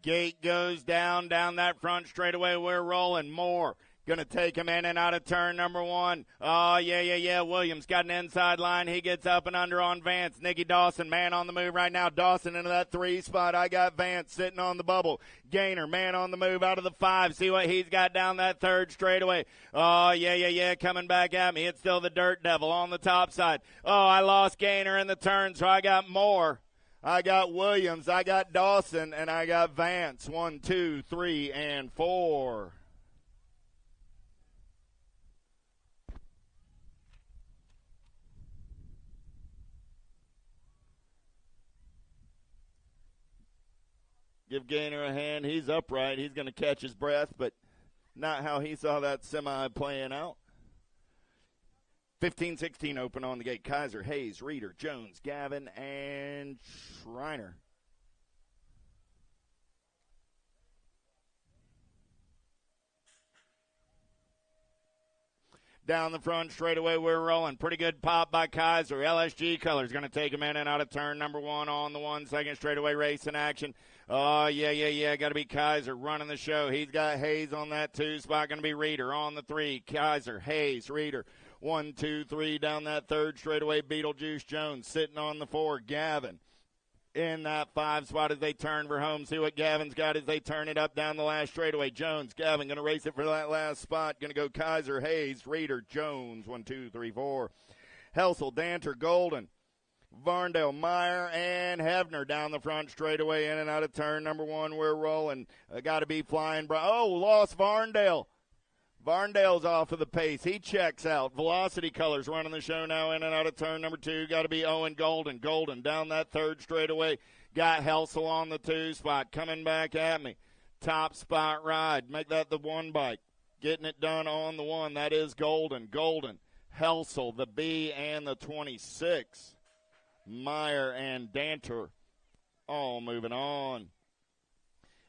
Gate goes down that front straightaway. We're rolling. Moore going to take him in and out of turn number 1. Oh, yeah. Williams got an inside line. He gets up and under on Vance. Nicky Dawson, man on the move right now. Dawson into that 3 spot. I got Vance sitting on the bubble. Gaynor, man on the move out of the 5. See what he's got down that third straightaway. Oh, yeah. Coming back at me. It's still the Dirt Devil on the top side. Oh, I lost Gaynor in the turn, so I got Moore. I got Williams, I got Dawson, and I got Vance. 1, 2, 3, and 4. Give Gaynor a hand. He's upright. He's going to catch his breath, but not how he saw that semi playing out. 15-16 open on the gate. Kaiser, Hayes, Reeder, Jones, Gavin, and Schreiner. Down the front straightaway, we're rolling. Pretty good pop by Kaiser. LSG colors going to take him in and out of turn number 1 on the 1 second straightaway race in action. Oh, yeah. Got to be Kaiser running the show. He's got Hayes on that 2 spot. Going to be Reeder on the 3. Kaiser, Hayes, Reeder. 1, 2, 3 down that third straightaway. Beetlejuice Jones sitting on the 4. Gavin in that 5 spot as they turn for home. See what Gavin's got as they turn it up down the last straightaway. Jones, Gavin going to race it for that last spot. Going to go Kaiser, Hayes, Reeder, Jones. 1, 2, 3, 4. Helsel, Danter, Golden, Varndale, Meyer, and Hebner down the front straightaway in and out of turn number 1. We're rolling. Got to be flying. Lost Varndale. Varndale's off of the pace. He checks out. Velocity Colors running the show now in and out of turn number 2. Got to be Owen Golden. Golden down that third straightaway. Got Helsel on the 2 spot. Coming back at me. Top spot ride. Make that the 1 bike. Getting it done on the 1. That is Golden. Golden. Helsel, the B, and the 26. Meyer and Danter all moving on.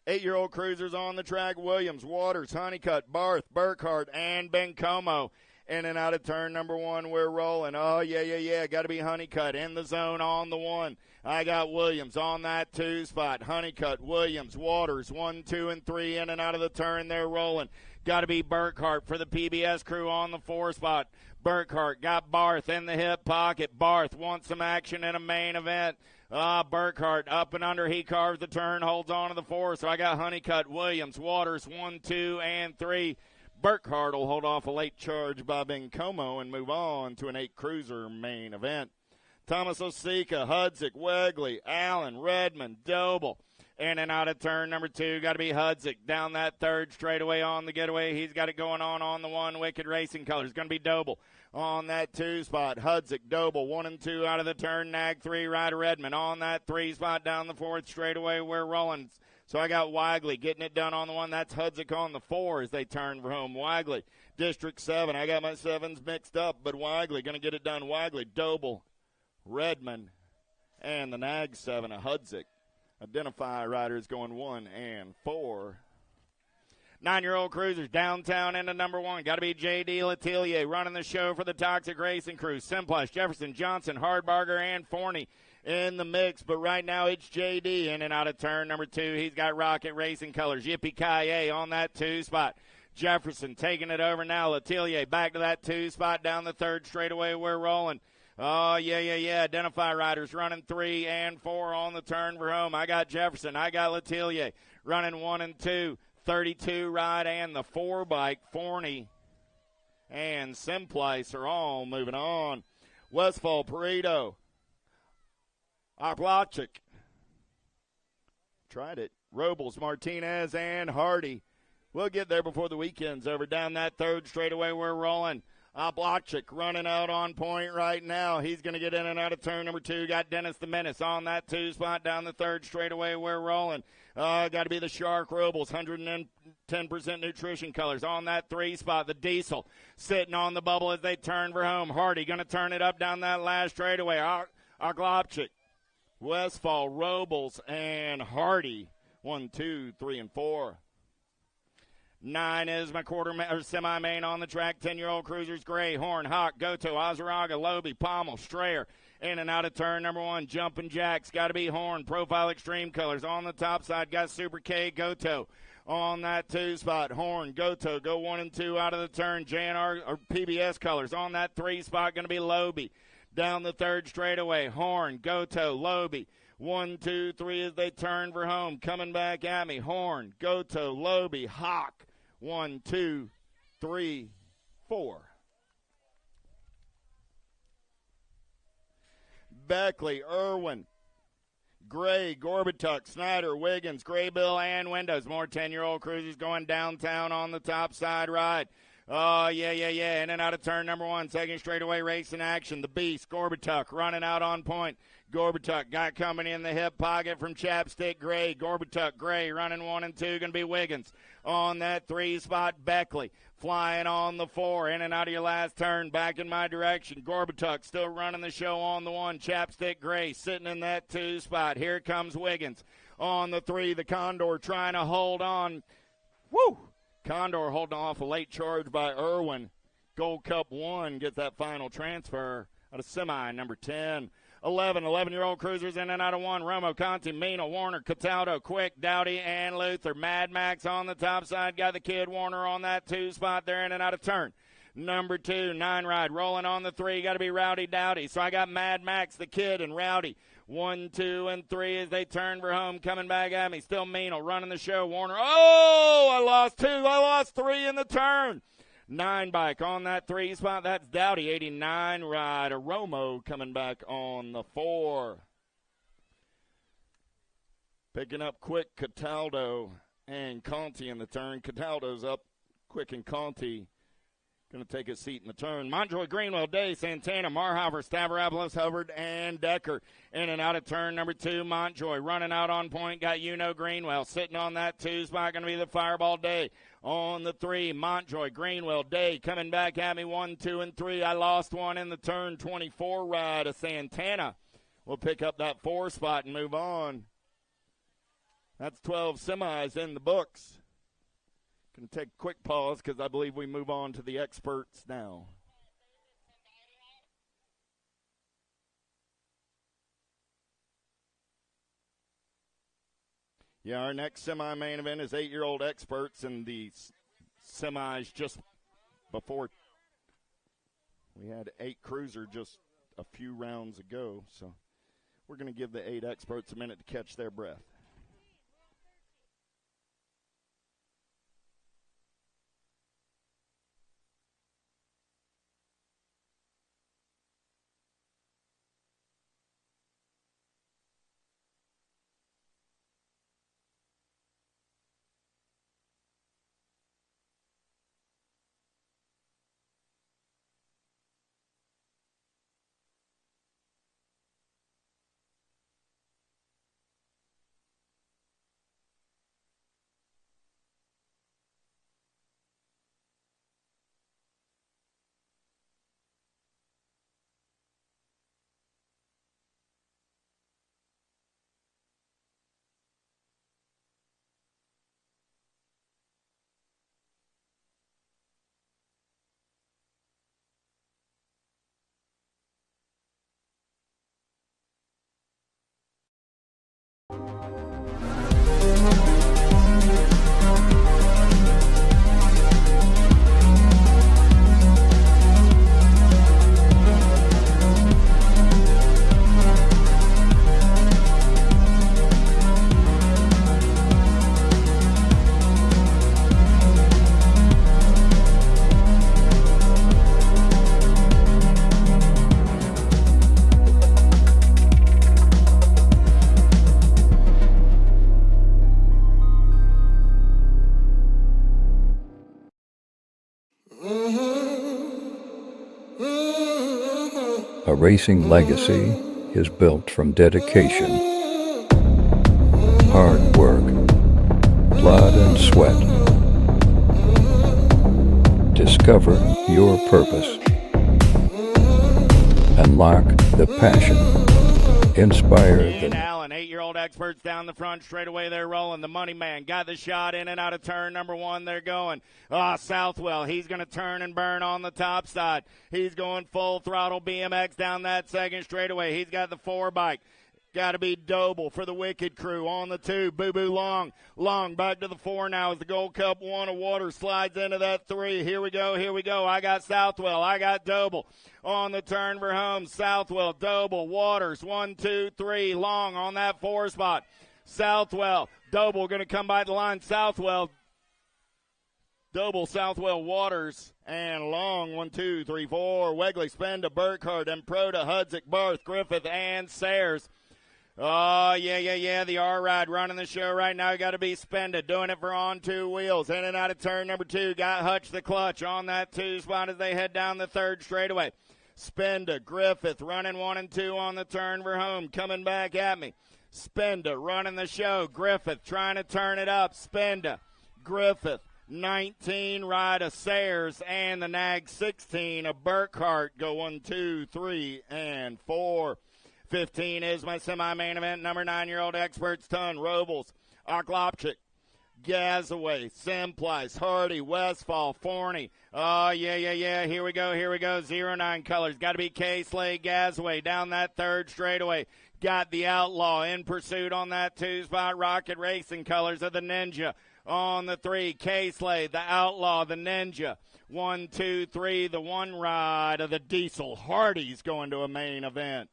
8-year-old cruisers on the track. Williams, Waters, Honeycutt, Barth, Burkhart, and Bencomo. In and out of turn number 1, we're rolling. Oh, yeah. Got to be Honeycutt in the zone on the 1. I got Williams on that 2 spot. Honeycutt, Williams, Waters, 1, 2, and 3 in and out of the turn. They're rolling. Got to be Burkhart for the PBS crew on the 4 spot. Burkhart got Barth in the hip pocket. Barth wants some action in a main event. Burkhart up and under. He carves the turn, holds on to the 4. So I got Honeycutt, Williams, Waters, 1, 2, and 3. Burkhart will hold off a late charge by Bencomo and move on to an 8-cruiser main event. Thomas Osika, Hudzik, Wegley, Allen, Redmond, Doble. In and out of turn number 2. Got to be Hudzik down that third straightaway on the getaway. He's got it going on the 1. Wicked Racing Colors. Going to be Doble on that 2 spot. Hudzik, Doble, 1 and 2 out of the turn. Nag 3, Ryder Redmond on that 3 spot down the 4th straightaway. We're rolling. So I got Wagley getting it done on the 1. That's Hudzik on the 4 as they turn for home. Wagley, District 7. I got my 7s mixed up, but Wagley going to get it done. Wagley, Doble, Redmond, and the Nag 7 of Hudzik. Identify riders going 1 and 4. 9-year-old cruisers downtown into number 1. Got to be J.D. Letelier running the show for the Toxic Racing Crew. Simplex, Jefferson, Johnson, Hardbarger, and Forney in the mix, but right now it's JD in and out of turn number 2. He's got Rocket Racing colors. Yippee-ki-yay on that 2 spot. Jefferson taking it over now. Letelier back to that 2 spot down the third straightaway. We're rolling. Oh, yeah. Identify riders running 3 and 4 on the turn for home. I got Jefferson. I got Letelier running 1 and 2. 32 ride and the 4 bike. Forney and Simplice are all moving on. Westfall, Pareto, Oklachik. Tried it. Robles, Martinez, and Hardy. We'll get there before the weekend's over. Down that third straightaway, we're rolling. Oblachik running out on point right now. He's going to get in and out of turn number 2. Got Dennis the Menace on that 2 spot down the third straightaway. We're rolling. Got to be the Shark Robles, 110% nutrition colors on that 3 spot. The Diesel sitting on the bubble as they turn for home. Hardy going to turn it up down that last straightaway. Oglopchik, Westfall, Robles, and Hardy. 1, 2, 3, and 4. 9 is my semi-main on the track. 10-year-old cruisers, Gray, Horn, Hawk, Goto, Azaraga, Loby, Pommel, Strayer. In and out of turn number 1, Jumpin' Jacks. Got to be Horn. Profile Extreme colors. On the top side, got Super K, Goto. On that 2 spot, Horn, Goto. Go 1 and 2 out of the turn. JNR or PBS colors. On that 3 spot, going to be Loby. Down the third straightaway, Horn, Goto, Loby. 1, 2, 3 as they turn for home. Coming back at me, Horn, Goto, Loby, Hawk. 1, 2, 3, 4. Beckley, Irwin, Gray, Gorbatuk, Snyder, Wiggins, Graybill, and Windows. More 10-year-old cruisers going downtown on the top side ride. Oh, yeah. In and out of turn number 1. Second straightaway race in action. The Beast, Gorbatuk, running out on point. Gorbatuk got coming in the hip pocket from Chapstick Gray. Gorbatuk, Gray, running 1 and 2. Going to be Wiggins. On that 3 spot, Beckley. Flying on the 4. In and out of your last turn. Back in my direction. Gorbatuk still running the show on the 1. Chapstick Gray sitting in that 2 spot. Here comes Wiggins. On the 3, the Condor trying to hold on. Woo! Condor holding off a late charge by Irwin. Gold Cup 1 gets that final transfer out of semi number 10. 11-year-old cruisers in and out of 1. Romo, Conti, Mina, Warner, Cataldo, Quick, Dowdy, and Luther. Mad Max on the top side. Got the kid Warner on that 2 spot there in and out of turn. Number 2, 9 ride. Rolling on the 3. Got to be Rowdy Dowdy. So I got Mad Max, the kid, and Rowdy. 1, 2, and 3 as they turn for home. Coming back at me. Still Mina running the show. Warner. Oh, I lost 2. I lost 3 in the turn. 9 bike on that 3 spot. That's Dowdy. 89 ride. Aromo coming back on the 4. Picking up Quick, Cataldo, and Conti in the turn. Cataldo's up. Quick and Conti going to take a seat in the turn. Montjoy, Greenwell, Day, Santana, Marhofer, Stavropoulos, Hubbard, and Decker. In and out of turn number 2, Montjoy. Running out on point, got Greenwell. Sitting on that 2 spot, going to be the Fireball Day. On the 3, Montjoy, Greenwell, Day. Coming back at me, 1, 2, and 3. I lost 1 in the turn. 24 ride of Santana. We'll pick up that 4 spot and move on. That's 12 semis in the books. Going to take a quick pause because I believe we move on to the experts now. Yeah, our next semi-main event is 8-year-old experts, and the semis just before. We had 8 cruiser just a few rounds ago, so we're going to give the 8 experts a minute to catch their breath. A racing legacy is built from dedication, hard work, blood and sweat. Discover your purpose. Unlock the passion. Inspire And the Allen, 8-year-old experts down the front straightaway. They're rolling. The money man got the shot in and out of turn number 1. They're going. Southwell, he's going to turn and burn on the top side. He's going full throttle BMX down that second straightaway. He's got the 4 bike. Got to be Doble for the Wicked Crew on the 2. Boo-Boo Long. Long back to the 4 now as the Gold Cup 1 of water slides into that 3. Here we go. I got Southwell. I got Doble on the turn for home. Southwell, Doble, Waters. 1, 2, 3. Long on that 4 spot. Southwell, Doble going to come by the line. Southwell, Doble, Southwell, Waters, and Long. 1, 2, 3, 4. Wegley, Spenda, Burkhardt, and Proda, Hudzik, Barth, Griffith, and Sayers. Oh, yeah. The R-Ride running the show right now. Got to be Spenda, doing it for on 2 wheels. In and out of turn number 2. Got Hutch the clutch on that 2 spot as they head down the 3rd straightaway. Spenda, Griffith running 1 and 2 on the turn for home. Coming back at me. Spenda running the show. Griffith trying to turn it up. Spenda, Griffith, 19 ride of Sayers, and the Nag 16 of Burkhart go 1, 2, 3, and 4. 15 is my semi-main event. Number 9-year-old Experts Ton, Robles, Oklopchik, Gazaway, Simplice, Hardy, Westfall, Forney. Oh, yeah. Here we go. 09 colors. Got to be K-Slade, Gazaway down that 3rd straightaway. Got the Outlaw in pursuit on that 2 spot. Rocket Racing colors of the Ninja on the 3. K-Slade, the Outlaw, the Ninja. 1, 2, 3, the 1 ride of the Diesel. Hardy's going to a main event.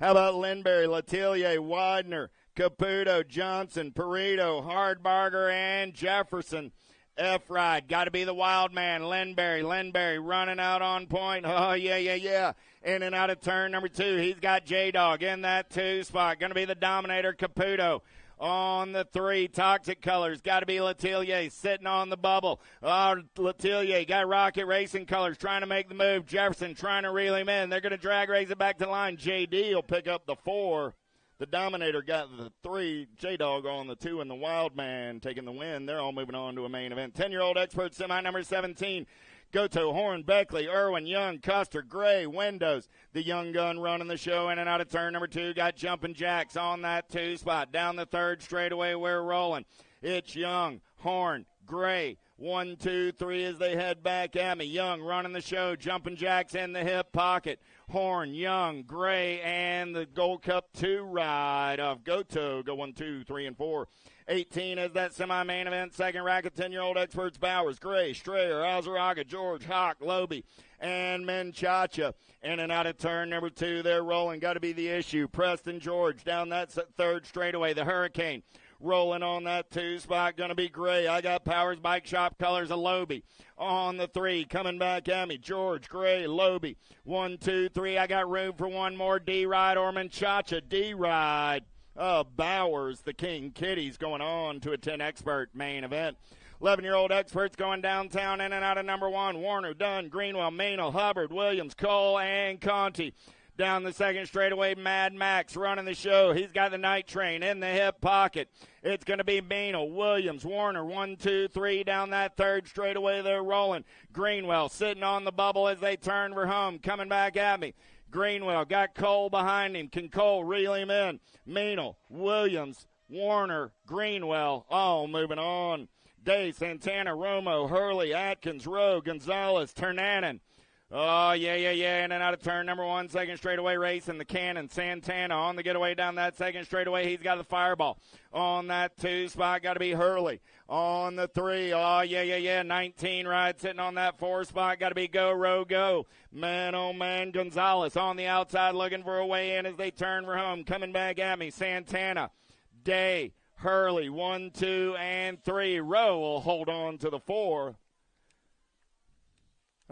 How about Lindberry, Letelier, Widener, Caputo, Johnson, Perito, Hardbarger, and Jefferson? F-Ride, got to be the wild man, Lindberry running out on point. Oh, yeah. In and out of turn number 2. He's got J-Dog in that 2 spot. Going to be the Dominator, Caputo. On the 3, Toxic Colors, got to be Letelier sitting on the bubble. Letelier got Rocket Racing Colors trying to make the move. Jefferson trying to reel him in. They're going to drag race it back to the line. JD will pick up the 4. The Dominator got the 3. J-Dog on the 2, and the Wild Man taking the win. They're all moving on to a main event. 10-year-old Expert Semi number 17. Goto, Horn, Beckley, Irwin, Young, Custer, Gray, Windows. The Young Gun running the show in and out of turn number 2. Got Jumpin' Jacks on that 2 spot. Down the 3rd straightaway, we're rolling. It's Young, Horn, Gray. 1, 2, 3 as they head back at me. Young running the show. Jumpin' Jacks in the hip pocket. Horn, Young, Gray, and the Gold Cup 2 ride of Goto. Go 1, 2, 3, and 4. 18 is that semi-main event. Second racket, 10-year-old Experts Bowers, Gray, Strayer, Azaraga, George, Hawk, Loby, and Menchacha. In and out of turn number 2, they're rolling. Got to be the issue. Preston George down that 3rd straightaway. The Hurricane rolling on that 2 spot. Going to be Gray. I got Powers Bike Shop colors of Loby on the 3. Coming back at me. George, Gray, Loby. 1, 2, 3. I got room for one more. D-Ride or Menchacha. D-Ride. Bowers, the King Kitties, going on to a 10 expert main event. 11-year-old Experts going downtown in and out of number 1. Warner, Dunn, Greenwell, Maynell, Hubbard, Williams, Cole, and Conti. Down the 2nd straightaway, Mad Max running the show. He's got the Night Train in the hip pocket. It's going to be Maynell, Williams, Warner, 1, 2, 3. Down that 3rd straightaway, they're rolling. Greenwell sitting on the bubble as they turn for home. Coming back at me. Greenwell got Cole behind him. Can Cole reel him in? Maynell, Williams, Warner, Greenwell, all moving on. Day, Santana, Romo, Hurley, Atkins, Rowe, Gonzalez, Ternanen. Oh, yeah. In and out of turn number 1, 2nd straightaway race in the Cannon. Santana on the getaway down that 2nd straightaway. He's got the Fireball. On that 2 spot, got to be Hurley. On the 3, oh, yeah. 19 ride sitting on that 4 spot. Got to be Go, Row, Go. Man, oh, man, Gonzalez on the outside looking for a way in as they turn for home. Coming back at me, Santana, Day, Hurley, 1, 2, and 3. Rowe will hold on to the 4.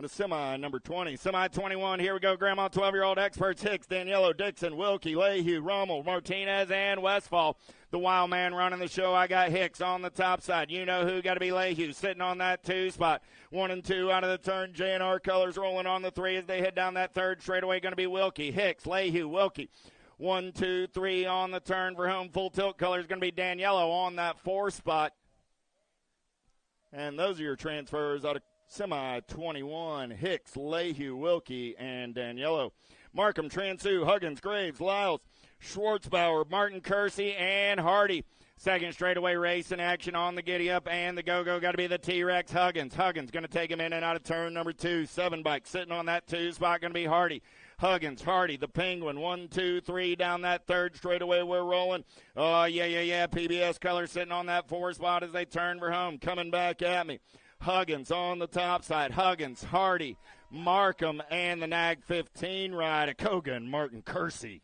On a semi number 20. Semi 21, here we go. Grandma 12-year-old experts, Hicks, Daniello, Dixon, Wilkie, Lehue, Rommel, Martinez, and Westfall. The wild man running the show, I got Hicks on the top side. You know who, got to be Lehue, sitting on that 2 spot. 1 and 2 out of the turn. J&R colors rolling on the 3 as they head down that third straightaway. Going to be Wilkie, Hicks, Lehue, Wilkie. 1, 2, 3 on the turn for home. Full tilt colors going to be Daniello on that 4 spot. And those are your transfers out of semi 21, Hicks, Lehue, Wilkie, and Daniello. Markham, Transu, Huggins, Graves, Lyles, Schwartzbauer, Martin Kersey, and Hardy. Second straightaway race in action on the giddy-up, and the go-go got to be the T-Rex Huggins. Huggins going to take him in and out of turn number 2. 7 bike sitting on that 2 spot going to be Hardy. Huggins, Hardy, the Penguin, 1, 2, 3 down that third straightaway. We're rolling. Oh, yeah. PBS color sitting on that 4 spot as they turn for home. Coming back at me. Huggins on the top side. Huggins, Hardy, Markham, and the Nag 15 ride. Kogan, Martin Kersey.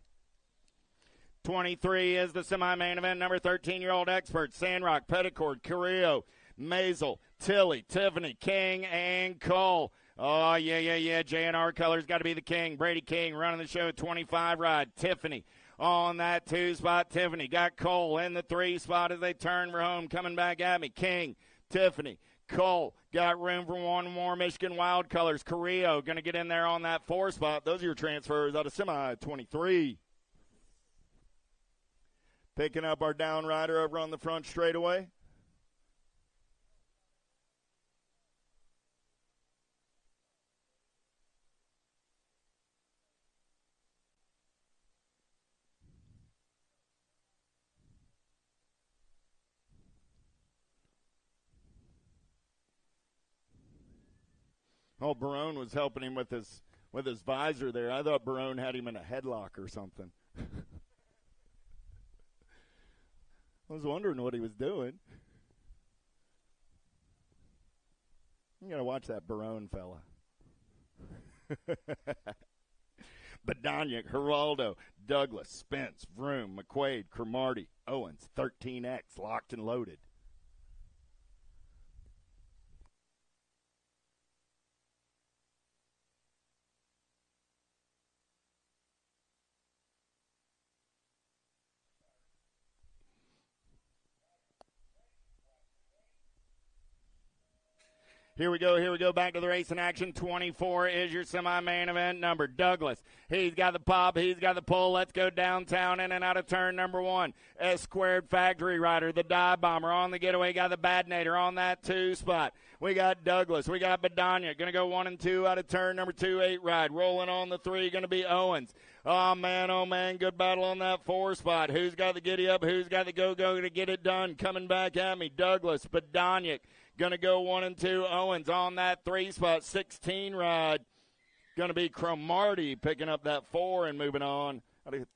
23 is the semi-main event. Number 13-year-old expert. Sandrock, Petticord, Carrillo, Maisel, Tilly, Tiffany, King, and Cole. Oh, yeah. J&R colors got to be the King. Brady King running the show. 25 ride. Tiffany on that 2 spot. Tiffany got Cole in the 3 spot as they turn for home. Coming back at me. King, Tiffany, Cole got room for one more. Michigan Wild colors. Carrillo going to get in there on that 4 spot. Those are your transfers out of semi 23. Picking up our down rider over on the front straightaway. Oh, Barone was helping him with his visor there. I thought Barone had him in a headlock or something. I was wondering what he was doing. You got to watch that Barone fella. Badoniak, Geraldo, Douglas, Spence, Vroom, McQuaid, Cromartie, Owens, 13X, locked and loaded. Here we go, back to the race in action. 24 is your semi-main event number. Douglas, he's got the pop, he's got the pull. Let's go downtown in and out of turn number 1. S-squared factory rider, the dive bomber on the getaway. Got the Badnator on that 2 spot. We got Douglas, we got Badania. Going to go 1 and 2 out of turn number 2, 8 ride. Rolling on the 3, going to be Owens. Oh, man, good battle on that 4 spot. Who's got the giddy up? Who's got the go-go to get it done? Coming back at me, Douglas, Badania. Going to go 1 and 2. Owens on that 3 spot. 16 ride. Going to be Cromartie picking up that 4 and moving on.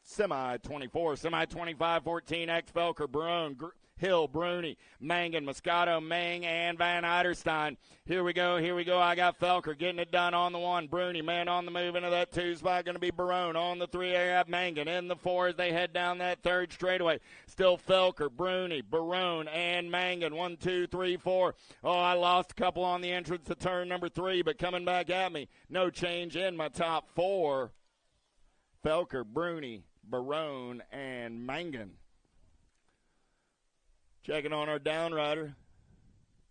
Semi 24. Semi 25. 14X Felker, Barone, Hill, Bruni, Mangan, Moscato, Mang, and Van Eiderstein. Here we go. I got Felker getting it done on the 1. Bruni, man on the move into that 2 spot. Going to be Barone on the 3. I got Mangan in the 4 as they head down that third straightaway. Still Felker, Bruni, Barone, and Mangan. 1, 2, 3, 4. Oh, I lost a couple on the entrance to turn number 3, but coming back at me. No change in my top 4. Felker, Bruni, Barone, and Mangan. Checking on our down rider.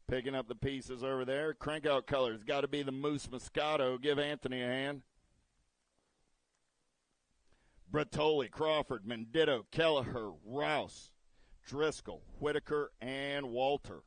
Picking up the pieces over there. Crankout colors. Got to be the Moose Moscato. Give Anthony a hand. Bertoli, Crawford, Mendito, Kelleher, Rouse, Driscoll, Whitaker, and Walter.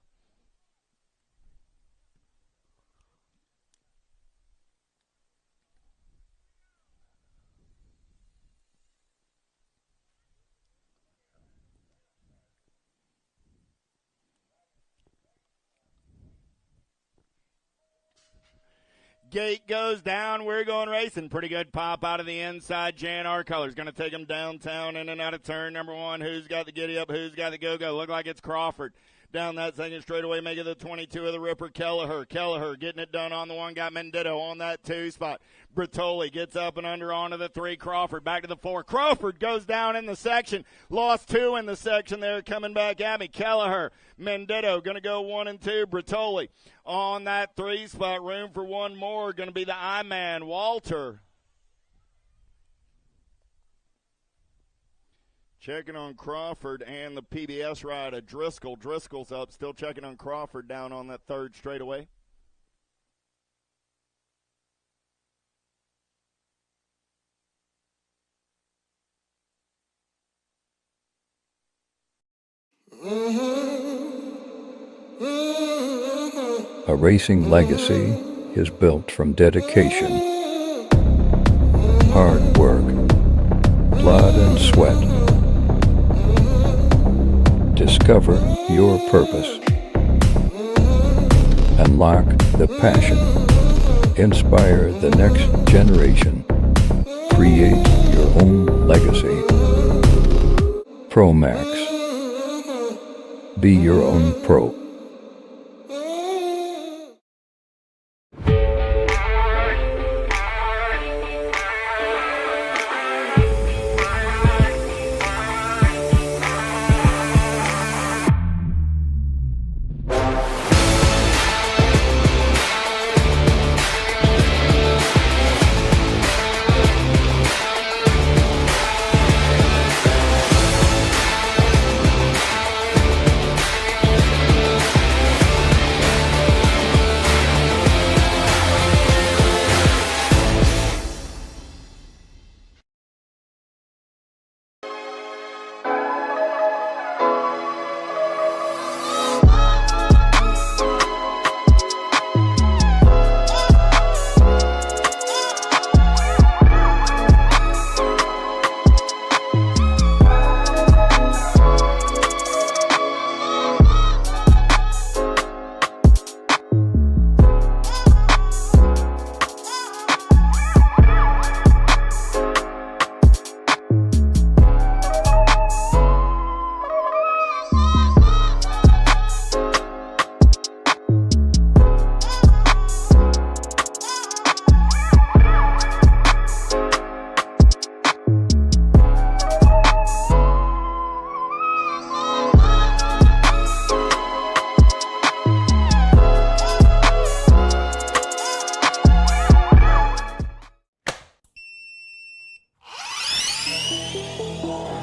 Gate goes down. We're going racing. Pretty good pop out of the inside. J&R colors. Going to take him downtown in and out of turn number 1. Who's got the giddy up? Who's got the go-go? Look like it's Crawford. Down that second straightaway, making the 22 of the Ripper, Kelleher. Kelleher getting it done on the one, got Menditto on that 2 spot. Bertoli gets up and under onto the 3. Crawford back to the 4. Crawford goes down in the section. Lost 2 in the section there, coming back at me. Kelleher, Menditto going to go 1 and 2. Bertoli on that 3 spot. Room for one more. Going to be the I-Man, Walter. Checking on Crawford and the PBS rider, Driscoll. Driscoll's up, still checking on Crawford down on that 3rd straightaway. A racing legacy is built from dedication, hard work, blood and sweat. Discover your purpose. Unlock the passion. Inspire the next generation. Create your own legacy. ProMax. Be your own pro.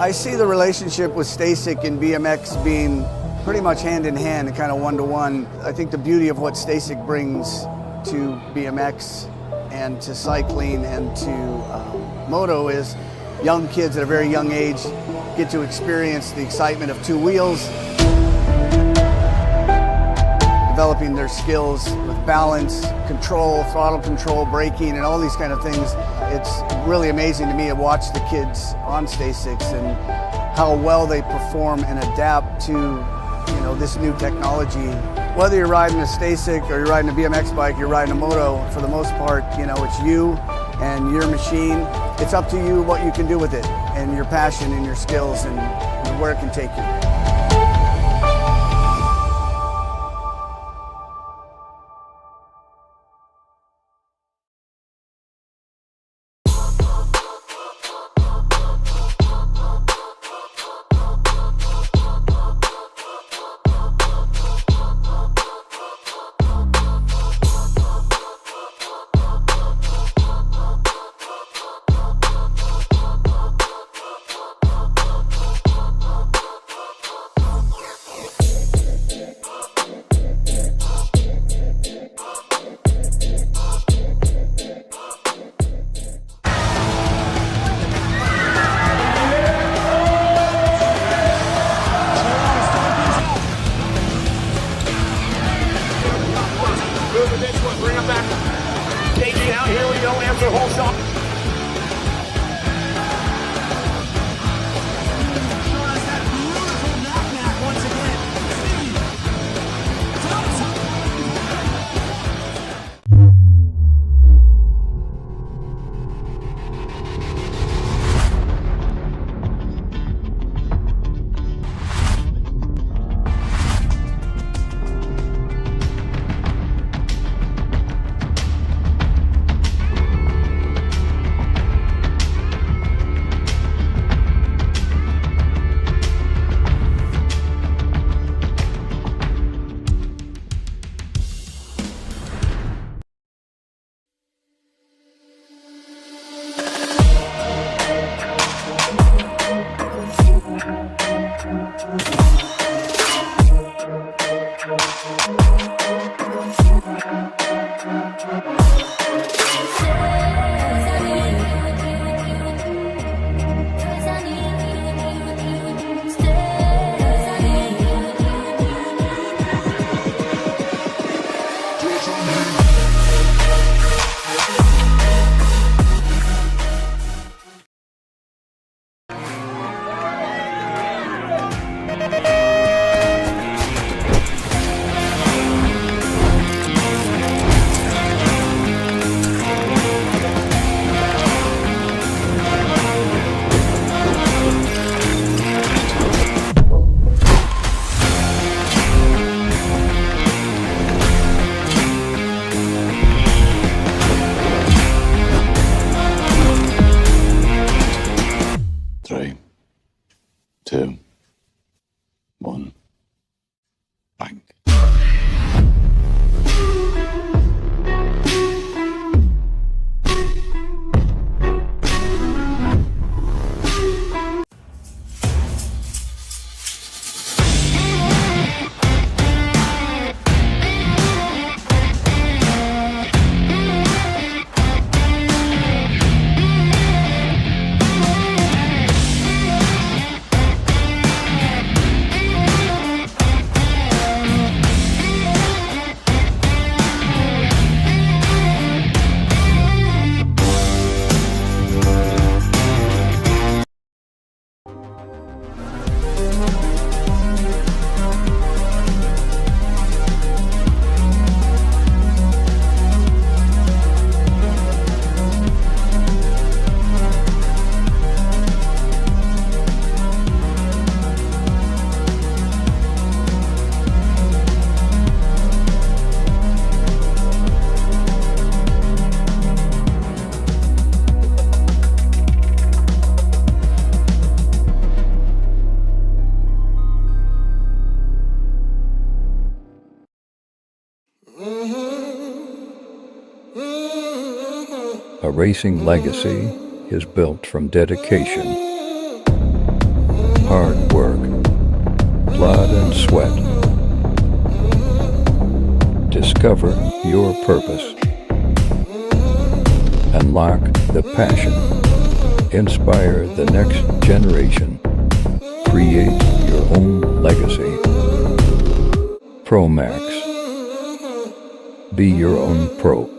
I see the relationship with Stasic and BMX being pretty much hand in hand and kind of one-to-one. I think the beauty of what Stasic brings to BMX and to cycling and to moto is young kids at a very young age get to experience the excitement of 2 wheels, developing their skills with balance, control, throttle control, braking, and all these kind of things. It's really amazing to me to watch the kids on Stasics and how well they perform and adapt to, this new technology. Whether you're riding a Stasic or you're riding a BMX bike, you're riding a moto, for the most part, it's you and your machine. It's up to you what you can do with it and your passion and your skills and where it can take you. Bring him back. KG out, here we go, after whole shot. Three, two, one, bang. A racing legacy is built from dedication, hard work, blood and sweat. Discover your purpose. Unlock the passion. Inspire the next generation. Create your own legacy. ProMax. Be your own pro.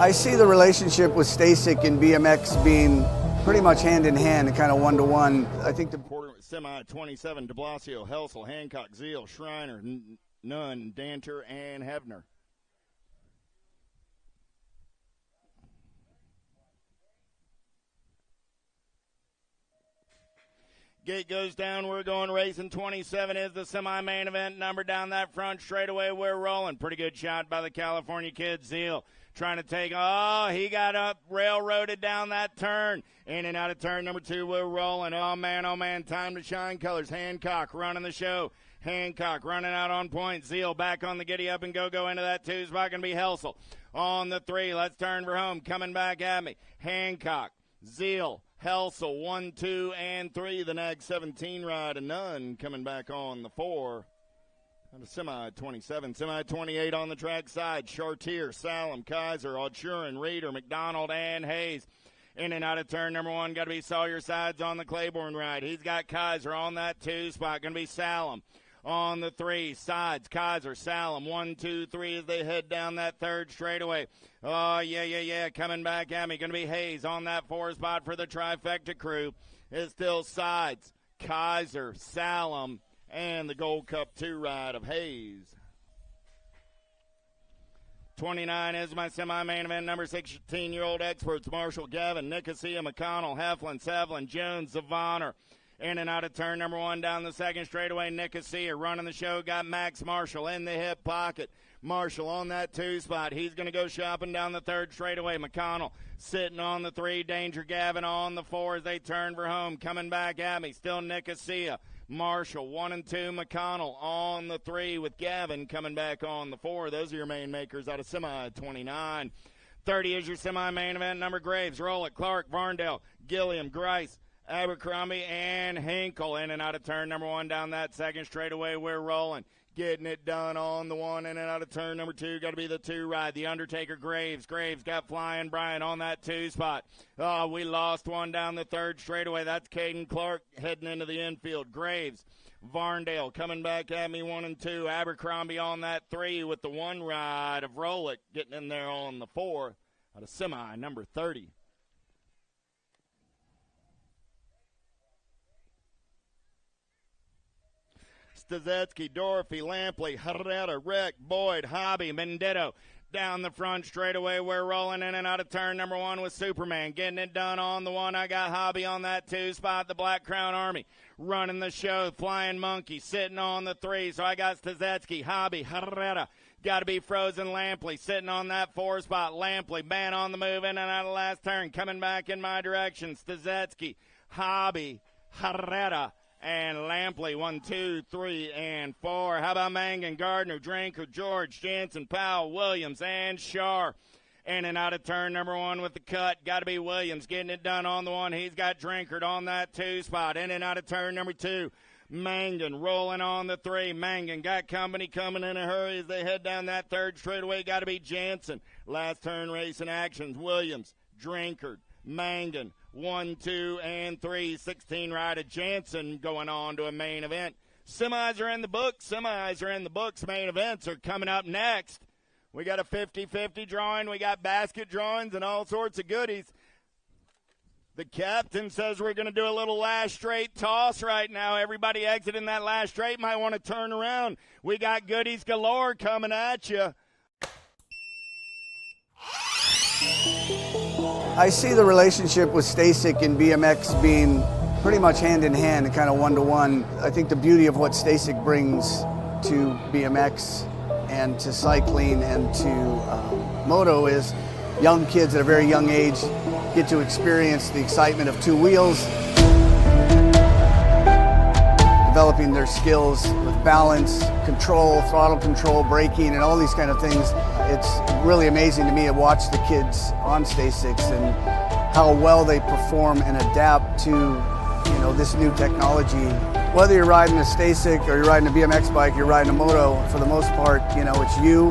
I see the relationship with Stasik and BMX being pretty much hand in hand and kind of one-to-one. I think the Quarter semi 27, de Blasio, Helsel, Hancock, Zeal, Schreiner, Nunn, Danter, and Hebner. Gate goes down. We're going racing. 27 is the semi-main event number down that front straightaway. We're rolling. Pretty good shot by the California kid, Zeal. trying to take, he got up, railroaded down that turn. In and out of turn number 2, we're rolling. Oh, man, time to shine colors. Hancock running the show. Hancock running out on point. Zeal back on the giddy up and go into that 2 spot. Going to be Helsel on the 3. Let's turn for home. Coming back at me. Hancock, Zeal, Helsel, 1, 2, and 3. The next 17 ride, and none coming back on the 4. And a semi 27, semi 28 on the track side. Chartier, Salem, Kaiser, Odchurin, Reeder, McDonald, and Hayes. In and out of turn number 1, got to be Sawyer Sides on the Claiborne ride. He's got Kaiser on that 2 spot. Going to be Salem on the 3. Sides, Kaiser, Salem, 1, 2, 3 as they head down that 3rd straightaway. Oh, yeah. Coming back at me. Going to be Hayes on that 4 spot for the trifecta crew. It's still Sides, Kaiser, Salem, and the Gold Cup 2 ride of Hayes. 29 is my semi-main event. Number 16-year-old experts, Marshall, Gavin, Nicosia, McConnell, Heflin, Sevlin, Jones, Zavaner. In and out of turn number 1 down the 2nd straightaway. Nicosia running the show. Got Max Marshall in the hip pocket. Marshall on that 2 spot. He's going to go shopping down the 3rd straightaway. McConnell sitting on the 3. Danger Gavin on the 4 as they turn for home. Coming back at me. Still Nicosia. Marshall, 1 and 2. McConnell on the 3 with Gavin coming back on the 4. Those are your main makers out of semi 29. 30 is your semi-main event. Number Graves, Rowlett, Clark, Varndale, Gilliam, Grice, Abercrombie, and Hinkle. In and out of turn number 1 down that 2nd straightaway. We're rolling. Getting it done on the 1 in and out of turn number 2. Got to be the 2 ride. The Undertaker, Graves. Graves got Flying Brian on that 2 spot. Oh, we lost one down the 3rd straightaway. That's Caden Clark heading into the infield. Graves, Varndale coming back at me 1 and 2. Abercrombie on that 3 with the 1 ride of Rowlett getting in there on the 4 out of semi number 30. Stazetsky, Dorothy, Lampley, Herrera, Rick, Boyd, Hobby, Mendito. Down the front straightaway, we're rolling in and out of turn number 1 with Superman. Getting it done on the 1. I got Hobby on that 2 spot. The Black Crown Army running the show. Flying Monkey sitting on the 3. So I got Stazetsky, Hobby, Herrera. Got to be Frozen Lampley sitting on that 4 spot. Lampley, man on the move in and out of last turn. Coming back in my direction. Stazetsky, Hobby, Herrera, and Lampley, 1, 2, 3, and 4. How about Mangan, Gardner, Drinker, George, Jansen, Powell, Williams, and Shar. In and out of turn number 1 with the cut. Got to be Williams getting it done on the 1. He's got Drinkard on that 2 spot. In and out of turn number 2. Mangan rolling on the 3. Mangan got company coming in a hurry as they head down that 3rd straightaway. Got to be Jansen. Last turn racing actions. Williams, Drinkard, Mangan, 1, 2, and 3. 16 ride of Jansen going on to a main event. Semis are in the books. Main events are coming up next. We got a 50-50 drawing. We got basket drawings and all sorts of goodies. The captain says we're going to do a little last straight toss right now. Everybody exiting that last straight might want to turn around. We got goodies galore coming at you. I see the relationship with Stasic and BMX being pretty much hand in hand, kind of one-to-one. I think the beauty of what Stasic brings to BMX and to cycling and to moto is young kids at a very young age get to experience the excitement of 2 wheels, developing their skills with balance, control, throttle control, braking, and all these kind of things. It's really amazing to me to watch the kids on Stasics and how well they perform and adapt to, this new technology. Whether you're riding a Stasic or you're riding a BMX bike, you're riding a moto, for the most part, it's you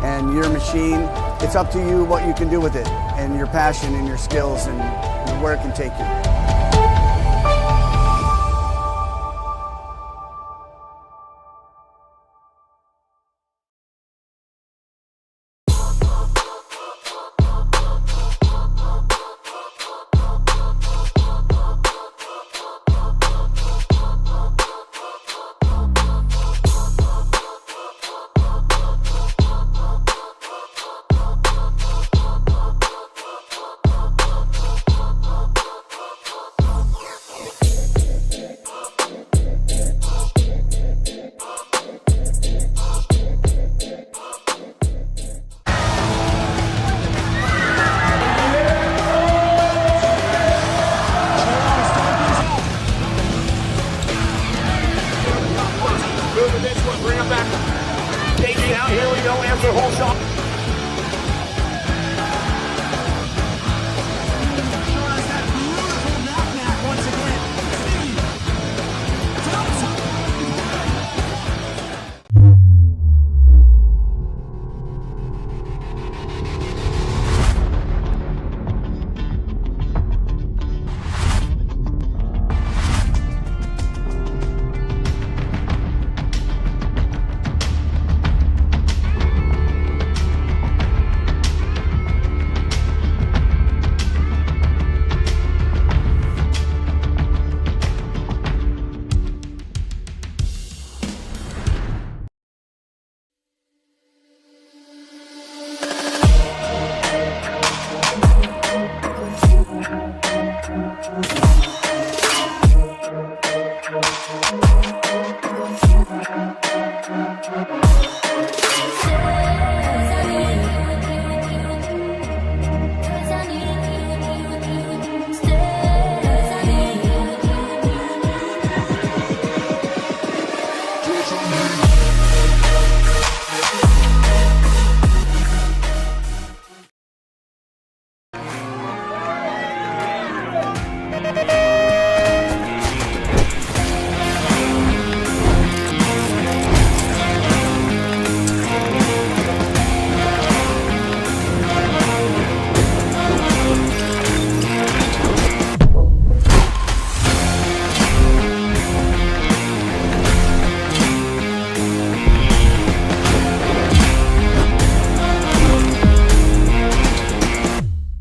and your machine. It's up to you what you can do with it and your passion and your skills and where it can take you. times their whole shot.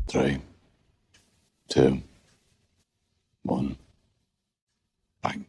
Three, two, one, bang.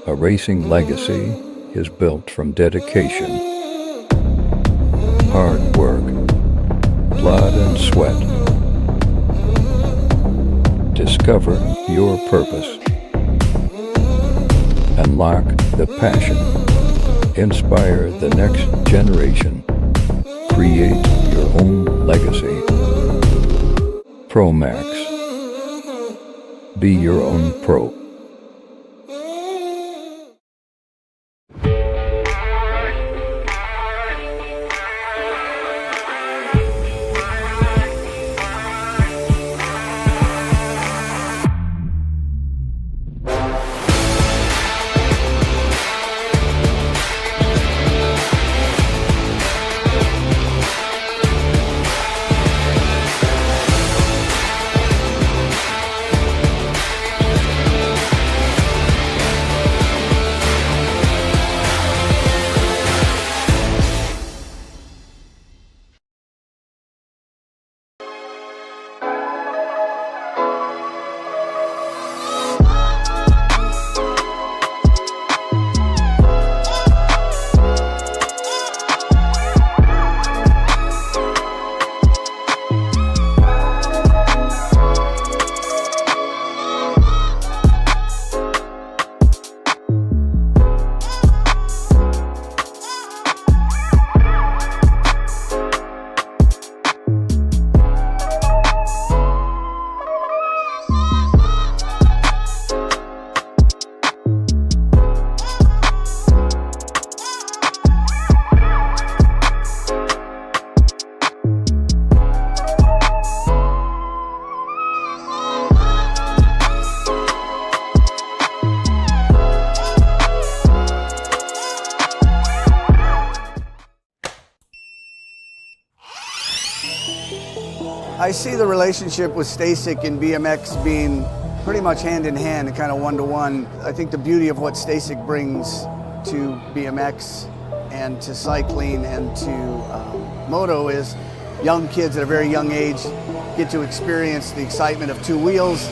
A racing legacy is built from dedication, hard work, blood and sweat. Discover your purpose. Unlock the passion. Inspire the next generation. Create your own legacy. ProMax. Be your own pro. I see the relationship with Stasic and BMX being pretty much hand in hand and kind of one-to-one. I think the beauty of what Stasic brings to BMX and to cycling and to moto is young kids at a very young age get to experience the excitement of two wheels,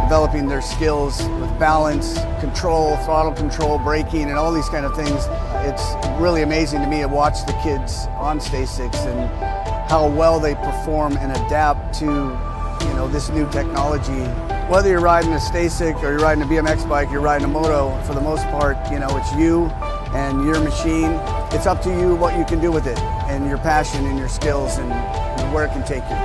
developing their skills with balance, control, throttle control, braking, and all these kind of things. It's really amazing to me to watch the kids on Stasics and how well they perform and adapt to this new technology. Whether you're riding a Stasic or you're riding a BMX bike, you're riding a moto, for the most part, it's you and your machine. It's up to you what you can do with it and your passion and your skills and where it can take you.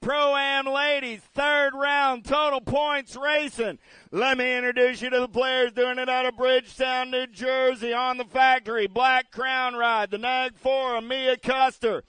Pro-Am ladies, third round, total points racing. Let me introduce you to the players doing it out of Bridgetown, New Jersey on the factory. Black Crown ride, the Nag 4, Mia Custer.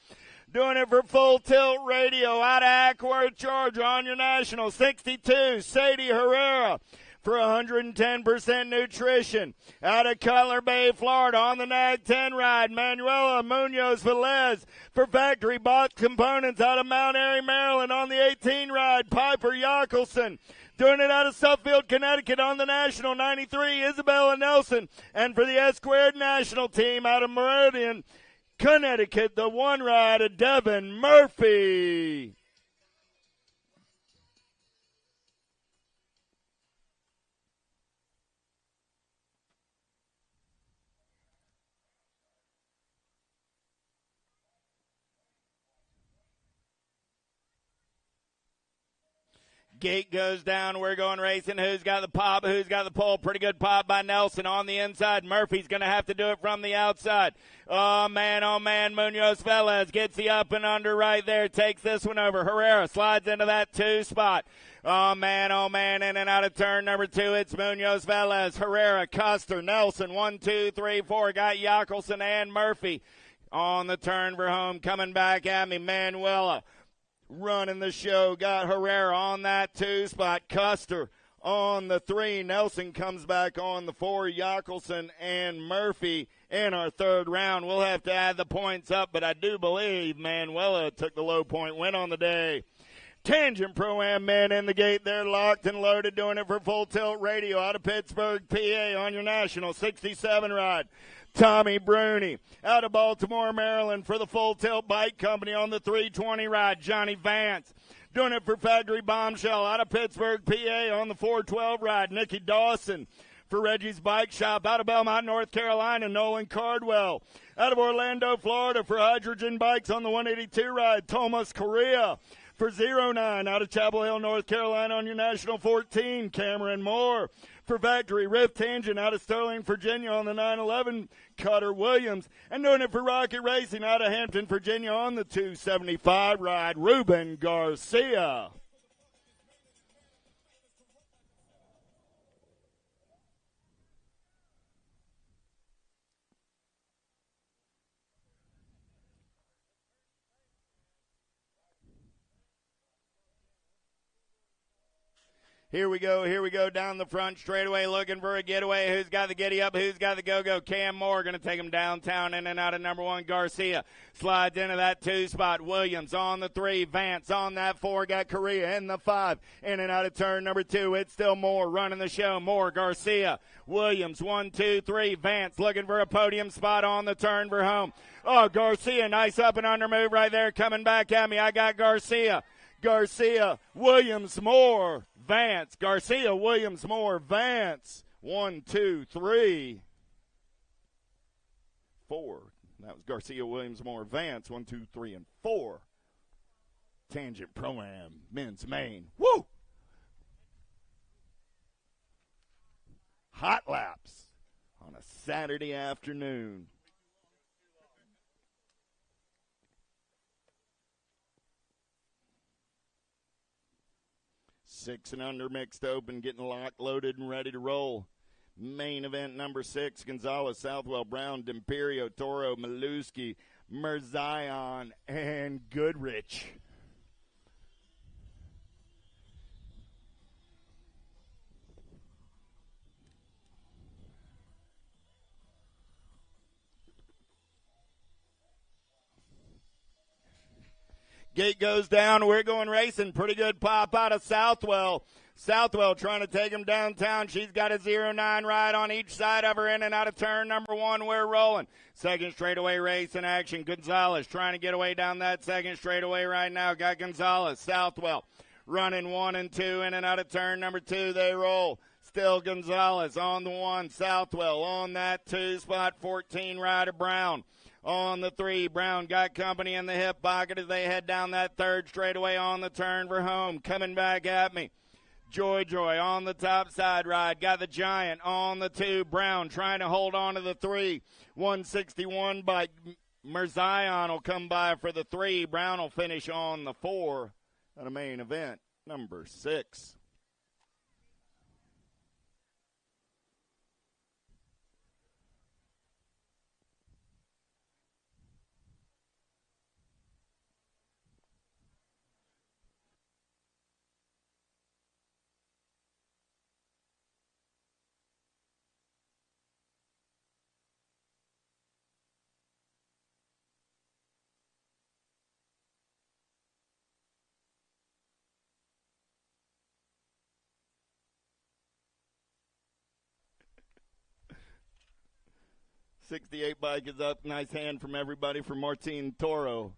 Doing it for Full Tilt Radio out of Ackworth, Georgia on your national. 62, Sadie Herrera for 110% nutrition. Out of Cutler Bay, Florida on the Nag 10 ride, Manuela Munoz Velez for Factory Box Components out of Mount Airy, Maryland on the 18 ride, Piper Yackelson. Doing it out of Suffield, Connecticut on the national, 93, Isabella Nelson. And for the S-Squared national team out of Meridian, Connecticut, the one ride of Devin Murphy. Gate goes down. We're going racing. Who's got the pop? Who's got the pole? Pretty good pop by Nelson on the inside. Murphy's going to have to do it from the outside. Oh, man, Munoz Velez gets the up and under right there. Takes this one over. Herrera slides into that 2 spot. Oh, man, in and out of turn number 2. It's Munoz Velez, Herrera, Custer, Nelson. 1, 2, 3, 4. Got Yackelson and Murphy on the turn for home. Coming back at me, Manuela. Running the show, got Herrera on that 2 spot. Custer on the 3. Nelson comes back on the 4. Yackelson and Murphy in our third round. We'll have to add the points up, but I do believe Manuela took the low point win on the day. Tangent Pro-Am men in the gate. They're locked and loaded, doing it for Full Tilt Radio out of Pittsburgh, PA on your national 67 ride. Tommy Bruni out of Baltimore, Maryland for the Full Tilt Bike Company on the 320 ride. Johnny Vance Doing it for Factory Bombshell out of Pittsburgh, PA on the 412 ride, Nikki Dawson. For Reggie's Bike Shop out of Belmont, North Carolina, Nolan Cardwell. Out of Orlando, Florida, for Hydrogen Bikes on the 182 ride, Thomas Correa. For 09 out of Chapel Hill, North Carolina on your National 14, Cameron Moore. For Factory Rift Tangent out of Sterling, Virginia on the 911, Cutter Williams. And doing it for Rocket Racing out of Hampton, Virginia on the 275 ride, Ruben Garcia. Here we go down the front straightaway looking for a getaway. Who's got the giddy up? Who's got the go-go? Cam Moore going to take him downtown in and out of number 1. Garcia slides into that 2 spot. Williams on the 3. Vance on that 4. Got Correa in the 5. In and out of turn number 2. It's still Moore running the show. Moore, Garcia, Williams, 1, 2, 3. Vance looking for a podium spot on the turn for home. Oh, Garcia, nice up and under move right there. Coming back at me. I got Garcia, Williams, Moore, Vance. Garcia, Williams, Moore, Vance. 1, 2, 3, 4. That was Garcia, Williams, Moore, Vance. 1, 2, 3, and 4. Tangent Pro-Am, men's main. Woo! Hot laps on a Saturday afternoon. Six and under mixed open, getting locked, loaded, and ready to roll. Main event number 6, Gonzalez, Southwell, Brown, D'Imperio, Toro, Maluski, Mirzion, and Goodrich. Gate goes down. We're going racing. Pretty good pop out of Southwell. Southwell trying to take him downtown. She's got a 09 ride on each side of her in and out of turn number 1. We're rolling. Second straightaway race in action. Gonzalez trying to get away down that second straightaway right now. Got Gonzalez. Southwell running 1 and 2 in and out of turn number 2. They roll. Still Gonzalez on the 1. Southwell on that 2 spot. 14 rider Brown. On the 3, Brown got company in the hip pocket as they head down that third straightaway on the turn for home. Coming back at me. Joy on the top side ride. Got the Giant on the 2. Brown trying to hold on to the 3. 161 by Mirzion will come by for the 3. Brown will finish on the 4 on the main event, number 6. '68 bike is up. Nice hand from everybody for Martin Toro.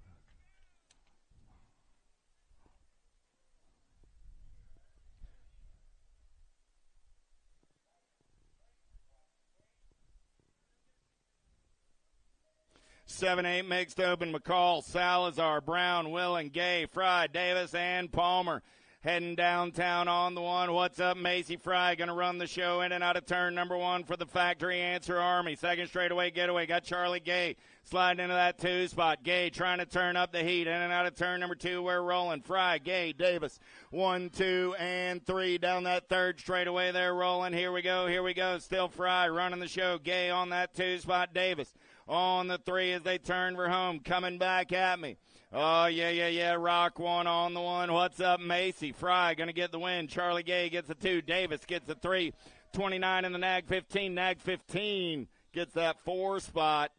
Seven, 8 mixed open. McCall, Salazar, Brown, Will, and Gay, Fry, Davis, and Palmer. Heading downtown on the 1. What's up, Macy Fry? Going to run the show in and out of turn number 1 for the Factory Answer Army. Second straightaway getaway. Got Charlie Gay sliding into that 2 spot. Gay trying to turn up the heat. In and out of turn number 2. We're rolling. Fry, Gay, Davis. 1, 2, and 3. Down that third straightaway. They're rolling. Here we go. Still Fry running the show. Gay on that 2 spot. Davis on the 3 as they turn for home. Coming back at me. Oh, yeah. Rock 1 on the 1. What's up, Macy? Fry going to get the win. Charlie Gay gets a 2. Davis gets a 3. 29 in the Nag 15. Nag 15 gets that 4 spot.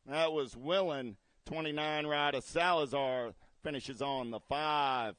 That was Willen. 29 ride of Salazar finishes on the 5.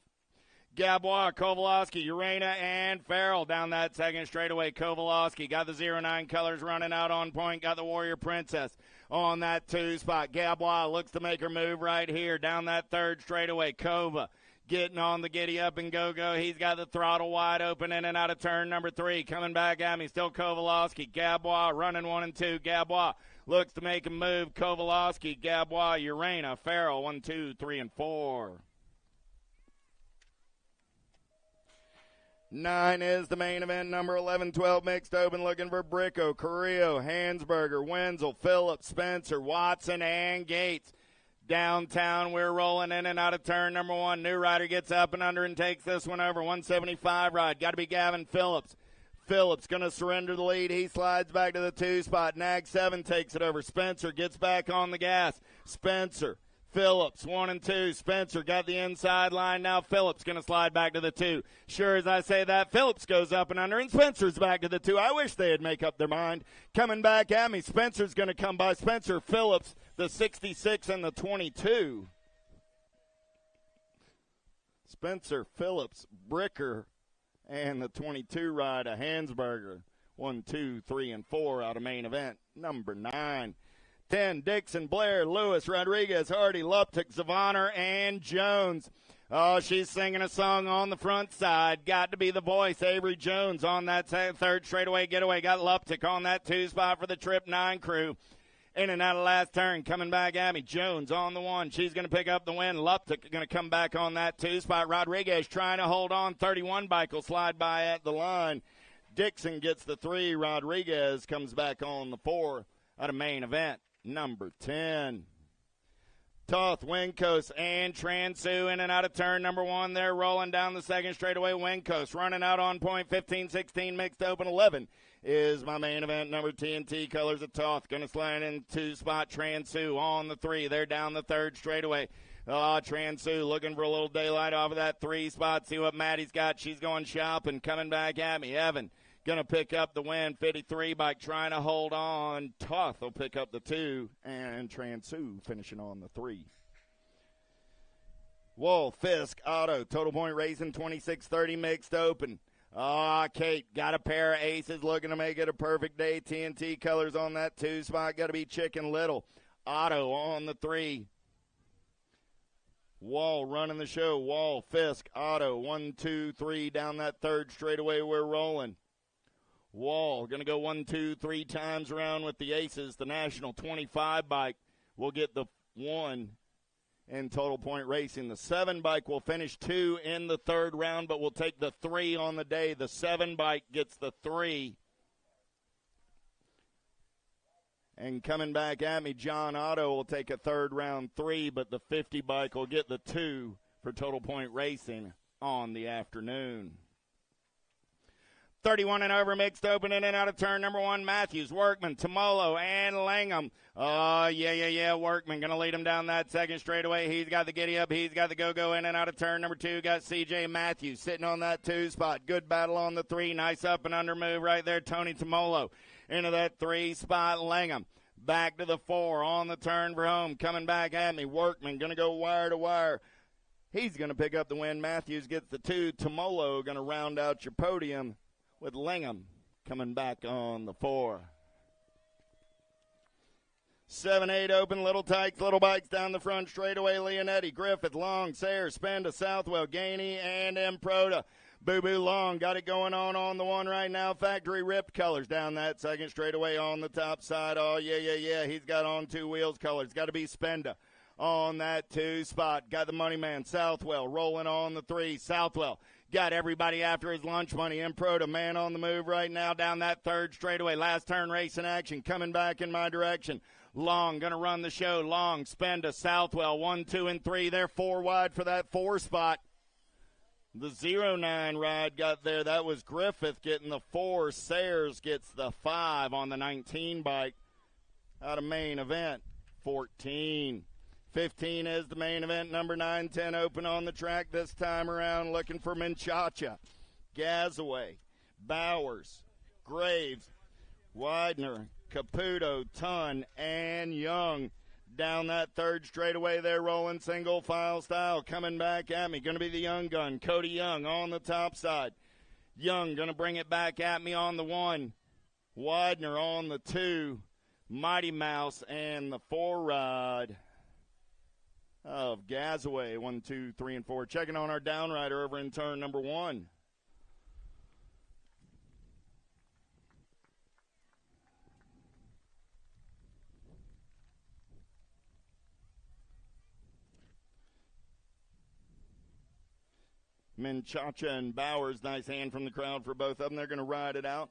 Gabois, Kowalski, Urena, and Farrell down that second straightaway. Kowalski got the 09 colors running out on point. Got the Warrior Princess on that 2 spot. Gabois looks to make her move right here down that third straightaway. Kova getting on the giddy up and go. He's got the throttle wide open in and out of turn number 3. Coming back at me, still Kowalowski. Gabois running 1 and 2. Gabois looks to make a move. Kowalowski, Gabois, Urena, Farrell, 1, 2, 3, and 4. 9 is the main event, number 11, 12 mixed open, looking for Bricko, Carrillo, Hansberger, Wenzel, Phillips, Spencer, Watson, and Gates. Downtown, we're rolling in and out of turn number 1. New rider gets up and under and takes this one over. 175 ride. Got to be Gavin Phillips. Phillips going to surrender the lead. He slides back to the 2 spot. Nag 7 takes it over. Spencer gets back on the gas. Spencer, Phillips, 1 and 2. Spencer got the inside line. Now Phillips going to slide back to the 2. Sure as I say that, Phillips goes up and under, and Spencer's back to the 2. I wish they'd make up their mind. Coming back at me, Spencer's going to come by. Spencer, Phillips, the 66 and the 22. Spencer, Phillips, Bricker, and the 22 ride of Hansberger. 1, 2, 3, and 4 out of main event. Number 9. 10, Dixon, Blair, Lewis, Rodriguez, Hardy, Luptic, Zavaner, and Jones. Oh, she's singing a song on the front side. Got to be the voice, Avery Jones, on that third straightaway getaway. Got Luptic on that 2 spot for the Trip 9 crew. In and out of last turn, coming back at me. Jones on the 1. She's going to pick up the win. Luptic going to come back on that 2 spot. Rodriguez trying to hold on. 31 bike will slide by at the line. Dixon gets the 3. Rodriguez comes back on the 4 out of main event. Number 10. Toth, Winkos, and Transu in and out of turn number 1. They're rolling down the second straightaway. Winkos running out on point. 15-16 mixed open. 11 is my main event. Number TNT colors of Toth. Going to slide in 2 spot. Transu on the 3. They're down the third straightaway. Transu looking for a little daylight off of that 3 spot. See what Maddie's got. She's going shopping. Coming back at me. Evan going to pick up the win. 53 bike trying to hold on. Toth will pick up the 2. And Transu finishing on the 3. Wolf, Fisk, Otto, Total Point Racing 26-30 mixed open. Kate got a pair of aces looking to make it a perfect day. TNT colors on that 2 spot. Got to be Chicken Little. Otto on the 3. Wall running the show. Wall, Fisk, Otto. 1, 2, 3 down that third straightaway. We're rolling. Wall going to go 1, 2, 3 times around with the aces. The National 25 bike will get the 1 in Total Point Racing. The 7 bike will finish 2 in the third round, but will take the 3 on the day. The 7 bike gets the 3. And coming back at me, John Otto will take a third round 3, but the 50 bike will get the 2 for Total Point Racing on the afternoon. 31 and over mixed open in and out of turn number 1. Matthews, Workman, Tomolo, and Langham. Workman going to lead him down that second straightaway. He's got the giddy up. He's got the go-go in and out of turn number 2. Got C.J. Matthews sitting on that 2 spot. Good battle on the 3. Nice up and under move right there. Tony Tomolo into that 3 spot. Langham back to the 4 on the turn for home. Coming back at me. Workman going to go wire to wire. He's going to pick up the win. Matthews gets the 2. Tomolo going to round out your podium with Langham coming back on the 4. 7-8 open, Little Tykes, Little Bikes down the front straightaway. Leonetti, Griffith, Long, Sayers, Spenda, Southwell, Gainey, and Improda. Boo-Boo Long got it going on the 1 right now. Factory Ripped colors down that second straightaway on the top side. Oh, yeah. He's got on 2 wheels colors. Got to be Spenda on that 2 spot. Got the money man, Southwell, rolling on the 3. Southwell got everybody after his lunch money. Improda, man on the move right now down that third straightaway. Last turn race in action, coming back in my direction. Long going to run the show. Long, Spenda, Southwell, 1, 2, and 3. They're 4 wide for that 4 spot. The 09 ride got there. That was Griffith getting the 4. Sayers gets the 5 on the 19 bike out of main event. 14. 15 is the main event. Number 9, 10 open on the track this time around. Looking for Menchaca, Gazaway, Bowers, Graves, Widener, Caputo, Tunn, and Young. Down that third straightaway, they're rolling single file style. Coming back at me, going to be the Young gun. Cody Young on the top side. Young going to bring it back at me on the 1. Widener on the 2. Mighty Mouse and the 4 ride. of Gazaway. 1, 2, 3, and 4. Checking on our downrider over in turn number 1. Menchacha and Bowers, nice hand from the crowd for both of them. They're going to ride it out.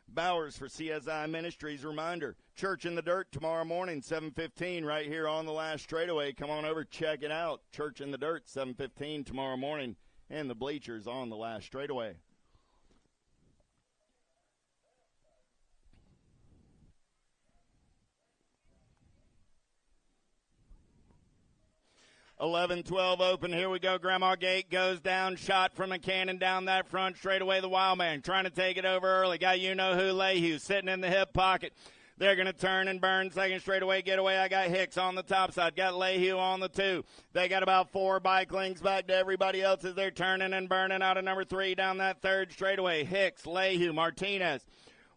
Bowers for CSI Ministries. Reminder, Church in the Dirt tomorrow morning, 7:15, right here on the last straightaway. Come on over, check it out. Church in the Dirt, 7:15 tomorrow morning, and the bleachers on the last straightaway. $11-12 open. Here we go. Grandma Gate goes down. Shot from a cannon down that front straightaway. The Wild Man trying to take it over early. Got you-know-who Lehue sitting in the hip pocket. They're going to turn and burn. Second straightaway getaway. I got Hicks on the top side. Got Lehue on the 2. They got about 4 bike links back to everybody else as they're turning and burning out of number 3 down that third straightaway. Hicks, Lehue, Martinez.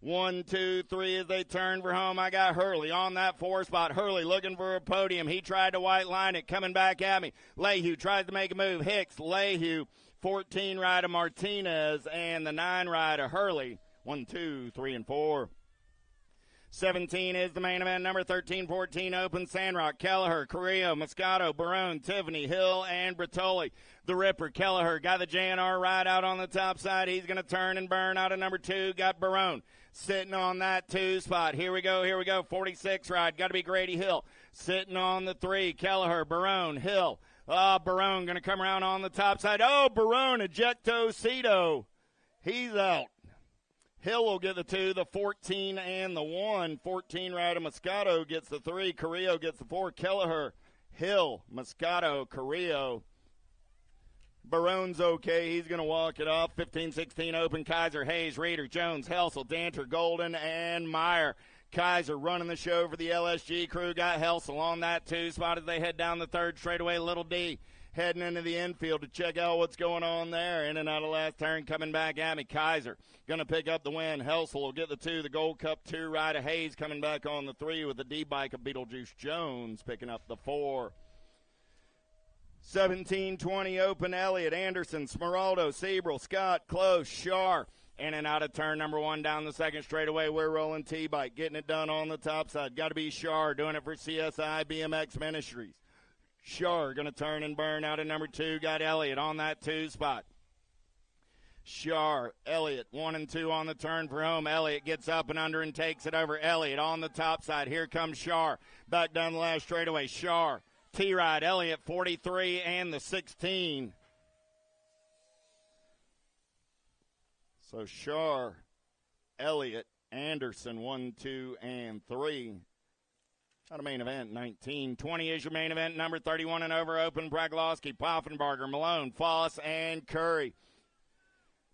1, 2, 3 as they turn for home. I got Hurley on that 4 spot. Hurley looking for a podium. He tried to white line it. Coming back at me. Lehue tries to make a move. Hicks, Lehue, 14 ride of Martinez, and the 9 ride of Hurley. 1, 2, 3, and 4. 17 is the main event. Number 13, 14 open. Sandrock, Kelleher, Carrillo, Moscato, Barone, Tiffany, Hill, and Bertoli. The Ripper, Kelleher, got the JNR ride out on the top side. He's going to turn and burn out of number 2. Got Barone sitting on that 2 spot. Here we go. 46 ride. Got to be Grady Hill. Sitting on the 3. Kelleher, Barone, Hill. Barone going to come around on the top side. Barone, ejecto Cito. He's out. Hill will get the 2, the 14, and the 1. 14 ride of Moscato gets the 3. Carrillo gets the 4. Kelleher, Hill, Moscato, Carrillo. Barone's okay. He's going to walk it off. 15, 16 open. Kaiser, Hayes, Reeder, Jones, Helsel, Danter, Golden, and Meyer. Kaiser running the show for the LSG crew. Got Helsel on that 2 spot as they head down the third straightaway. Little D heading into the infield to check out what's going on there. In and out of last turn, coming back at me. Kaiser going to pick up the win. Helsel will get the 2. The Gold Cup 2 ride of Hayes coming back on the 3 with the D-bike of Beetlejuice Jones picking up the 4. 17-20 open. Elliott, Anderson, Smeraldo, Sebrel, Scott, Close, Shar. In and out of turn number 1 down the second straightaway. We're rolling T-bike, getting it done on the top side. Got to be Shar doing it for CSI BMX Ministries. Shar going to turn and burn out of number 2. Got Elliott on that 2 spot. Shar, Elliott, 1 and 2 on the turn for home. Elliott gets up and under and takes it over. Elliott on the top side. Here comes Shar. Back down the last straightaway. Shar, T-Ride, Elliott, 43 and the 16. So Shar, Elliott, Anderson, 1, 2, and 3. Not a main event, 19-20 is your main event. Number 31 and over, open. Bragloski, Poffenbarger, Malone, Foss, and Curry.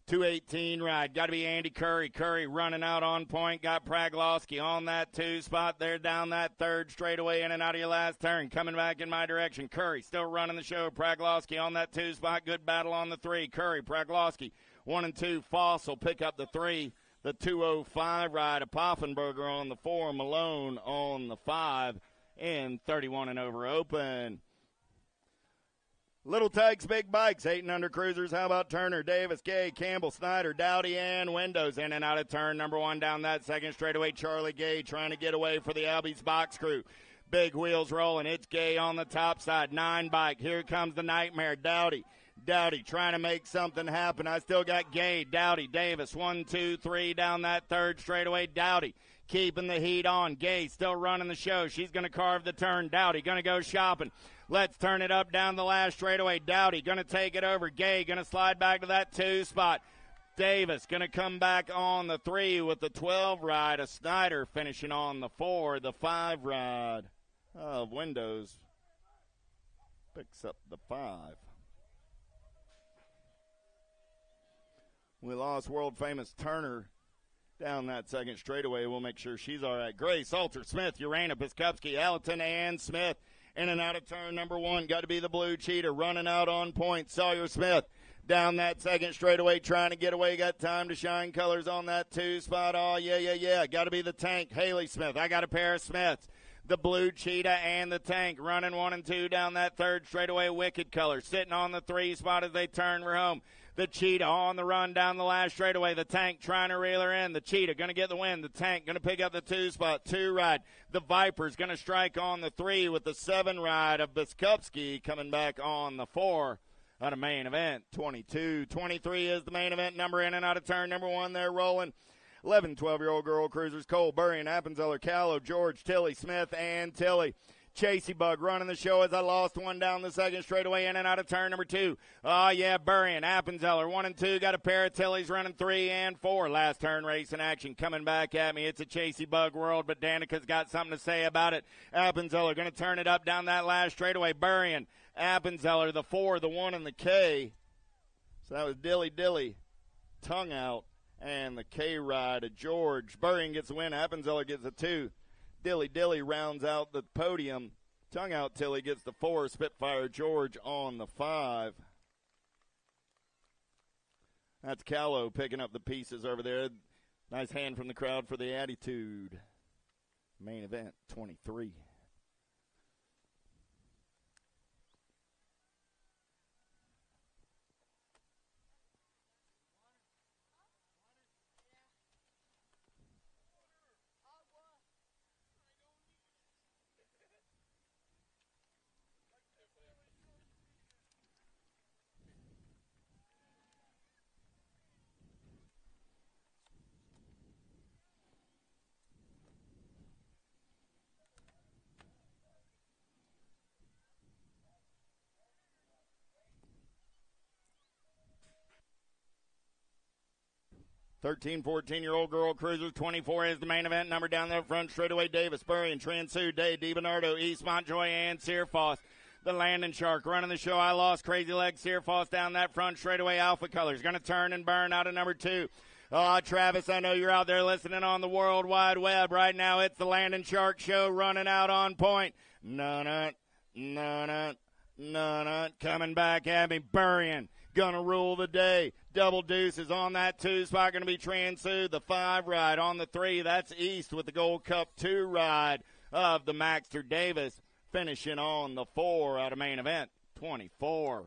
218 ride. Got to be Andy Curry. Curry running out on point. Got Pragloski on that 2 spot there down that third straightaway in and out of your last turn. Coming back in my direction. Curry still running the show. Pragloski on that 2 spot. Good battle on the 3. Curry, Pragloski, 1 and 2. Foss will pick up the 3. The 205 ride of Poffenbarger on the 4. Malone on the 5. And 31 and over open. Little Tykes, big bikes, 8 and under cruisers. How about Turner, Davis, Gay, Campbell, Snyder, Dowdy, and Windows in and out of turn number 1 down that second straightaway. Charlie Gay trying to get away for the Albie's box crew. Big wheels rolling. It's Gay on the top side. 9 bike. Here comes the Nightmare. Dowdy trying to make something happen. I still got Gay, Dowdy, Davis. 1, 2, 3 down that third straightaway. Dowdy keeping the heat on. Gay still running the show. She's going to carve the turn. Dowdy going to go shopping. Let's turn it up down the last straightaway. Dowdy going to take it over. Gay going to slide back to that 2 spot. Davis going to come back on the 3 with the 12 ride of Snyder finishing on the 4. The 5 ride of Windows picks up the 5. We lost world-famous Turner down that second straightaway. We'll make sure she's all right. Gray, Salter, Smith, Urana, Piskupski, Allerton, and Smith. In and out of turn number 1. Got to be the Blue Cheetah running out on point. Sawyer Smith down that second straightaway trying to get away. Got time to shine colors on that 2 spot. Oh, yeah. Got to be the Tank. Haley Smith. I got a pair of Smiths. The Blue Cheetah and the Tank running 1 and 2 down that third straightaway. Wicked Color sitting on the 3 spot as they turn for home. The Cheetah on the run down the last straightaway. The Tank trying to reel her in. The Cheetah going to get the win. The Tank going to pick up the 2 spot. 2 ride. The Viper's going to strike on the 3 with the 7 ride of Biskupski coming back on the 4 out of main event. 22-23 is the main event number in and out of turn number 1. They're rolling. 11, 12-year-old girl cruisers. Cole, Burry, Appenzeller, Callow, George, Tilly, Smith, and Tilly. Chasey Bug running the show as I lost one down the second straightaway in and out of turn number 2. Oh, yeah, Burry and Appenzeller 1 and 2. Got a pair of Tillys running 3 and 4. Last turn race in action coming back at me. It's a Chasey Bug world, but Danica's got something to say about it. Appenzeller going to turn it up down that last straightaway. Burry and Appenzeller, the 4, the 1, and the K. So that was Dilly, tongue out, and the K ride of George. Burry gets the win. Appenzeller gets a 2. Dilly rounds out the podium. Tongue out Tilly gets the 4. Spitfire George on the 5. That's Callow picking up the pieces over there. Nice hand from the crowd for the attitude. Main event 23. Thirteen, 14-year-old girl cruisers. 24 is the main event. Number down there front straightaway. Davis, Burry, and Transu, Day, DiBernardo, East Montjoy, and Searfoss. The Landing Shark running the show. I lost Crazy Leg. Searfoss down that front straightaway. Alpha Colors going to turn and burn out of number 2. Oh, Travis, I know you're out there listening on the World Wide Web right now. It's the Landing Shark show running out on point. None, coming back at me. Burying. Gonna rule the day. Double Deuces on that 2 spot. Gonna be Transu. The 5 ride on the 3. That's East with the Gold Cup 2 ride of the Maxter Davis. Finishing on the 4 out of main event 24.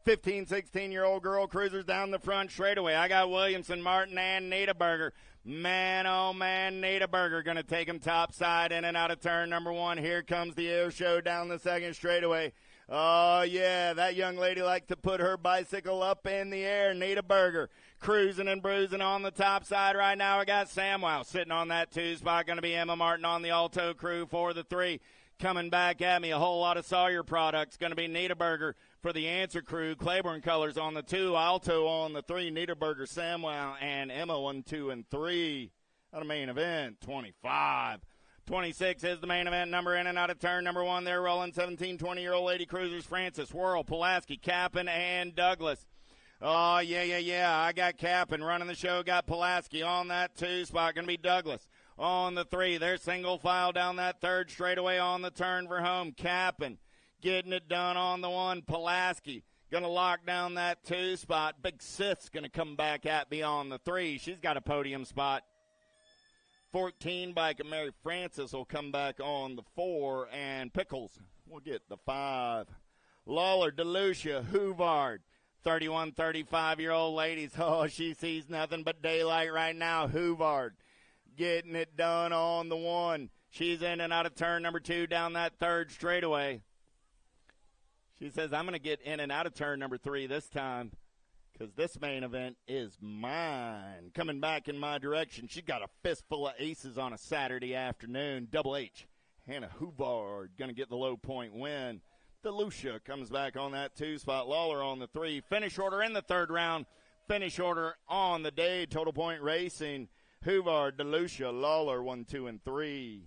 15, 16-year-old girl cruisers down the front straightaway. I got Williamson, Martin, and Niederberger. Man, oh man, Niederberger going to take him topside in and out of turn number 1. Here comes the air show down the second straightaway. Oh, yeah, that young lady likes to put her bicycle up in the air. Niederberger cruising and bruising on the top side right now. I got Samwow sitting on that 2 spot. Going to be Emma Martin on the Alto crew for the 3. Coming back at me, a whole lot of Sawyer products. Going to be Niederberger for the Answer crew. Claiborne Colors on the 2, Alto on the 3, Niederberger, Samwow, and Emma 1, 2, and 3. Out of main event, 25. 26 is the main event number in and out of turn number 1. They're rolling 17, 20-year-old lady cruisers. Francis, Whirl, Pulaski, Kappen, and Douglas. Oh, yeah. I got Kappen running the show. Got Pulaski on that 2 spot. Going to be Douglas. On the 3, they're single file down that 3rd straightaway on the turn for home. Kappen getting it done on the 1. Pulaski going to lock down that 2 spot. Big Sis going to come back at me on the 3. She's got a podium spot. 14 bike and Mary Francis will come back on the 4. And Pickles will get the 5. Lawler, DeLucia, Hoovard. 31, 35-year-old ladies. Oh, she sees nothing but daylight right now. Hoovard getting it done on the 1. She's in and out of turn number 2 down that 3rd straightaway. She says, I'm going to get in and out of turn number 3 this time because this main event is mine. Coming back in my direction, she got a fistful of aces on a Saturday afternoon. Double H, Hannah Hoovard going to get the low point win. DeLucia comes back on that 2 spot. Lawler on the 3. Finish order in the 3rd round. Finish order on the day. Total Point Racing. Hoovard, DeLucia, Lawler, 1, 2, and 3.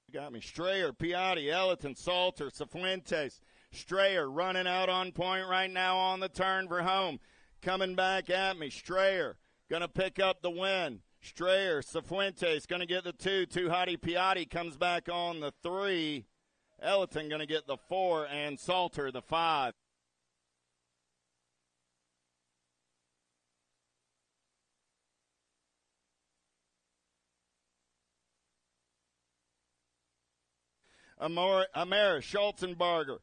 You got me. Strayer, Piatti, Ellerton, Salter, Cifuentes. Strayer running out on point right now on the turn for home. coming back at me. Strayer going to pick up the win. Strayer, Cifuentes going to get the 2. Tuhati Piatti comes back on the 3. Ellerton going to get the 4, and Salter the 5. Amara, Schulzenberger,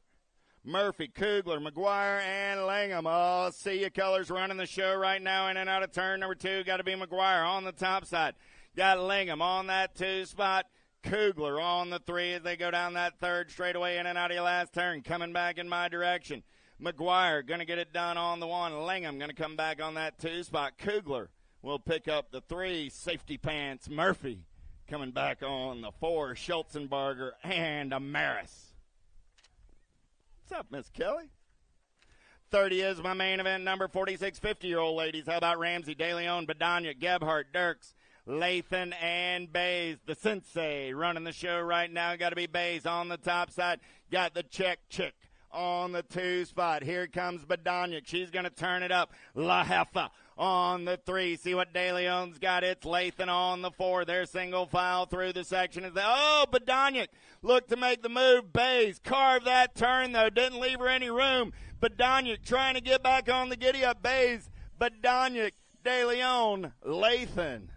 Murphy, Kugler, McGuire, and Lingham. Oh, see you colors running the show right now in and out of turn number 2. Got to be McGuire on the top side. Got Lingham on that 2 spot. Kugler on the 3 as they go down that 3rd straightaway in and out of your last turn. Coming back in my direction. McGuire going to get it done on the 1. Lingham going to come back on that 2 spot. Kugler will pick up the 3. Safety pants, Murphy coming back on the 4. Schulzenberger and Amaris. What's up, Miss Kelly? 30 is my main event number, 46 50-year-old ladies. How about Ramsey, De Leon, Badania, Gebhardt, Dirks, Lathan, and Bays. The sensei running the show right now. Got to be Bays on the top side. Got the check chick on the 2 spot. Here comes Badania. She's going to turn it up. La Jefa on the 3. See what De Leon's got. It's Lathan on the 4. They're single file through the section. Badania look to make the move. Bays carved that turn, though. Didn't leave her any room. Badania trying to get back on the giddy-up. Bays, Badania, De Leon, Lathan.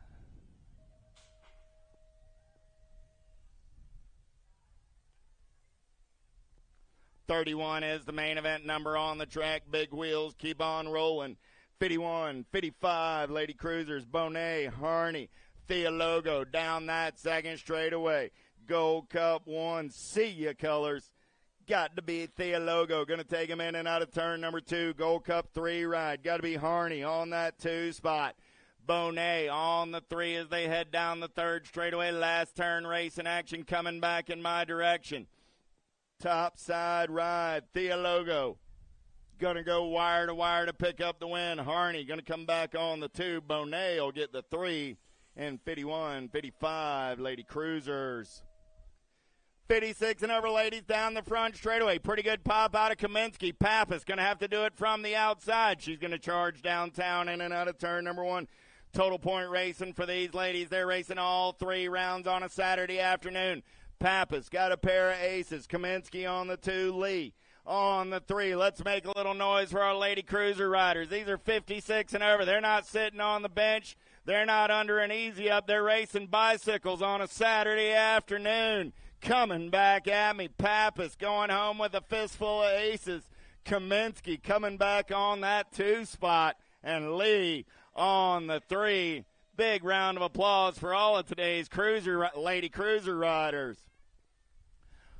$31 is the main event number on the track. Big wheels keep on rolling. 51, 55, Lady Cruisers, Bonet, Harney, Theologo down that 2nd straightaway. Gold Cup 1, see ya colors. Got to be Theologo. Going to take him in and out of turn number 2. Gold Cup 3 ride. Got to be Harney on that 2 spot. Bonet on the 3 as they head down the 3rd straightaway. Last turn race in action coming back in my direction. Top side ride. Theologo going to go wire to wire to pick up the win. Harney going to come back on the 2. Bonet will get the 3. And 51, 55, Lady Cruisers. 56 and over ladies down the front straightaway. Pretty good pop out of Kaminsky. Pappas going to have to do it from the outside. She's going to charge downtown in and out of turn number 1. Total point racing for these ladies. They're racing all 3 rounds on a Saturday afternoon. Pappas got a pair of aces. Kaminsky on the 2. Lee on the 3. Let's make a little noise for our Lady Cruiser riders. These are 56 and over. They're not sitting on the bench. They're not under an easy up. They're racing bicycles on a Saturday afternoon. Coming back at me. Pappas going home with a fistful of aces. Kaminsky coming back on that 2 spot. And Lee on the 3. Big round of applause for all of today's Lady Cruiser riders.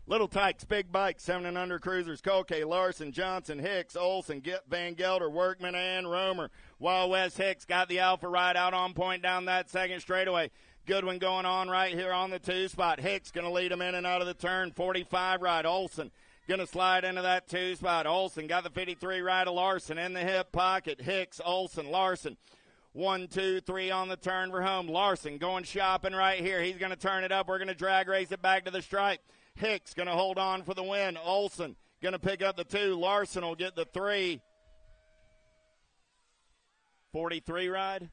Little Tykes, Big Bikes, 7 and under cruisers, Kolke, Larson, Johnson, Hicks, Olson, Van Gelder, Workman, and Romer. Wild West Hicks got the alpha ride out on point down that 2nd straightaway. Good one going on right here on the 2 spot. Hicks going to lead him in and out of the turn. 45 ride. Olson going to slide into that 2 spot. Olson got the 53 ride of Larson in the hip pocket. Hicks, Olson, Larson. 1, 2, 3 on the turn for home. Larson going shopping right here. He's going to turn it up. We're going to drag race it back to the stripe. Hicks going to hold on for the win. Olson going to pick up the 2. Larson will get the 3. 43 ride.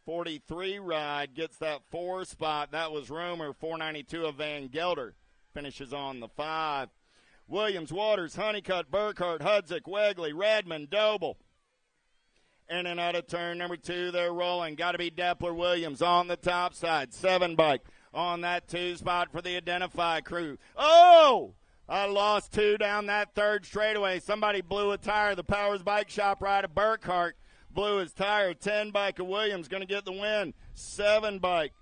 43 ride gets that 4 spot. That was Romer. 492 of Van Gelder finishes on the 5. Williams, Waters, Honeycutt, Burkhart, Hudzik, Wegley, Redmond, Doble. In and out of turn number 2, they're rolling. Got to be Depler, Williams on the top side. 7 bike on that 2 spot for the Identify crew. Oh! I lost 2 down that 3rd straightaway. Somebody blew a tire. The Powers Bike Shop rider, Burkhart, blew his tire. 10 bike of Williams going to get the win. 7 bike.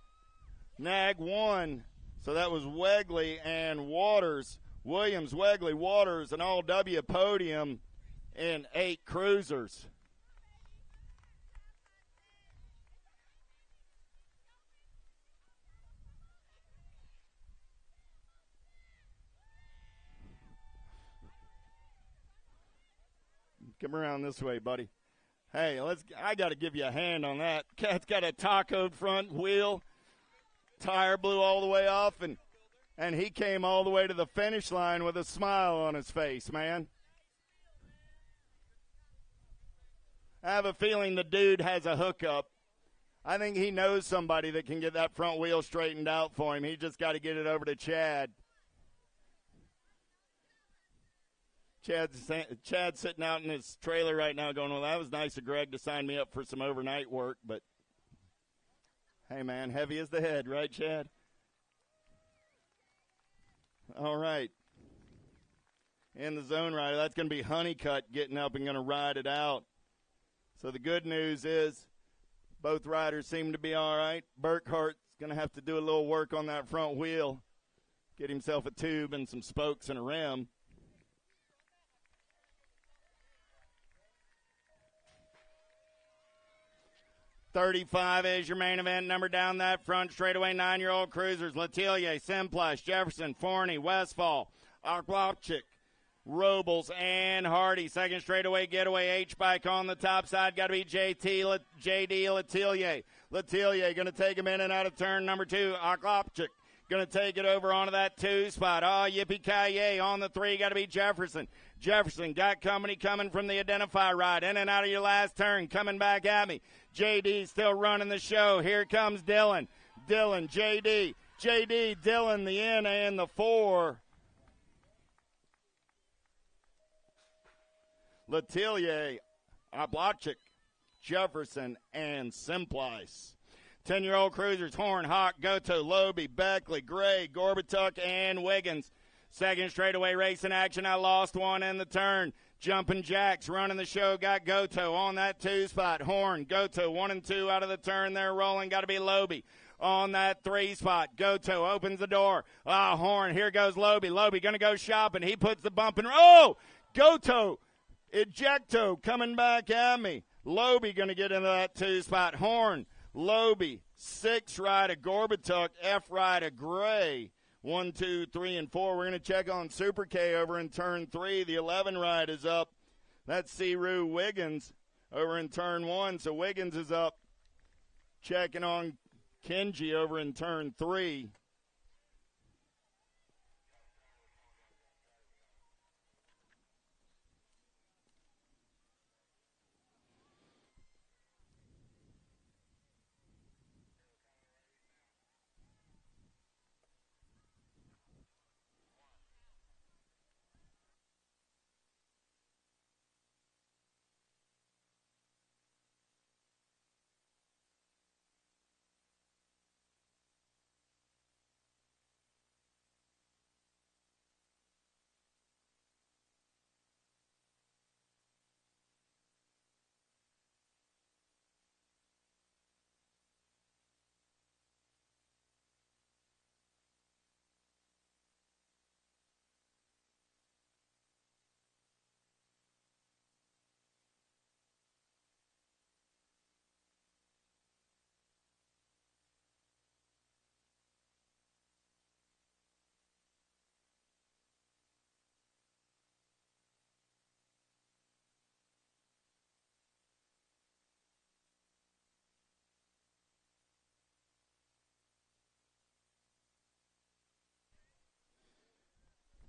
Nag 1. So that was Wegley and Waters. Williams, Wegley, Waters, an all-W podium in 8 cruisers. Come around this way, buddy. Hey, I got to give you a hand on that. Cat's got a tacoed front wheel. Tire blew all the way off, and he came all the way to the finish line with a smile on his face, man. I have a feeling the dude has a hookup. I think he knows somebody that can get that front wheel straightened out for him. He just got to get it over to Chad. Chad's sitting out in his trailer right now going, well, that was nice of Greg to sign me up for some overnight work, but hey, man, heavy as the head, right, Chad? All right. In the zone rider, that's going to be Honeycutt getting up and going to ride it out. So the good news is both riders seem to be all right. Burkhart's going to have to do a little work on that front wheel, get himself a tube and some spokes and a rim. .35 is your main event number down that front straightaway. 9-year-old cruisers: Letellier, Simplash, Jefferson, Forney, Westfall, Arklopchik, Robles, and Hardy. Second straightaway getaway H-bike on the top side. Got to be J.D. Letellier. Letellier going to take him in and out of turn number 2. Arklopchik going to take it over onto that 2 spot. Oh, yippee-ki-yay. On the 3, got to be Jefferson. Jefferson got company coming from the Identify ride. In and out of your last turn. Coming back at me. J.D. still running the show. Here comes Dylan. Dylan, J.D., Dylan, the in and the 4. Letellier, Arklopchik, Jefferson, and Simplice. 10-year-old cruisers: Horn, Hawk, Goto, Lobe, Beckley, Gray, Gorbatuk, and Wiggins. Second straightaway racing action. I lost one in the turn. Jumping Jacks running the show. Got Goto on that 2 spot. Horn, Goto, 1 and 2 out of the turn. They're rolling. Got to be Lobe on that 3 spot. Goto opens the door. Horn, here goes Lobe. Lobe going to go shopping. He puts the bump in. Oh, Goto, ejecto coming back at me. Lobe going to get into that 2 spot. Horn, Lobe, 6 rider Gorbatuk, F rider Gray. 1, 2, 3, and 4. We're going to check on Super K over in turn 3. The 11 ride is up. That's C-Roo Wiggins over in turn 1. So Wiggins is up. Checking on Kenji over in turn 3.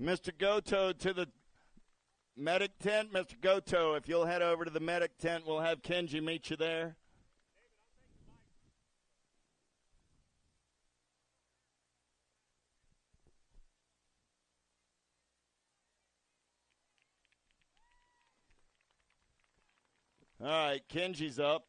Mr. Goto to the medic tent. Mr. Goto, if you'll head over to the medic tent, we'll have Kenji meet you there. All right, Kenji's up.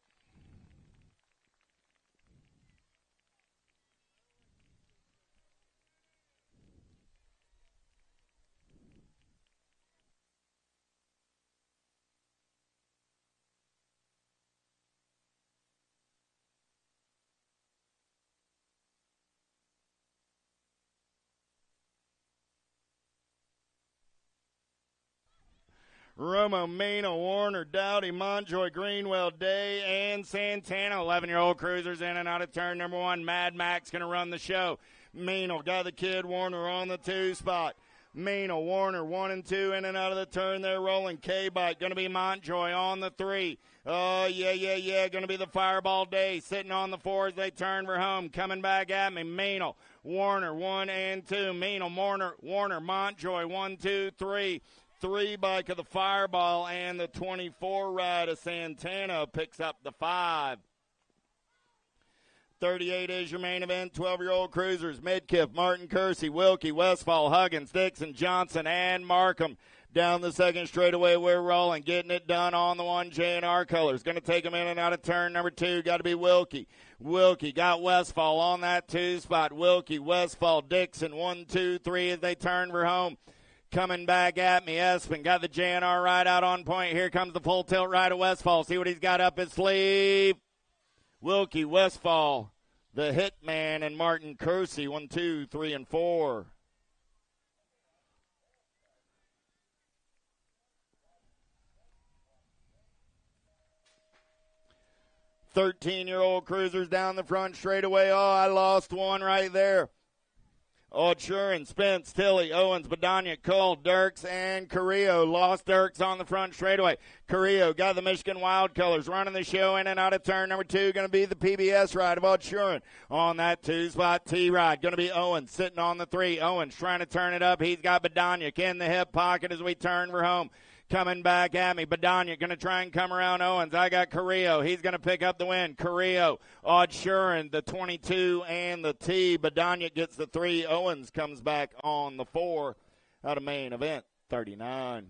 Romo, Mina, Warner, Dowdy, Montjoy, Greenwell, Day, and Santana. 11-year-old cruisers in and out of turn number 1. Mad Max going to run the show. Mina got the kid. Warner on the 2 spot. Mina, Warner, 1 and 2 in and out of the turn. They're rolling. K-Bike going to be Montjoy on the 3. Oh, yeah. Going to be the Fireball Day. Sitting on the 4 as they turn for home. Coming back at me. Mina, Warner, 1 and 2. Mina, Warner, Montjoy, 1, 2, 3. 3 bike of the Fireball, and the 24 ride of Santana picks up the 5. 38 is your main event. 12-year-old cruisers, Midkiff, Martin Kersey, Wilkie, Westfall, Huggins, Dixon, Johnson, and Markham. Down the second straightaway, we're rolling, getting it done on the 1 J&R colors. Going to take them in and out of turn number 2. Got to be Wilkie. Wilkie got Westfall on that 2 spot. Wilkie, Westfall, Dixon, 1, 2, 3 as they turn for home. Coming back at me, Espen got the J&R ride out on point. Here comes the full tilt ride of Westfall. See what he's got up his sleeve. Wilkie, Westfall, the Hitman, and Martin Kersey, 1, 2, 3, and 4. "13-year-old cruisers down the front straightaway. Oh, I lost one right there. Ochurin, Spence, Tilly, Owens, Badania, Cole, Dirks, and Carrillo. Lost Dirks on the front straightaway. Carrillo got the Michigan Wild Colors running the show in and out of turn number 2. Going to be the PBS ride of Ochurin. On that 2 spot, T-ride. Going to be Owens sitting on the 3. Owens trying to turn it up. He's got Badania in the hip pocket as we turn for home. Coming back at me, Badania going to try and come around Owens. I got Carrillo. He's going to pick up the win. Carrillo, Odshurin, the 22 and the T. Badania gets the 3. Owens comes back on the 4 out of main event 39.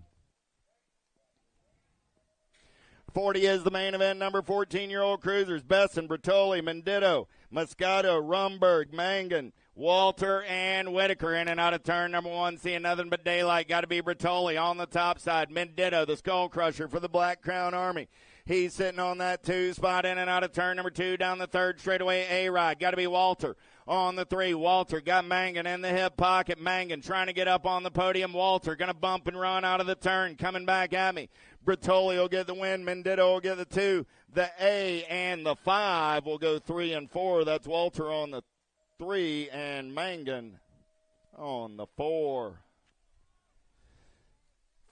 40 is the main event. Number 14-year-old cruisers, Besson, Bertoli, Mendito, Moscato, Rumberg, Mangan, Walter, and Whitaker in and out of turn number 1. Seeing nothing but daylight. Got to be Bertoli on the top side. Mendito, the Skull Crusher for the Black Crown Army. He's sitting on that 2 spot in and out of turn number 2. Down the third straightaway, A-Ride. Got to be Walter on the 3. Walter got Mangan in the hip pocket. Mangan trying to get up on the podium. Walter going to bump and run out of the turn. Coming back at me. Bertoli will get the win. Mendito will get the 2. The A and the 5 will go 3 and 4. That's Walter on the 3 and Mangan on the 4.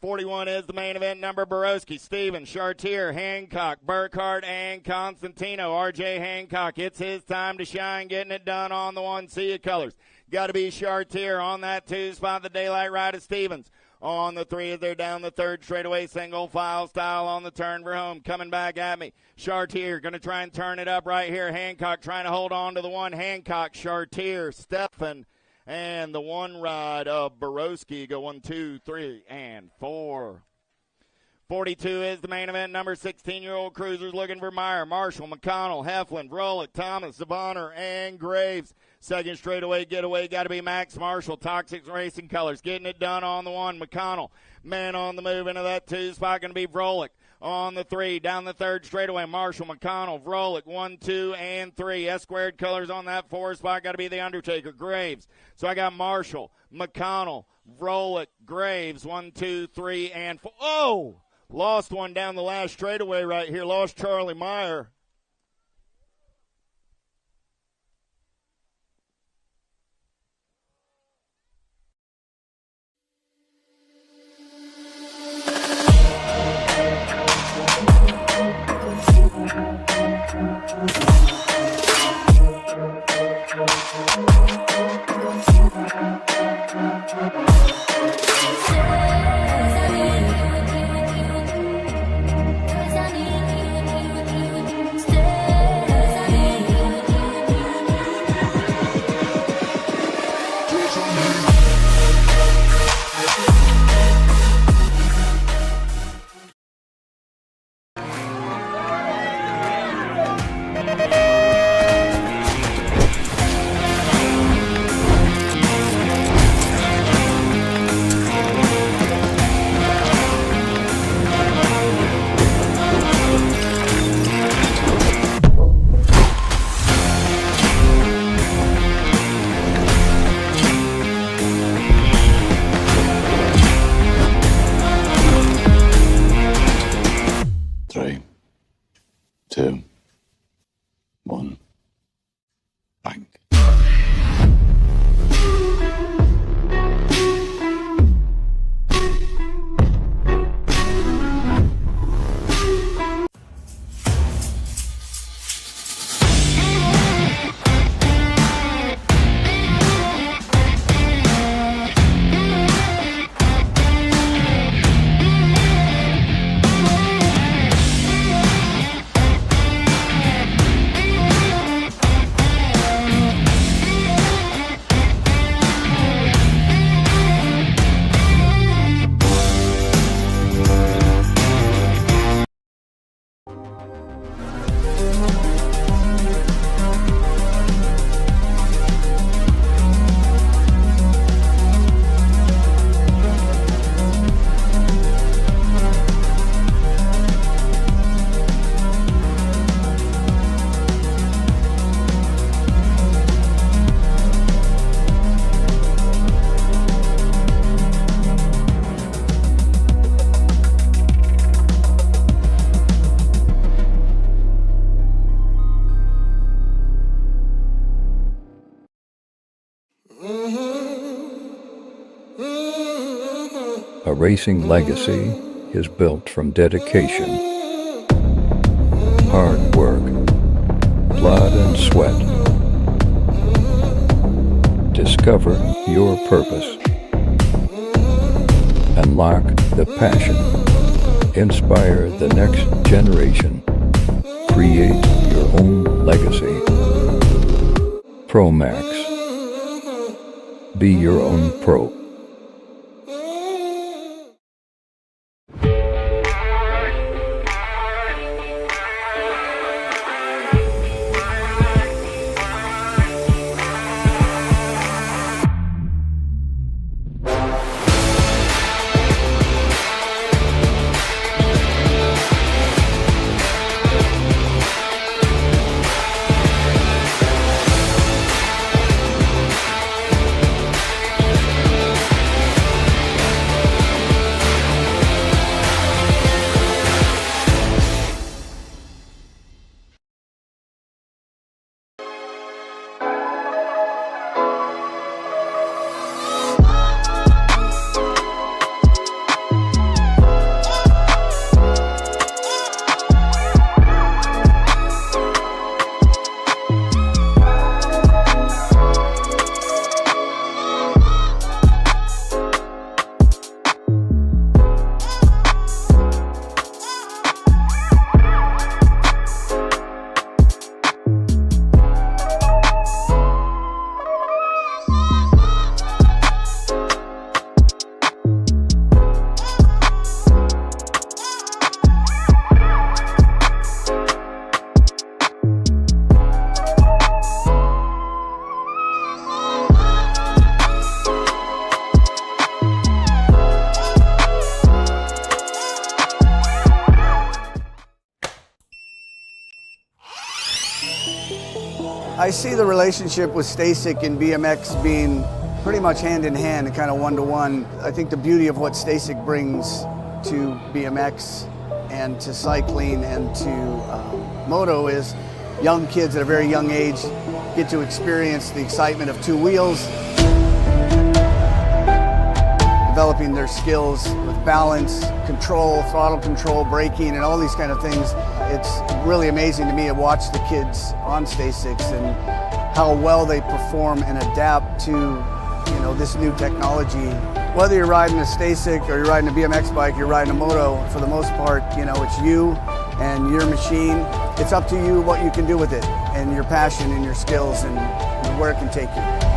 41 is the main event. Number Borowski, Stevens, Chartier, Hancock, Burkhart, and Constantino. R.J. Hancock, it's his time to shine, getting it done on the 1 Sea colors. Got to be Chartier on that 2 spot. The daylight ride of Stevens. On the 3 as they're down the third straightaway, single file style on the turn for home. Coming back at me, Chartier going to try and turn it up right here. Hancock trying to hold on to the 1. Hancock, Chartier, Stefan, and the 1 ride of Borowski go 1, 2, 3, and 4. 42 is the main event. Number 16-year-old cruisers looking for Meyer, Marshall, McConnell, Heflin, Rolick, Thomas, Savonner, and Graves. Second straightaway getaway got to be Max Marshall, Toxic Racing Colors, getting it done on the 1. McConnell, man on the move into that 2 spot, going to be Rolick. On the 3, down the third straightaway, Marshall, McConnell, Rolick, 1, 2, and 3. S-squared colors on that 4 spot, got to be the Undertaker, Graves. So I got Marshall, McConnell, Rolick, Graves, 1, 2, 3, and 4. Oh! Lost one down the last straightaway right here. Lost Charlie Meyer. racing legacy is built from dedication, hard work, blood and sweat. Discover your purpose. Unlock the passion. Inspire the next generation. Create your own legacy. ProMax. Be your own pro. I see the relationship with STACYC and BMX being pretty much hand in hand and kind of one-to-one. I think the beauty of what STACYC brings to BMX and to cycling and to moto is young kids at a very young age get to experience the excitement of two wheels, developing their skills with balance, control, throttle control, braking, and all these kind of things. It's really amazing to me to watch the kids on STACYCs and how well they perform and adapt to, this new technology. Whether you're riding a STACYC or you're riding a BMX bike, you're riding a moto, for the most part, it's you and your machine. It's up to you what you can do with it and your passion and your skills and where it can take you.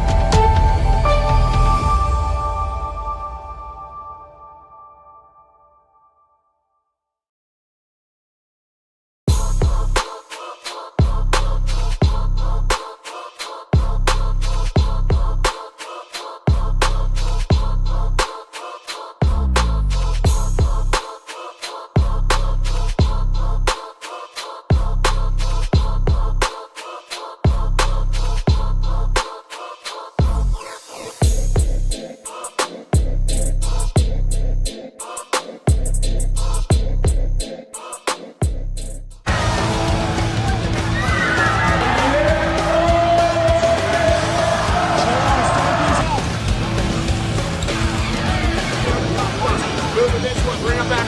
Bring him back.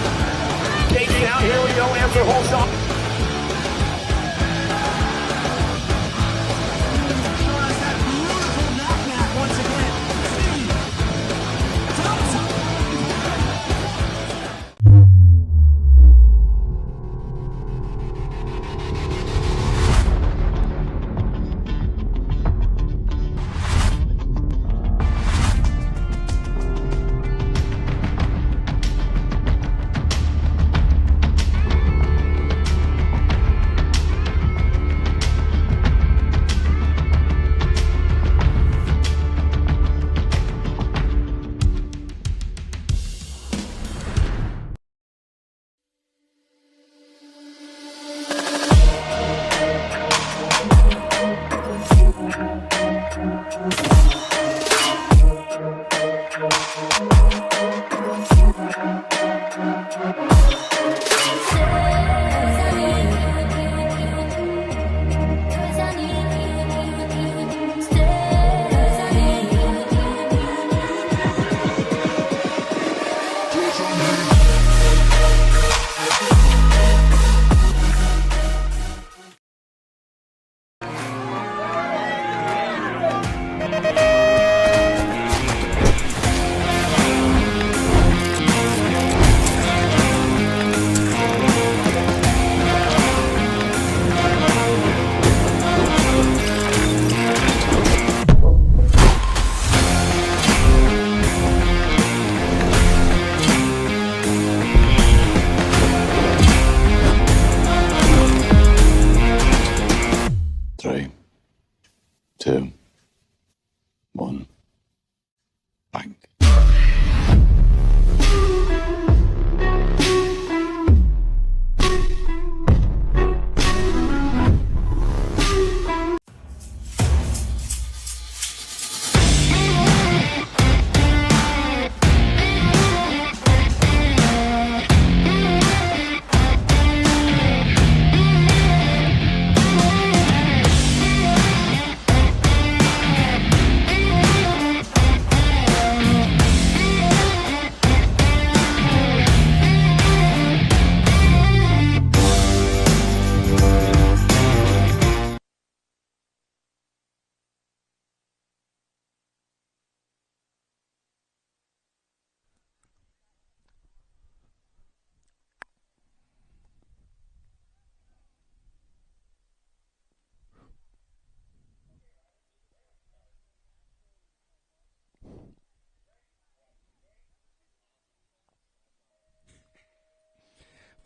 Gage down, here we go, after whole shot.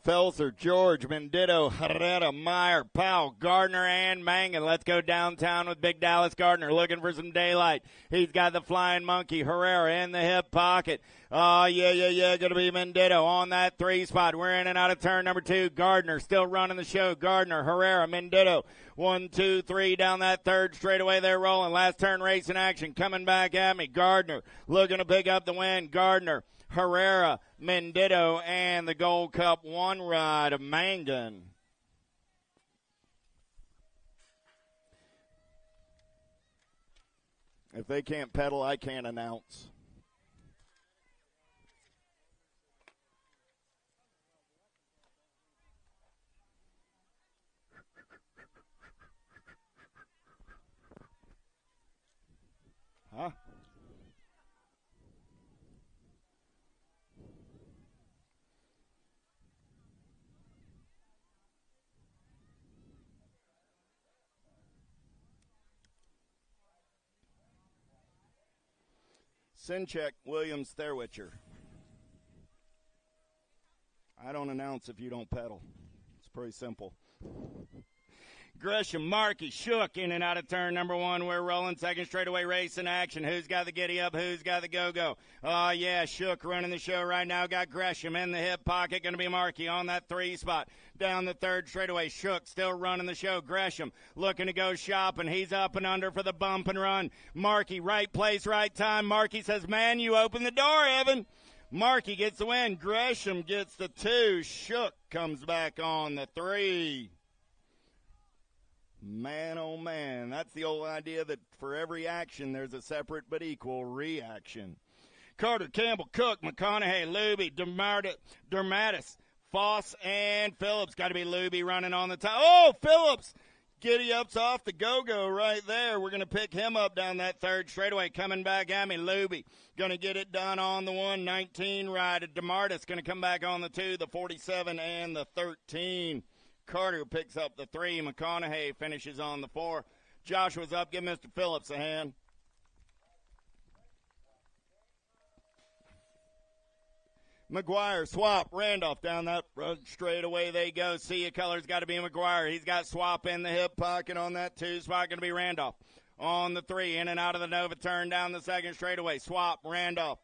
Felser, George, Mendito, Herrera, Meyer, Powell, Gardner, and Mangan. Let's go downtown with Big Dallas Gardner looking for some daylight. He's got the flying monkey, Herrera, in the hip pocket. Oh, yeah. Going to be Mendito on that 3 spot. We're in and out of turn number 2. Gardner still running the show. Gardner, Herrera, Mendito. 1, 2, 3 down that 3rd straightaway. They're rolling. Last turn race in action. Coming back at me. Gardner looking to pick up the win. Gardner, Herrera, Mendito, and the Gold Cup 1 ride of Mangan. If they can't pedal, I can't announce. Huh? Sinchek, Williams, Therwitcher. I don't announce if you don't pedal. It's pretty simple. Gresham, Markey, Shook in and out of turn number 1. We're rolling. 2nd straightaway race in action. Who's got the giddy up? Who's got the go-go? Oh, yeah, Shook running the show right now. Got Gresham in the hip pocket. Going to be Markey on that 3 spot. Down the 3rd straightaway. Shook still running the show. Gresham looking to go shopping. He's up and under for the bump and run. Markey, right place, right time. Markey says, man, you open the door, Evan. Markey gets the win. Gresham gets the 2. Shook comes back on the 3. Man, oh man, that's the old idea that for every action there's a separate but equal reaction. Carter, Campbell, Cook, McConaughey, Luby, Dermatis, Foss, and Phillips. Got to be Luby running on the top. Oh, Phillips! Giddy up's off the go-go right there. We're going to pick him up down that 3rd straightaway. Coming back at me, Luby. Going to get it done on the 1, 19 ride. DeMartis going to come back on the 2, the 47, and the 13. Carter picks up the 3. McConaughey finishes on the 4. Joshua's up. Give Mr. Phillips a hand. McGuire, Swap, Randolph down that straight away they go. See ya colors got to be McGuire. He's got Swap in the hip pocket on that 2 spot. Going to be Randolph on the 3. In and out of the Nova turn down the 2nd straightaway. Swap, Randolph.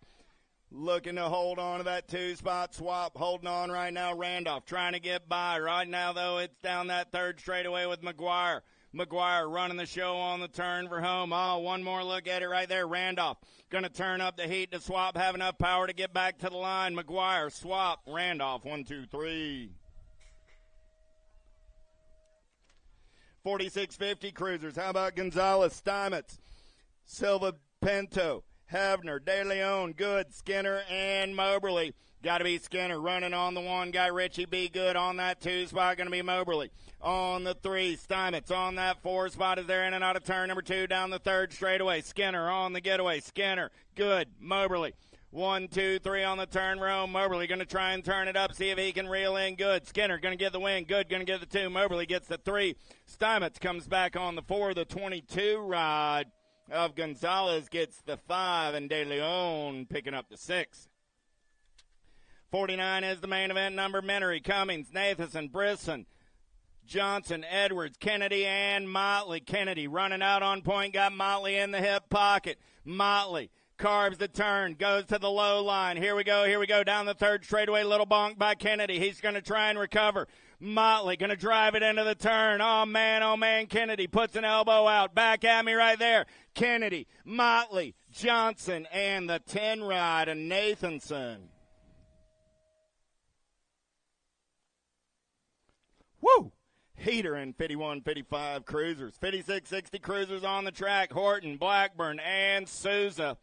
Looking to hold on to that 2 spot. Swap holding on right now. Randolph trying to get by. Right now, though, it's down that 3rd straightaway with McGuire. McGuire running the show on the turn for home. Oh, one more look at it right there. Randolph going to turn up the heat to Swap. Have enough power to get back to the line. McGuire, Swap, Randolph. 1, 2, 3. 4650 cruisers. How about Gonzalez, Steinmetz, Silva, Pinto, Havner, De Leon, Good, Skinner, and Moberly. Got to be Skinner running on the 1 guy. Richie B. Good on that 2 spot. Going to be Moberly on the 3. Steinmetz on that 4 spot. Is there in and out of turn number 2 down the 3rd straightaway. Skinner on the getaway. Skinner, Good, Moberly. 1, 2, 3 on the turn row. Moberly going to try and turn it up, see if he can reel in. Good. Skinner going to get the win. Good going to get the 2. Moberly gets the 3. Steinmetz comes back on the 4. The 22 ride of Gonzalez gets the 5, and De Leon picking up the 6. 49 is the main event number. Menery, Cummings, Nathanson, Brisson, Johnson, Edwards, Kennedy, and Motley. Kennedy running out on point, got Motley in the hip pocket. Motley carves the turn, goes to the low line. Here we go, down the 3rd straightaway. Little bonk by Kennedy. He's going to try and recover. Motley going to drive it into the turn. Oh, man, Kennedy puts an elbow out. Back at me right there. Kennedy, Motley, Johnson, and the 10 ride of Nathanson. Woo! Heater in 51-55 cruisers. 56-60 cruisers on the track. Horton, Blackburn, and Souza.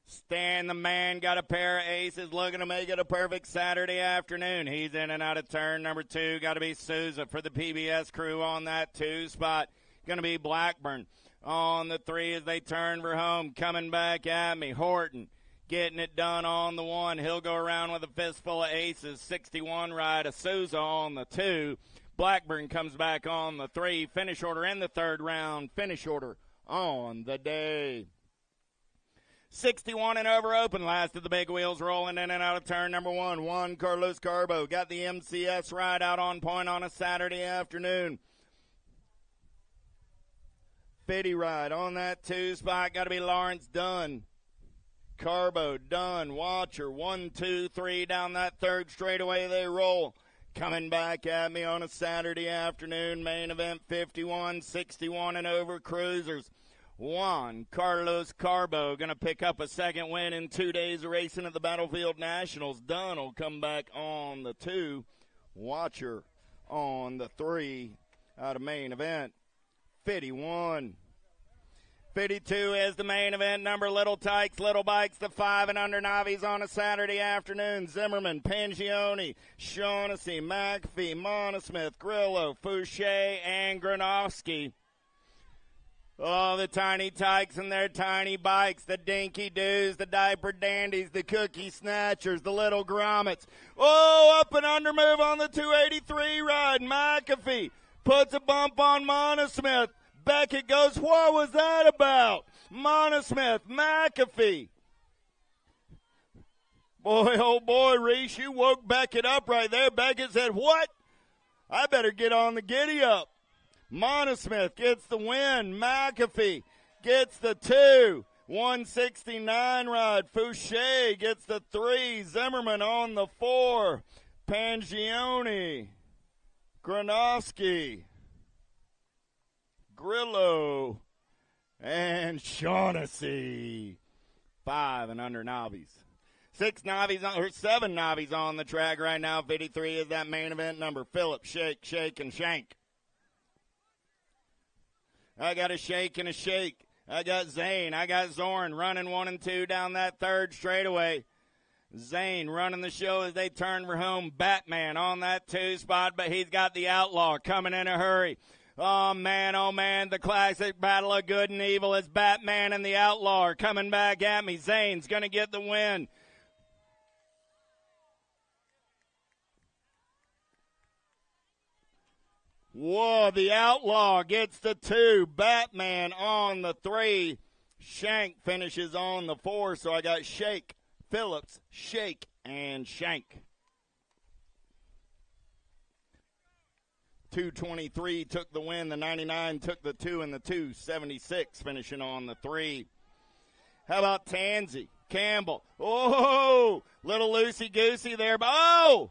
Stan the man got a pair of aces, looking to make it a perfect Saturday afternoon. He's in and out of turn number 2. Got to be Souza for the PBS crew on that 2 spot. Going to be Blackburn on the 3 as they turn for home. Coming back at me, Horton getting it done on the 1. He'll go around with a fistful of aces. 61 ride of Souza on the 2. Blackburn comes back on the 3. Finish order in the 3rd round. Finish order on the day. 61 and over open. Last of the big wheels rolling in and out of turn number one. Juan Carlos Carbo got the MCS ride out on point on a Saturday afternoon. 50 ride on that 2 spot. Got to be Lawrence Dunn. Carbo, Dunn, Watcher, 1, 2, 3 down that third straightaway they roll. Coming back at me on a Saturday afternoon, main event 51, 61 and over cruisers. Juan Carlos Carbo going to pick up a second win in 2 days of racing at the Battlefield Nationals. Dunn will come back on the 2. Watcher on the 3 out of main event 51. 52 is the main event number. Little Tykes, Little Bikes, the 5 and under novices on a Saturday afternoon. Zimmerman, Pangione, Shaughnessy, McAfee, Monosmith, Grillo, Fouché, and Granowski. Oh, the tiny tykes and their tiny bikes, the dinky doos, the diaper dandies, the cookie snatchers, the little grommets. Oh, up and under move on the 283 ride. McAfee puts a bump on Monosmith. Beckett goes, what was that about? Monosmith, McAfee. Boy, oh boy, Reese, you woke Beckett up right there. Beckett said, what? I better get on the giddy up. Monosmith gets the win. McAfee gets the 2. 169 ride. Fouché gets the 3. Zimmerman on the 4. Pangione. Granowski. Grillo. And Shaughnessy. 5 and under novices. 7 novices on the track right now. 53 is that main event number. Phillips, Shake, and Shank. I got a shake and a shake. I got Zane. I got Zorn running 1 and 2 down that third straightaway. Zane running the show as they turn for home. Batman on that 2 spot, but he's got the Outlaw coming in a hurry. Oh, man, the classic battle of good and evil as Batman and the Outlaw are coming back at me. Zane's going to get the win. Whoa, the Outlaw gets the 2. Batman on the 3. Shank finishes on the 4. So I got Shake, Phillips, Shake, and Shank. 223 took the win. The 99 took the 2, and the 276 finishing on the 3. How about Tansy? Campbell. Oh, little loosey-goosey there. Oh!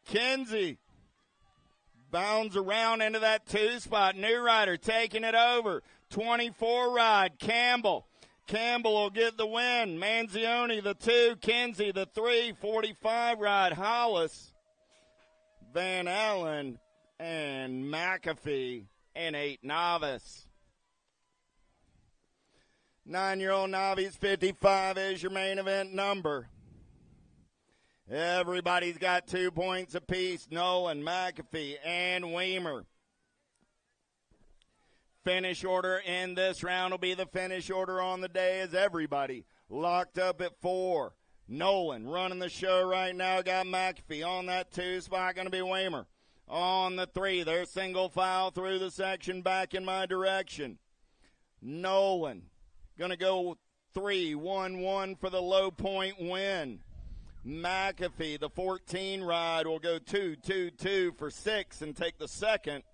Kinsey. Bounds around into that 2 spot. New rider taking it over. 24 ride. Campbell. Campbell will get the win. Manzioni the 2. Kinsey the 3. 45 ride. Hollis. Van Allen. And McAfee. And 8 novice. 9-year-old novice 55 is your main event number. Everybody's got 2 points apiece. Nolan, McAfee, and Weimer. Finish order in this round will be the finish order on the day as everybody locked up at 4. Nolan running the show right now. Got McAfee on that 2 spot. Going to be Weimer. On the 3. They're single file through the section back in my direction. Nolan going to go 3-1-1 for the low point win. McAfee, the 14 ride, will go 2-2-2 for 6 and take the second.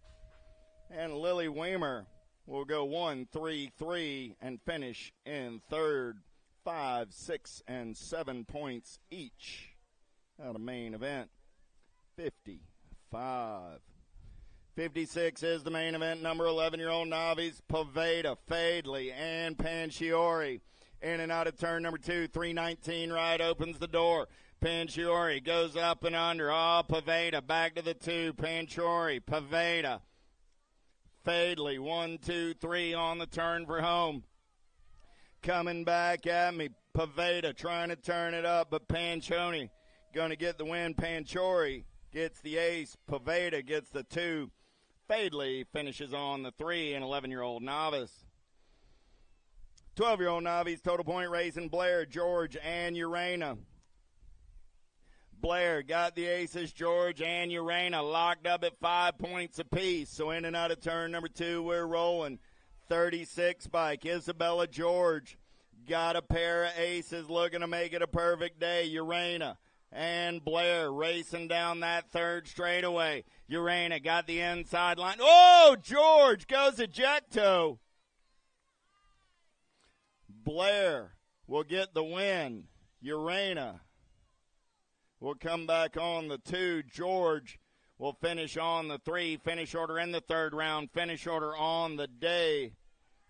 And Lily Weimer will go 1-3-3 and finish in third. 5, 6, and 7 points each out of main event. 55. 56 is the main event number. 11-year-old novice, Poveda, Fadley, and Panchiori. In and out of turn number 2, 319 ride opens the door. Panchiori goes up and under. Oh, Poveda back to the 2. Panchiori, Poveda. Fadley, 1, 2, 3 on the turn for home. Coming back at me. Poveda trying to turn it up, but Panchioni going to get the win. Panchiori gets the ace. Poveda gets the 2. Fadley finishes on the 3, an 11-year-old novice. 12-year-old novice, total point racing, Blair, George, and Urena. Blair got the aces. George and Urena locked up at 5 points apiece. So in and out of turn number 2, we're rolling. 36 bike, Isabella George. Got a pair of aces looking to make it a perfect day. Urena and Blair racing down that third straightaway. Urena got the inside line. Oh, George goes ejecto. Blair will get the win. Urena will come back on the 2. George will finish on the 3. Finish order in the third round. Finish order on the day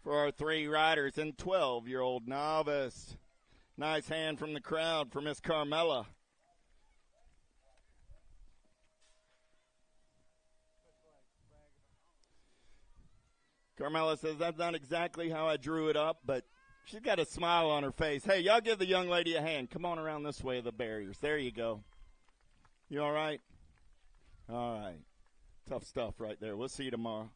for our 3 riders and 12-year-old novice. Nice hand from the crowd for Miss Carmela. Carmela says, that's not exactly how I drew it up, but she's got a smile on her face. Hey, y'all give the young lady a hand. Come on around this way of the barriers. There you go. You all right? All right. Tough stuff right there. We'll see you tomorrow.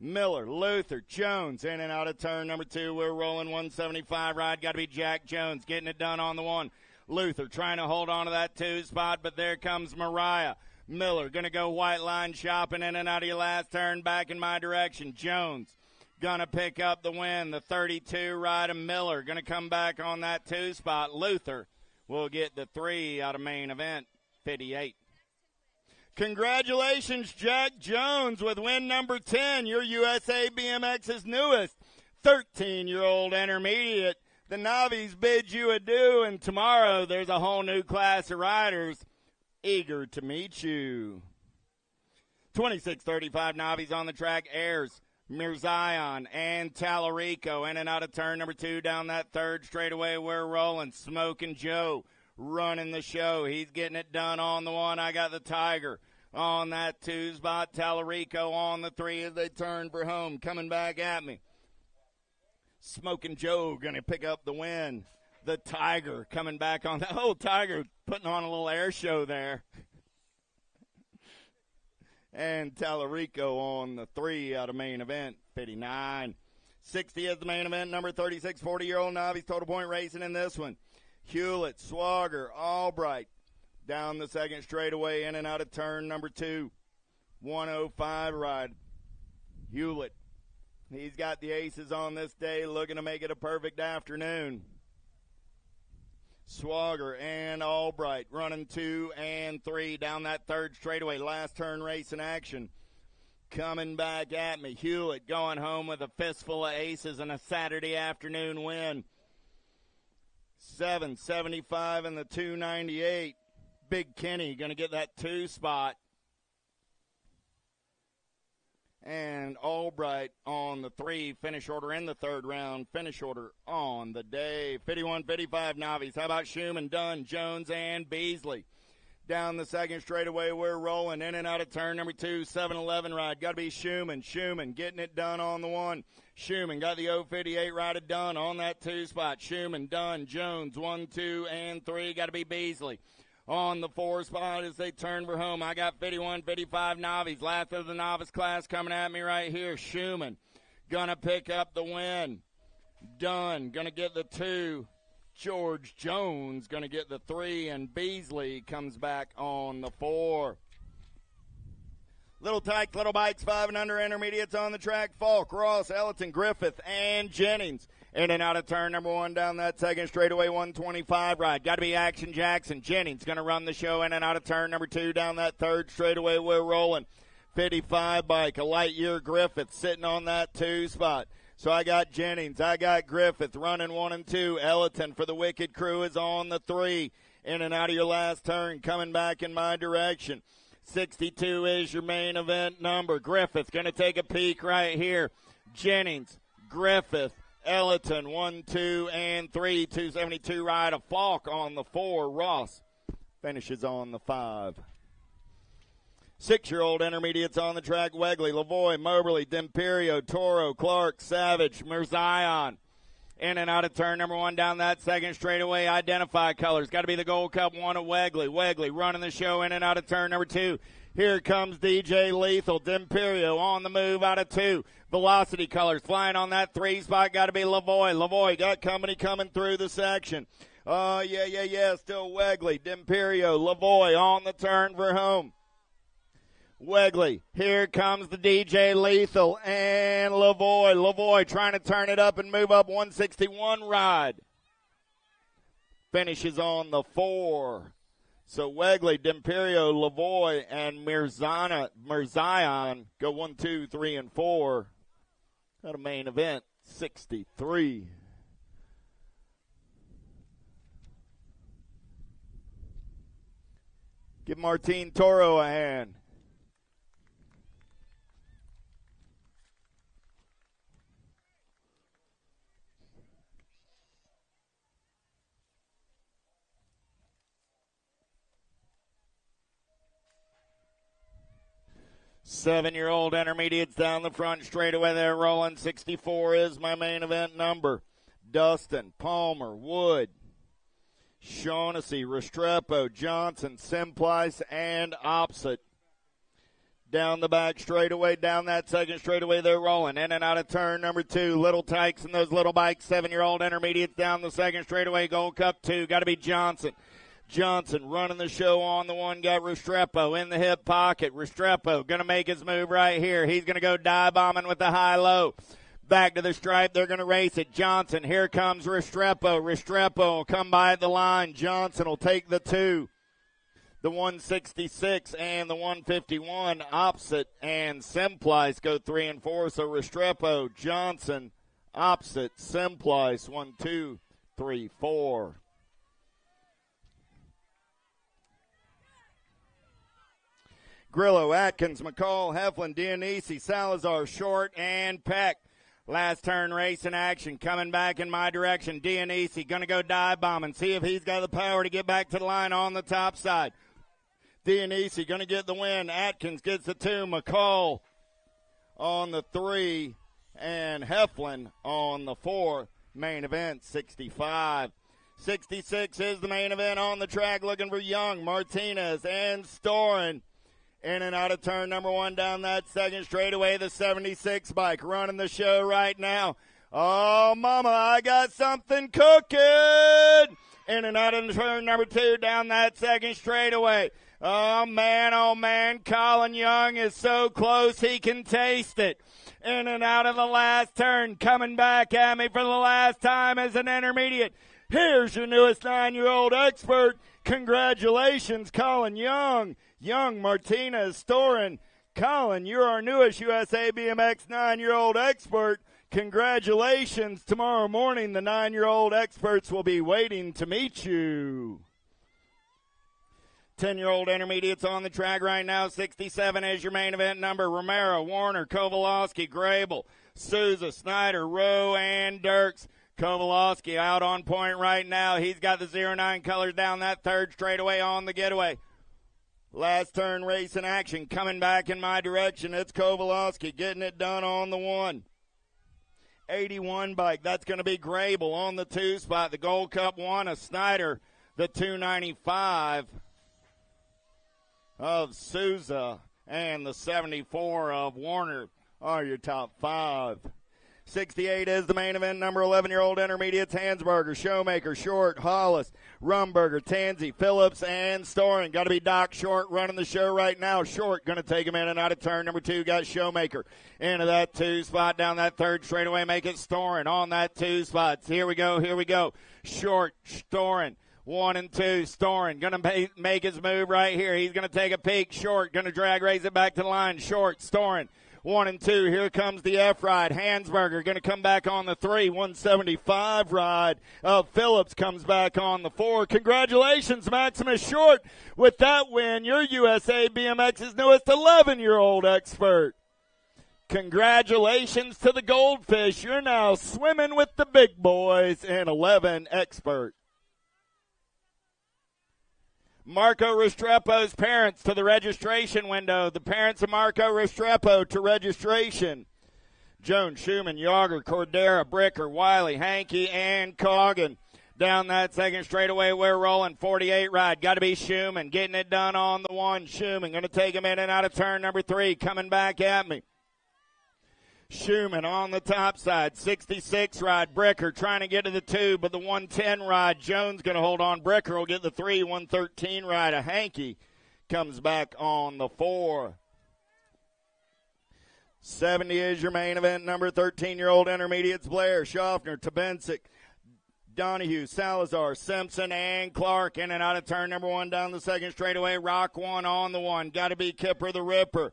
Miller, Luther, Jones, in and out of turn number 2. We're rolling 175 ride. Got to be Jack Jones getting it done on the 1. Luther trying to hold on to that 2 spot, but there comes Mariah. Miller going to go white line shopping in and out of your last turn back in my direction. Jones going to pick up the win. The 32 ride of Miller going to come back on that 2 spot. Luther will get the 3 out of main event, 58. Congratulations, Jack Jones, with win number 10. You're USA BMX's newest 13-year-old intermediate. The Navies bid you adieu, and tomorrow there's a whole new class of riders eager to meet you. 26:35 Navies on the track. Ayers, Mirzion, and Tallarico in and out of turn number 2 down that third straightaway. We're rolling. Smoking Joe running the show. He's getting it done on the 1. I got the Tiger on that 2 spot. Tallarico on the 3 as they turn for home. Coming back at me. Smoking Joe going to pick up the win. The Tiger coming back on that. Oh, Tiger putting on a little air show there. And Tallarico on the 3 out of main event, 59. 60 is the main event, number 36, 40-year-old Navies total point racing in this one. Hewlett, Swagger, Albright down the second straightaway in and out of turn number 2. 105 ride. Hewlett, he's got the aces on this day, looking to make it a perfect afternoon. Swagger and Albright running 2 and 3 down that third straightaway. Last turn race in action. Coming back at me. Hewlett going home with a fistful of aces and a Saturday afternoon win. 775 and the 298. Big Kenny going to get that 2 spot. And Albright on the 3, finish order in the third round, finish order on the day. 51-55 Navies. How about Schumann, Dunn, Jones, and Beasley? Down the second straightaway, we're rolling in and out of turn number 2, 7-11 ride. Got to be Schumann. Schumann getting it done on the 1. Schumann got the 058 ride done on that 2 spot. Schumann, Dunn, Jones, 1, 2, and 3. Got to be Beasley on the 4 spot as they turn for home. I got 51-55 Navies. Last of the novice class coming at me right here. Schumann gonna pick up the win. Dunn gonna get the 2. George Jones gonna get the 3, and Beasley comes back on the 4. Little Tykes, Little Bikes, 5 and under intermediates on the track. Falk, Ross, Ellerton, Griffith, and Jennings. In and out of turn number 1 down that second straightaway, 125 ride. Got to be Action Jackson. Jennings going to run the show in and out of turn number 2 down that third straightaway. We're rolling. 55 bike, a light year Griffith sitting on that 2 spot. So I got Jennings. I got Griffith running 1 and 2. Ellerton for the Wicked Crew is on the 3. In and out of your last turn, coming back in my direction. 62 is your main event number. Griffith going to take a peek right here. Jennings, Griffith, Ellerton, 1, 2, and 3. 272 ride. A Falk on the 4. Ross finishes on the 5. 6-year-old intermediates on the track. Wegley, Lavoie, Moberly, D'Imperio, Toro, Clark, Savage, Mirzion. In and out of turn number 1 down that second straightaway. Identify colors. Got to be the Gold Cup 1 of Wegley. Wegley running the show in and out of turn number 2. Here comes DJ Lethal. D'Imperio on the move out of 2. Velocity colors flying on that 3 spot. Got to be Lavoie. Lavoie got company coming through the section. Oh, yeah. Still Wegley. D'Imperio, Lavoie on the turn for home. Wegley. Here comes the DJ Lethal and Lavoie. Lavoie trying to turn it up and move up 161 ride. Finishes on the 4. So Wegley, D'Imperio, Lavoie, and Mirzayan go 1, 2, 3, and 4. Got a main event, 63. Give Martin Toro a hand. Seven-year-old intermediates down the front straightaway there rolling. 64 is my main event number. Dustin, Palmer, Wood, Shaughnessy, Restrepo, Johnson, Simplice, and Opposite. Down the back straightaway, down that second straightaway, they're rolling. In and out of turn number 2. Little Tykes and those little bikes. 7-year-old intermediates down the second straightaway. Gold Cup 2. Got to be Johnson. Johnson running the show on the one. Got Restrepo in the hip pocket. Restrepo going to make his move right here. He's going to go dive bombing with the high-low. Back to the stripe. They're going to race it. Johnson. Here comes Restrepo. Restrepo will come by at the line. Johnson will take the 2. The 166 and the 151. Opposite and Simplice go 3 and 4. So Restrepo, Johnson, Opposite, Simplice. 1, 2, 3, 4. Grillo, Atkins, McCall, Heflin, Dionisi, Salazar, Short, and Peck. Last turn race in action. Coming back in my direction. Dionisi going to go dive bomb and see if he's got the power to get back to the line on the top side. Dionisi going to get the win. Atkins gets the 2. McCall on the 3. And Heflin on the 4. Main event 65. 66 is the main event on the track. Looking for Young, Martinez, and Storin. In and out of turn number 1 down that second straightaway. The 76 bike running the show right now. Oh, mama, I got something cooking. In and out of turn number 2 down that second straightaway. Oh, man, Colin Young is so close he can taste it. In and out of the last turn, coming back at me for the last time as an intermediate. Here's your newest 9-year-old expert. Congratulations, Colin Young. Young, Martinez, Storin. Colin, you're our newest USA BMX 9-year-old expert. Congratulations. Tomorrow morning, the 9-year-old experts will be waiting to meet you. 10-year-old intermediates on the track right now. 67 is your main event number. Romero, Warner, Kovalowski, Grable, Souza, Snyder, Rowe, and Dirks. Kovalowski out on point right now. He's got the 09 colors down that third straightaway on the getaway. Last turn race in action. Coming back in my direction. It's Kovalowski getting it done on the 1. 81 bike. That's going to be Grable on the 2 spot. The Gold Cup 1 of Snyder. The 295 of Souza. And the 74 of Warner are your top 5. 68 is the main event number. 11-year-old intermediates. Hansberger, Showmaker, Short, Hollis, Rumberger, Tansey, Phillips, and Storin. Got to be Doc Short running the show right now. Short going to take him in and out of turn number 2. Got Showmaker into that 2 spot down that third straightaway. Make it Storin on that 2 spot. Here we go. Short, Storin. 1 and 2, Storin going to make his move right here. He's going to take a peek. Short going to drag raise it back to the line. Short, Storin. 1 and 2. Here comes the F ride. Hansberger going to come back on the 3. 175 ride. Phillips comes back on the 4. Congratulations, Maximus Short. With that win, you're USA BMX's newest 11-year-old expert. Congratulations to the Goldfish. You're now swimming with the big boys and 11 expert. Marco Restrepo's parents to the registration window. The parents of Marco Restrepo to registration. Jones, Schumann, Yager, Cordera, Bricker, Wiley, Hankey, and Coggin. Down that second straightaway, we're rolling. 48 ride. Got to be Schumann. Getting it done on the 1. Schumann going to take him in and out of turn number 3. Coming back at me. Schumann on the top side. 66 ride. Bricker trying to get to the 2, but the 110 ride. Jones going to hold on. Bricker will get the 3. 113 ride. A Hankey comes back on the 4. 70 is your main event. Number 13-year-old intermediates Blair, Schaffner, Tabensic, Donahue, Salazar, Simpson, and Clark. In and out of turn number 1 down the second straightaway. Rock 1 on the 1. Got to be Kipper the Ripper.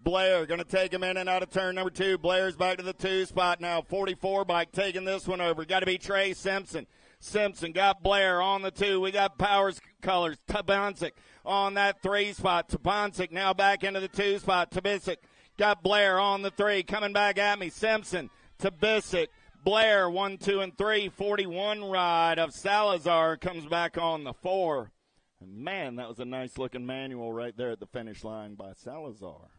Blair going to take him in and out of turn number 2. Blair's back to the 2 spot now. 44 bike taking this one over. Got to be Trey Simpson. Simpson got Blair on the 2. We got Powers Colors. Tabansic on that 3 spot. Tabansic now back into the 2 spot. Tabisic got Blair on the 3. Coming back at me. Simpson, Tabisic, Blair, 1, 2, and 3. 41 ride of Salazar comes back on the 4. And man, that was a nice-looking manual right there at the finish line by Salazar.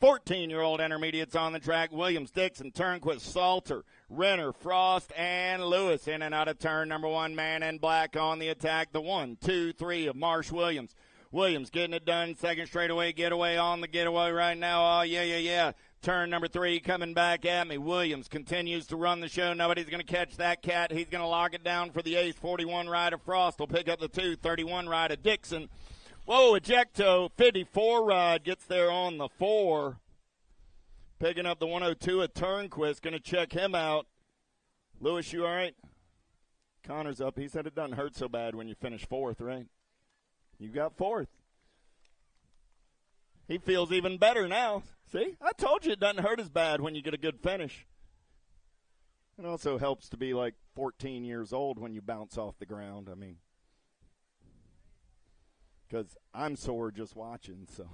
14-year-old intermediates on the track. Williams, Dixon, Turnquist, Salter, Renner, Frost, and Lewis. In and out of turn number 1, man in black on the attack. The 1, 2, 3 of Marsh Williams. Williams getting it done. Second straightaway getaway on the getaway right now. Oh, yeah. Turn number 3 coming back at me. Williams continues to run the show. Nobody's going to catch that cat. He's going to lock it down for the ace. 41 ride of Frost will pick up the 2. 31 ride of Dixon. Whoa, Ejecto, 54 ride gets there on the 4. Picking up the 102 at Turnquist. Going to check him out. Lewis, you all right? Connor's up. He said it doesn't hurt so bad when you finish 4th, right? You got 4th. He feels even better now. See, I told you it doesn't hurt as bad when you get a good finish. It also helps to be like 14 years old when you bounce off the ground. I mean, because I'm sore just watching, so.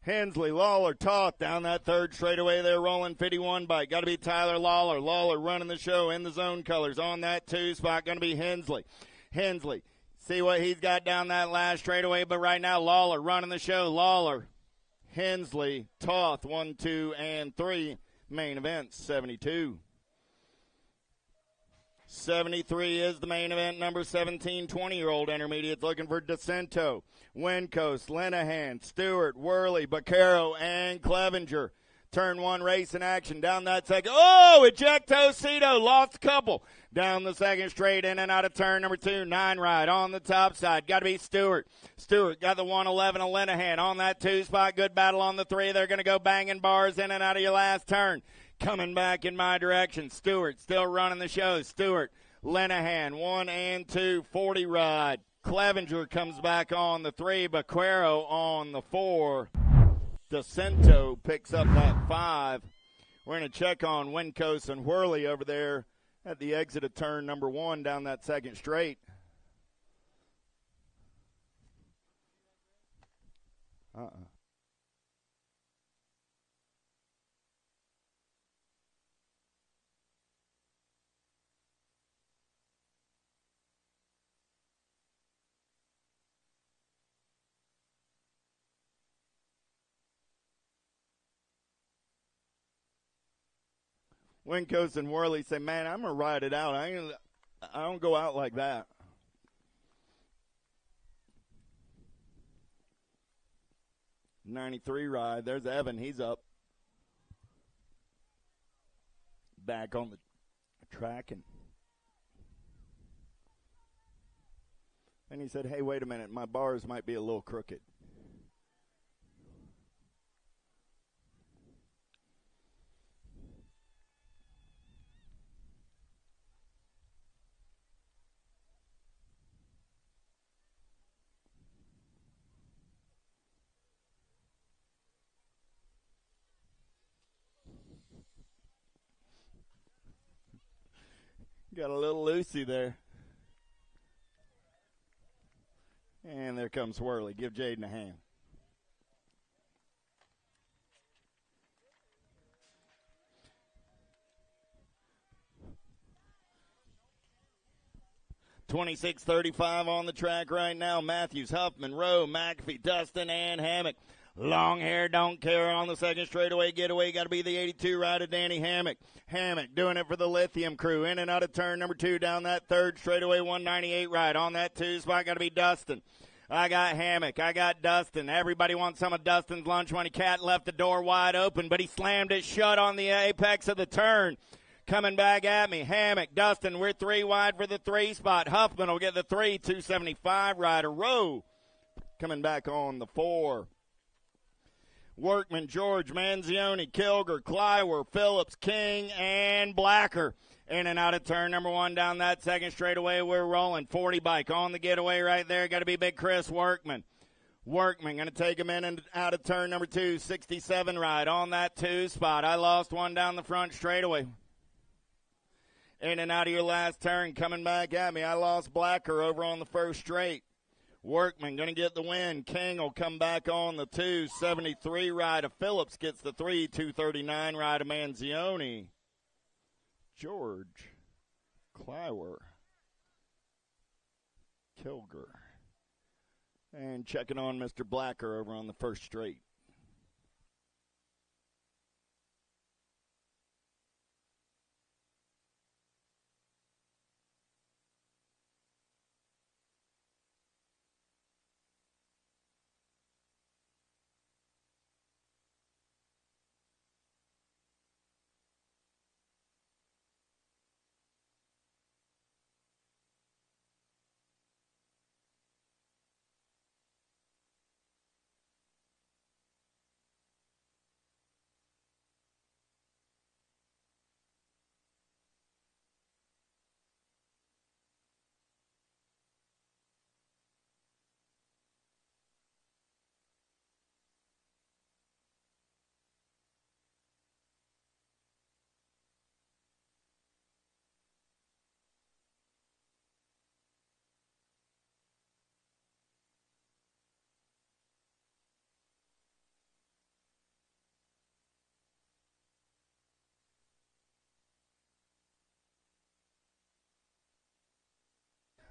Hensley, Lawler, Toth down that 3rd straightaway. They're rolling 51 bike. Got to be Tyler Lawler. Lawler running the show in the zone colors on that 2 spot. Going to be Hensley. Hensley, see what he's got down that last straightaway. But right now, Lawler running the show. Lawler, Hensley, Toth, 1, 2, and 3. Main event, 72. 73 is the main event. Number 17, 20-year-old intermediates looking for DeCento, Wincoast, Lenahan, Stewart, Worley, Baccaro, and Clevenger. Turn 1 race in action. Down that second. Oh, Ejecto Cito lost a couple. Down the second straight in and out of turn number 2. 9 ride on the top side. Got to be Stewart. Stewart got the 111 of Lenahan on that 2 spot. Good battle on the 3. They're going to go banging bars in and out of your last turn. Coming back in my direction. Stewart still running the show. Stewart, Lenahan, 1 and 2, 40 ride. Clevenger comes back on the 3. Baquero on the 4. DeCento picks up that 5. We're going to check on Wincoast and Whirley over there at the exit of turn number 1 down that second straight. Wincoast and Worley say, man, I'm going to ride it out. I don't go out like that. '93 ride. There's Evan. He's up. Back on the track. And he said, hey, wait a minute. My bars might be a little crooked. Got a little loosey there. And there comes Worley. Give Jaden a hand. 26:35 on the track right now. Matthews, Huffman, Rowe, McAfee, Dustin, and Hammock. Long hair, don't care on the second straightaway getaway. Got to be the 82 rider, Danny Hammock. Hammock doing it for the Lithium crew. In and out of turn number 2 down that third straightaway, 198 ride. On that 2 spot, got to be Dustin. I got Hammock. I got Dustin. Everybody wants some of Dustin's lunch money. Cat left the door wide open, but he slammed it shut on the apex of the turn. Coming back at me, Hammock, Dustin, we're 3 wide for the 3 spot. Huffman will get the 3, 275 rider. Rowe coming back on the 4. Workman, George, Manzioni, Kilger, Clywer, Phillips, King, and Blacker. In and out of turn number 1 down that second straightaway. We're rolling. 40 bike on the getaway right there. Got to be Big Chris Workman. Workman going to take him in and out of turn number 2. 67 ride on that 2 spot. I lost one down the front straightaway. In and out of your last turn. Coming back at me. I lost Blacker over on the first straight. Workman going to get the win. King will come back on the 2. 73 ride of Phillips gets the 3. 239 ride of Manzioni. George, Clywer, Kilger, and checking on Mr. Blacker over on the first straight.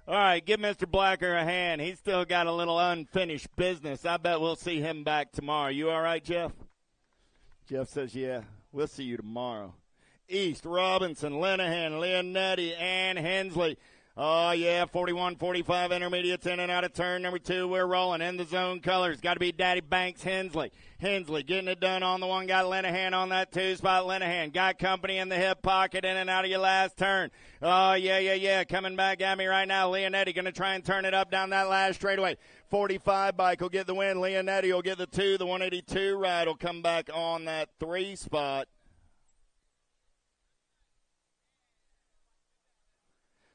All right, give Mr. Blacker a hand. He's still got a little unfinished business. I bet we'll see him back tomorrow. You all right, Jeff? Jeff says, yeah, we'll see you tomorrow. East, Robinson, Linehan, Leonetti, and Hensley. Oh, yeah, 41-45 intermediates in and out of turn number 2. We're rolling in the zone colors. Got to be Daddy Banks Hensley. Hensley getting it done on the 1. Got Linehan on that 2 spot. Linehan got company in the hip pocket in and out of your last turn. Oh, yeah. Coming back at me right now. Leonetti going to try and turn it up down that last straightaway. 45 bike will get the win. Leonetti will get the 2. The 182 ride will come back on that 3 spot.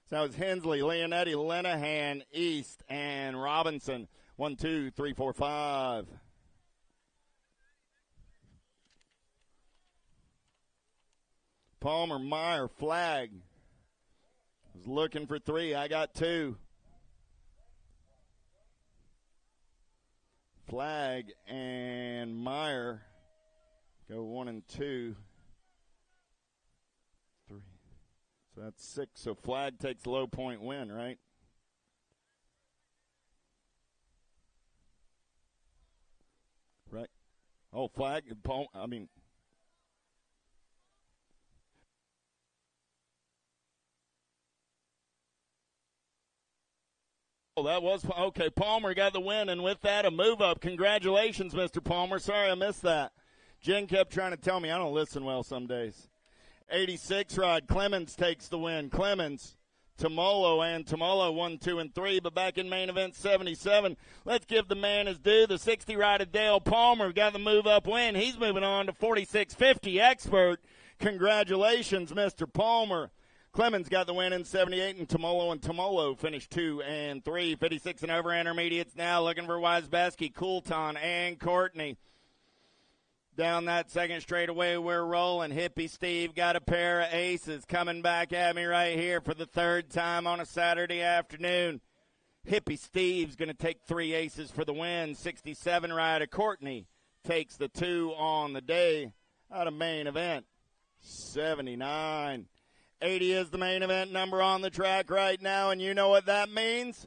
So that was Hensley, Leonetti, Linehan, East, and Robinson. 1, 2, 3, 4, 5. Palmer, Meyer, Flag. Was looking for 3. I got 2. Flag and Meyer go 1 and 2. 3. So that's 6. So Flag takes low point win, right? Right. Oh, Flag. I mean. Oh, that was okay. Palmer got the win, and with that, a move up. Congratulations, Mr. Palmer. Sorry I missed that. Jen kept trying to tell me I don't listen well some days. 86 ride. Clemens takes the win. Clemens, Tomolo, and Tomolo 1, 2, and 3. But back in main event 77, let's give the man his due. The 60 ride of Dale Palmer got the move up win. He's moving on to 4650 expert. Congratulations, Mr. Palmer. Clemens got the win in 78, and Tomolo finished 2 and 3. 56 and over intermediates now looking for Wisbeski, Coulton, and Courtney. Down that second straightaway, we're rolling. Hippie Steve got a pair of aces coming back at me right here for the 3rd time on a Saturday afternoon. Hippie Steve's going to take 3 aces for the win. 67 rider Courtney takes the 2 on the day out of main event. 79. 80 is the main event number on the track right now, and you know what that means?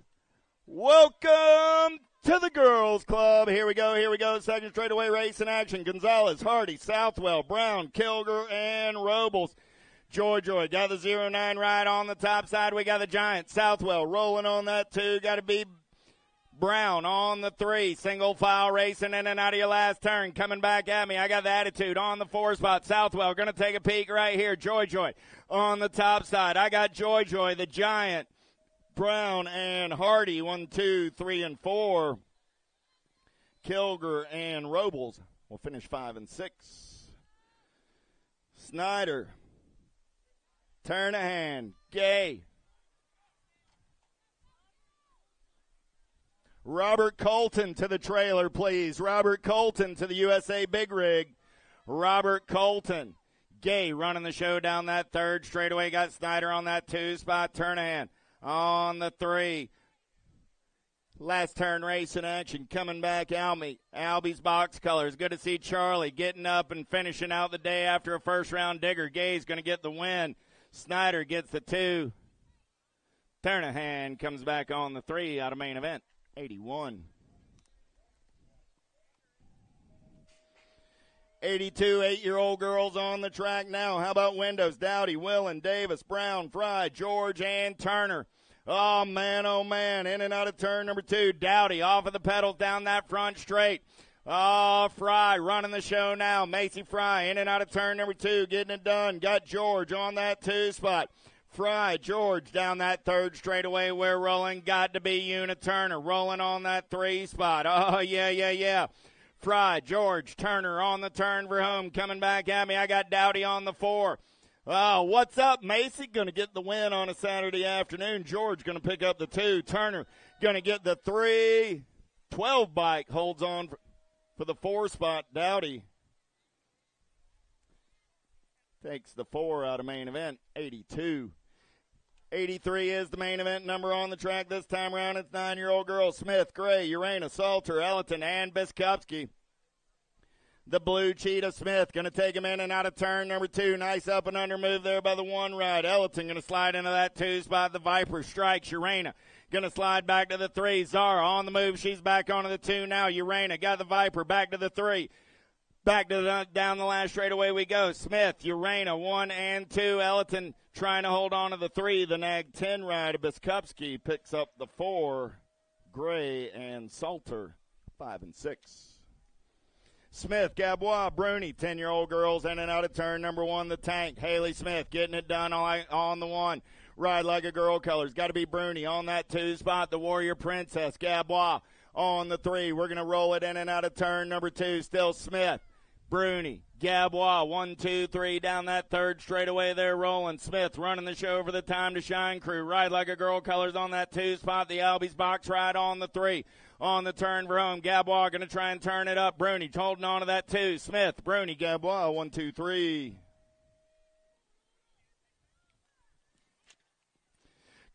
Welcome to the Girls Club. Here we go. Second straightaway race in action. Gonzalez, Hardy, Southwell, Brown, Kilger, and Robles. Joy got the 09 ride on the top side. We got the Giant. Southwell rolling on that 2. Got to be Brown on the 3. Single file racing in and out of your last turn. Coming back at me. I got the Attitude on the 4 spot. Southwell going to take a peek right here. Joy on the top side. I got Joy, the Giant, Brown, and Hardy. 1, 2, 3, and 4. Kilger and Robles will finish 5 and 6. Snyder. Turnahan. Gay. Robert Colton to the trailer, please. Robert Colton to the USA Big Rig. Robert Colton. Gay running the show down that 3rd straightaway. Got Snyder on that 2 spot. Turnahan on the 3. Last turn race in action. Coming back, Albie's box colors. Good to see Charlie getting up and finishing out the day after a first-round digger. Gay's going to get the win. Snyder gets the 2. Turnahan comes back on the 3 out of main event. 81. 82 8-year-old girls on the track now. How about Windows? Dowdy, Willen, Davis, Brown, Fry, George, and Turner. Oh, man. In and out of turn number 2. Dowdy off of the pedals down that front straight. Oh, Fry running the show now. Macy Fry in and out of turn number 2. Getting it done. Got George on that 2 spot. Fry, George down that 3rd straightaway. We're rolling. Got to be Una Turner rolling on that 3 spot. Oh, yeah. Fry, George, Turner on the turn for home. Coming back at me. I got Dowdy on the 4. Oh, what's up, Macy? Going to get the win on a Saturday afternoon. George going to pick up the 2. Turner going to get the 3. 12 bike holds on for the 4 spot. Dowdy takes the 4 out of main event. 82. 83 is the main event number on the track this time around. It's 9-year-old girls. Smith, Gray, Urena, Salter, Ellerton, and Biskupski. The blue cheetah Smith going to take him in and out of turn number 2. Nice up and under move there by the 1 ride. Ellerton going to slide into that 2 spot. The Viper strikes Urena. Going to slide back to the 3. Zara on the move. She's back onto the 2 now. Urena got the Viper back to the 3. Back to down the last straightaway we go. Smith, Urena, 1 and 2. Ellerton trying to hold on to the 3. The nag 10 ride. Biskupski picks up the 4. Gray and Salter, 5 and 6. Smith, Gabois, Bruni, 10-year-old girls in and out of turn number 1. The Tank, Haley Smith getting it done on the 1. Ride like a girl colors. Got to be Bruni on that 2 spot. The Warrior Princess, Gabois on the 3. We're going to roll it in and out of turn number 2. Still Smith. Bruni, Gabois, 1, 2, 3 down that 3rd straightaway. They're rolling. Smith running the show for the Time to Shine crew. Ride like a girl colors on that 2 spot. The Albie's box ride on the 3. On the turn for home. Gabois going to try and turn it up. Bruni holding on to that 2. Smith, Bruni, Gabois, 1, 2, 3.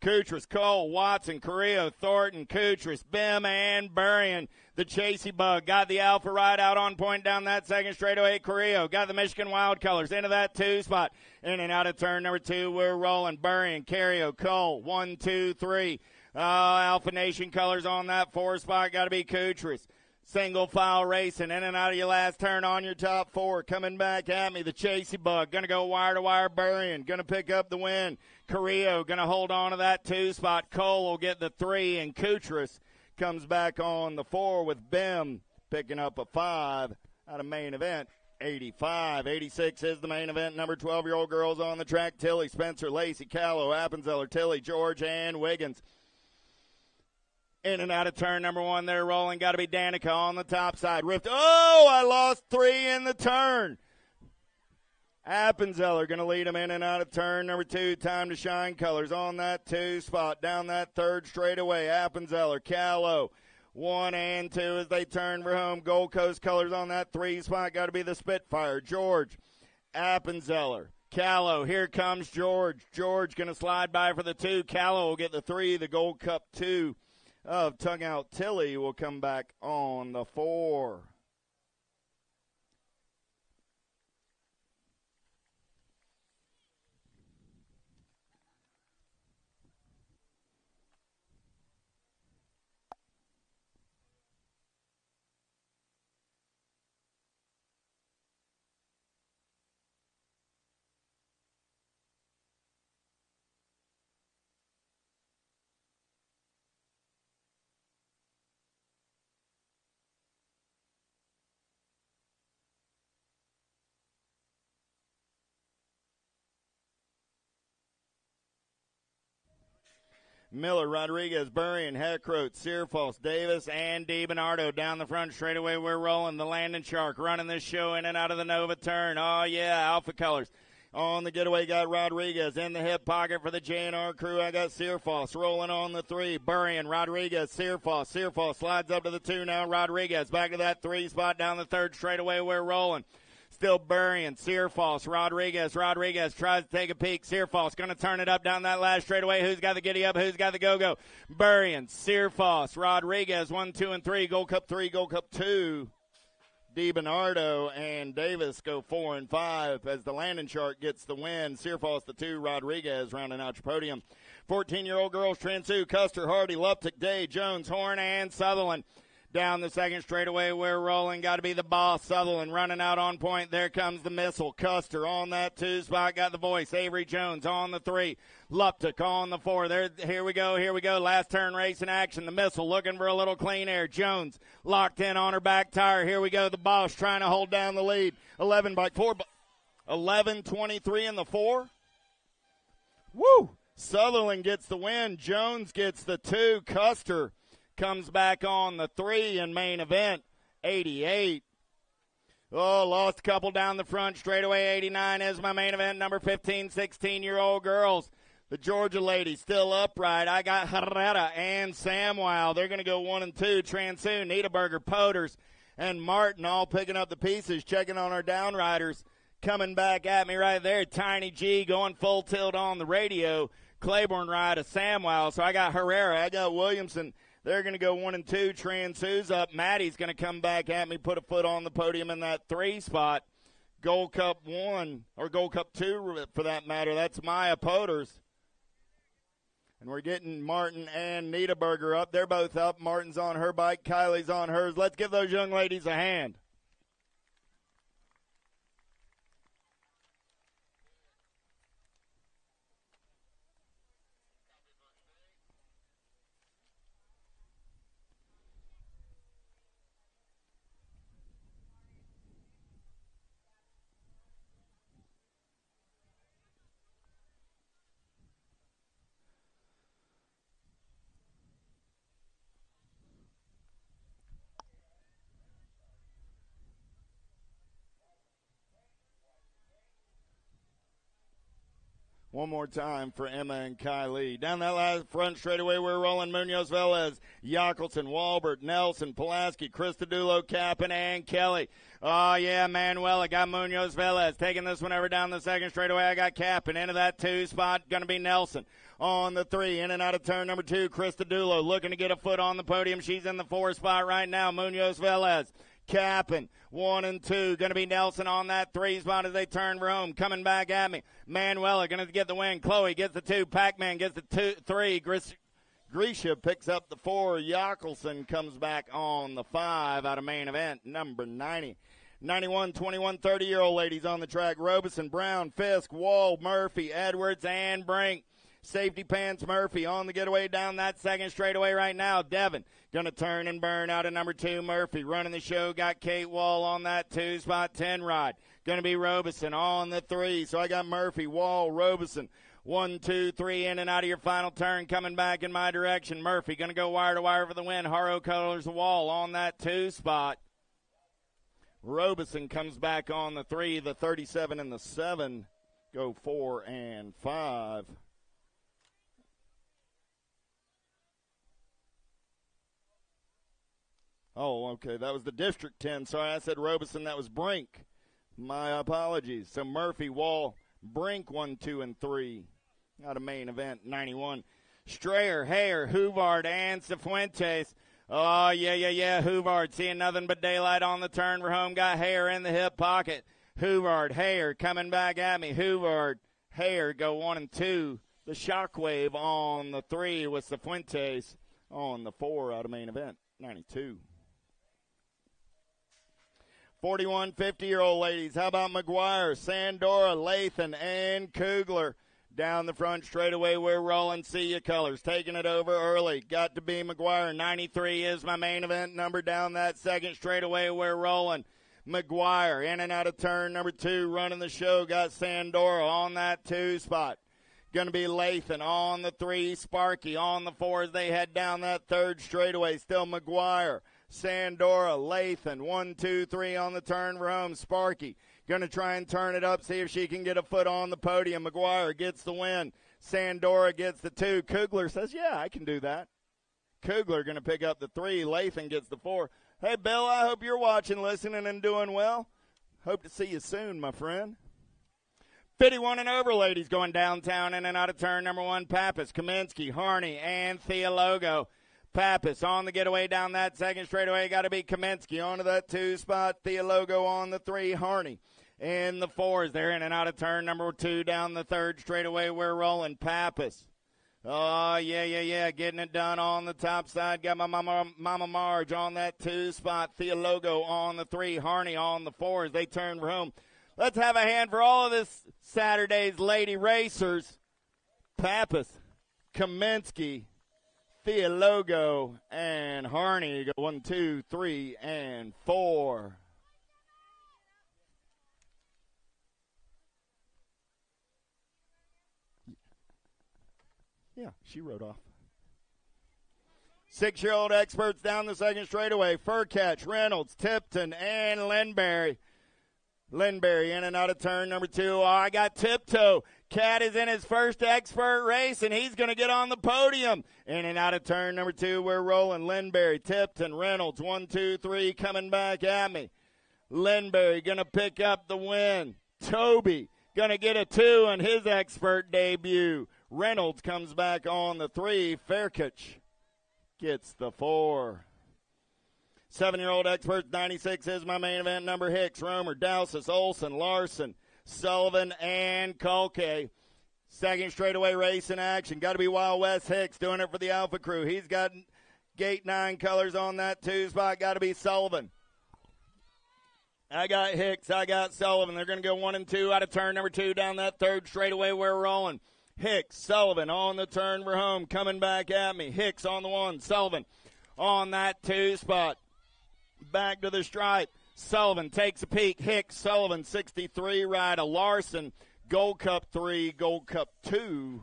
Kutris, Cole, Watson, Carrillo, Thornton, Kutris, Bim, and Burrion. The Chasey Bug got the Alpha ride out on point down that 2nd straightaway. Carrillo got the Michigan Wild Colors into that 2 spot. In and out of turn number 2, we're rolling. Burrion, Carrillo, Cole, 1, 2, 3. Alpha Nation Colors on that 4 spot. Got to be Kutris. Single file racing in and out of your last turn on your top 4. Coming back at me, the Chasey Bug. Going to go wire to wire. Burrion going to pick up the win. Carrillo going to hold on to that 2 spot. Cole will get the 3, and Kutris comes back on the 4 with Bim picking up a 5 out of main event. 85. 86 is the main event. Number 12-year-old girls on the track. Tilly, Spencer, Lacey, Callow, Appenzeller, Tilly, George, and Wiggins. In and out of turn number 1, they're rolling. Got to be Danica on the top side. Rift. Oh, I lost 3 in the turn. Appenzeller going to lead him in and out of turn number 2. Time to Shine Colors on that 2 spot. Down that 3rd straightaway. Appenzeller, Callow, 1 and 2 as they turn for home. Gold Coast Colors on that 3 spot. Got to be the Spitfire. George, Appenzeller, Callow. Here comes George. George going to slide by for the 2. Callow will get the 3. The Gold Cup 2 of Tongue Out Tilly will come back on the 4. Miller, Rodriguez, Burrion, Heckroth, Searfoss, Davis, and DiBernardo down the front straightaway. We're rolling. The Landing Shark running this show in and out of the Nova turn. Oh, yeah, Alpha Colors. On the getaway, got Rodriguez in the hip pocket for the J&R crew. I got Searfoss rolling on the 3. Burrion, Rodriguez, Searfoss. Searfoss slides up to the 2 now. Rodriguez back to that 3 spot down the 3rd straightaway. We're rolling. Still Burrion, Searfoss, Rodriguez. Rodriguez tries to take a peek. Searfoss going to turn it up down that last straightaway. Who's got the giddy up? Who's got the go-go? Burrion, Searfoss, Rodriguez, 1, 2, and 3. Gold Cup 3, Gold Cup 2. DiBernardo and Davis go 4 and 5 as the Landing Shark gets the win. Searfoss the 2, Rodriguez rounding out your podium. 14-year-old girls, Transu, Custer, Hardy, Luptic, Day, Jones, Horn, and Sutherland. Down the 2nd straightaway, we're rolling. Got to be the boss. Sutherland running out on point. There comes the missile. Custer on that 2 spot. Got the voice. Avery Jones on the 3. Luptic on the 4. There, here we go. Last turn race in action. The missile looking for a little clean air. Jones locked in on her back tire. Here we go. The boss trying to hold down the lead. 11 by 4. 11:23 in the 4. Woo! Sutherland gets the win. Jones gets the 2. Custer comes back on the 3 in main event, 88. Oh, lost a couple down the front straightaway. 89 is my main event, number 15, 16-year-old girls. The Georgia ladies still upright. I got Herrera and Samwow. They're going to go 1 and 2. Transu, Niederberger, Poters, and Martin all picking up the pieces, checking on our downriders. Coming back at me right there, Tiny G going full tilt on the radio. Claiborne ride a Samwow. So I got Herrera, I got Williamson. They're going to go 1 and 2. Transu's up. Maddie's going to come back at me, put a foot on the podium in that 3 spot. Gold Cup 1, or Gold Cup 2 for that matter. That's Maya Poters. And we're getting Martin and Niederberger up. They're both up. Martin's on her bike. Kylie's on hers. Let's give those young ladies a hand. One more time for Emma and Kylie. Down that last front straightaway, we're rolling. Munoz, Velez, Yackelson, Walbert, Nelson, Pulaski, Christodulo, Cappan, and Kelly. Oh, yeah, Manuel. I got Munoz, Velez. Taking this one over down the 2nd straightaway. I got Cappan into that 2 spot. Going to be Nelson. On the 3, in and out of turn number 2, Christodulo looking to get a foot on the podium. She's in the 4 spot right now. Munoz, Velez. Cappan, 1 and 2. Going to be Nelson on that 3 spot as they turn for home. Coming back at me. Manuela going to get the win. Chloe gets the 2. Pac-Man gets the 3. Grisha picks up the 4. Yackelson comes back on the 5 out of main event, number 90. 91, 21, 30-year-old ladies on the track. Robeson, Brown, Fisk, Wall, Murphy, Edwards, and Brink. Safety Pants Murphy on the getaway down that 2nd straightaway right now. Devin going to turn and burn out of number 2. Murphy running the show. Got Kate Wall on that 2 spot. 10 ride. Going to be Robeson on the 3. So I got Murphy, Wall, Robeson. 1, 2, 3 in and out of your final turn. Coming back in my direction. Murphy going to go wire to wire for the win. Haro colors the Wall on that 2 spot. Robeson comes back on the 3. The 37 and the 7 go 4 and 5. Oh, okay. That was the District 10. Sorry, I said Robeson. That was Brink. My apologies. So Murphy, Wall, Brink, 1, 2, and 3. Out of main event, 91. Strayer, Hayer, Huvard, and Cifuentes. Oh, yeah. Huvard seeing nothing but daylight on the turn for home. Got Hayer in the hip pocket. Huvard, Hayer coming back at me. Huvard, Hayer go 1 and 2. The Shockwave on the 3 with Cifuentes on the 4 out of main event, 92. 41, 50-year-old ladies. How about McGuire, Sandora, Lathan, and Kugler? Down the front straightaway, we're rolling. See ya colors. Taking it over early. Got to be McGuire. 93 is my main event number. Down that 2nd straightaway, we're rolling. McGuire in and out of turn number 2. Running the show. Got Sandora on that 2 spot. going to be Lathan on the 3, Sparky on the 4 as they head down that third straightaway. Still McGuire, Sandora, Lathan, 1, 2, 3 on the turn for home. Sparky going to try and turn it up, see if she can get a foot on the podium. McGuire gets the win. Sandora gets the 2. Kugler says, yeah, I can do that. Kugler going to pick up the 3. Lathan gets the 4. Hey, Bill, I hope you're watching, listening, and doing well. Hope to see you soon, my friend. 51 and over, ladies, going downtown in and out of turn number 1. Pappas, Kaminsky, Harney, and Theologo. Pappas on the getaway down that second straightaway. Got to be Kaminsky onto that 2 spot. Theologo on the 3. Harney in the 4s. They're in and out of turn number 2 down the third straightaway. We're rolling. Pappas. Oh, yeah. Getting it done on the top side. Got my Mama Marge on that 2 spot. Theologo on the 3. Harney on the 4s. They turn for home. Let's have a hand for all of this Saturday's lady racers. Pappas, Kaminsky, Theologo, and Harney. Go 1, 2, 3, and 4. Yeah, she rode off. 6-year-old experts down the second straightaway. Furcatch, Reynolds, Tipton, and Lindberry. Lindberry in and out of turn number 2. Oh, I got Tiptoe. Cat is in his first expert race, and he's going to get on the podium. In and out of turn number 2, we're rolling. Lindberry, Tipton, Reynolds, 1, 2, 3, coming back at me. Lindberry going to pick up the win. Toby going to get a 2 in his expert debut. Reynolds comes back on the 3. Fairkich gets the 4. 7-year-old experts, 96 is my main event number. Hicks, Romer, Dowsis, Olson, Larson, Sullivan, and Kolke. Second straightaway race in action. Got to be Wild West Hicks doing it for the Alpha Crew. He's got gate 9 colors on that 2 spot. Got to be Sullivan. I got Hicks. I got Sullivan. They're going to go 1 and 2 out of turn number 2 down that third straightaway. We're rolling. Hicks, Sullivan on the turn for home. Coming back at me. Hicks on the 1. Sullivan on that 2 spot. Back to the stripe. Sullivan takes a peek. Hicks, Sullivan, 63 ride. A Larson, Gold Cup 3, Gold Cup 2.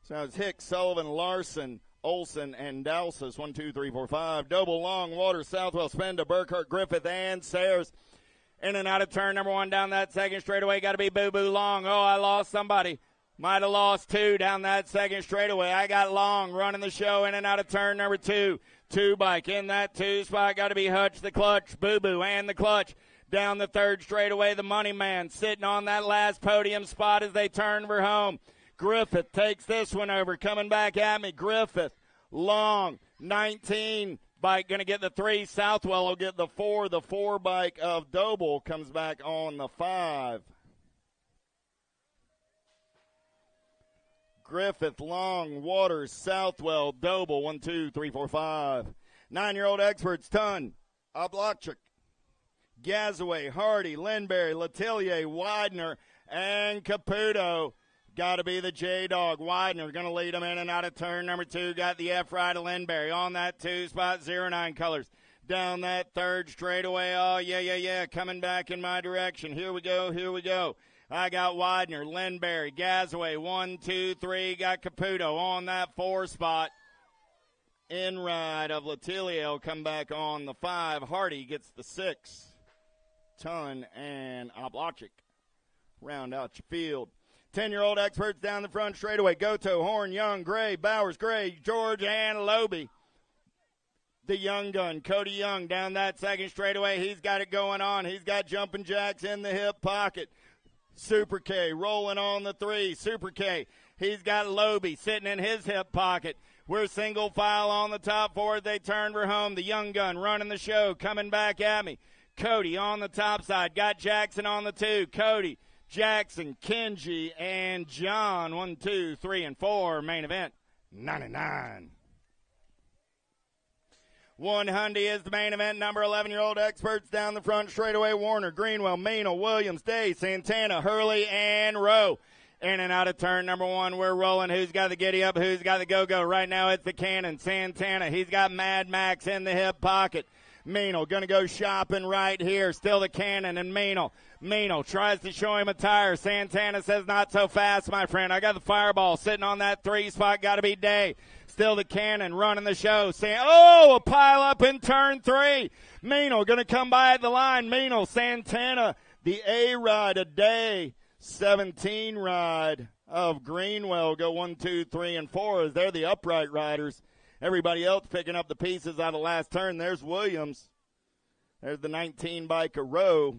So it's Hicks, Sullivan, Larson, Olson, and Dowsis. 1, 2, 3, 4, 5. Double Long, Water, Southwell, Spenda, Burkhart, Griffith, and Sayers. In and out of turn number 1 down that second straightaway. Got to be Boo Boo Long. Oh, I lost somebody. Might have lost 2 down that second straightaway. I got Long running the show in and out of turn number 2. 2 bike in that 2 spot. Got to be Hutch, the clutch, Boo Boo, and the clutch. Down the third straightaway, the Money Man sitting on that last podium spot as they turn for home. Griffith takes this one over. Coming back at me. Griffith, Long, 19 bike going to get the 3. Southwell will get the 4. The 4 bike of Doble comes back on the 5. Griffith, Long, Waters, Southwell, Doble, 1, 2, 3, 4, 5. 9-year-old experts, Ton, Oblachik, Gazaway, Hardy, Lindberry, Letellier, Widener, and Caputo. Got to be the J-Dog. Widener going to lead them in and out of turn number 2. Got the F ride of Lindberry on that 2 spot, 09 colors. Down that third straightaway. Oh, yeah. Coming back in my direction. Here we go. I got Widener, Lindberry, Gazaway, 1, 2, 3. Got Caputo on that 4 spot. In ride of Letellier will come back on the 5. Hardy gets the 6. Ton and Oblachik round out your field. 10-year-old experts down the front straightaway. Goto, Horn, Young, Gray, Bowers, Gray, George, and Loby. The young gun, Cody Young, down that second straightaway. He's got it going on. He's got jumping jacks in the hip pocket. Super K rolling on the 3. Super K, he's got Loby sitting in his hip pocket. We're single file on the top 4. They turn for home. The young gun running the show, coming back at me. Cody on the top side. Got Jackson on the 2. Cody, Jackson, Kenji, and John. 1, 2, 3, and 4. Main event, 99. 1 Hyundai is the main event. Number 11-year-old experts down the front straightaway. Warner, Greenwell, Meanle, Williams, Day, Santana, Hurley, and Rowe. In and out of turn number 1, we're rolling. Who's got the giddy up? Who's got the go-go? Right now it's the Cannon, Santana. He's got Mad Max in the hip pocket. Meanle going to go shopping right here. Still the Cannon and Meanle. Meno tries to show him a tire. Santana says, not so fast, my friend. I got the Fireball sitting on that 3 spot. Got to be Day. Still the Cannon running the show. A pile up in turn 3. Meno going to come by at the line. Meno, Santana, the A ride a Day. 17 ride of Greenwell go 1, 2, 3, and 4 as they're the upright riders. Everybody else picking up the pieces out of the last turn. There's Williams. There's the 19 bike a row.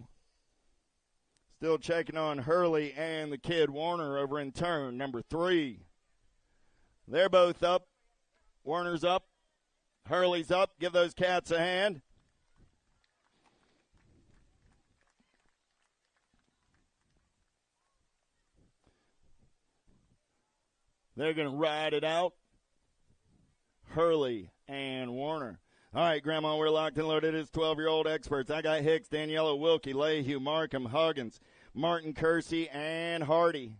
Still checking on Hurley and the kid Warner over in turn number 3. They're both up. Warner's up. Hurley's up. Give those cats a hand. They're going to ride it out. Hurley and Warner. All right, Grandma, we're locked and loaded. It's 12-year-old experts. I got Hicks, Daniela, Wilkie, Lehue, Markham, Huggins, Martin, Kersey, and Hardy.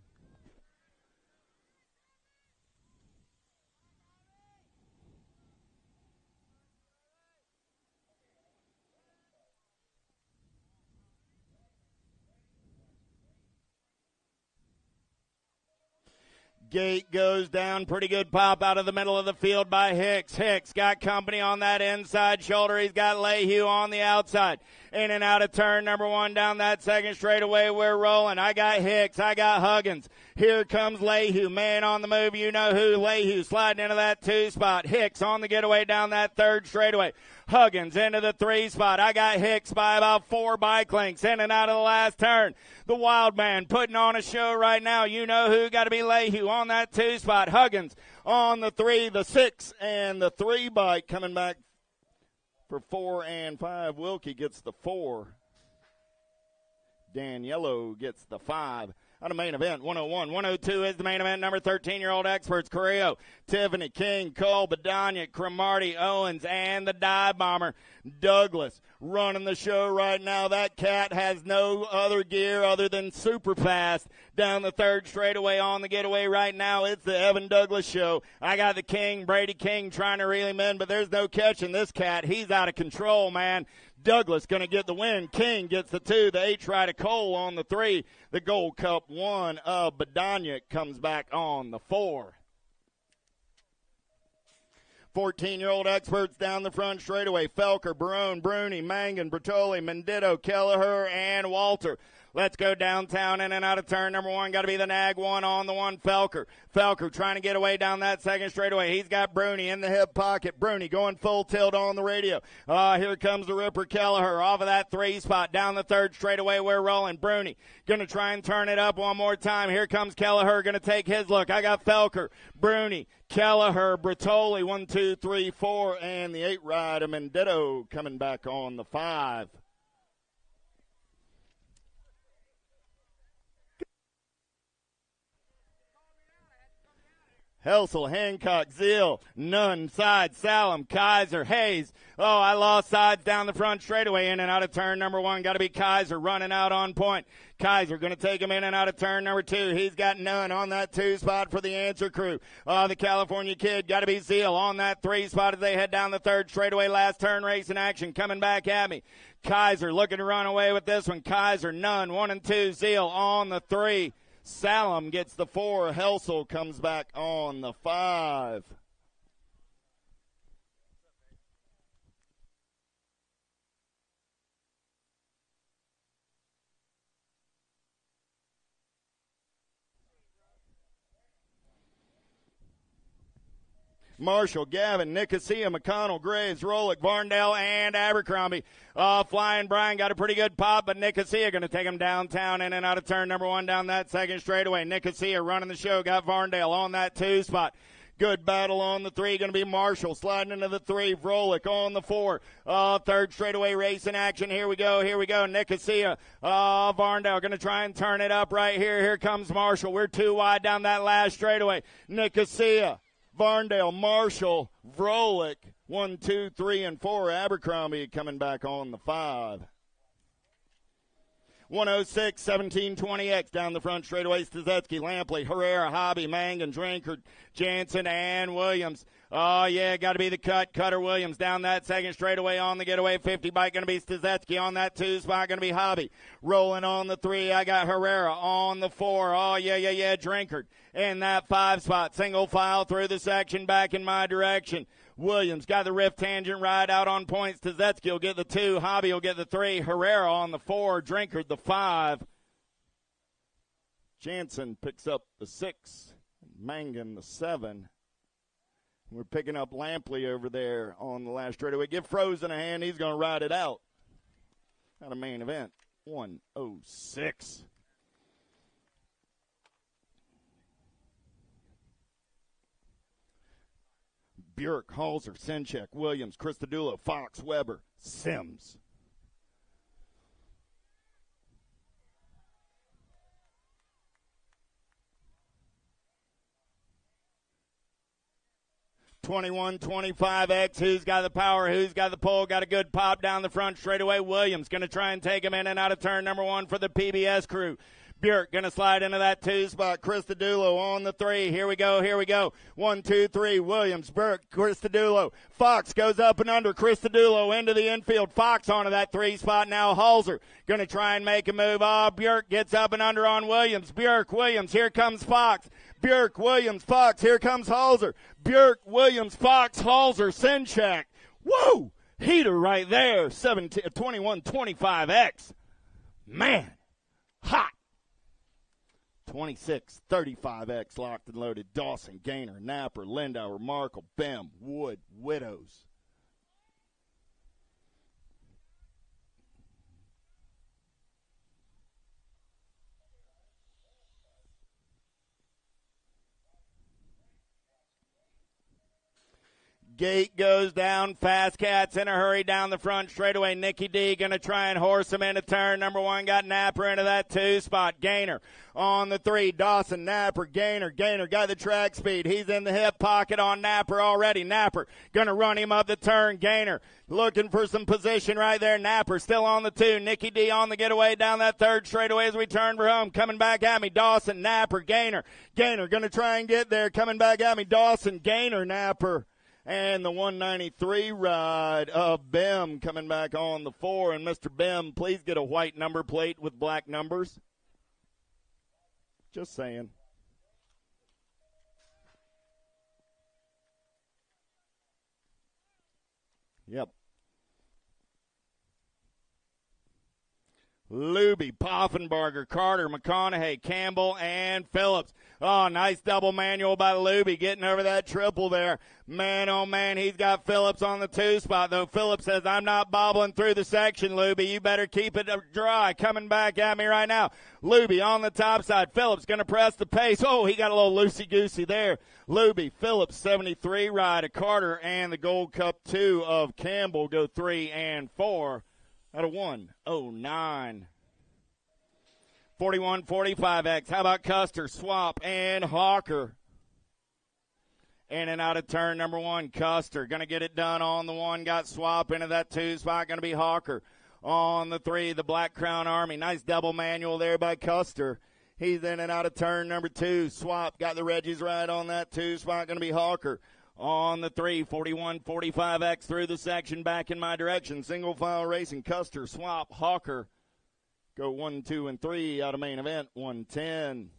Gate goes down. Pretty good pop out of the middle of the field by Hicks. Hicks got company on that inside shoulder. He's got Lehue on the outside. In and out of turn number 1 down that second straightaway. We're rolling. I got Hicks. I got Huggins. Here comes Lehue. Man on the move. You know who. Lehue sliding into that 2 spot. Hicks on the getaway down that third straightaway. Huggins into the 3 spot. I got Hicks by about 4 bike lengths in and out of the last turn. The Wild Man putting on a show right now. You know who. Got to be Lehue on that 2 spot. Huggins on the 3, the 6, and the 3 bike coming back for 4 and 5. Wilkie gets the 4. Daniello gets the 5. On the main event, 101. 102 is the main event. Number 13-year-old experts, Carrillo, Tiffany, King, Cole, Badania, Cromartie, Owens, and the dive bomber, Douglas, running the show right now. That cat has no other gear other than super fast down the third straightaway on the getaway right now. It's the Evan Douglas show. I got the King, Brady King, trying to reel him in, but there's no catching this cat. He's out of control, man. Douglas going to get the win. King gets the 2. The H rider Cole on the 3. The Gold Cup 1 of Badania comes back on the 4. 14-year-old experts down the front straightaway. Felker, Barone, Bruni, Mangan, Bertoli, Mendito, Kelleher, and Walter. Let's go downtown in and out of turn number 1. Got to be the nag 1 on the 1, Felker. Felker trying to get away down that second straightaway. He's got Bruni in the hip pocket. Bruni going full tilt on the radio. Here comes the Ripper Kelleher off of that 3 spot. Down the third straightaway, we're rolling. Bruni going to try and turn it up one more time. Here comes Kelleher going to take his look. I got Felker, Bruni, Kelleher, Bertoli, 1, 2, 3, 4, and the 8 rider Mendito coming back on the 5. Helsel, Hancock, Zeal, Nunn, Side, Salem, Kaiser, Hayes. Oh, I lost sides down the front straightaway in and out of turn number 1. Got to be Kaiser running out on point. Kaiser going to take him in and out of turn number 2. He's got Nunn on that 2 spot for the answer crew. The California kid got to be Zeal on that 3 spot as they head down the third straightaway. Last turn race in action coming back at me. Kaiser looking to run away with this one. Kaiser, Nunn, 1 and 2. Zeal on the 3. Salem gets the 4. Helsel comes back on the 5. Marshall, Gavin, Nicosia, McConnell, Graves, Rolick, Varndale, and Abercrombie. Flying Brian got a pretty good pop, but Nicosia going to take him downtown in and out of turn number 1 down that second straightaway. Nicosia running the show, got Varndale on that 2 spot. Good battle on the 3, going to be Marshall sliding into the 3. Vrolick on the 4. Third straightaway race in action. Here we go. Nicosia. Varndale going to try and turn it up right here. Here comes Marshall. We're 2 wide down that last straightaway. Nicosia, Varndale, Marshall, Vrolick. 1, 2, 3, and 4. Abercrombie coming back on the 5. 106, 1720X down the front straightaway. Stazetsky, Lampley, Herrera, Hobby, Mangan, Drinkard, Jansen, and Williams. Oh, yeah, got to be the Cutter Williams down that second straightaway on the getaway. 50 bike going to be Stazetsky. On that 2 spot going to be Hobby. Rolling on the 3, I got Herrera. On the 4, oh, yeah, Drinkard. In that 5 spot, single file through the section back in my direction. Williams got the rift tangent ride out on points. Stazetsky will get the 2. Hobby will get the 3. Herrera on the 4. Drinkard the 5. Jansen picks up the 6. Mangan the 7. We're picking up Lampley over there on the last straightaway. Give Frozen a hand. He's going to ride it out. Out of main event. 106. Burek, Halser, Senchek, Williams, Christodoulou, Fox, Weber, Sims. $21.25X. Who's got the power? Who's got the pull? Got a good pop down the front straightaway. Williams going to try and take him in and out of turn number 1 for the PBS crew. Burek going to slide into that 2 spot. Christodoulou on the 3. Here we go. 1, 2, 3. Williams, Burke, Christodoulou. Fox goes up and under. Christodoulou into the infield. Fox onto that 3 spot. Now Halser going to try and make a move. Burke gets up and under on Williams. Burke, Williams. Here comes Fox. Burke, Williams, Fox. Here comes Halser. Burke, Williams, Fox, Halser, Senchak. Whoa! Heater right there. 21.25X. Man, hot. 26.35X locked and loaded. Dawson, Gaynor, Napper, Lindauer, Markle, Bem, Wood, Widows. Gate goes down. Fast Cat's in a hurry down the front straightaway. Nicky D going to try and horse him into turn number 1. Got Napper into that 2 spot. Gaynor on the 3. Dawson, Napper, Gaynor. Gaynor got the track speed. He's in the hip pocket on Napper already. Napper going to run him up the turn. Gaynor looking for some position right there. Napper still on the 2. Nicky D on the getaway down that 3rd straightaway as we turn for home. Coming back at me. Dawson, Napper, Gaynor. Gaynor going to try and get there. Coming back at me. Dawson, Gaynor, Napper. And the 193 ride of Bem coming back on the 4. And Mr. Bem, please get a white number plate with black numbers. Just saying. Yep. Luby, Poffenbarger, Carter, McConaughey, Campbell, and Phillips. Oh, nice double manual by Luby getting over that triple there. Man, oh, man, he's got Phillips on the 2 spot, though. Phillips says, I'm not bobbling through the section, Luby. You better keep it dry. Coming back at me right now. Luby on the top side. Phillips going to press the pace. Oh, he got a little loosey-goosey there. Luby, Phillips, 73 ride of Carter, and the Gold Cup 2 of Campbell go 3 and 4. Out of 109. 41.45X. How about Custer, Swap, and Hawker? In and out of turn number 1. Custer going to get it done on the 1. Got Swap into that 2 spot. Going to be Hawker. On the 3, the Black Crown Army. Nice double manual there by Custer. He's in and out of turn number 2. Swap got the Reggie's ride on that 2 spot. Going to be Hawker. On the 3, 41.45X through the section back in my direction. Single file racing. Custer, Swap, Hawker. Go 1, 2, and 3 out of main event. 110.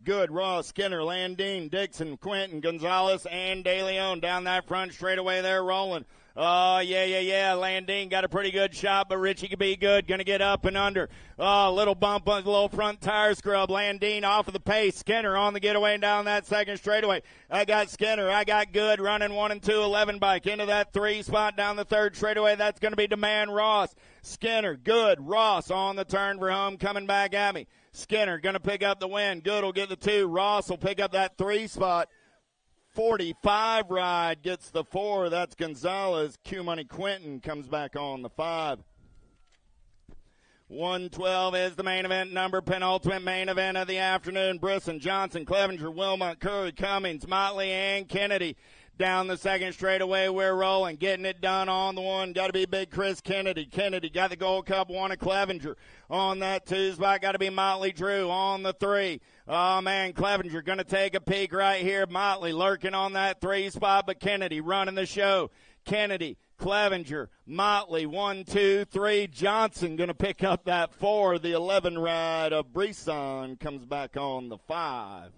Good, Ross, Skinner, Landine, Dixon, Quentin, Gonzalez, and De Leon down that front straightaway there rolling. Oh, yeah. Landine got a pretty good shot, but Richie could be good. Going to get up and under. Oh, little bump on the little front tire scrub. Landine off of the pace. Skinner on the getaway down that second straightaway. I got Skinner. I got Good running 1 and 2, 11 bike into that 3 spot down the 3rd straightaway. That's going to be Demand Ross. Skinner, Good, Ross on the turn for home coming back at me. Skinner going to pick up the win. Good will get the 2. Ross will pick up that 3 spot. 45 ride gets the 4. That's Gonzalez. Q Money Quentin comes back on the 5. 112 is the main event number, penultimate main event of the afternoon. Brisson, Johnson, Clevenger, Wilmot, Curry, Cummings, Motley, and Kennedy. Down the second straightaway, we're rolling. Getting it done on the one. Got to be big Chris Kennedy. Kennedy got the Gold Cup, one of Clevenger. On that two spot, got to be Motley Drew on the three. Oh, man, Clevenger going to take a peek right here. Motley lurking on that three spot, but Kennedy running the show. Kennedy, Clevenger, Motley, 1, 2, 3. Johnson going to pick up that 4. The 11 ride of Brisson comes back on the 5.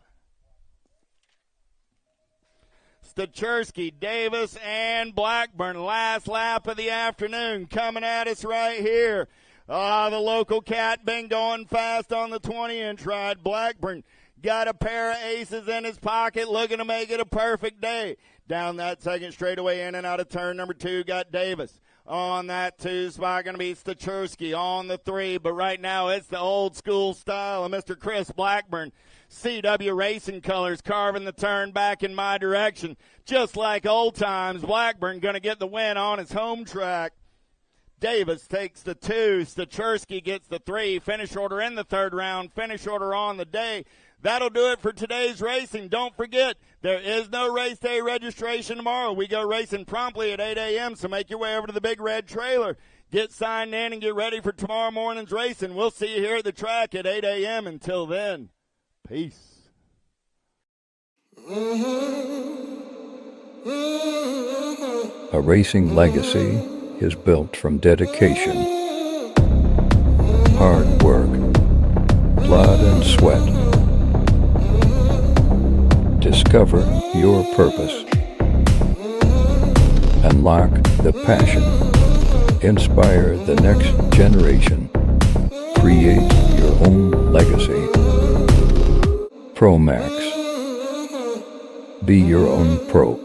Stachersky, Davis, and Blackburn. Last lap of the afternoon coming at us right here. The local cat been going fast on the 20-inch ride. Blackburn got a pair of aces in his pocket, looking to make it a perfect day. Down that second straightaway, in and out of turn number 2, got Davis. On that 2 spot, going to be Stachersky on the 3. But right now, it's the old school style of Mr. Chris Blackburn. CW Racing colors carving the turn back in my direction. Just like old times, Blackburn going to get the win on his home track. Davis takes the 2. Stachersky gets the 3. Finish order in the third round. Finish order on the day. That'll do it for today's racing. Don't forget, there is no race day registration tomorrow. We go racing promptly at 8 a.m., so make your way over to the Big Red Trailer. Get signed in and get ready for tomorrow morning's racing. We'll see you here at the track at 8 a.m. Until then, peace. A racing legacy is built from dedication, hard work, blood and sweat. Discover your purpose. Unlock the passion. Inspire the next generation. Create your own legacy. ProMax. Be your own pro.